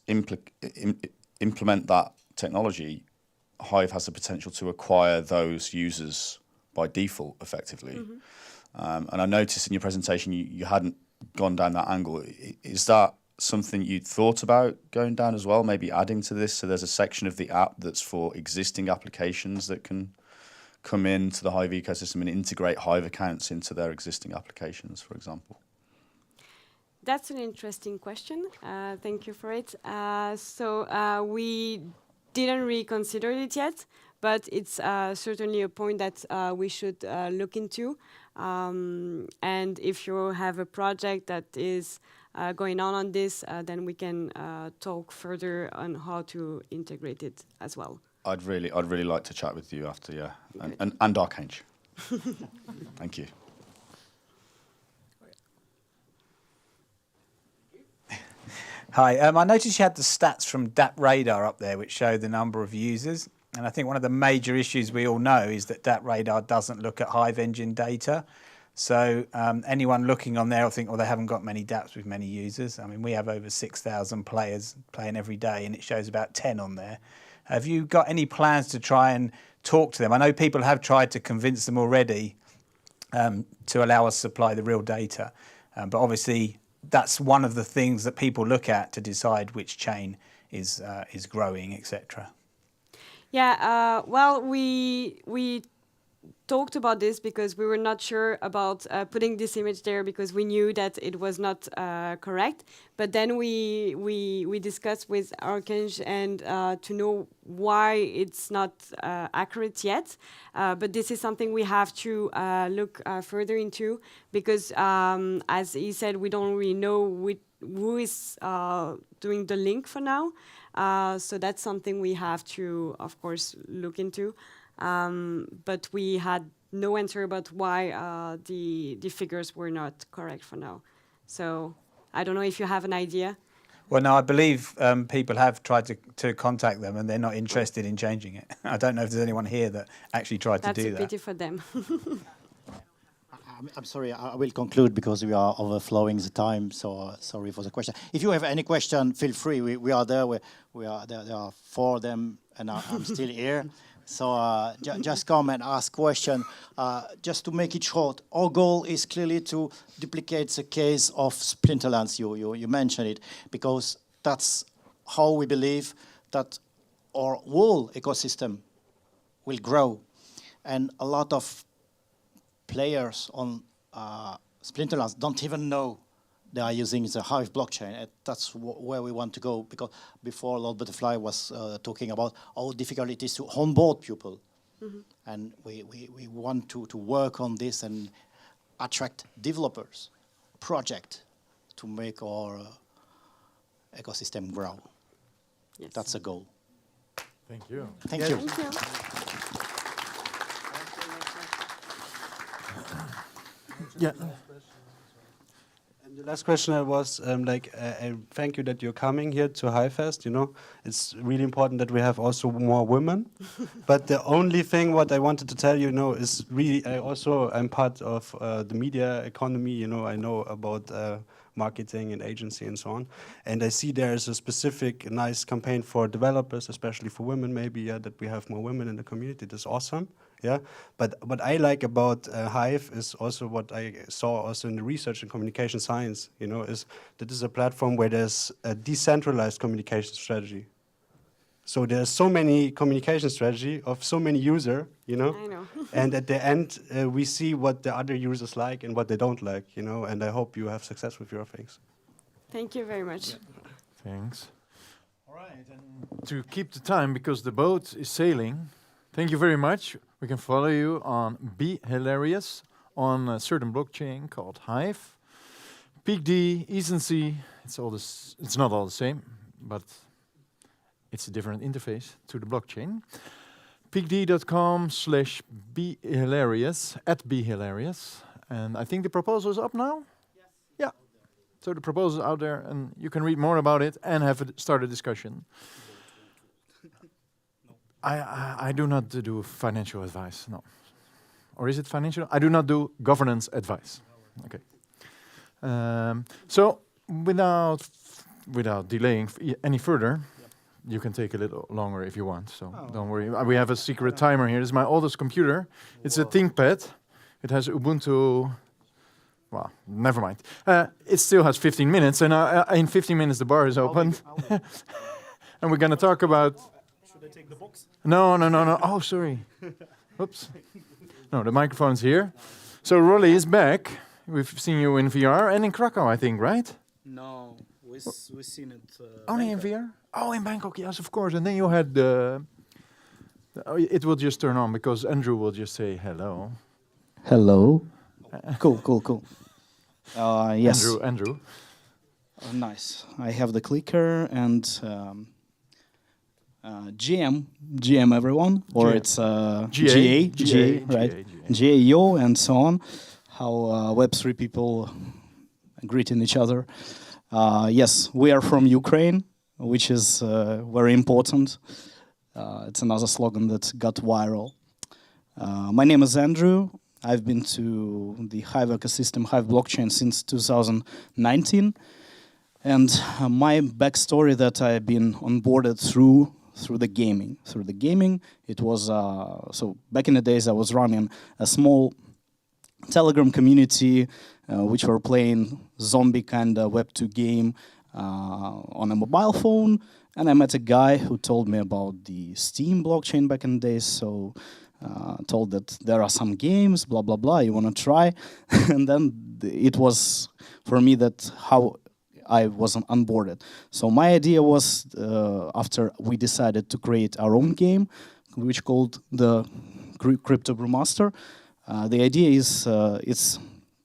implement that technology, Hive has the potential to acquire those users by default, effectively. Mm-hmm. And I noticed in your presentation you hadn't gone down that angle. Is that something you'd thought about going down as well, maybe adding to this, so there's a section of the app that's for existing applications that can come into the Hive ecosystem and integrate Hive accounts into their existing applications, for example? That's an interesting question. Thank you for it. We didn't really consider it yet, but it's certainly a point that we should look into. And if you have a project that is going on this, then we can talk further on how to integrate it as well. I'd really like to chat with you after, yeah, and Arkanj. Thank you. Hi. I noticed you had the stats from DAP Radar up there, which show the number of users. And I think one of the major issues we all know is that DAP Radar doesn't look at Hive engine data. So anyone looking on there will think, well, they haven't got many DApps with many users. I mean, we have over 6,000 players playing every day, and it shows about 10 on there. Have you got any plans to try and talk to them? I know people have tried to convince them already to allow us to supply the real data. But obviously, that's one of the things that people look at to decide which chain is growing, etc. Yeah, well, we talked about this because we were not sure about putting this image there because we knew that it was not correct. But then we discussed with Archange and to know why it's not accurate yet. But this is something we have to look further into because, as he said, we don't really know who is doing the link for now. So that's something we have to, of course, look into. But we had no answer about why the figures were not correct for now. So I don't know if you have an idea. Well, no, I believe people have tried to contact them and they're not interested in changing it. I don't know if there's anyone here that actually tried to do that. That's a pity for them. I'm sorry, I will conclude because we are overflowing the time, so sorry for the question. If you have any question, feel free. We are there. We are there. There are 4 of them, and I'm still here. So just come and ask question. Just to make it short, our goal is clearly to duplicate the case of Splinterlands. You mentioned it, because that's how we believe that our whole ecosystem will grow. And a lot of players on Splinterlands don't even know they are using the Hive blockchain. That's where we want to go, because before Lord Butterfly was talking about how difficult it is to onboard people. Mm-hmm. And we want to work on this and attract developers, project, to make our ecosystem grow. Yes. That's a goal. Thank you. Thank you. Thank you. Yeah. And the last question was thank you that you're coming here to HiveFest. You know, it's really important that we have also more women. But the only thing what I wanted to tell you, is really I'm part of the media economy. You know, I know about marketing and agency and so on. And I see there is a specific nice campaign for developers, especially for women. Maybe that we have more women in the community. That's awesome. Yeah, but what I like about Hive is also what I saw also in the research and communication science, is that this is a platform where there's a decentralized communication strategy. So there's so many communication strategy of so many users, I know. And at the end, we see what the other users like and what they don't like, and I hope you have success with your things. Thank you very much. Yeah. Thanks. All right, and to keep the time, because the boat is sailing, thank you very much. We can follow you on Be Hilarious on a certain blockchain called Hive. PigD, Ecency, it's not all the same, but it's a different interface to the blockchain. pigd.com/behilarious, @behilarious. And I think the proposal is up now? Yes. Yeah. So the proposal is out there, and you can read more about it and start a discussion. I do not do financial advice, no. Or is it financial? I do not do governance advice. Okay. So without delaying any further, you can take a little longer if you want. So don't worry. We have a secret timer here. This is my oldest computer. It's a ThinkPad. It has Ubuntu. Well, never mind. It still has 15 minutes, and in 15 minutes the bar is open. And we're going to talk about... Take the box? No. Oh, sorry. Oops. No, the microphone's here. So Rolly is back. We've seen you in VR and in Krakow, I think, right? No, we've seen it. Only in VR? Oh, in Bangkok, yes, of course. And then you had the... it will just turn on because Andrew will just say hello. Hello. Cool. Yes. Andrew. Nice. I have the clicker and... GM everyone, or GM. it's GA, right? GAO and so on. How Web3 people greeting each other. Yes, we are from Ukraine, which is very important. It's another slogan that got viral. My name is Andrew. I've been to the Hive ecosystem, Hive blockchain since 2019. And my backstory that I've been onboarded through the gaming. Through the gaming, it was, so back in the days I was running a small Telegram community which were playing zombie kind of Web2 game on a mobile phone. And I met a guy who told me about the Steam blockchain back in the days. So told that there are some games, blah, blah, blah, you want to try. And then it was for me that how I wasn't onboarded. So my idea was, after we decided to create our own game, which called the Crypto Brewmaster, the idea is it's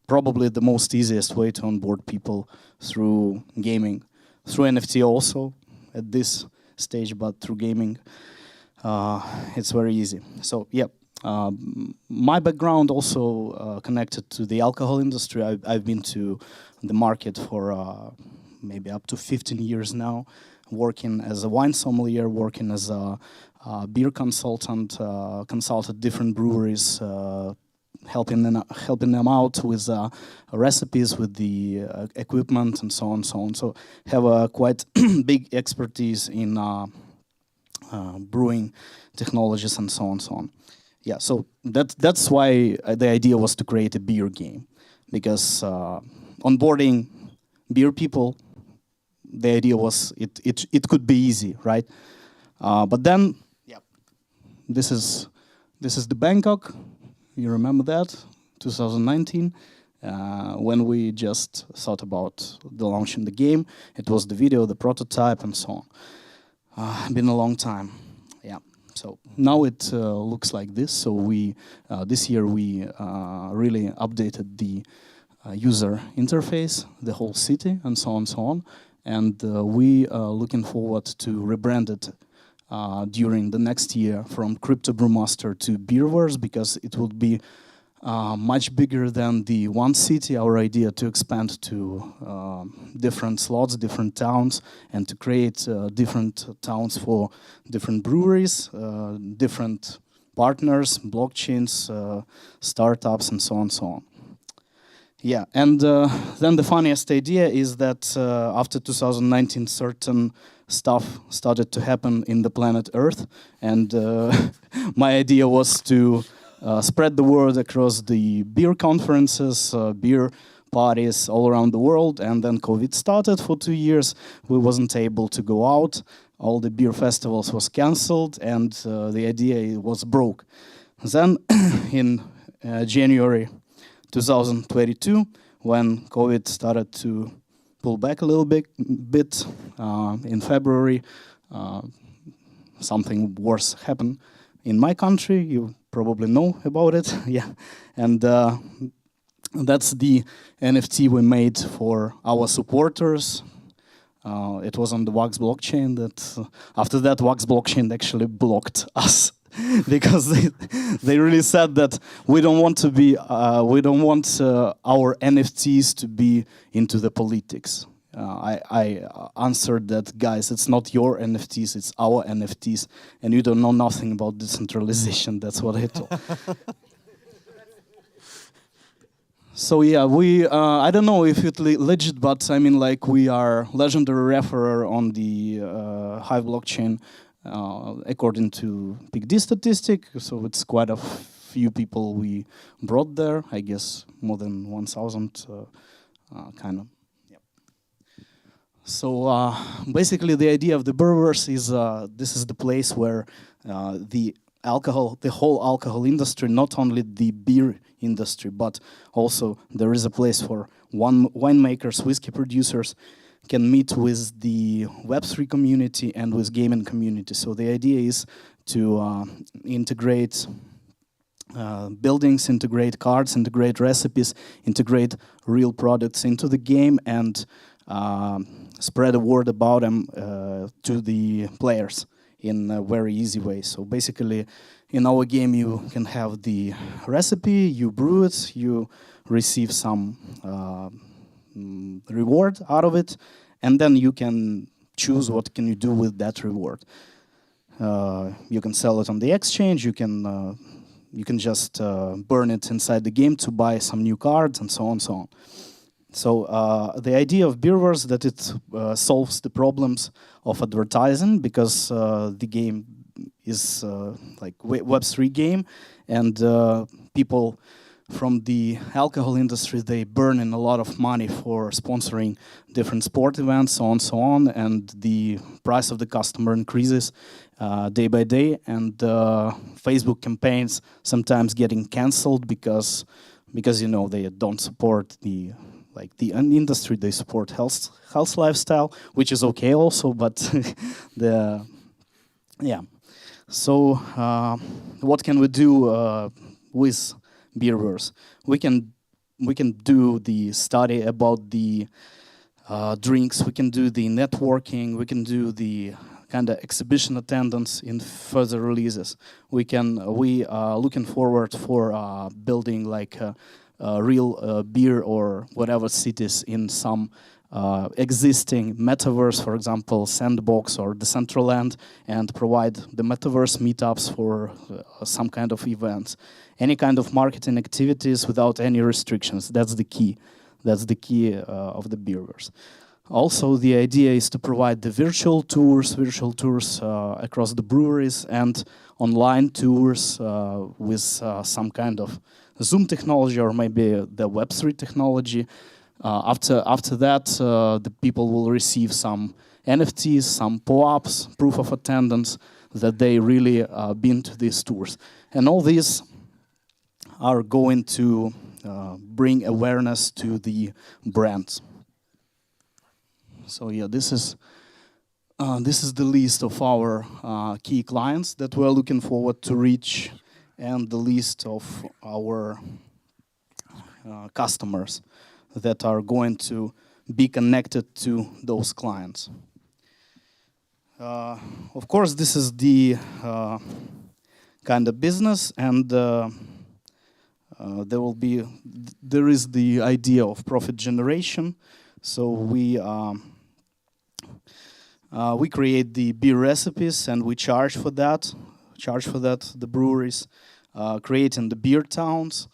probably the most easiest way to onboard people through gaming, through NFT also at this stage, but through gaming, it's very easy. So yeah, my background also connected to the alcohol industry. I've been to the market for maybe up to 15 years now, working as a wine sommelier, working as a beer consultant, consulted different breweries, helping them out with recipes, with the equipment, and so on, so on. So have a quite big expertise in brewing technologies and so on, so on. Yeah, so that's why the idea was to create a beer game, because onboarding beer people, the idea was it could be easy, right? But then, yeah, this is the Bangkok. You remember that, 2019, when we just thought about the launching the game. It was the video, the prototype, and so on. Been a long time, yeah. So now it looks like this. So we this year we really updated the user interface, the whole city, and so on, so on. And we are looking forward to rebrand it during the next year from Crypto Brewmaster to Beerverse, because it will be much bigger than the one city. Our idea to expand to different slots, different towns, and to create different towns for different breweries, different partners, blockchains, startups, and so on, so on. Yeah, and then the funniest idea is that after 2019, certain stuff started to happen in the planet Earth, and my idea was to spread the word across the beer conferences, beer parties all around the world, and then COVID started for 2 years. We wasn't able to go out. All the beer festivals was cancelled, and the idea was broke. Then in January 2022, when COVID started to pull back a little bit in February, something worse happened in my country. You probably know about it, yeah. And that's the NFT we made for our supporters. It was on the Wax blockchain. That after that, Wax blockchain actually blocked us. Because they really said that we don't want to be, we don't want our NFTs to be into the politics. I answered that, guys, it's not your NFTs, it's our NFTs, and you don't know nothing about decentralization. That's what I told. So yeah, we, I don't know if it's legit, but I mean, like, we are legendary referrer on the Hive blockchain. According to PICD statistic, so it's quite a few people we brought there. I guess more than 1,000, kind of. Yep. So basically, the idea of the Beerverse is this is the place where the whole alcohol industry, not only the beer industry, but also there is a place for winemakers, whiskey producers, can meet with the Web3 community and with gaming community. So the idea is to integrate buildings, integrate cards, integrate recipes, integrate real products into the game, and spread a word about them to the players in a very easy way. So basically, in our game, you can have the recipe, you brew it, you receive some reward out of it, and then you can choose what can you do with that reward. You can sell it on the exchange. You can just burn it inside the game to buy some new cards and so on and so on. So the idea of Beerverse that it solves the problems of advertising, because the game is like Web3 game, and people from the alcohol industry, they burn in a lot of money for sponsoring different sport events, so on, and the price of the customer increases day by day, and Facebook campaigns sometimes getting cancelled because you know they don't support the industry, they support health lifestyle, which is okay also, but So what can we do with Beerverse? We can do the study about the drinks. We can do the networking. We can do the kind of exhibition attendance in further releases. We are looking forward for building like real beer or whatever cities in some existing metaverse, for example, Sandbox or Decentraland, and provide the metaverse meetups for some kind of events. Any kind of marketing activities without any restrictions. That's the key. That's the key of the Beerverse. Also, the idea is to provide the virtual tours across the breweries, and online tours with some kind of Zoom technology or maybe the Web3 technology. After that, the people will receive some NFTs, some POAPs, proof of attendance, that they really been to these tours. And all these are going to bring awareness to the brands. So yeah, this is the list of our key clients that we're looking forward to reach, and the list of our customers that are going to be connected to those clients. Of course, this is the kind of business, and there is the idea of profit generation. So we create the beer recipes and we charge for that. The breweries, creating the beer towns,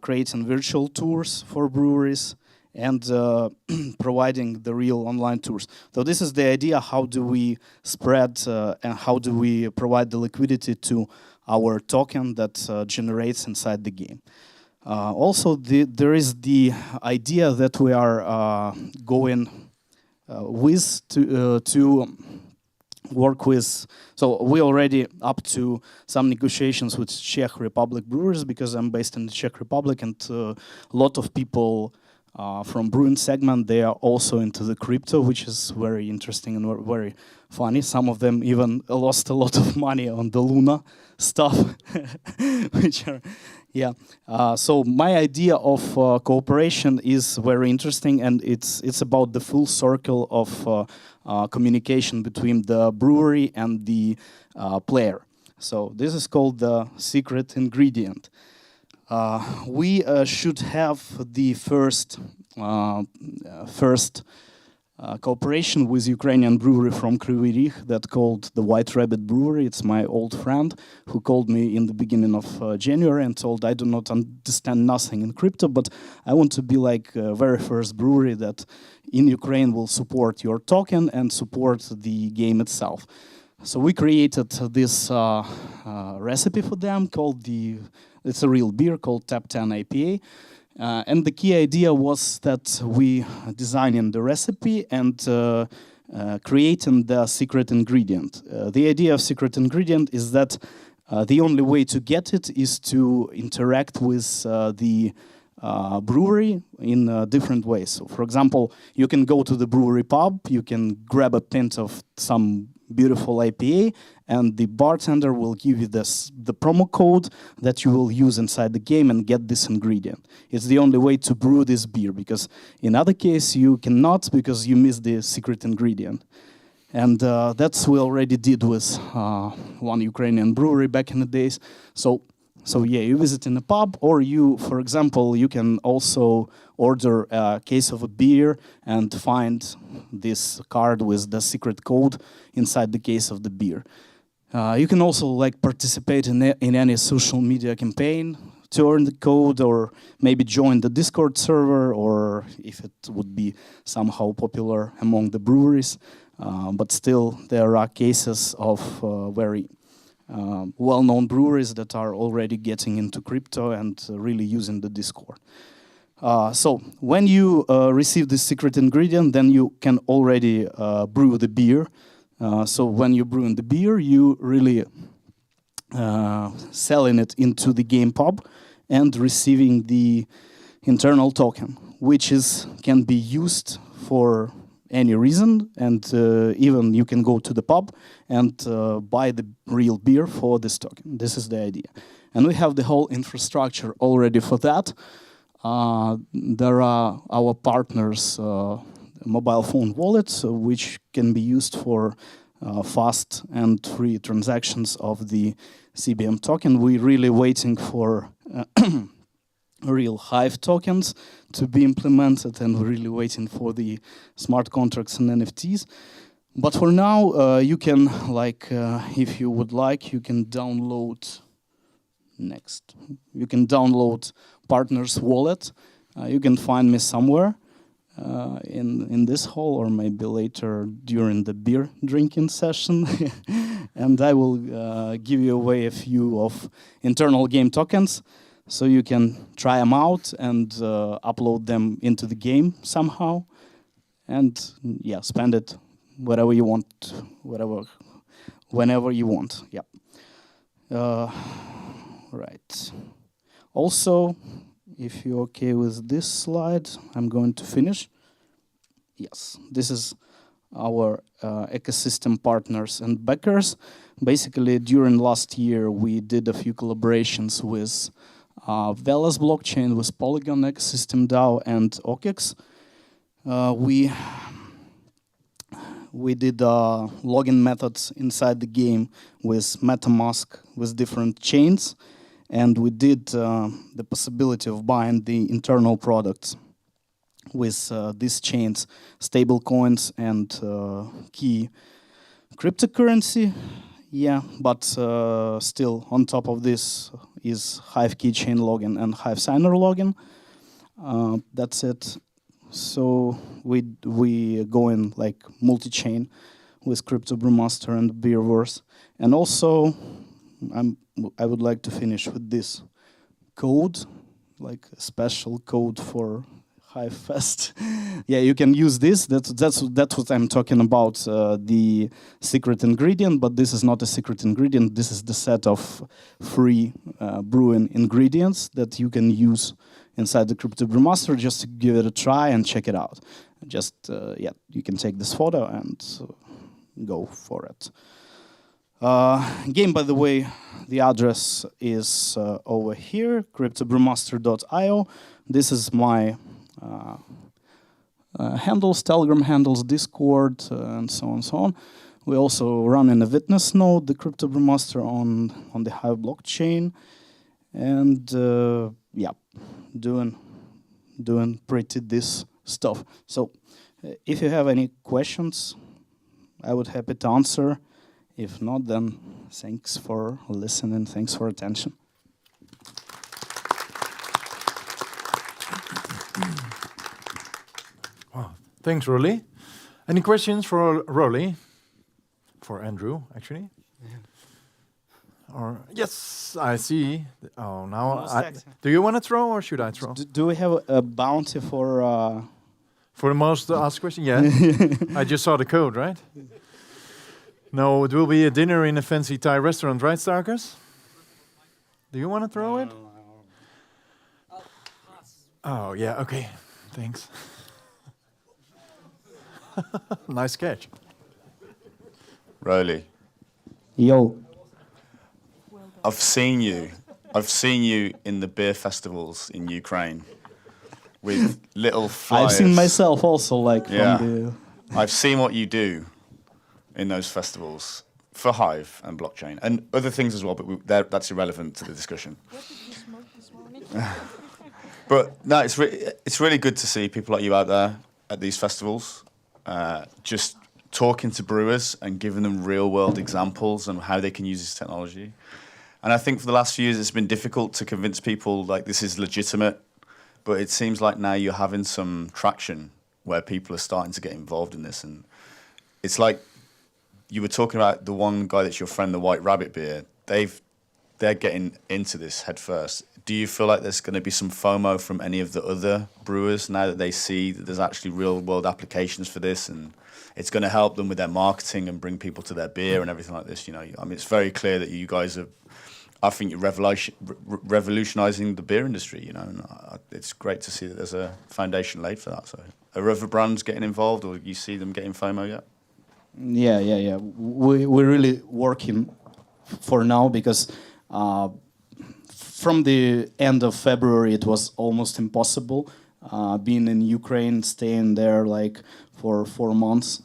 creating virtual tours for breweries, and providing the real online tours. So this is the idea: how do we spread and how do we provide the liquidity to our token that generates inside the game. Also, there is the idea that we are going to work with. So we already up to some negotiations with Czech Republic brewers, because I'm based in the Czech Republic, and a lot of people from brewing segment, they are also into the crypto, which is very interesting and very funny. Some of them even lost a lot of money on the Luna stuff, which are, yeah. So my idea of cooperation is very interesting, and it's about the full circle of communication between the brewery and the player. So this is called the secret ingredient. We should have the first cooperation with Ukrainian brewery from Kryvyi Rih that called the White Rabbit Brewery. It's my old friend who called me in the beginning of January and told, I do not understand nothing in crypto, but I want to be like very first brewery that in Ukraine will support your token and support the game itself. So we created this recipe for them called it's a real beer called Tap 10 IPA. And the key idea was that we designing the recipe and creating the secret ingredient. The idea of secret ingredient is that the only way to get it is to interact with the brewery in different ways. So, for example, you can go to the brewery pub, you can grab a pint of some beautiful IPA, and the bartender will give you the promo code that you will use inside the game and get this ingredient. It's the only way to brew this beer, because in other case you cannot, because you miss the secret ingredient. And that's we already did with one Ukrainian brewery back in the days. So So yeah, you visit in a pub, or you, for example, you can also order a case of a beer and find this card with the secret code inside the case of the beer. You can also like participate in any social media campaign to earn the code, or maybe join the Discord server, or if it would be somehow popular among the breweries. But still, there are cases of very well-known breweries that are already getting into crypto and really using the Discord. So when you receive this secret ingredient, then you can already brew the beer. So when you're brewing the beer, you really selling it into the game pub and receiving the internal token, which can be used for any reason, and even you can go to the pub and buy the real beer for this token. This is the idea. And we have the whole infrastructure already for that. There are our partners' mobile phone wallets, which can be used for fast and free transactions of the CBM token. We're really waiting for real Hive tokens to be implemented, and we're really waiting for the smart contracts and NFTs. But for now, you can, if you would like, you can download You can download Partners Wallet. You can find me somewhere in this hall, or maybe later during the beer drinking session. And I will give you away a few of internal game tokens, so you can try them out and upload them into the game somehow, and yeah, spend it whatever you want, whenever you want. Yeah. Right. Also, if you're okay with this slide, I'm going to finish. Yes, this is our ecosystem partners and backers. Basically, during last year, we did a few collaborations with Velas blockchain, with Polygon ecosystem DAO, and OKEX. We did login methods inside the game with MetaMask, with different chains, and we did the possibility of buying the internal products with these chains, stable coins and key cryptocurrency. Yeah, but still on top of this is Hive keychain login and Hive signer login. That's it. So we go in like multi-chain with Crypto Brewmaster and Beerverse. And also I would like to finish with this code, like a special code for HiveFest. Yeah, you can use this. That's what I'm talking about, the secret ingredient, but this is not a secret ingredient. This is the set of free brewing ingredients that you can use inside the Crypto Brewmaster, just to give it a try and check it out. Just, yeah, you can take this photo and go for it. Game, by the way, the address is over here, cryptobrewmaster.io. This is my handles, Telegram handles, Discord, and so on and so on. We also run in a witness node, the Crypto Brewmaster on the Hive blockchain, and yeah, doing pretty this stuff. So, if you have any questions, I would happy to answer. If not, then thanks for listening. Thanks for attention. Wow. Thanks, Rolly. Any questions for Rolly? For Andrew, actually? Yeah. Or yes, I see. Oh, now do you want to throw or should I throw? Do we have a bounty for the most asked question? Yeah. I just saw the code, right? No, it will be a dinner in a fancy Thai restaurant, right, Starkers? Do you want to throw it? Oh, yeah, okay. Thanks. Nice catch. Rolly. Yo. I've seen you in the beer festivals in Ukraine with little flyers. I've seen myself also, like, yeah. from the... I've seen what you do in those festivals. for Hive and blockchain and other things as well, but that's irrelevant to the discussion. What did you smoke this morning? But no, it's really good to see people like you out there at these festivals, just talking to brewers and giving them real world examples and how they can use this technology. And I think for the last few years, it's been difficult to convince people like this is legitimate, but it seems like now you're having some traction where people are starting to get involved in this. And it's like you were talking about the one guy that's your friend, the White Rabbit beer. They're getting into this head first. Do you feel like there's going to be some FOMO from any of the other brewers now that they see that there's actually real world applications for this and it's going to help them with their marketing and bring people to their beer and everything like this? You know, I mean, it's very clear that you guys are, I think you're revolutionizing the beer industry, you know, and it's great to see that there's a foundation laid for that. So are other brands getting involved or you see them getting FOMO yet? Yeah. We're really working for now because from the end of February, it was almost impossible being in Ukraine, staying there like for 4 months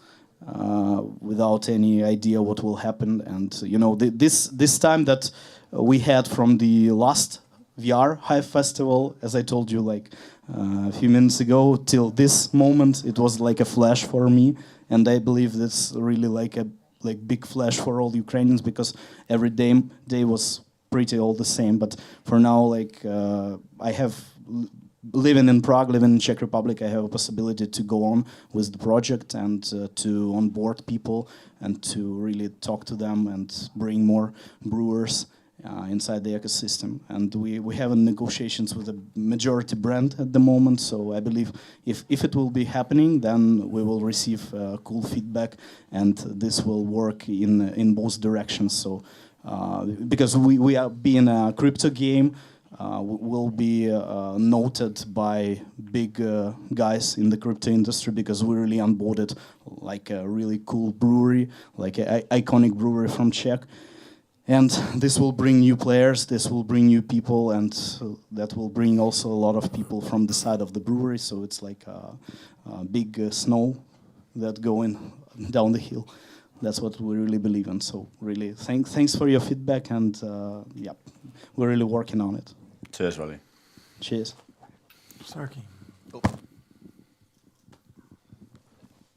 without any idea what will happen. And you know, this time that we had from the last VR Hive Festival, as I told you like a few minutes ago, till this moment, it was like a flash for me, and I believe that's really like a big flash for all Ukrainians because every day was pretty all the same. But for now, like I have living in Prague, living in Czech Republic, I have a possibility to go on with the project and to onboard people and to really talk to them and bring more brewers inside the ecosystem. And we have negotiations with a majority brand at the moment, so I believe if it will be happening, then we will receive cool feedback and this will work in both directions. So because we are being a crypto game, will be noted by big guys in the crypto industry because we really onboarded like a really cool brewery, like an iconic brewery from Czech. And this will bring new players, this will bring new people, and that will bring also a lot of people from the side of the brewery. So it's like a big snow that going down the hill. That's what we really believe in. So really, thanks for your feedback, and yeah, we're really working on it. Cheers, Rolly. Cheers. Sarki.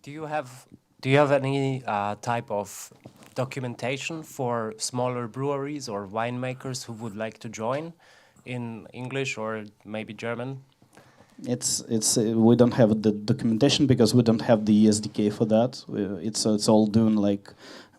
Do you have any type of documentation for smaller breweries or winemakers who would like to join in English or maybe German? It's we don't have the documentation because we don't have the SDK for that. It's all done like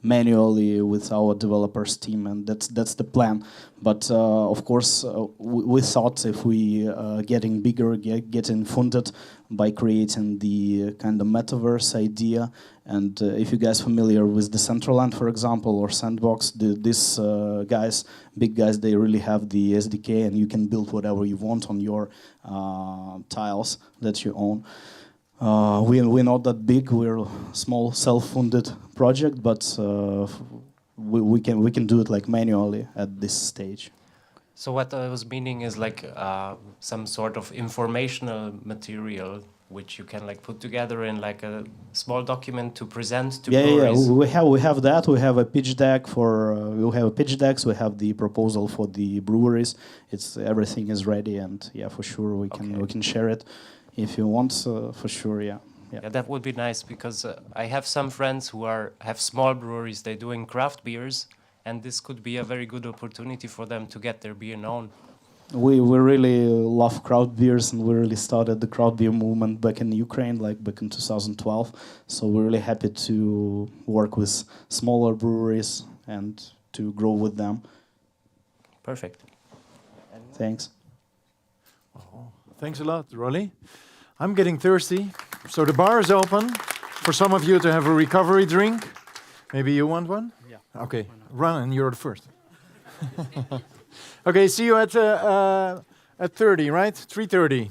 manually with our developers team, and that's the plan. But of course, we thought if we getting bigger, getting funded by creating the kind of metaverse idea, and if you guys familiar with Decentraland, for example, or Sandbox, these guys, big guys, they really have the SDK, and you can build whatever you want on your tiles that you own. We're not that big. We're a small, self-funded project, but we can do it like manually at this stage. So what I was meaning is like some sort of informational material which you can like put together in like a small document to present to breweries. Yeah. We have that. We have a pitch deck for we have pitch decks. We have the proposal for the breweries. Everything is ready, and yeah, for sure we can share it if you want. For sure, yeah. Yeah, that would be nice because I have some friends who have small breweries. They're doing craft beers, and this could be a very good opportunity for them to get their beer known. We really love craft beers, and we really started the craft beer movement back in Ukraine, like back in 2012. So we're really happy to work with smaller breweries and to grow with them. Perfect. Thanks. Thanks a lot, Rolly. I'm getting thirsty, so the bar is open for some of you to have a recovery drink. Maybe you want one? Yeah. Okay, run, and you're the first. Okay, see you at 30, right? 3:30.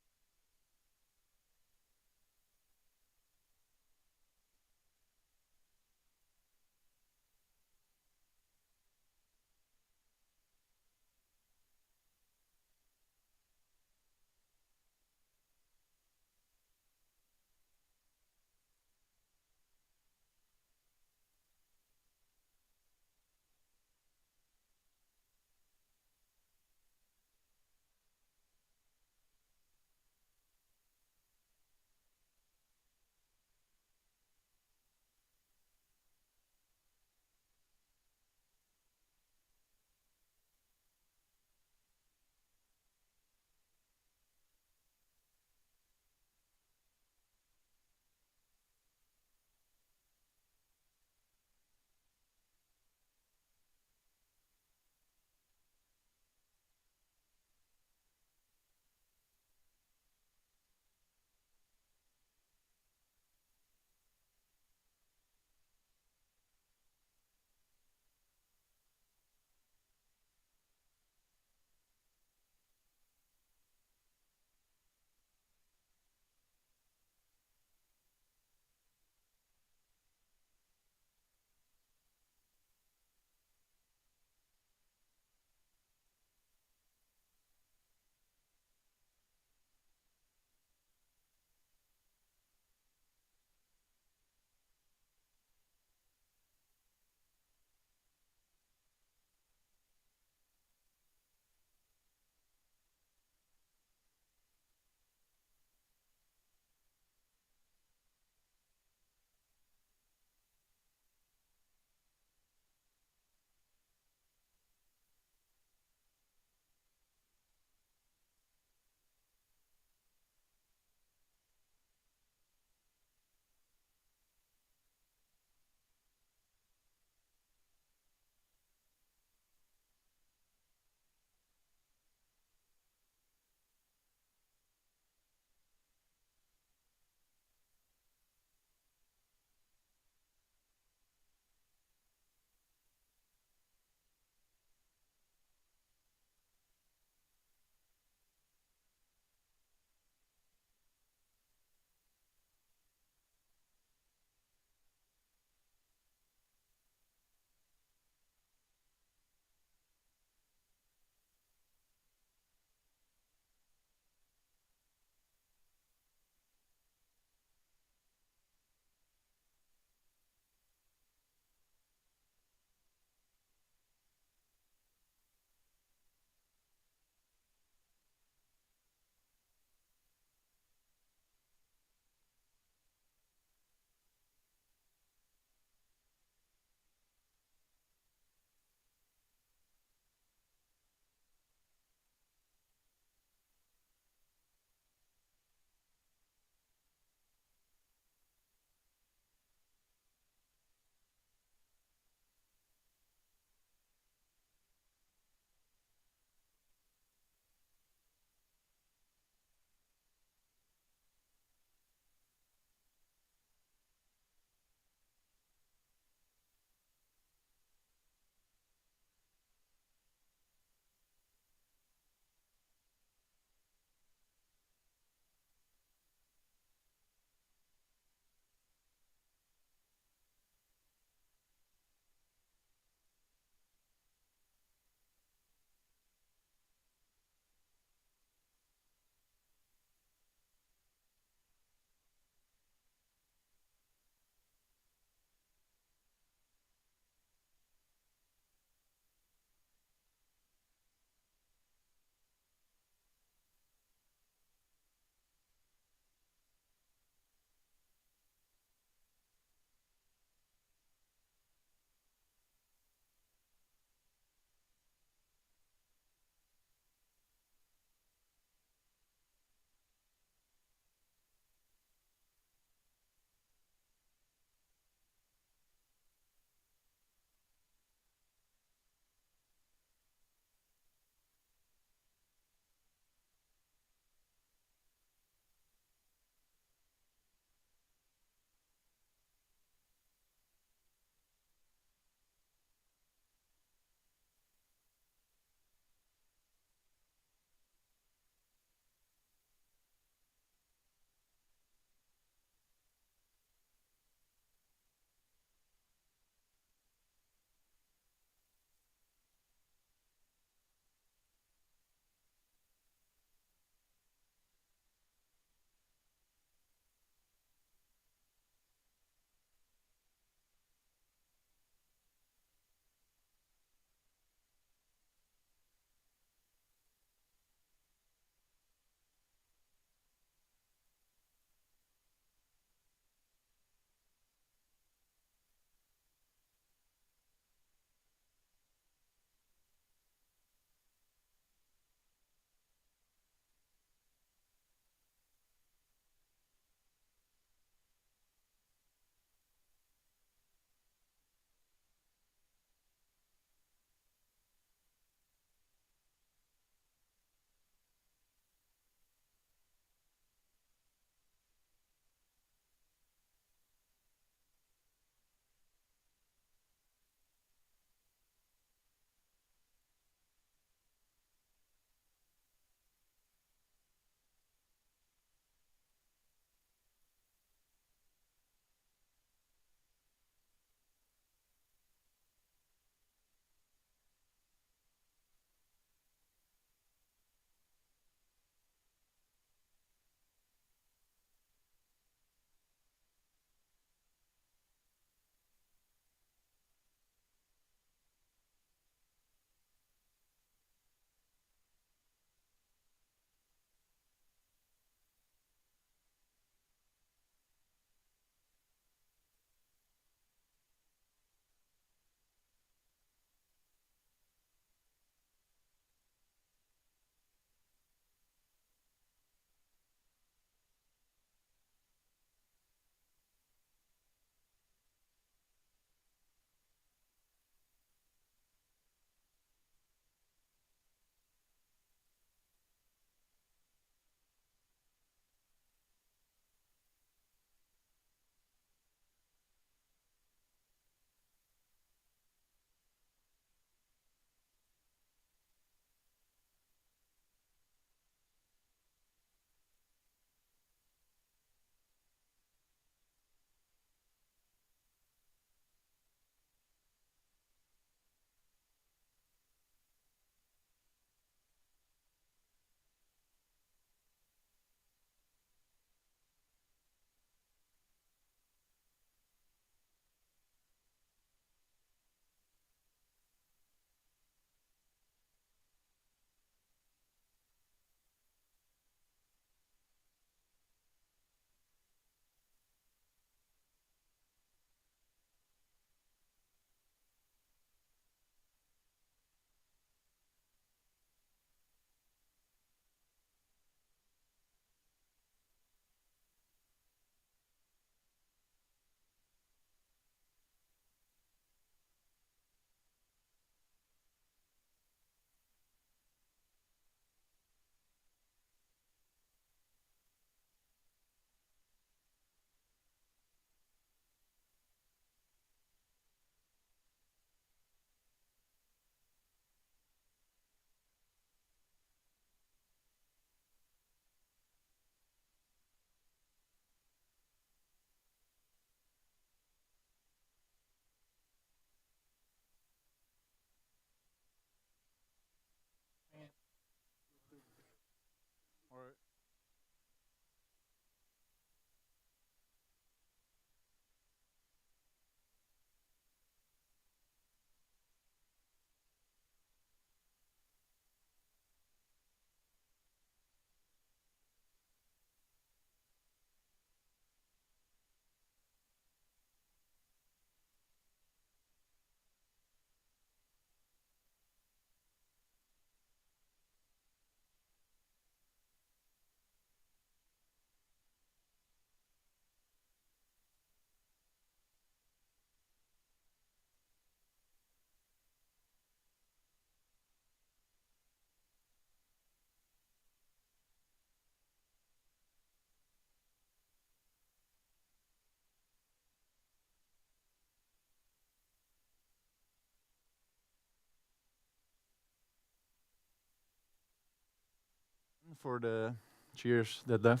for the cheers, Detlef.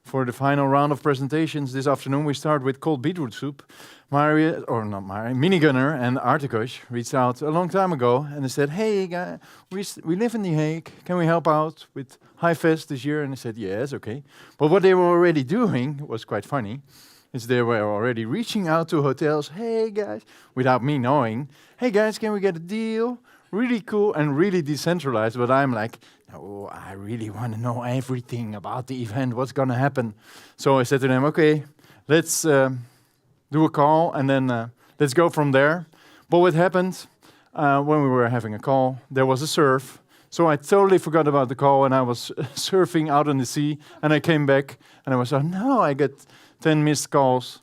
For the final round of presentations this afternoon, we start with cold beetroot soup. Minigunner and Articush reached out a long time ago and they said, hey, guy, we live in The Hague. Can we help out with HiveFest this year? And I said, yes, okay. But what they were already doing was quite funny. Is they were already reaching out to hotels, hey guys, without me knowing, hey guys, can we get a deal? Really cool and really decentralized, but I'm like, no, I really want to know everything about the event, what's going to happen. So I said to them, okay, let's do a call and then let's go from there. But what happened when we were having a call, there was a surf. So I totally forgot about the call and I was surfing out on the sea and I came back and I was like, no, I got 10 missed calls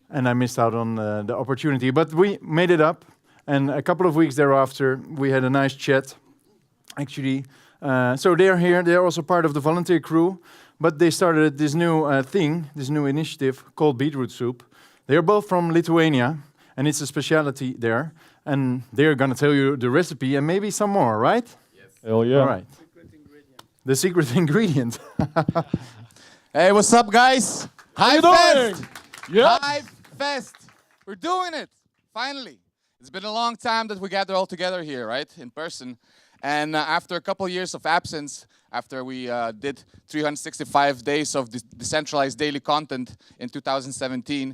and I missed out on the opportunity. But we made it up. And a couple of weeks thereafter, we had a nice chat, actually. So they're here. They're also part of the volunteer crew. But they started this new this new initiative called Beetroot Soup. They're both from Lithuania, and it's a specialty there. And they're going to tell you the recipe and maybe some more, right? Yes. Hell yeah. All right. The secret ingredient. Hey, what's up, guys? HiveFest! Yeah. HiveFest! We're doing it, finally. It's been a long time that we gather all together here, right, in person. And after a couple of years of absence, after we did 365 days of decentralized daily content in 2017,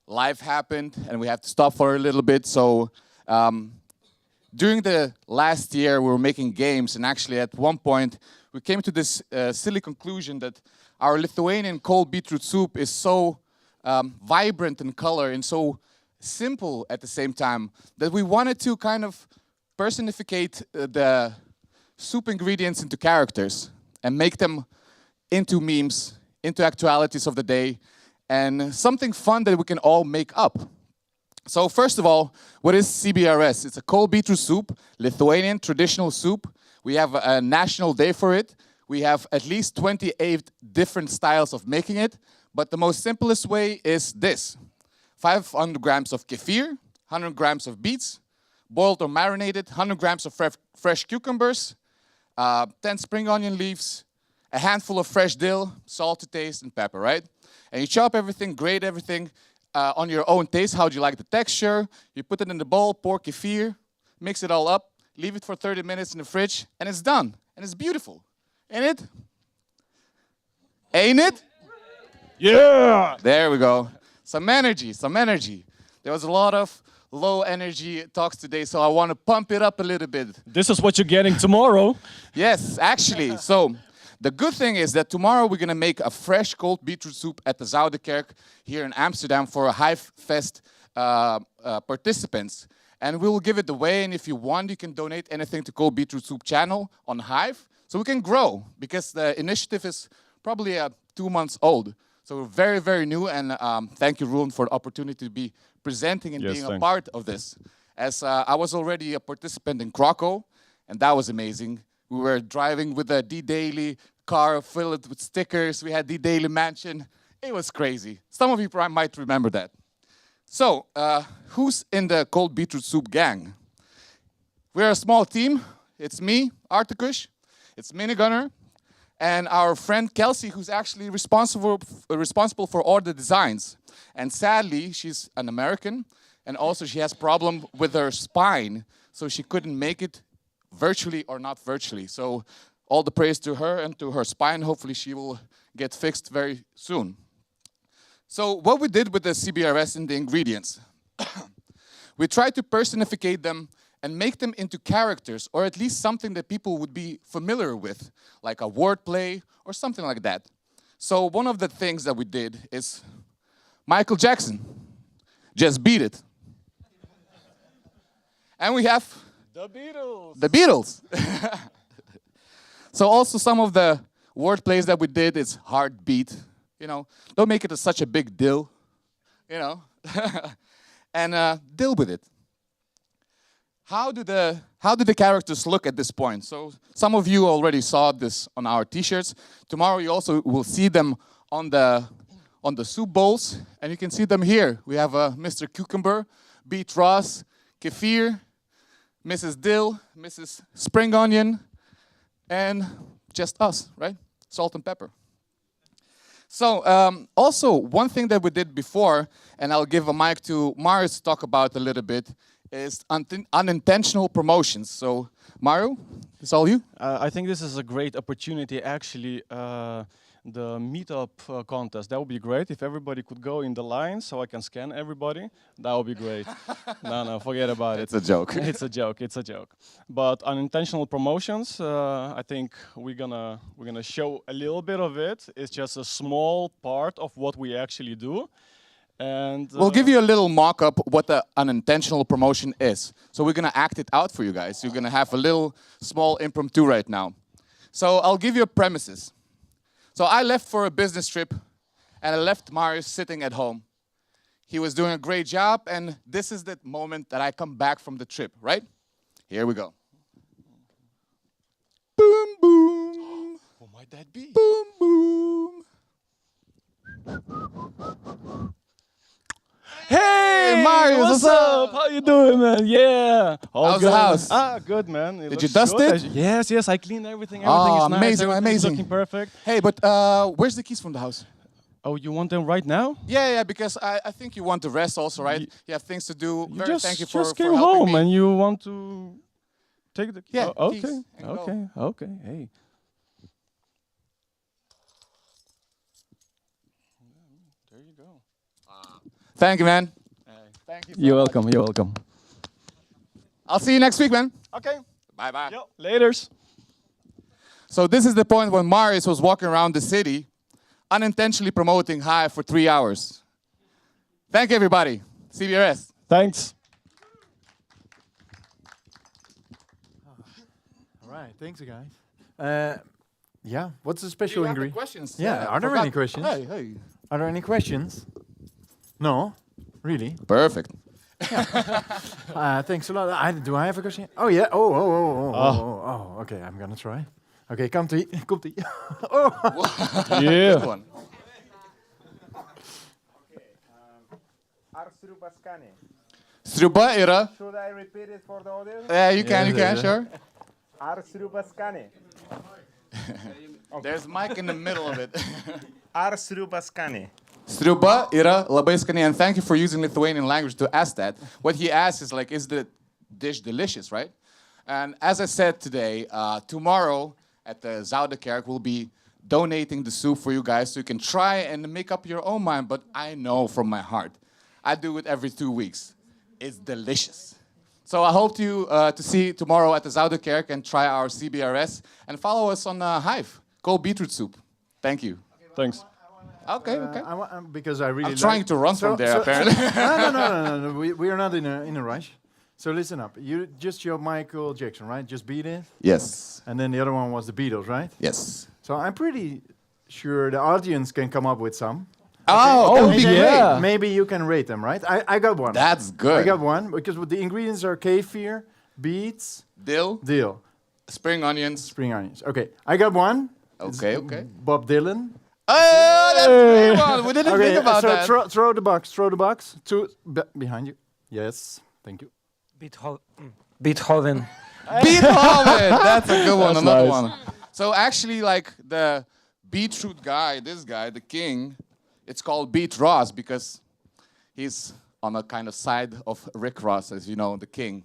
life happened and we have to stop for a little bit. So during the last year, we were making games, and actually at one point, we came to this silly conclusion that our Lithuanian cold beetroot soup is so vibrant in color and so simple at the same time that we wanted to kind of personificate the soup ingredients into characters and make them into memes, into actualities of the day, and something fun that we can all make up. So first of all, what is CBRS? It's a cold beetroot soup, Lithuanian traditional soup. We have a national day for it. We have at least 28 different styles of making it, but the most simplest way is this. 500 grams of kefir, 100 grams of beets, boiled or marinated, 100 grams of fresh cucumbers, 10 spring onion leaves, a handful of fresh dill, salt to taste, and pepper, right? And you chop everything, grate everything on your own taste. How do you like the texture? You put it in the bowl, pour kefir, mix it all up, leave it for 30 minutes in the fridge, and it's done. And it's beautiful. Ain't it? Ain't it? Yeah! There we go. Some energy, some energy. There was a lot of low energy talks today, so I want to pump it up a little bit. This is what you're getting tomorrow. Yes, actually. So the good thing is that tomorrow we're going to make a fresh cold beetroot soup at the Zouderkerk here in Amsterdam for a HiveFest participants. And we will give it away, and if you want, you can donate anything to Cold Beetroot Soup channel on Hive, so we can grow, because the initiative is probably 2 months old. So we're very, very new, and thank you, Roon, for the opportunity to be presenting and being a part of this. As I was already a participant in Krakow, and that was amazing. We were driving with a D-Daily car filled with stickers. We had D-Daily Mansion. It was crazy. Some of you might remember that. So, who's in the Cold Beetroot Soup gang? We're a small team. It's me, Articush. It's Minigunner. And our friend Kelsey, who's actually responsible for all the designs. And sadly, she's an American, and also she has a problem with her spine, so she couldn't make it virtually or not virtually. So all the praise to her and to her spine. Hopefully she will get fixed very soon. So what we did with the CBRS and the ingredients, we tried to personificate them and make them into characters, or at least something that people would be familiar with, like a wordplay or something like that. So one of the things that we did is Michael Jackson, just beat it. And we have the Beatles. The Beatles. So also some of the wordplays that we did is heartbeat. You know, don't make it such a big deal, you know, and deal with it. How do the characters look at this point? So some of you already saw this on our T-shirts. Tomorrow you also will see them on the soup bowls, and you can see them here. We have Mr. Cucumber, Beet Ross, Kefir, Mrs. Dill, Mrs. Spring Onion, and just us, right? Salt and pepper. So also one thing that we did before, and I'll give a mic to Marius to talk about a little bit, is unintentional promotions. So Mario, it's all you. I think this is a great opportunity. Actually, the meetup contest, that would be great if everybody could go in the line so I can scan everybody. That would be great. No, forget about it. It's a joke. It's a joke. It's a joke. But unintentional promotions, I think we're gonna show a little bit of it. It's just a small part of what we actually do. And we'll give you a little mock-up what the unintentional promotion is. So we're gonna act it out for you guys. You're gonna have a little small impromptu right now. So I'll give you premises. So I left for a business trip, and I left Marius sitting at home. He was doing a great job, and this is the moment that I come back from the trip, right? Here we go. Boom, boom. Who might that be? Boom, boom. Hey, Marius, what's up? How you doing, man? Yeah. All How's good. the house? Good, man. Did you dust it? Yes, I cleaned everything. Everything Oh, is nice. amazing, Everything's amazing. looking perfect. Hey, but where's the keys from the house? Oh, you want them right now? Yeah, because I think you want to rest also, right? You have things to do. Thank you for just came helping home me. and you want to take the Yeah, oh, keys okay, and go. okay. Hey. There you go. Thank you, man. Thank you. You're welcome. You're welcome. I'll see you next week, man. Okay. Bye-bye. Laters. So this is the point when Marius was walking around the city, unintentionally promoting Hive for 3 hours. Thank you, everybody. CBRS. Thanks. All right, thanks, guys. Yeah, what's the special you have the ingredient? questions? Yeah, Yeah, are there forgot- any questions? Hey. Are there any questions? No, really? Perfect. Thanks a lot. Do I have a question? Oh yeah. Oh. Okay, I'm gonna try. Okay, komt ie. Oh. Yeah. Good one. Strubaira. Should I repeat it for the audience? Yeah, you can, sure. Arstrubaskane. There's Mike in the middle of it. Arstrubaskane. Struba yra labai skaniai, and thank you for using Lithuanian language to ask that. What he asked is like, is the dish delicious, right? And as I said today, tomorrow at the Zouderkerk we'll be donating the soup for you guys so you can try and make up your own mind, but I know from my heart. I do it every 2 weeks. It's delicious. So I hope to see you tomorrow at the Zouderkerk and try our CBRS and follow us on Hive. Cold beetroot soup. Thank you. Thanks. Okay. Because I really I'm trying to run from there, apparently. No. We are not in a rush. So listen up. You just showed Michael Jackson, right? Just Beat It? Yes. And then the other one was the Beatles, right? Yes. So I'm pretty sure the audience can come up with some. Oh, that would be yeah. great. Maybe you can rate them, right? I got one. That's good. I got one because the ingredients are kefir, beets, dill, spring onions. Okay, I got one. Okay. Bob Dylan. Oh, that's a great one. We didn't think about that. So throw the box. Behind you. Yes, thank you. Beethoven. Beethoven. That's a good one. That's Another nice. one. So actually, like the beetroot guy, this guy, the king, it's called Beat Ross because he's on a kind of side of Rick Ross, as you know, the king.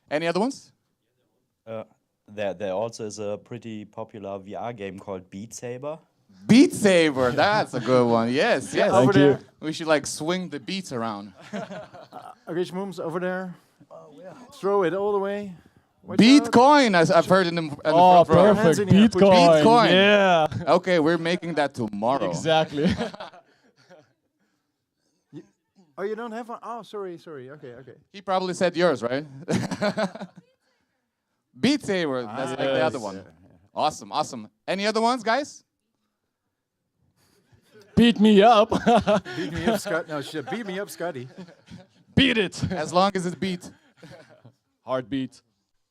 Any other ones? There also is a pretty popular VR game called Beat Saber. Beat Saber, that's a good one. Yes. Over there. We should like swing the beats around. Okay, Schmooms, over there. Throw it all the way. Watch Bitcoin, as I've heard in the front row. Perfect. Hands in the air. Bitcoin. Yeah. Okay, we're making that tomorrow. Exactly. Oh, you don't have one? Oh, sorry. Okay. He probably said yours, right? Beat Saber, that's like the other one. Awesome. Any other ones, guys? Beat me up. Beat me up, Scott. No, shit. Beat me up, Scotty. Beat it. As long as it's beat. Heartbeat.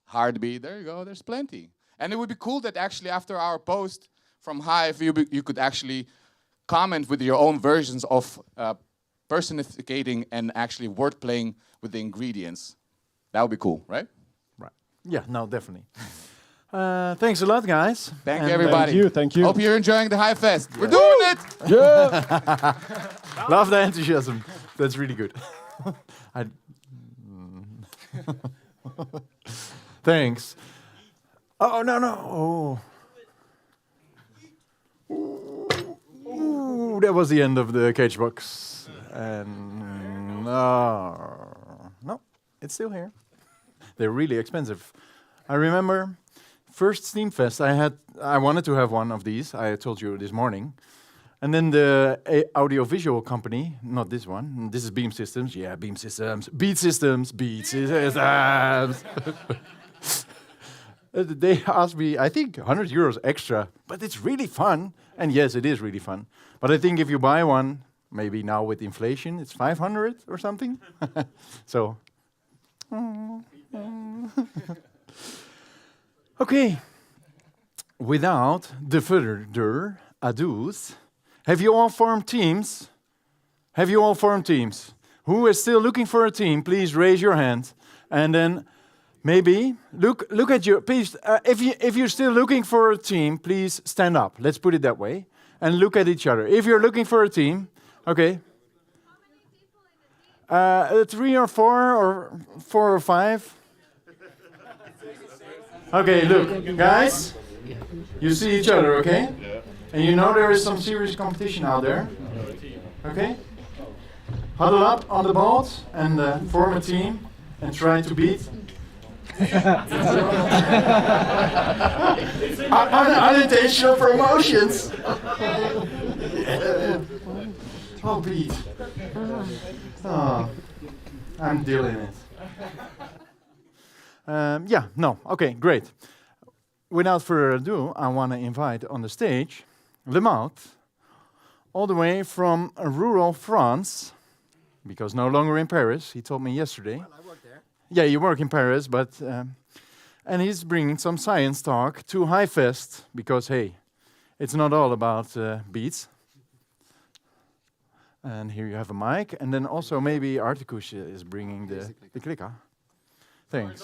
Heartbeat, there you go, there's plenty. And it would be cool that actually after our post from Hive, you could actually comment with your own versions of personificating and actually word playing with the ingredients. That would be cool, right? Yeah, no, definitely. Thanks a lot, guys. Thank And, you, everybody. Thank you, thank you. Hope you're enjoying the HiveFest. We're doing it! Yeah! Love the enthusiasm. That's really good. Thanks. Oh, no. Oh. Ooh, that was the end of the cage box. And no, it's still here. They're really expensive. I remember first Steamfest I wanted to have one of these. I told you this morning. And then the audiovisual company, not this one. This is Beam Systems. Yeah, Beam Systems. Beat Systems. Beat Systems. They asked me, I think, 100 euros extra. But it's really fun. And yes, it is really fun. But I think if you buy one, maybe now with inflation, it's 500 or something. So. Okay. Without the further ados, have you all formed teams? Have you all formed teams? Who is still looking for a team? Please raise your hand. And then maybe look at your. Please, if you're still looking for a team, please stand up. Let's put it that way, and look at each other. If you're looking for a team, okay. 3 or 4 or 4 or 5. Okay, look, guys. You see each other, okay? Yeah. And you know there is some serious competition out there. Okay? Huddle up on the boat and form a team and try to beat. Unintentional promotions. Oh, beat. Oh, I'm dealing it. Yeah, no, okay, great. Without further ado, I want to invite on the stage Lemalt, all the way from rural France, because no longer in Paris. He told me yesterday. Well, I work there. Yeah, you work in Paris, but and he's bringing some science talk to HiveFest because hey, it's not all about beats. And here you have a mic, and then also maybe Articus is bringing the clicker. Thanks.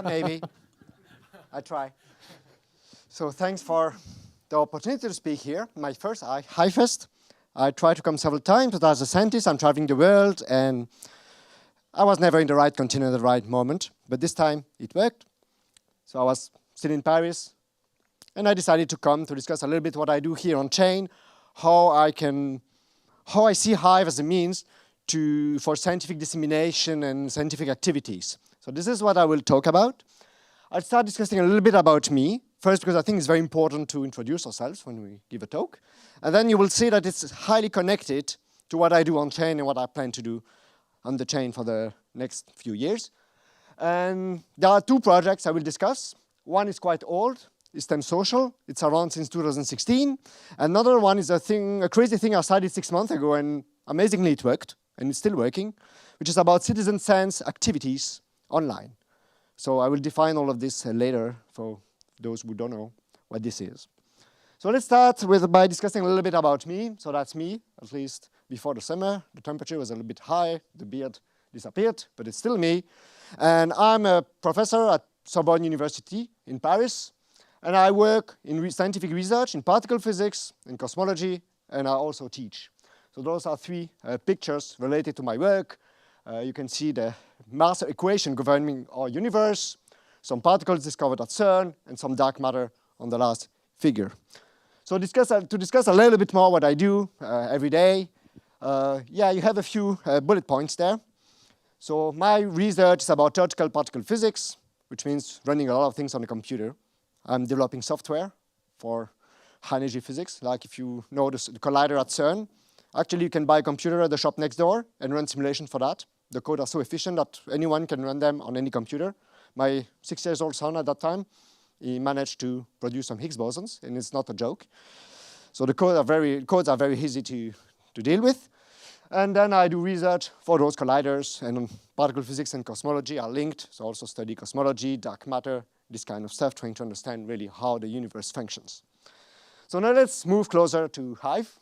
Maybe. I try. So thanks for the opportunity to speak here. My first HiveFest. I tried to come several times, but as a scientist, I'm traveling the world, and I was never in the right container at the right moment. But this time, it worked. So I was still in Paris, and I decided to come to discuss a little bit what I do here on chain, how I see Hive as a means for scientific dissemination and scientific activities. So this is what I will talk about. I'll start discussing a little bit about me, first because I think it's very important to introduce ourselves when we give a talk. And then you will see that it's highly connected to what I do on chain and what I plan to do on the chain for the next few years. And there are 2 projects I will discuss. One is quite old, it's STEM Social. It's around since 2016. Another one is a crazy thing I started 6 months ago, and amazingly it worked, and it's still working, which is about citizen science activities online. So I will define all of this later for those who don't know what this is. So let's start by discussing a little bit about me. So that's me, at least before the summer. The temperature was a little bit high, the beard disappeared, but it's still me. And I'm a professor at Sorbonne University in Paris. And I work in scientific research in particle physics and cosmology, and I also teach. So those are 3 pictures related to my work. You can see the mass equation governing our universe, some particles discovered at CERN, and some dark matter on the last figure. So to discuss a little bit more what I do every day, yeah, you have a few bullet points there. So my research is about theoretical particle physics, which means running a lot of things on the computer. I'm developing software for high-energy physics, like if you know the collider at CERN. Actually, you can buy a computer at the shop next door and run simulation for that. The code are so efficient that anyone can run them on any computer. My 6-year-old son at that time, he managed to produce some Higgs bosons, and it's not a joke. So the codes are very easy to deal with. And then I do research for those colliders, and particle physics and cosmology are linked. So I also study cosmology, dark matter, this kind of stuff, trying to understand really how the universe functions. So now let's move closer to Hive.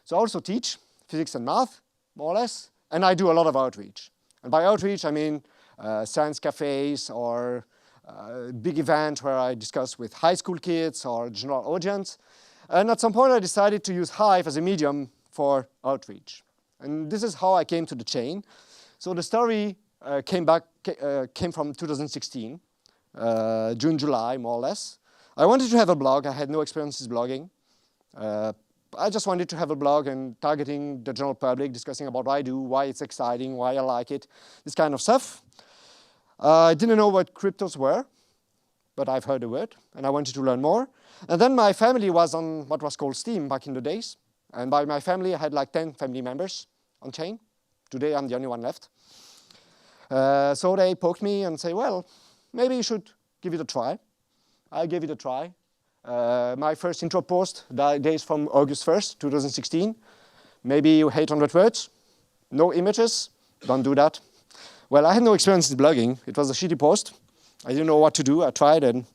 So I also teach physics and math, more or less, and I do a lot of outreach. And by outreach, I mean science cafes or big event where I discuss with high school kids or general audience. And at some point I decided to use Hive as a medium for outreach. And this is how I came to the chain. So the story came from 2016, June, July, more or less. I wanted to have a blog. I had no experiences blogging. I just wanted to have a blog and targeting the general public, discussing about what I do, why it's exciting, why I like it, this kind of stuff. I didn't know what cryptos were, but I've heard the word, and I wanted to learn more. And then my family was on what was called Steam back in the days. And by my family, I had like 10 family members on chain. Today, I'm the only one left. So they poked me and say, well, maybe you should give it a try. I gave it a try. My first intro post dates from August 1st, 2016. Maybe 800 words, no images, don't do that. Well, I had no experience in blogging. It was a shitty post. I didn't know what to do. I tried and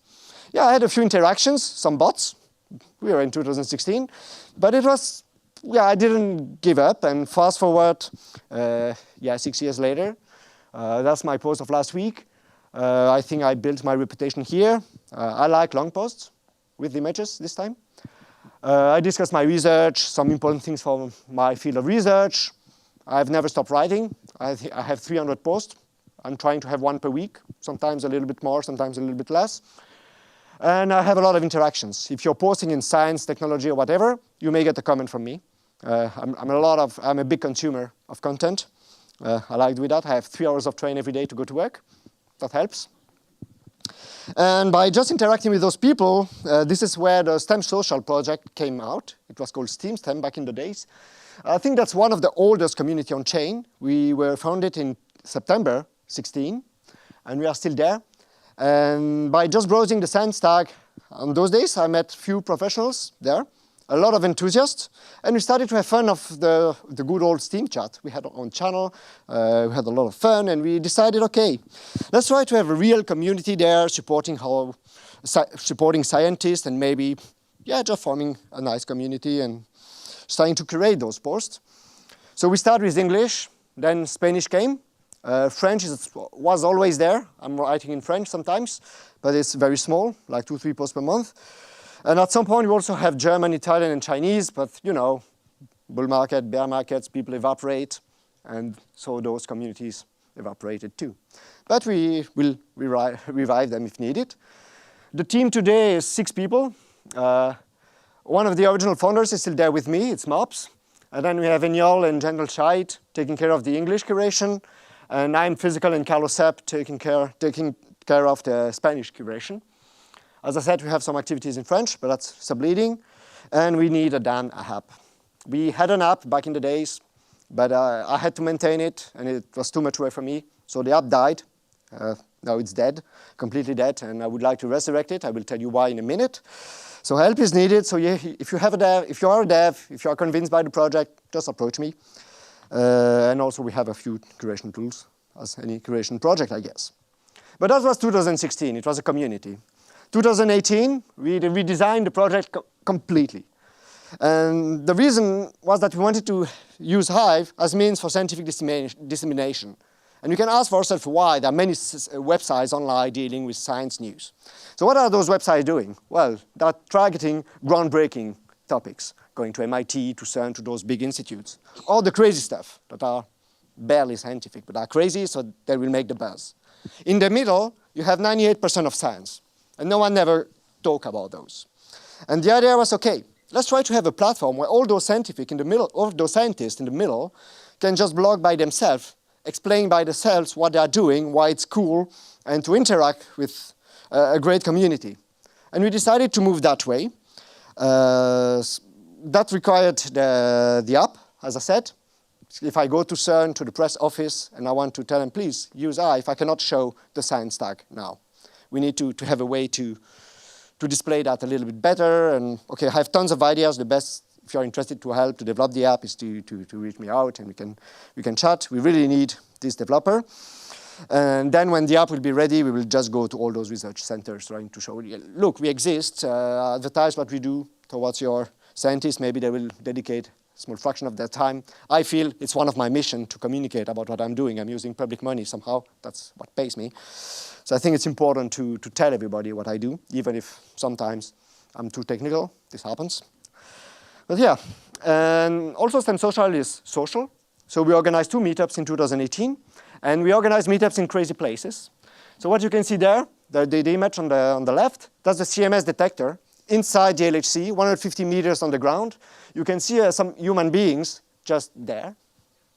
yeah, I had a few interactions, some bots. We were in 2016, but it was, yeah, I didn't give up. And fast forward, 6 years later, that's my post of last week. I think I built my reputation here. I like long posts with images this time. I discussed my research, some important things from my field of research. I've never stopped writing. I have 300 posts. I'm trying to have one per week, sometimes a little bit more, sometimes a little bit less. And I have a lot of interactions. If you're posting in science, technology, or whatever, you may get a comment from me. I'm a big consumer of content. I like doing that. I have 3 hours of train every day to go to work. That helps. And by just interacting with those people, this is where the STEM social project came out. It was called STEM back in the days. I think that's one of the oldest community on chain. We were founded in September 16, and we are still there. And by just browsing the SAN stack on those days, I met few professionals there, a lot of enthusiasts, and we started to have fun of the good old Steam chat. We had our own channel, we had a lot of fun, and we decided, okay, let's try to have a real community there supporting scientists and maybe, yeah, just forming a nice community and starting to create those posts. So we started with English, then Spanish came. French was always there. I'm writing in French sometimes, but it's very small, like 2-3 posts per month. And at some point, we also have German, Italian, and Chinese, but you know, bull market, bear markets, people evaporate, and so those communities evaporated too. But we will revive them if needed. The team today is 6 people. One of the original founders is still there with me, it's Mops. And then we have Enyol and General Scheid taking care of the English curation. And I'm Physical and Carlos Sepp taking care of the Spanish curation. As I said, we have some activities in French, but that's subleading. And we need a damn app. We had an app back in the days, but I had to maintain it, and it was too much work for me. So the app died. Now it's dead, completely dead, and I would like to resurrect it. I will tell you why in a minute. So help is needed. So yeah, if you have a dev, if you are a dev, if you are convinced by the project, just approach me. And also we have a few curation tools, as any curation project, I guess. But that was 2016. It was a community. 2018, we redesigned the project completely. And the reason was that we wanted to use Hive as means for scientific dissemination. And you can ask for yourself why. There are many websites online dealing with science news. So what are those websites doing? Well, they're targeting groundbreaking topics, going to MIT, to CERN, to those big institutes. All the crazy stuff that are barely scientific, but are crazy, so they will make the buzz. In the middle, you have 98% of science. And no one ever talk about those. And the idea was, okay, let's try to have a platform where all those scientists in the middle can just blog by themselves, explain by themselves what they are doing, why it's cool, and to interact with a great community. And we decided to move that way. That required the app, as I said. If I go to CERN, to the press office, and I want to tell them, please, use Hive, I cannot show the science tag now. We need to have a way to display that a little bit better. And okay, I have tons of ideas. The best, if you're interested to help to develop the app, is to reach me out, and we can chat. We really need this developer. And then when the app will be ready, we will just go to all those research centers trying to show, look, we exist, advertise what we do towards your scientists. Maybe they will dedicate small fraction of their time. I feel it's one of my mission to communicate about what I'm doing. I'm using public money somehow. That's what pays me. So I think it's important to tell everybody what I do, even if sometimes I'm too technical. This happens. But yeah, and also STEM Social is social. So we organized 2 meetups in 2018, and we organized meetups in crazy places. So what you can see there, the image on the left, that's the CMS detector inside the LHC, 150 meters on the ground. You can see some human beings just there.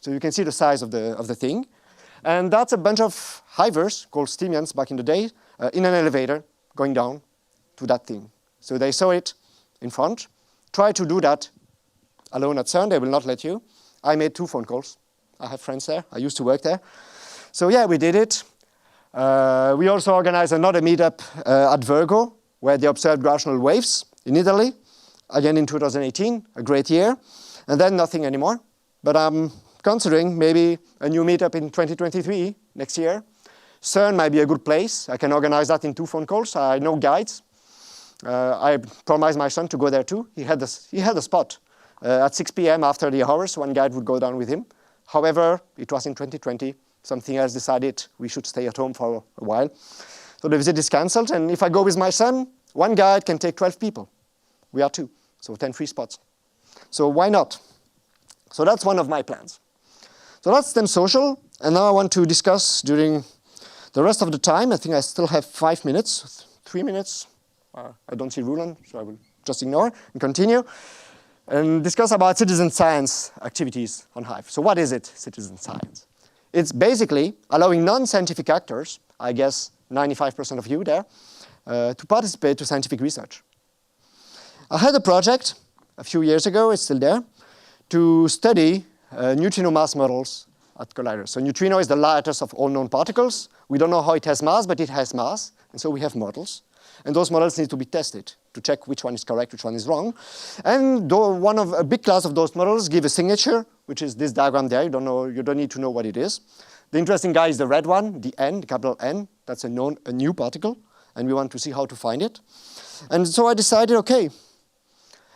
So you can see the size of the thing. And that's a bunch of hivers called Stemians back in the day in an elevator going down to that thing. So they saw it in front. Try to do that alone at CERN. They will not let you. I made 2 phone calls. I have friends there. I used to work there. So yeah, we did it. We also organized another meetup at Virgo, where they observed gravitational waves in Italy, again in 2018, a great year. And then nothing anymore. But I'm considering maybe a new meetup in 2023, next year. CERN might be a good place. I can organize that in 2 phone calls. I know guides. I promised my son to go there too. He had a spot. At 6 p.m. after the hours, one guide would go down with him. However, it was in 2020. Something else decided we should stay at home for a while. So the visit is cancelled. And if I go with my son, one guide can take 12 people. We are 2, so 10 free spots. So why not? So that's one of my plans. So that's STEM Social. And now I want to discuss during the rest of the time. I think I still have 5 minutes, 3 minutes. I don't see Roland, so I will just ignore and continue. And discuss about citizen science activities on Hive. So what is it, citizen science? It's basically allowing non-scientific actors, I guess 95% of you there, to participate to scientific research. I had a project a few years ago, it's still there, to study neutrino mass models at colliders. So neutrino is the lightest of all known particles. We don't know how it has mass, but it has mass, and so we have models. And those models need to be tested to check which one is correct, which one is wrong. And a big class of those models give a signature, which is this diagram there. You don't need to know what it is. The interesting guy is the red one, the N, the capital N. That's a new particle, and we want to see how to find it. And so I decided, okay,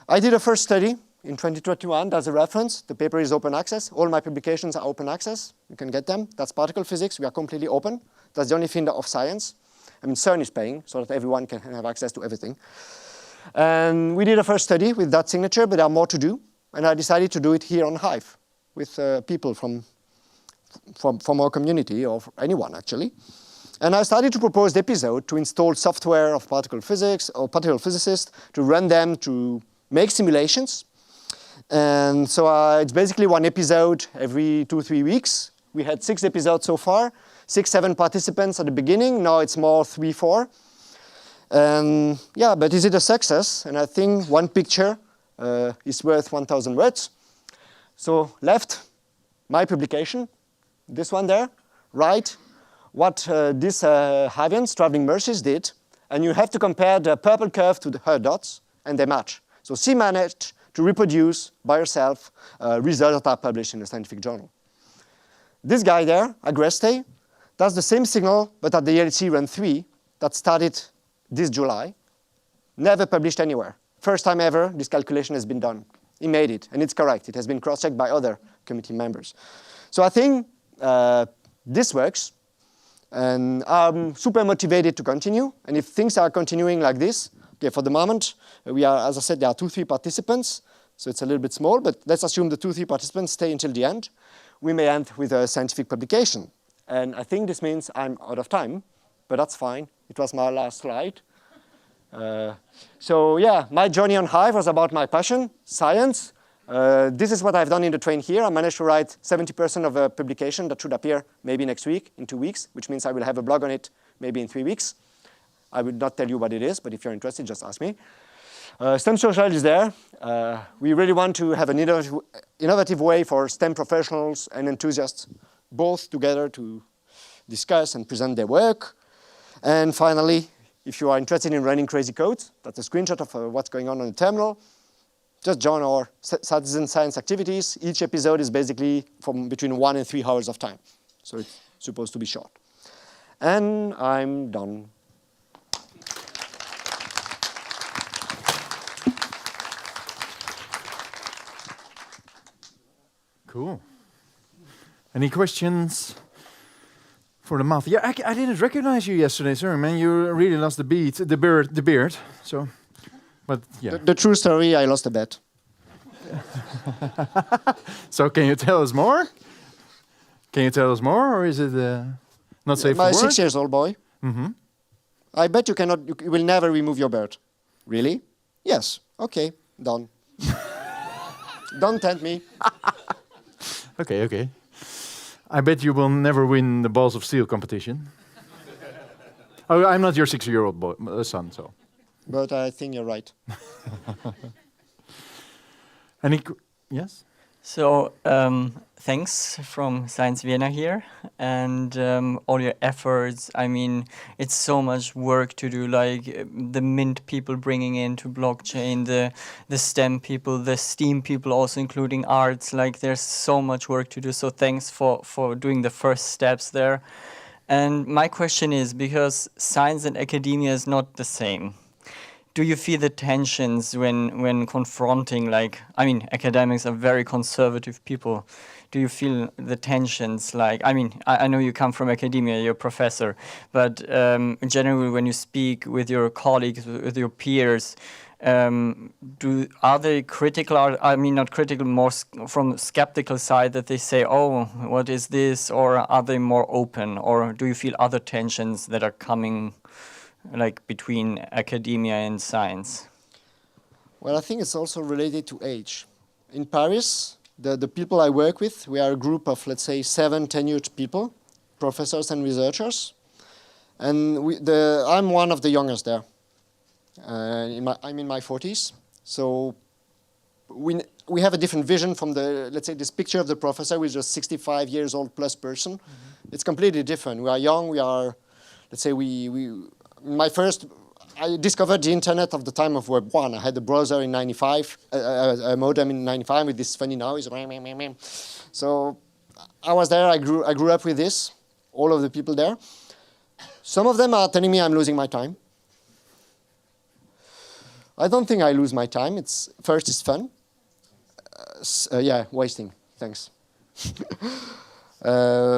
I did a first study in 2021. That's a reference. The paper is open access. All my publications are open access. You can get them. That's particle physics. We are completely open. That's the only thing of science. I mean, CERN is paying so that everyone can have access to everything. And we did a first study with that signature, but there are more to do. And I decided to do it here on Hive with people from our community, or anyone actually. And I started to propose the episode to install software of particle physics or particle physicists to run them to make simulations. And so it's basically 1 episode every 2-3 weeks. We had 6 episodes so far. 6-7 participants at the beginning. Now it's more 3-4. And yeah, but is it a success? And I think 1 picture is worth 1,000 words. So left, my publication, this one there. Right, what these Hivians, traveling mercies, did. And you have to compare the purple curve to her dots, and they match. So she managed to reproduce by herself results that are published in a scientific journal. This guy there, Agreste, that's the same signal, but at the LHC Run 3 that started this July. Never published anywhere. First time ever this calculation has been done. He made it, and it's correct. It has been cross-checked by other committee members. So I think this works, and I'm super motivated to continue. And if things are continuing like this, okay, for the moment, we are, as I said, there are 2-3 participants, so it's a little bit small, but let's assume the 2-3 participants stay until the end. We may end with a scientific publication. And I think this means I'm out of time, but that's fine. It was my last slide. So yeah, my journey on Hive was about my passion, science. This is what I've done in the train here. I managed to write 70% of a publication that should appear maybe next week, in 2 weeks, which means I will have a blog on it maybe in 3 weeks. I will not tell you what it is, but if you're interested, just ask me. STEM Social is there. We really want to have an innovative way for STEM professionals and enthusiasts both together to discuss and present their work. And finally, if you are interested in running crazy codes, that's a screenshot of what's going on the terminal. Just join our citizen science activities. Each episode is basically from between 1 and 3 hours of time. So it's supposed to be short. And I'm done. Cool. Any questions for the mouth? Yeah, I didn't recognize you yesterday, sir. Man, you really lost the beard. So, but yeah. The true story, I lost a bet. So, can you tell us more? Can you tell us more, or is it not safe for My work? 6 years old boy. Mm-hmm. I bet you cannot. You will never remove your beard. Really? Yes. Okay. Done. Don't tempt me. Okay, okay. I bet you will never win the balls of steel competition. Oh, I'm not your 6-year-old son, so. But I think you're right. Yes? So, thanks from Science Vienna here, and all your efforts. I mean, it's so much work to do, like the Mint people bringing into blockchain, the STEM people, the STEAM people also including arts. Like, there's so much work to do, so thanks for doing the first steps there. And my question is, because science and academia is not the same, do you feel the tensions when confronting, like, I mean, academics are very conservative people. Do you feel the tensions, like, I mean, I know you come from academia, you're a professor, but generally when you speak with your colleagues, with your peers, are they critical, I mean, not critical, more from skeptical side that they say, oh, what is this, or are they more open, or do you feel other tensions that are coming, like between academia and science? Well, I think it's also related to age. In Paris, the people I work with, we are a group of, let's say, 7 tenured people, professors and researchers. And I'm one of the youngest there. I'm in my 40s. So we have a different vision from let's say, this picture of the professor, which is a 65 years old plus person. Mm-hmm. It's completely different. We are young, we are, let's say, I discovered the internet of the time of Web 1. I had a browser in 95, a modem in 95 with this funny noise. So I was there, I grew up with this, all of the people there. Some of them are telling me I'm losing my time. I don't think I lose my time. First, it's fun. Yeah, wasting, thanks.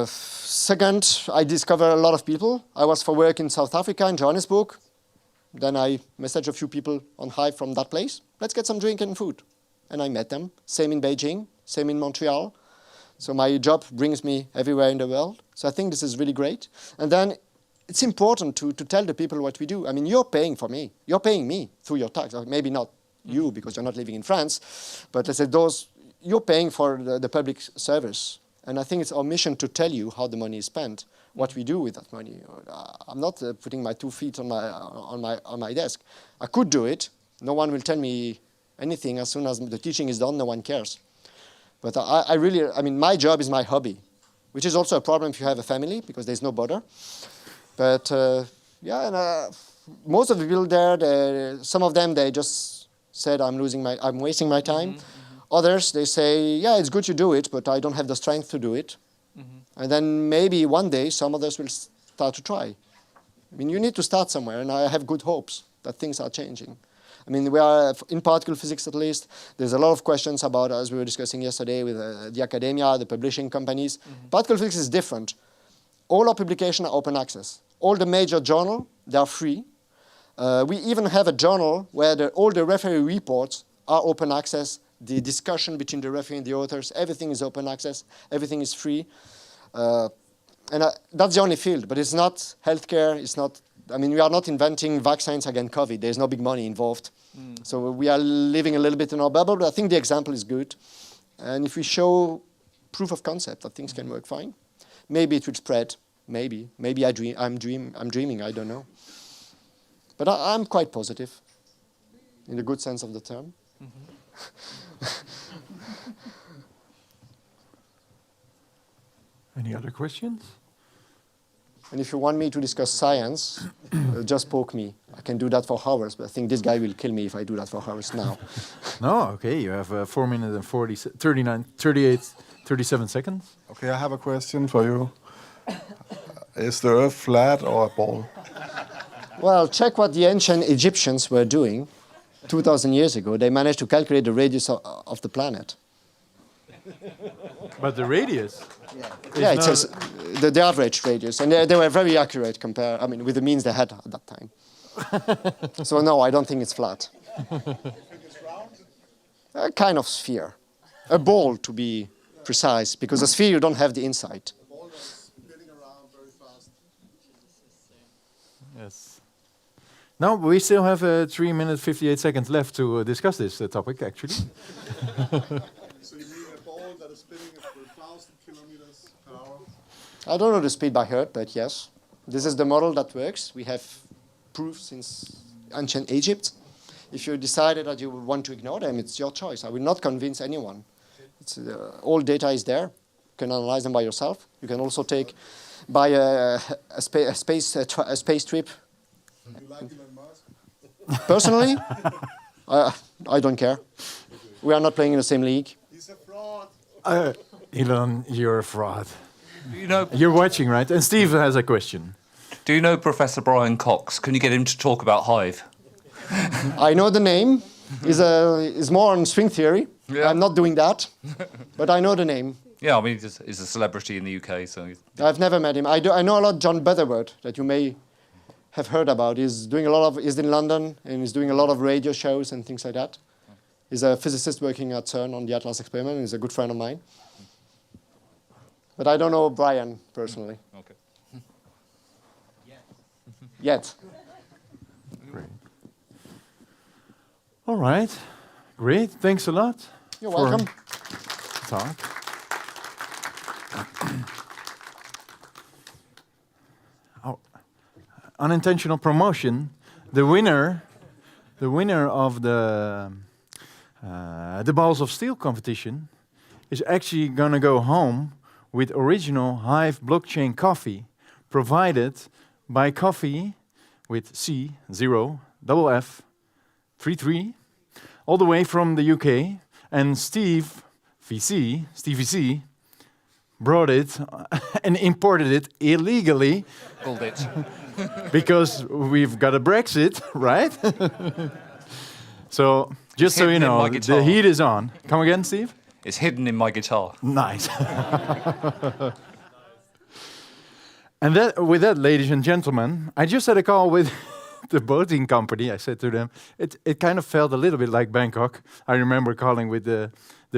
Second, I discovered a lot of people. I was for work in South Africa, in Johannesburg. Then I messaged a few people on Hive from that place. Let's get some drink and food. And I met them. Same in Beijing, same in Montreal. So my job brings me everywhere in the world. So I think this is really great. And then it's important to tell the people what we do. I mean, you're paying for me. You're paying me through your tax. Or maybe not you, because you're not living in France. But let's say you're paying for the public service. And I think it's our mission to tell you how the money is spent, what we do with that money. I'm not putting my 2 feet on my desk. I could do it. No one will tell me anything. As soon as the teaching is done, no one cares. But I mean, my job is my hobby, which is also a problem if you have a family, because there's no border. But yeah, and most of the people there, some of them, they just said, I'm wasting my time. Mm-hmm. Others, they say, yeah, it's good to do it, but I don't have the strength to do it. Mm-hmm. And then maybe one day some others will start to try. I mean, you need to start somewhere, and I have good hopes that things are changing. I mean, we are, in particle physics at least, there's a lot of questions about, as we were discussing yesterday with the academia, the publishing companies. Mm-hmm. Particle physics is different. All our publications are open access. All the major journals, they are free. We even have a journal where all the referee reports are open access. The discussion between the referee and the authors, everything is open access, everything is free. And that's the only field, but it's not healthcare, it's not, I mean, we are not inventing vaccines against COVID, there's no big money involved. So we are living a little bit in our bubble, but I think the example is good. And if we show proof of concept that things can work fine, maybe it will spread, maybe I'm dreaming, I don't know. But I'm quite positive, in the good sense of the term. Any other questions? And if you want me to discuss science, just poke me. I can do that for hours, but I think this guy will kill me if I do that for hours now. No, okay, you have 4 minutes and 37 seconds. Okay, I have a question for you. Is the Earth flat or a ball? Well, check what the ancient Egyptians were doing 2,000 years ago. They managed to calculate the radius of the planet. But the radius. Yeah, it says the average radius, and they were very accurate with the means they had at that time. So no, I don't think it's flat. A kind of sphere, a ball to be precise, because a sphere you don't have the inside. Yes. No, we still have 3 minutes 58 seconds left to discuss this topic, actually. So you mean a ball that is spinning at 1,000 kilometers per hour? I don't know the speed by heart, but yes, this is the model that works. We have proof since ancient Egypt. If you decided that you want to ignore them, it's your choice. I will not convince anyone. All data is there. You can analyze them by yourself. You can also buy a space trip. Do you like Elon Musk? Personally, I don't care. We are not playing in the same league. He's a fraud. Elon, you're a fraud. You know, you're watching, right? And Steve has a question. Do you know Professor Brian Cox? Can you get him to talk about Hive? I know the name. He's more on string theory. Yeah. I'm not doing that, but I know the name. Yeah, I mean, he's a celebrity in the UK, so... I've never met him. I know a lot John Butterworth, that you may have heard about. He's in London, and he's doing a lot of radio shows and things like that. He's a physicist working at CERN on the Atlas experiment. He's a good friend of mine. But I don't know Brian personally. Okay. Yet. Great. All right. Great. Thanks a lot. You're welcome. Talk. Unintentional promotion. The winner of the Balls of Steel competition is actually gonna go home with original Hive blockchain coffee, provided by Coffee with C0FF33, all the way from the UK, and Steve VC, brought it and imported it illegally. Pulled it. Because we've got a Brexit, right? So, just so you know, the heat is on. Come again, Steve? It's hidden in my guitar. Nice. And with that, ladies and gentlemen, I just had a call with the boating company. I said to them, it kind of felt a little bit like Bangkok. I remember calling with the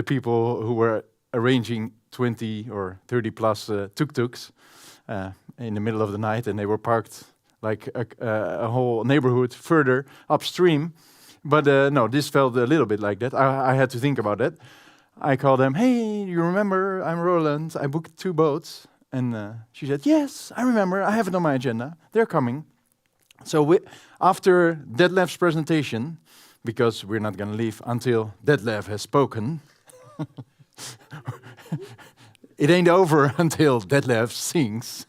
people who were arranging 20 or 30 plus tuk-tuks in the middle of the night, and they were parked like a whole neighborhood further upstream. But no, this felt a little bit like that. I had to think about that. I called them, hey, you remember, I'm Roland, I booked 2 boats. And she said, yes, I remember, I have it on my agenda, they're coming. So after Detlef's presentation, because we're not gonna leave until Detlef has spoken, it ain't over until Detlef sings.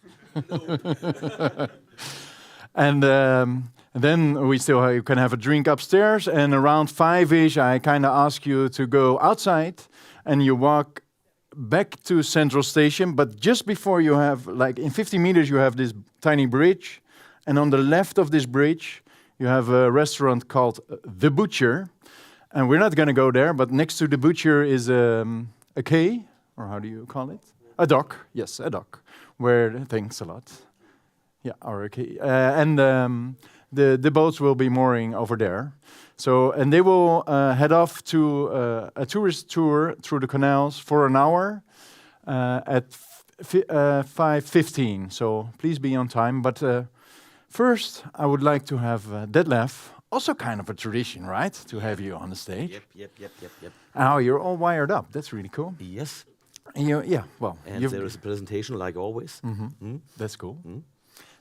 And then we still you can have a drink upstairs, and around 5-ish, I kind of ask you to go outside, and you walk back to Central Station, but just before you have, like in 50 meters, you have this tiny bridge, and on the left of this bridge, you have a restaurant called The Butcher, and we're not going to go there, but next to The Butcher is a quay, or how do you call it? A dock, yes, a dock, where, thanks a lot. Yeah, or a quay. And the boats will be mooring over there. So, and they will head off to a tourist tour through the canals for an hour at 5:15. So please be on time. But first, I would like to have Detlef, also kind of a tradition, right? To have you on the stage. Yep. Oh, you're all wired up. That's really cool. Yes. And yeah, well. And there is a presentation like always. That's cool.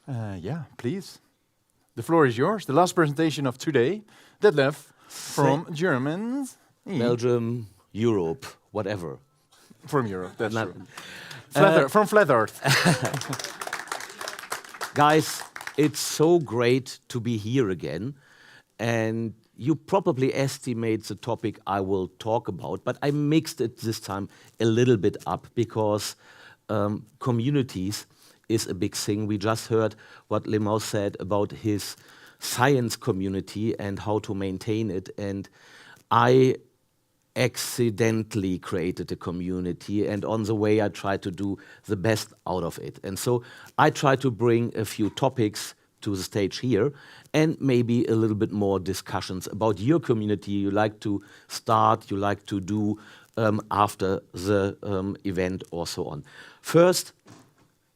Yeah, please. The floor is yours. The last presentation of today. Detlef from Germany. Belgium, Europe, whatever. From Europe, that's Not- true. From Flat Earth. Guys, it's so great to be here again. And you probably estimate the topic I will talk about, but I mixed it this time a little bit up because communities is a big thing. We just heard what Lemau said about his science community and how to maintain it. And I accidentally created a community, and on the way I try to do the best out of it. And so I try to bring a few topics to the stage here, and maybe a little bit more discussions about your community you like to start, you like to do after the event or so on. First,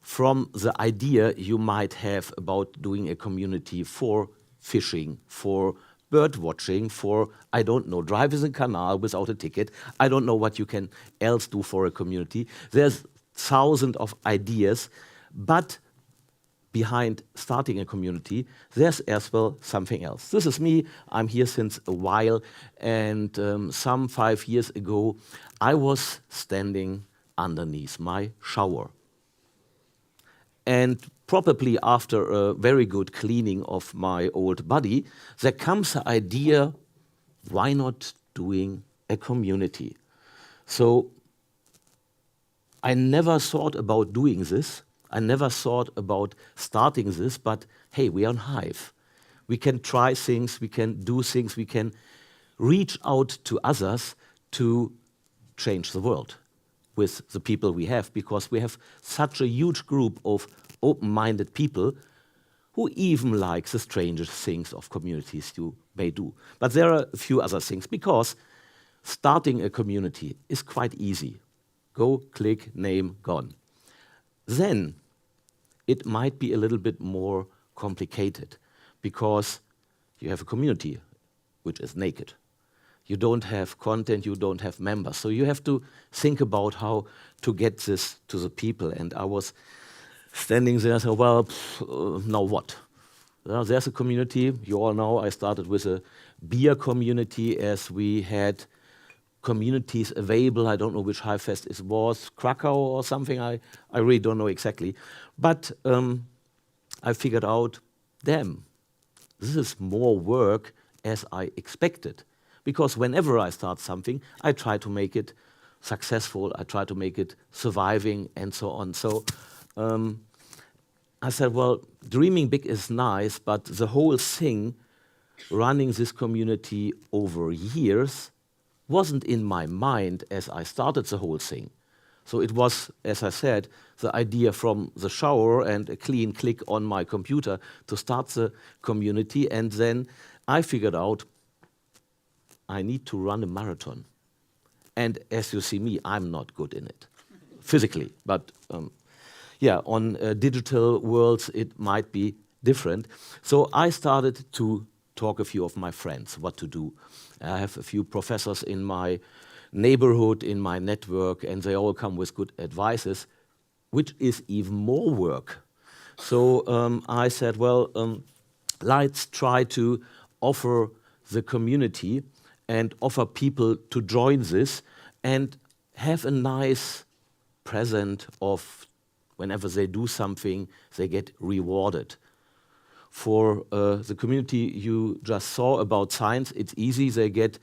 from the idea you might have about doing a community for fishing, for bird watching, for, I don't know, driving a canal without a ticket. I don't know what you can else do for a community. There's thousands of ideas, but behind starting a community, there's as well something else. This is me. I'm here since a while, and some 5 years ago, I was standing underneath my shower. And probably after a very good cleaning of my old body, there comes the idea, why not doing a community? So I never thought about doing this. I never thought about starting this, but hey, we are on Hive. We can try things, we can do things, we can reach out to others to change the world with the people we have, because we have such a huge group of open-minded people who even like the strangest things of communities you may do. But there are a few other things, because starting a community is quite easy. Go, click, name, gone. Then it might be a little bit more complicated, because you have a community which is naked. You don't have content, you don't have members. So you have to think about how to get this to the people. And I was standing there and said, well, now what? Well, there's a community. You all know I started with a beer community, as we had communities available. I don't know which HiveFest it was, Krakow or something. I really don't know exactly. But I figured out, damn, this is more work as I expected. Because whenever I start something, I try to make it successful, I try to make it surviving, and so on. So I said, well, dreaming big is nice, but the whole thing, running this community over years, wasn't in my mind as I started the whole thing. So it was, as I said, the idea from the shower and a clean click on my computer to start the community. And then I figured out I need to run a marathon. And as you see me, I'm not good in it, physically. But yeah, on digital worlds, it might be different. So I started to talk a few of my friends what to do. I have a few professors in my neighborhood, in my network, and they all come with good advices, which is even more work. So I said, well, let's try to offer the community and offer people to join this and have a nice present of whenever they do something, they get rewarded. For the community you just saw about science, it's easy. They get,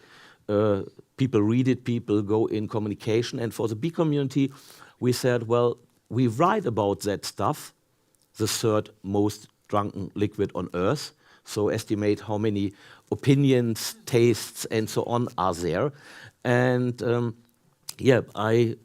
people read it, people go in communication. And for the bee community, we said, well, we write about that stuff, the third most drunken liquid on Earth. So estimate how many opinions, tastes, and so on are there. And yeah, I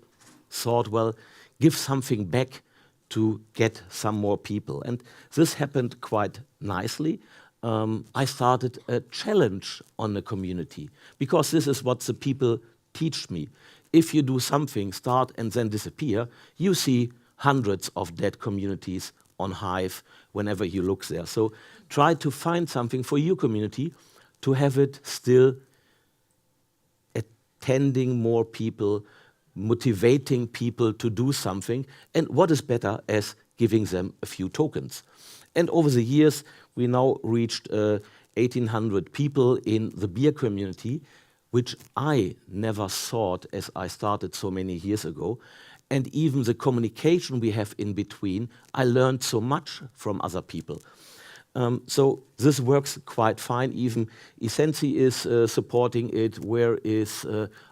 thought, well, give something back to get some more people. And this happened quite nicely. I started a challenge on the community, because this is what the people teach me. If you do something, start and then disappear, you see hundreds of dead communities on Hive whenever you look there. So try to find something for your community to have it still attending more people, motivating people to do something, and what is better as giving them a few tokens. And over the years, we now reached 1,800 people in the beer community, which I never thought as I started so many years ago. And even the communication we have in between, I learned so much from other people. So this works quite fine. Even Essenzi is supporting it. Where is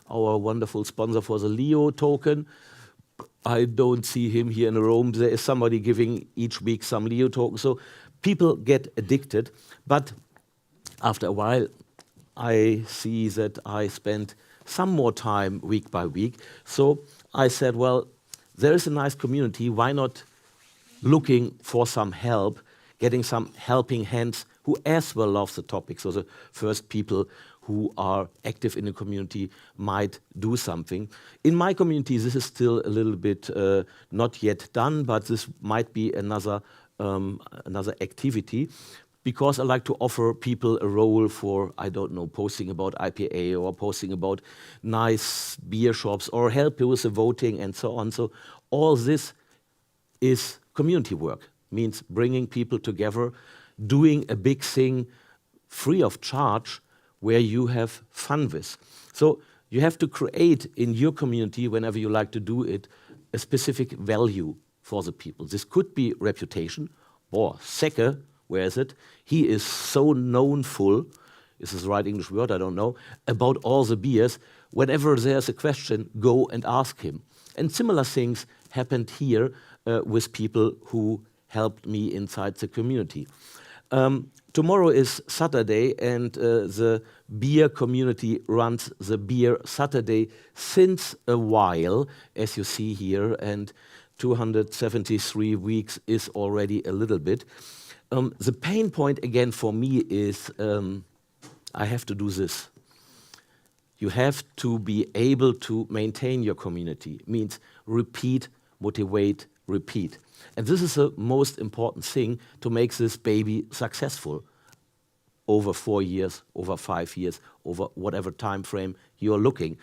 our wonderful sponsor for the Leo token? I don't see him here in the room. There is somebody giving each week some Leo tokens. So people get addicted. But after a while, I see that I spend some more time week by week. So I said, well, there is a nice community, why not looking for some help, getting some helping hands who as well love the topic. So the first people who are active in the community might do something. In my community, this is still a little bit not yet done, but this might be another activity, because I like to offer people a role for, I don't know, posting about IPA or posting about nice beer shops or help with the voting and so on. So all this is community work, means bringing people together, doing a big thing free of charge where you have fun with. So you have to create in your community, whenever you like to do it, a specific value for the people. This could be reputation, or Secke, where is it? He is so knownful, is this the right English word, I don't know, about all the beers. Whenever there's a question, go and ask him. And similar things happened here with people who helped me inside the community. Tomorrow is Saturday, and the beer community runs the Beer Saturday since a while, as you see here, and 273 weeks is already a little bit. The pain point again for me is I have to do this. You have to be able to maintain your community. Means repeat, motivate, repeat. And this is the most important thing to make this baby successful over 4 years, over 5 years, over whatever time frame you're looking.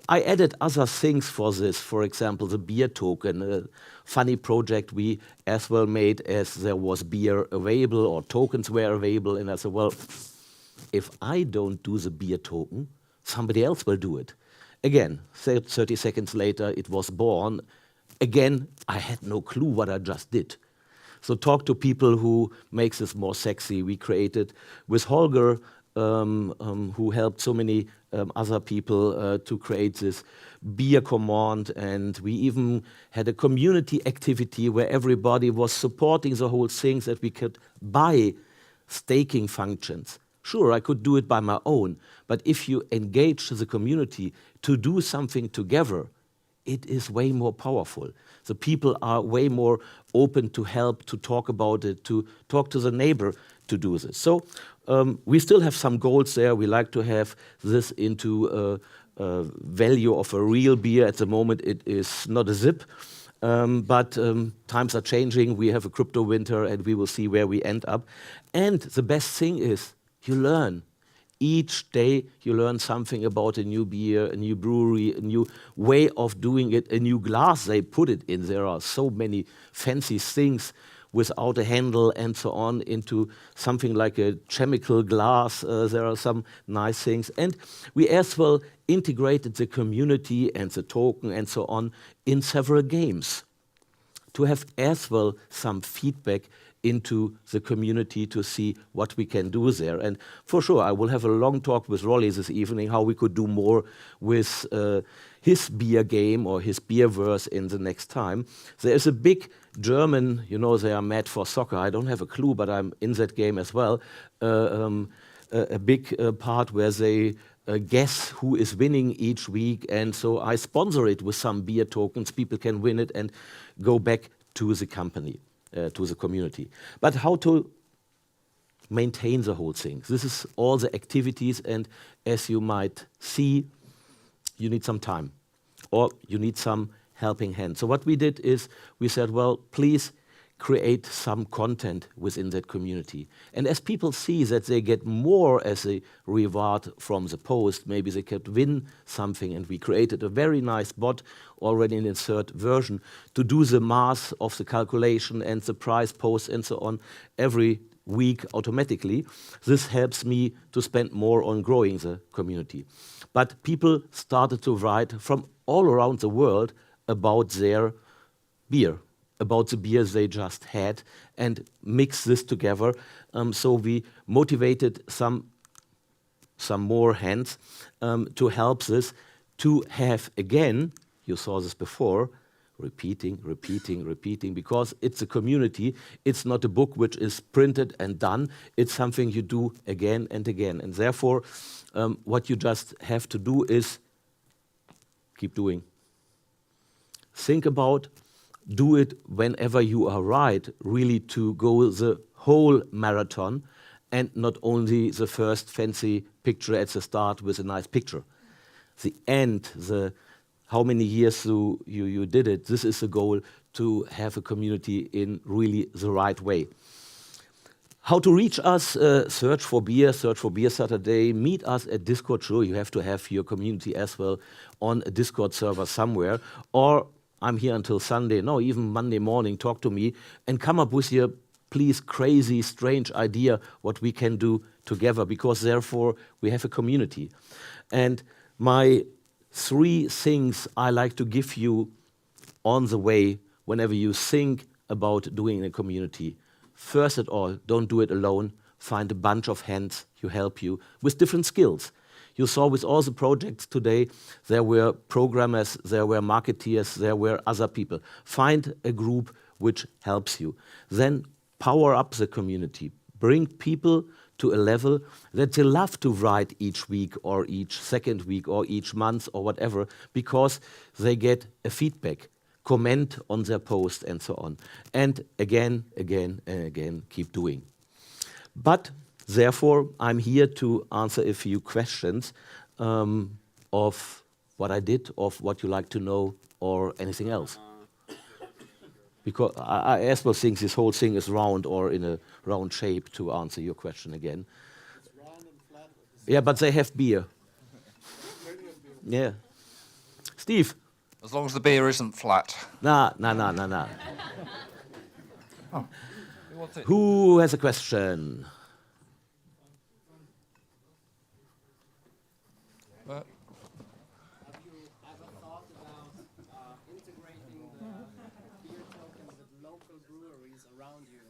I added other things for this, for example, the beer token, a funny project we as well made as there was beer available or tokens were available, and I said, well, if I don't do the beer token, somebody else will do it. Again, 30 seconds later, it was born. Again, I had no clue what I just did. So talk to people who makes this more sexy. We created with Holger, who helped so many other people to create this beer command, and we even had a community activity where everybody was supporting the whole thing, that we could buy staking functions. Sure, I could do it by my own, but if you engage the community to do something together, it is way more powerful. The people are way more open to help, to talk about it, to talk to the neighbor to do this. So we still have some goals there. We like to have this into a value of a real beer. At the moment, it is not a zip, but times are changing. We have a crypto winter, and we will see where we end up. And the best thing is you learn. Each day you learn something about a new beer, a new brewery, a new way of doing it, a new glass they put it in. There are so many fancy things without a handle and so on into something like a chemical glass. There are some nice things. And we as well integrated the community and the token and so on in several games to have as well some feedback into the community to see what we can do there. And for sure, I will have a long talk with Rolly this evening, how we could do more with his beer game or his beer verse in the next time. There is a big German, you know, they are mad for soccer. I don't have a clue, but I'm in that game as well. A big part where they guess who is winning each week. And so I sponsor it with some beer tokens. People can win it and go back to the company. To the community. But how to maintain the whole thing? This is all the activities, and as you might see, you need some time, or you need some helping hand. So what we did is, we said, well, please create some content within that community. And as people see that they get more as a reward from the post, maybe they could win something, and we created a very nice bot already in the third version to do the math of the calculation and the price post and so on every week automatically. This helps me to spend more on growing the community. But people started to write from all around the world about their beer, about the beers they just had, and mix this together. So we motivated some more hands to help this, to have, again, you saw this before, repeating, because it's a community. It's not a book which is printed and done. It's something you do again and again. And therefore, what you just have to do is keep doing. Think about, do it whenever you are right, really to go the whole marathon and not only the first fancy picture at the start with a nice picture. The end, the how many years you did it, this is the goal, to have a community in really the right way. How to reach us? Search for Beer Saturday, meet us at Discord. Sure, you have to have your community as well on a Discord server somewhere, or I'm here until Sunday, no, even Monday morning, talk to me and come up with your, please, crazy, strange idea what we can do together, because therefore we have a community. And my 3 things I like to give you on the way whenever you think about doing a community. First of all, don't do it alone. Find a bunch of hands who help you with different skills. You saw with all the projects today, there were programmers, there were marketeers, there were other people. Find a group which helps you. Then power up the community. Bring people to a level that they love to write each week or each second week or each month or whatever, because they get a feedback, comment on their post and so on. And again, again, and again, keep doing. But therefore, I'm here to answer a few questions of what I did, of what you like to know, or anything else. Because I as well think this whole thing is round or in a round shape, to answer your question again. It's round and flat. Yeah, but they have beer. Yeah. Steve? As long as the beer isn't flat. Nah. Oh. Who has a question? Have you ever thought about integrating the beer tokens with local breweries around you?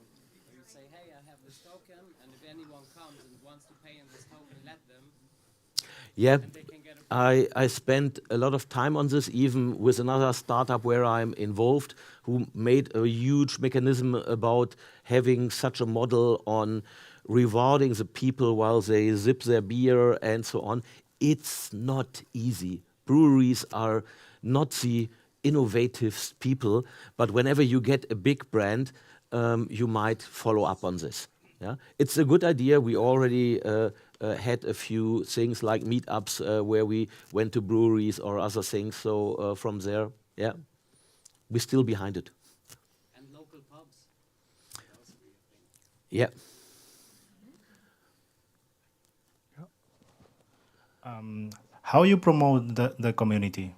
Where you say, hey, I have this token, and if anyone comes and wants to pay in this token, let them. Yeah, I spent a lot of time on this, even with another startup where I'm involved, who made a huge mechanism about having such a model on rewarding the people while they sip their beer and so on. It's not easy. Breweries are not the innovative people, but whenever you get a big brand, you might follow up on this. Yeah? It's a good idea. We already had a few things like meetups where we went to breweries or other things. So from there, yeah, we're still behind it. And local pubs. Yeah. How you promote the community?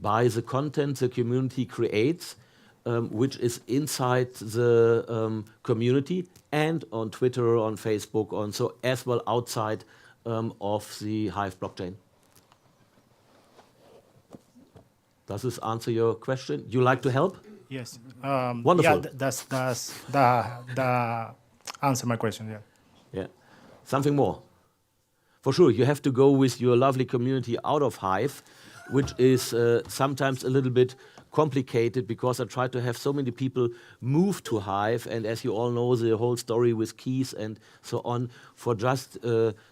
By the content the community creates, which is inside the community and on Twitter, on Facebook, on so as well outside of the Hive blockchain. Does this answer your question? You like to help? Yes. Wonderful. Yeah, that's the answer my question. Yeah. Yeah. Something more. For sure, you have to go with your lovely community out of Hive, which is sometimes a little bit complicated because I try to have so many people move to Hive, and as you all know, the whole story with keys and so on, for just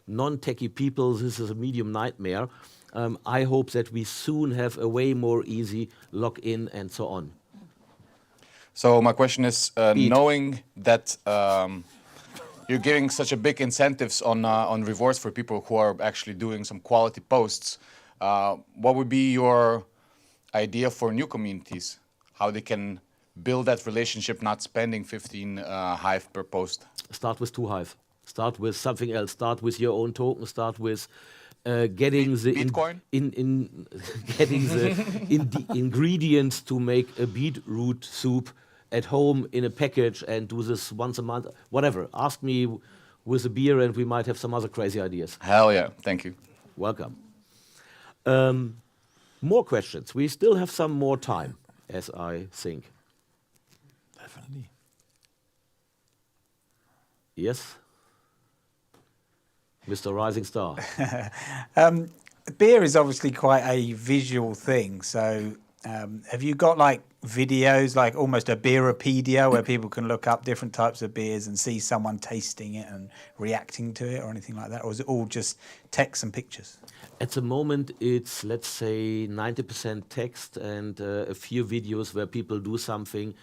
non-techie people, this is a medium nightmare. I hope that we soon have a way more easy login and so on. So my question is, knowing that you're giving such a big incentives on rewards for people who are actually doing some quality posts, what would be your idea for new communities? How they can build that relationship, not spending 15 Hive per post? Start with 2 Hive. Start with something else. Start with your own token. Start with getting the Bitcoin? getting the ingredients to make a beetroot soup at home in a package and do this once a month. Whatever. Ask me with a beer, and we might have some other crazy ideas. Hell yeah! Thank you. Welcome. More questions. We still have some more time, as I think. Definitely. Yes? Mr. Rising Star. Beer is obviously quite a visual thing, so Have you got like videos, like almost a beeropedia, where people can look up different types of beers and see someone tasting it and reacting to it, or anything like that? Or is it all just text and pictures? At the moment, it's, let's say, 90% text and a few videos where people do something.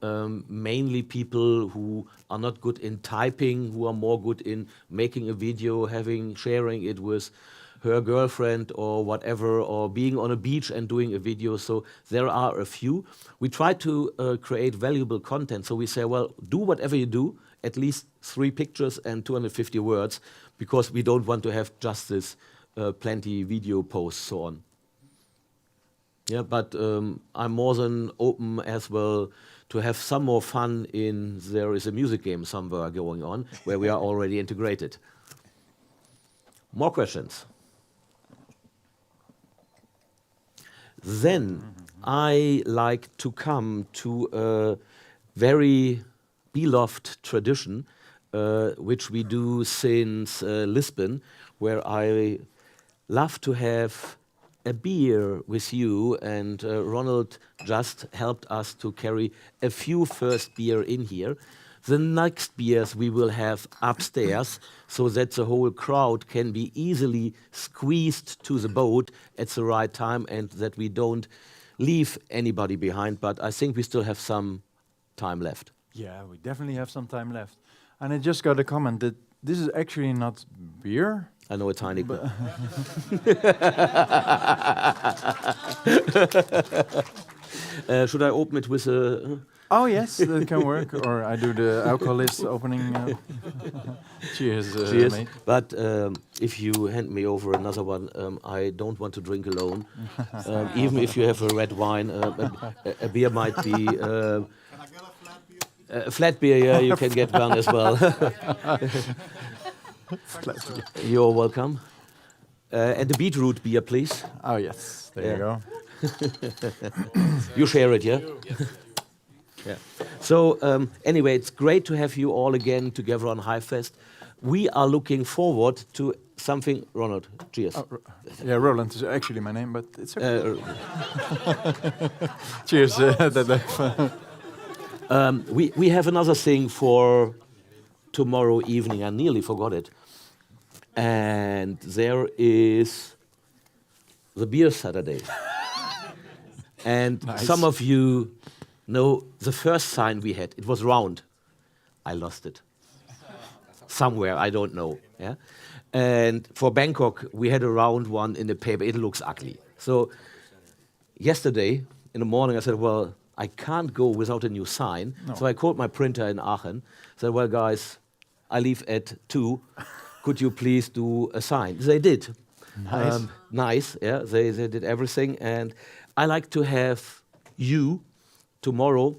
Mainly people who are not good in typing, who are more good in making a video, sharing it with her girlfriend or whatever, or being on a beach and doing a video. So there are a few. We try to create valuable content. So we say, well, do whatever you do, at least 3 pictures and 250 words, because we don't want to have just this plenty video posts, so on. Yeah, but I'm more than open as well to have some more fun in, there is a music game somewhere going on where we are already integrated. More questions? Then I like to come to a very beloved tradition, which we do since Lisbon, where I love to have a beer with you, and Ronald just helped us to carry a few first beer in here. The next beers we will have upstairs, so that the whole crowd can be easily squeezed to the boat at the right time, and that we don't leave anybody behind. But I think we still have some time left. Yeah, we definitely have some time left. And I just got a comment that this is actually not beer. I know a tiny bit. Should I open it with a... Oh yes, that can work. Or I do the alcoholist opening. Cheers, Cheers. mate. But if you hand me over another one, I don't want to drink alone. Even if you have a red wine, a beer might be... a flat beer, yeah, you can get one as well. You're welcome. And the beetroot beer, please. Oh yes, there you go. You share it, yeah? Yes. Yeah. So anyway, it's great to have you all again together on HiveFest. We are looking forward to something. Ronald, cheers. Oh, yeah, Roland is actually my name, but it's okay. Cheers. We have another thing for tomorrow evening. I nearly forgot it. And there is the beer Saturday. And nice. Some of you know the first sign we had. It was round. I lost it. Somewhere, I don't know. Yeah. And for Bangkok, we had a round one in the paper. It looks ugly. So yesterday, in the morning, I said, well, I can't go without a new sign. No. So I called my printer in Aachen. Said, well, guys, I leave at 2. Could you please do a sign? They did. Nice. Nice, yeah. They did everything. And I like to have you tomorrow,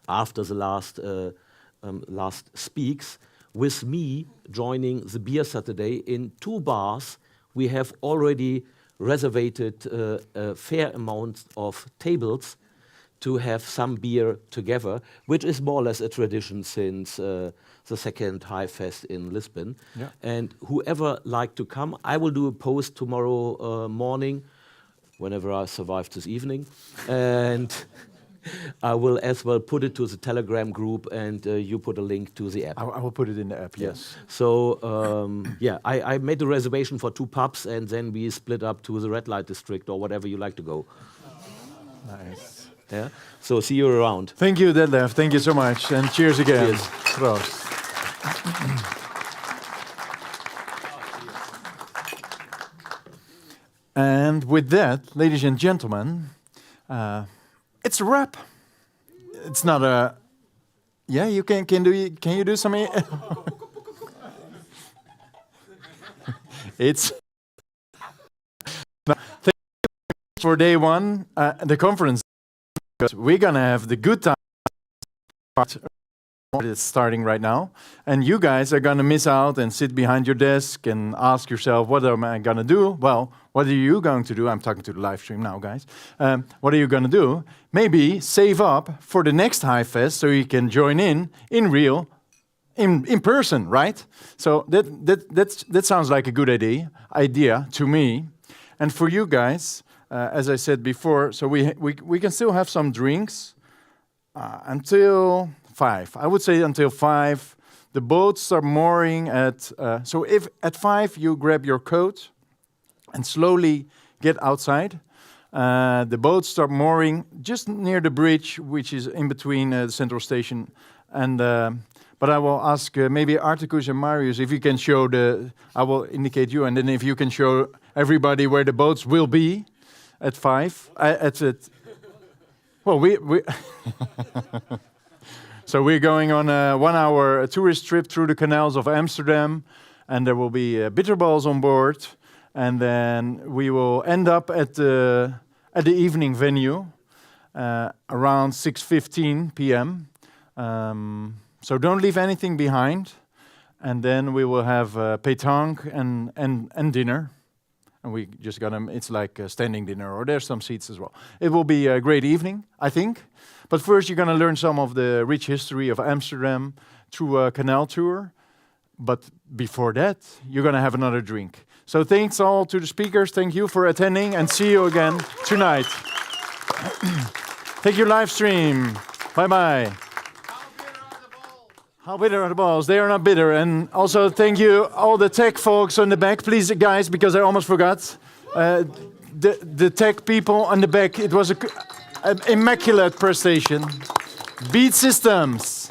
after the last speaks, with me joining the Beer Saturday in 2 bars. We have already reserved a fair amount of tables to have some beer together, which is more or less a tradition since the second HiveFest in Lisbon. Yeah. And whoever like to come, I will do a post tomorrow morning, whenever I survive this evening, and I will as well put it to the Telegram group, and you put a link to the app. I will put it in the app, yes. So, yeah, I made a reservation for 2 pubs, and then we split up to the red light district or whatever you like to go. Nice. Yeah. So see you around. Thank you, Detlef. Thank you so much. And cheers again. Cheers. Proost. And with that, ladies and gentlemen, it's a wrap. It's not a... Yeah, you can you do some... It's... Thank you for day 1, the conference. Because we're gonna have the good time part. It's starting right now, and you guys are gonna miss out and sit behind your desk and ask yourself, what am I gonna do? Well, what are you going to do? I'm talking to the live stream now, guys. What are you gonna do? Maybe save up for the next HiveFest so you can join in person, right? So that sounds like a good idea to me. And for you guys, as I said before, so we can still have some drinks until 5. I would say until 5. The boats are mooring at, so if at 5 you grab your coat and slowly get outside, the boats start mooring just near the bridge, which is in between the central station. And but I will ask maybe Articus and Marius if you can show I will indicate you, and then if you can show everybody where the boats will be at 5. Well, we so we're going on a 1-hour tourist trip through the canals of Amsterdam, and there will be bitterballs on board, and then we will end up at the evening venue around 6:15 p.m. So don't leave anything behind, and then we will have pétanque and dinner. And we just got them. It's like a standing dinner, or there's some seats as well. It will be a great evening, I think. But first, you're going to learn some of the rich history of Amsterdam through a canal tour. But before that, you're going to have another drink. So thanks all to the speakers. Thank you for attending, and see you again tonight. Take your live stream. Bye-bye. How bitter are the balls? They are not bitter. And also thank you all the tech folks on the back. Please, guys, because I almost forgot. The tech people on the back, it was an immaculate prestation. Beat Systems.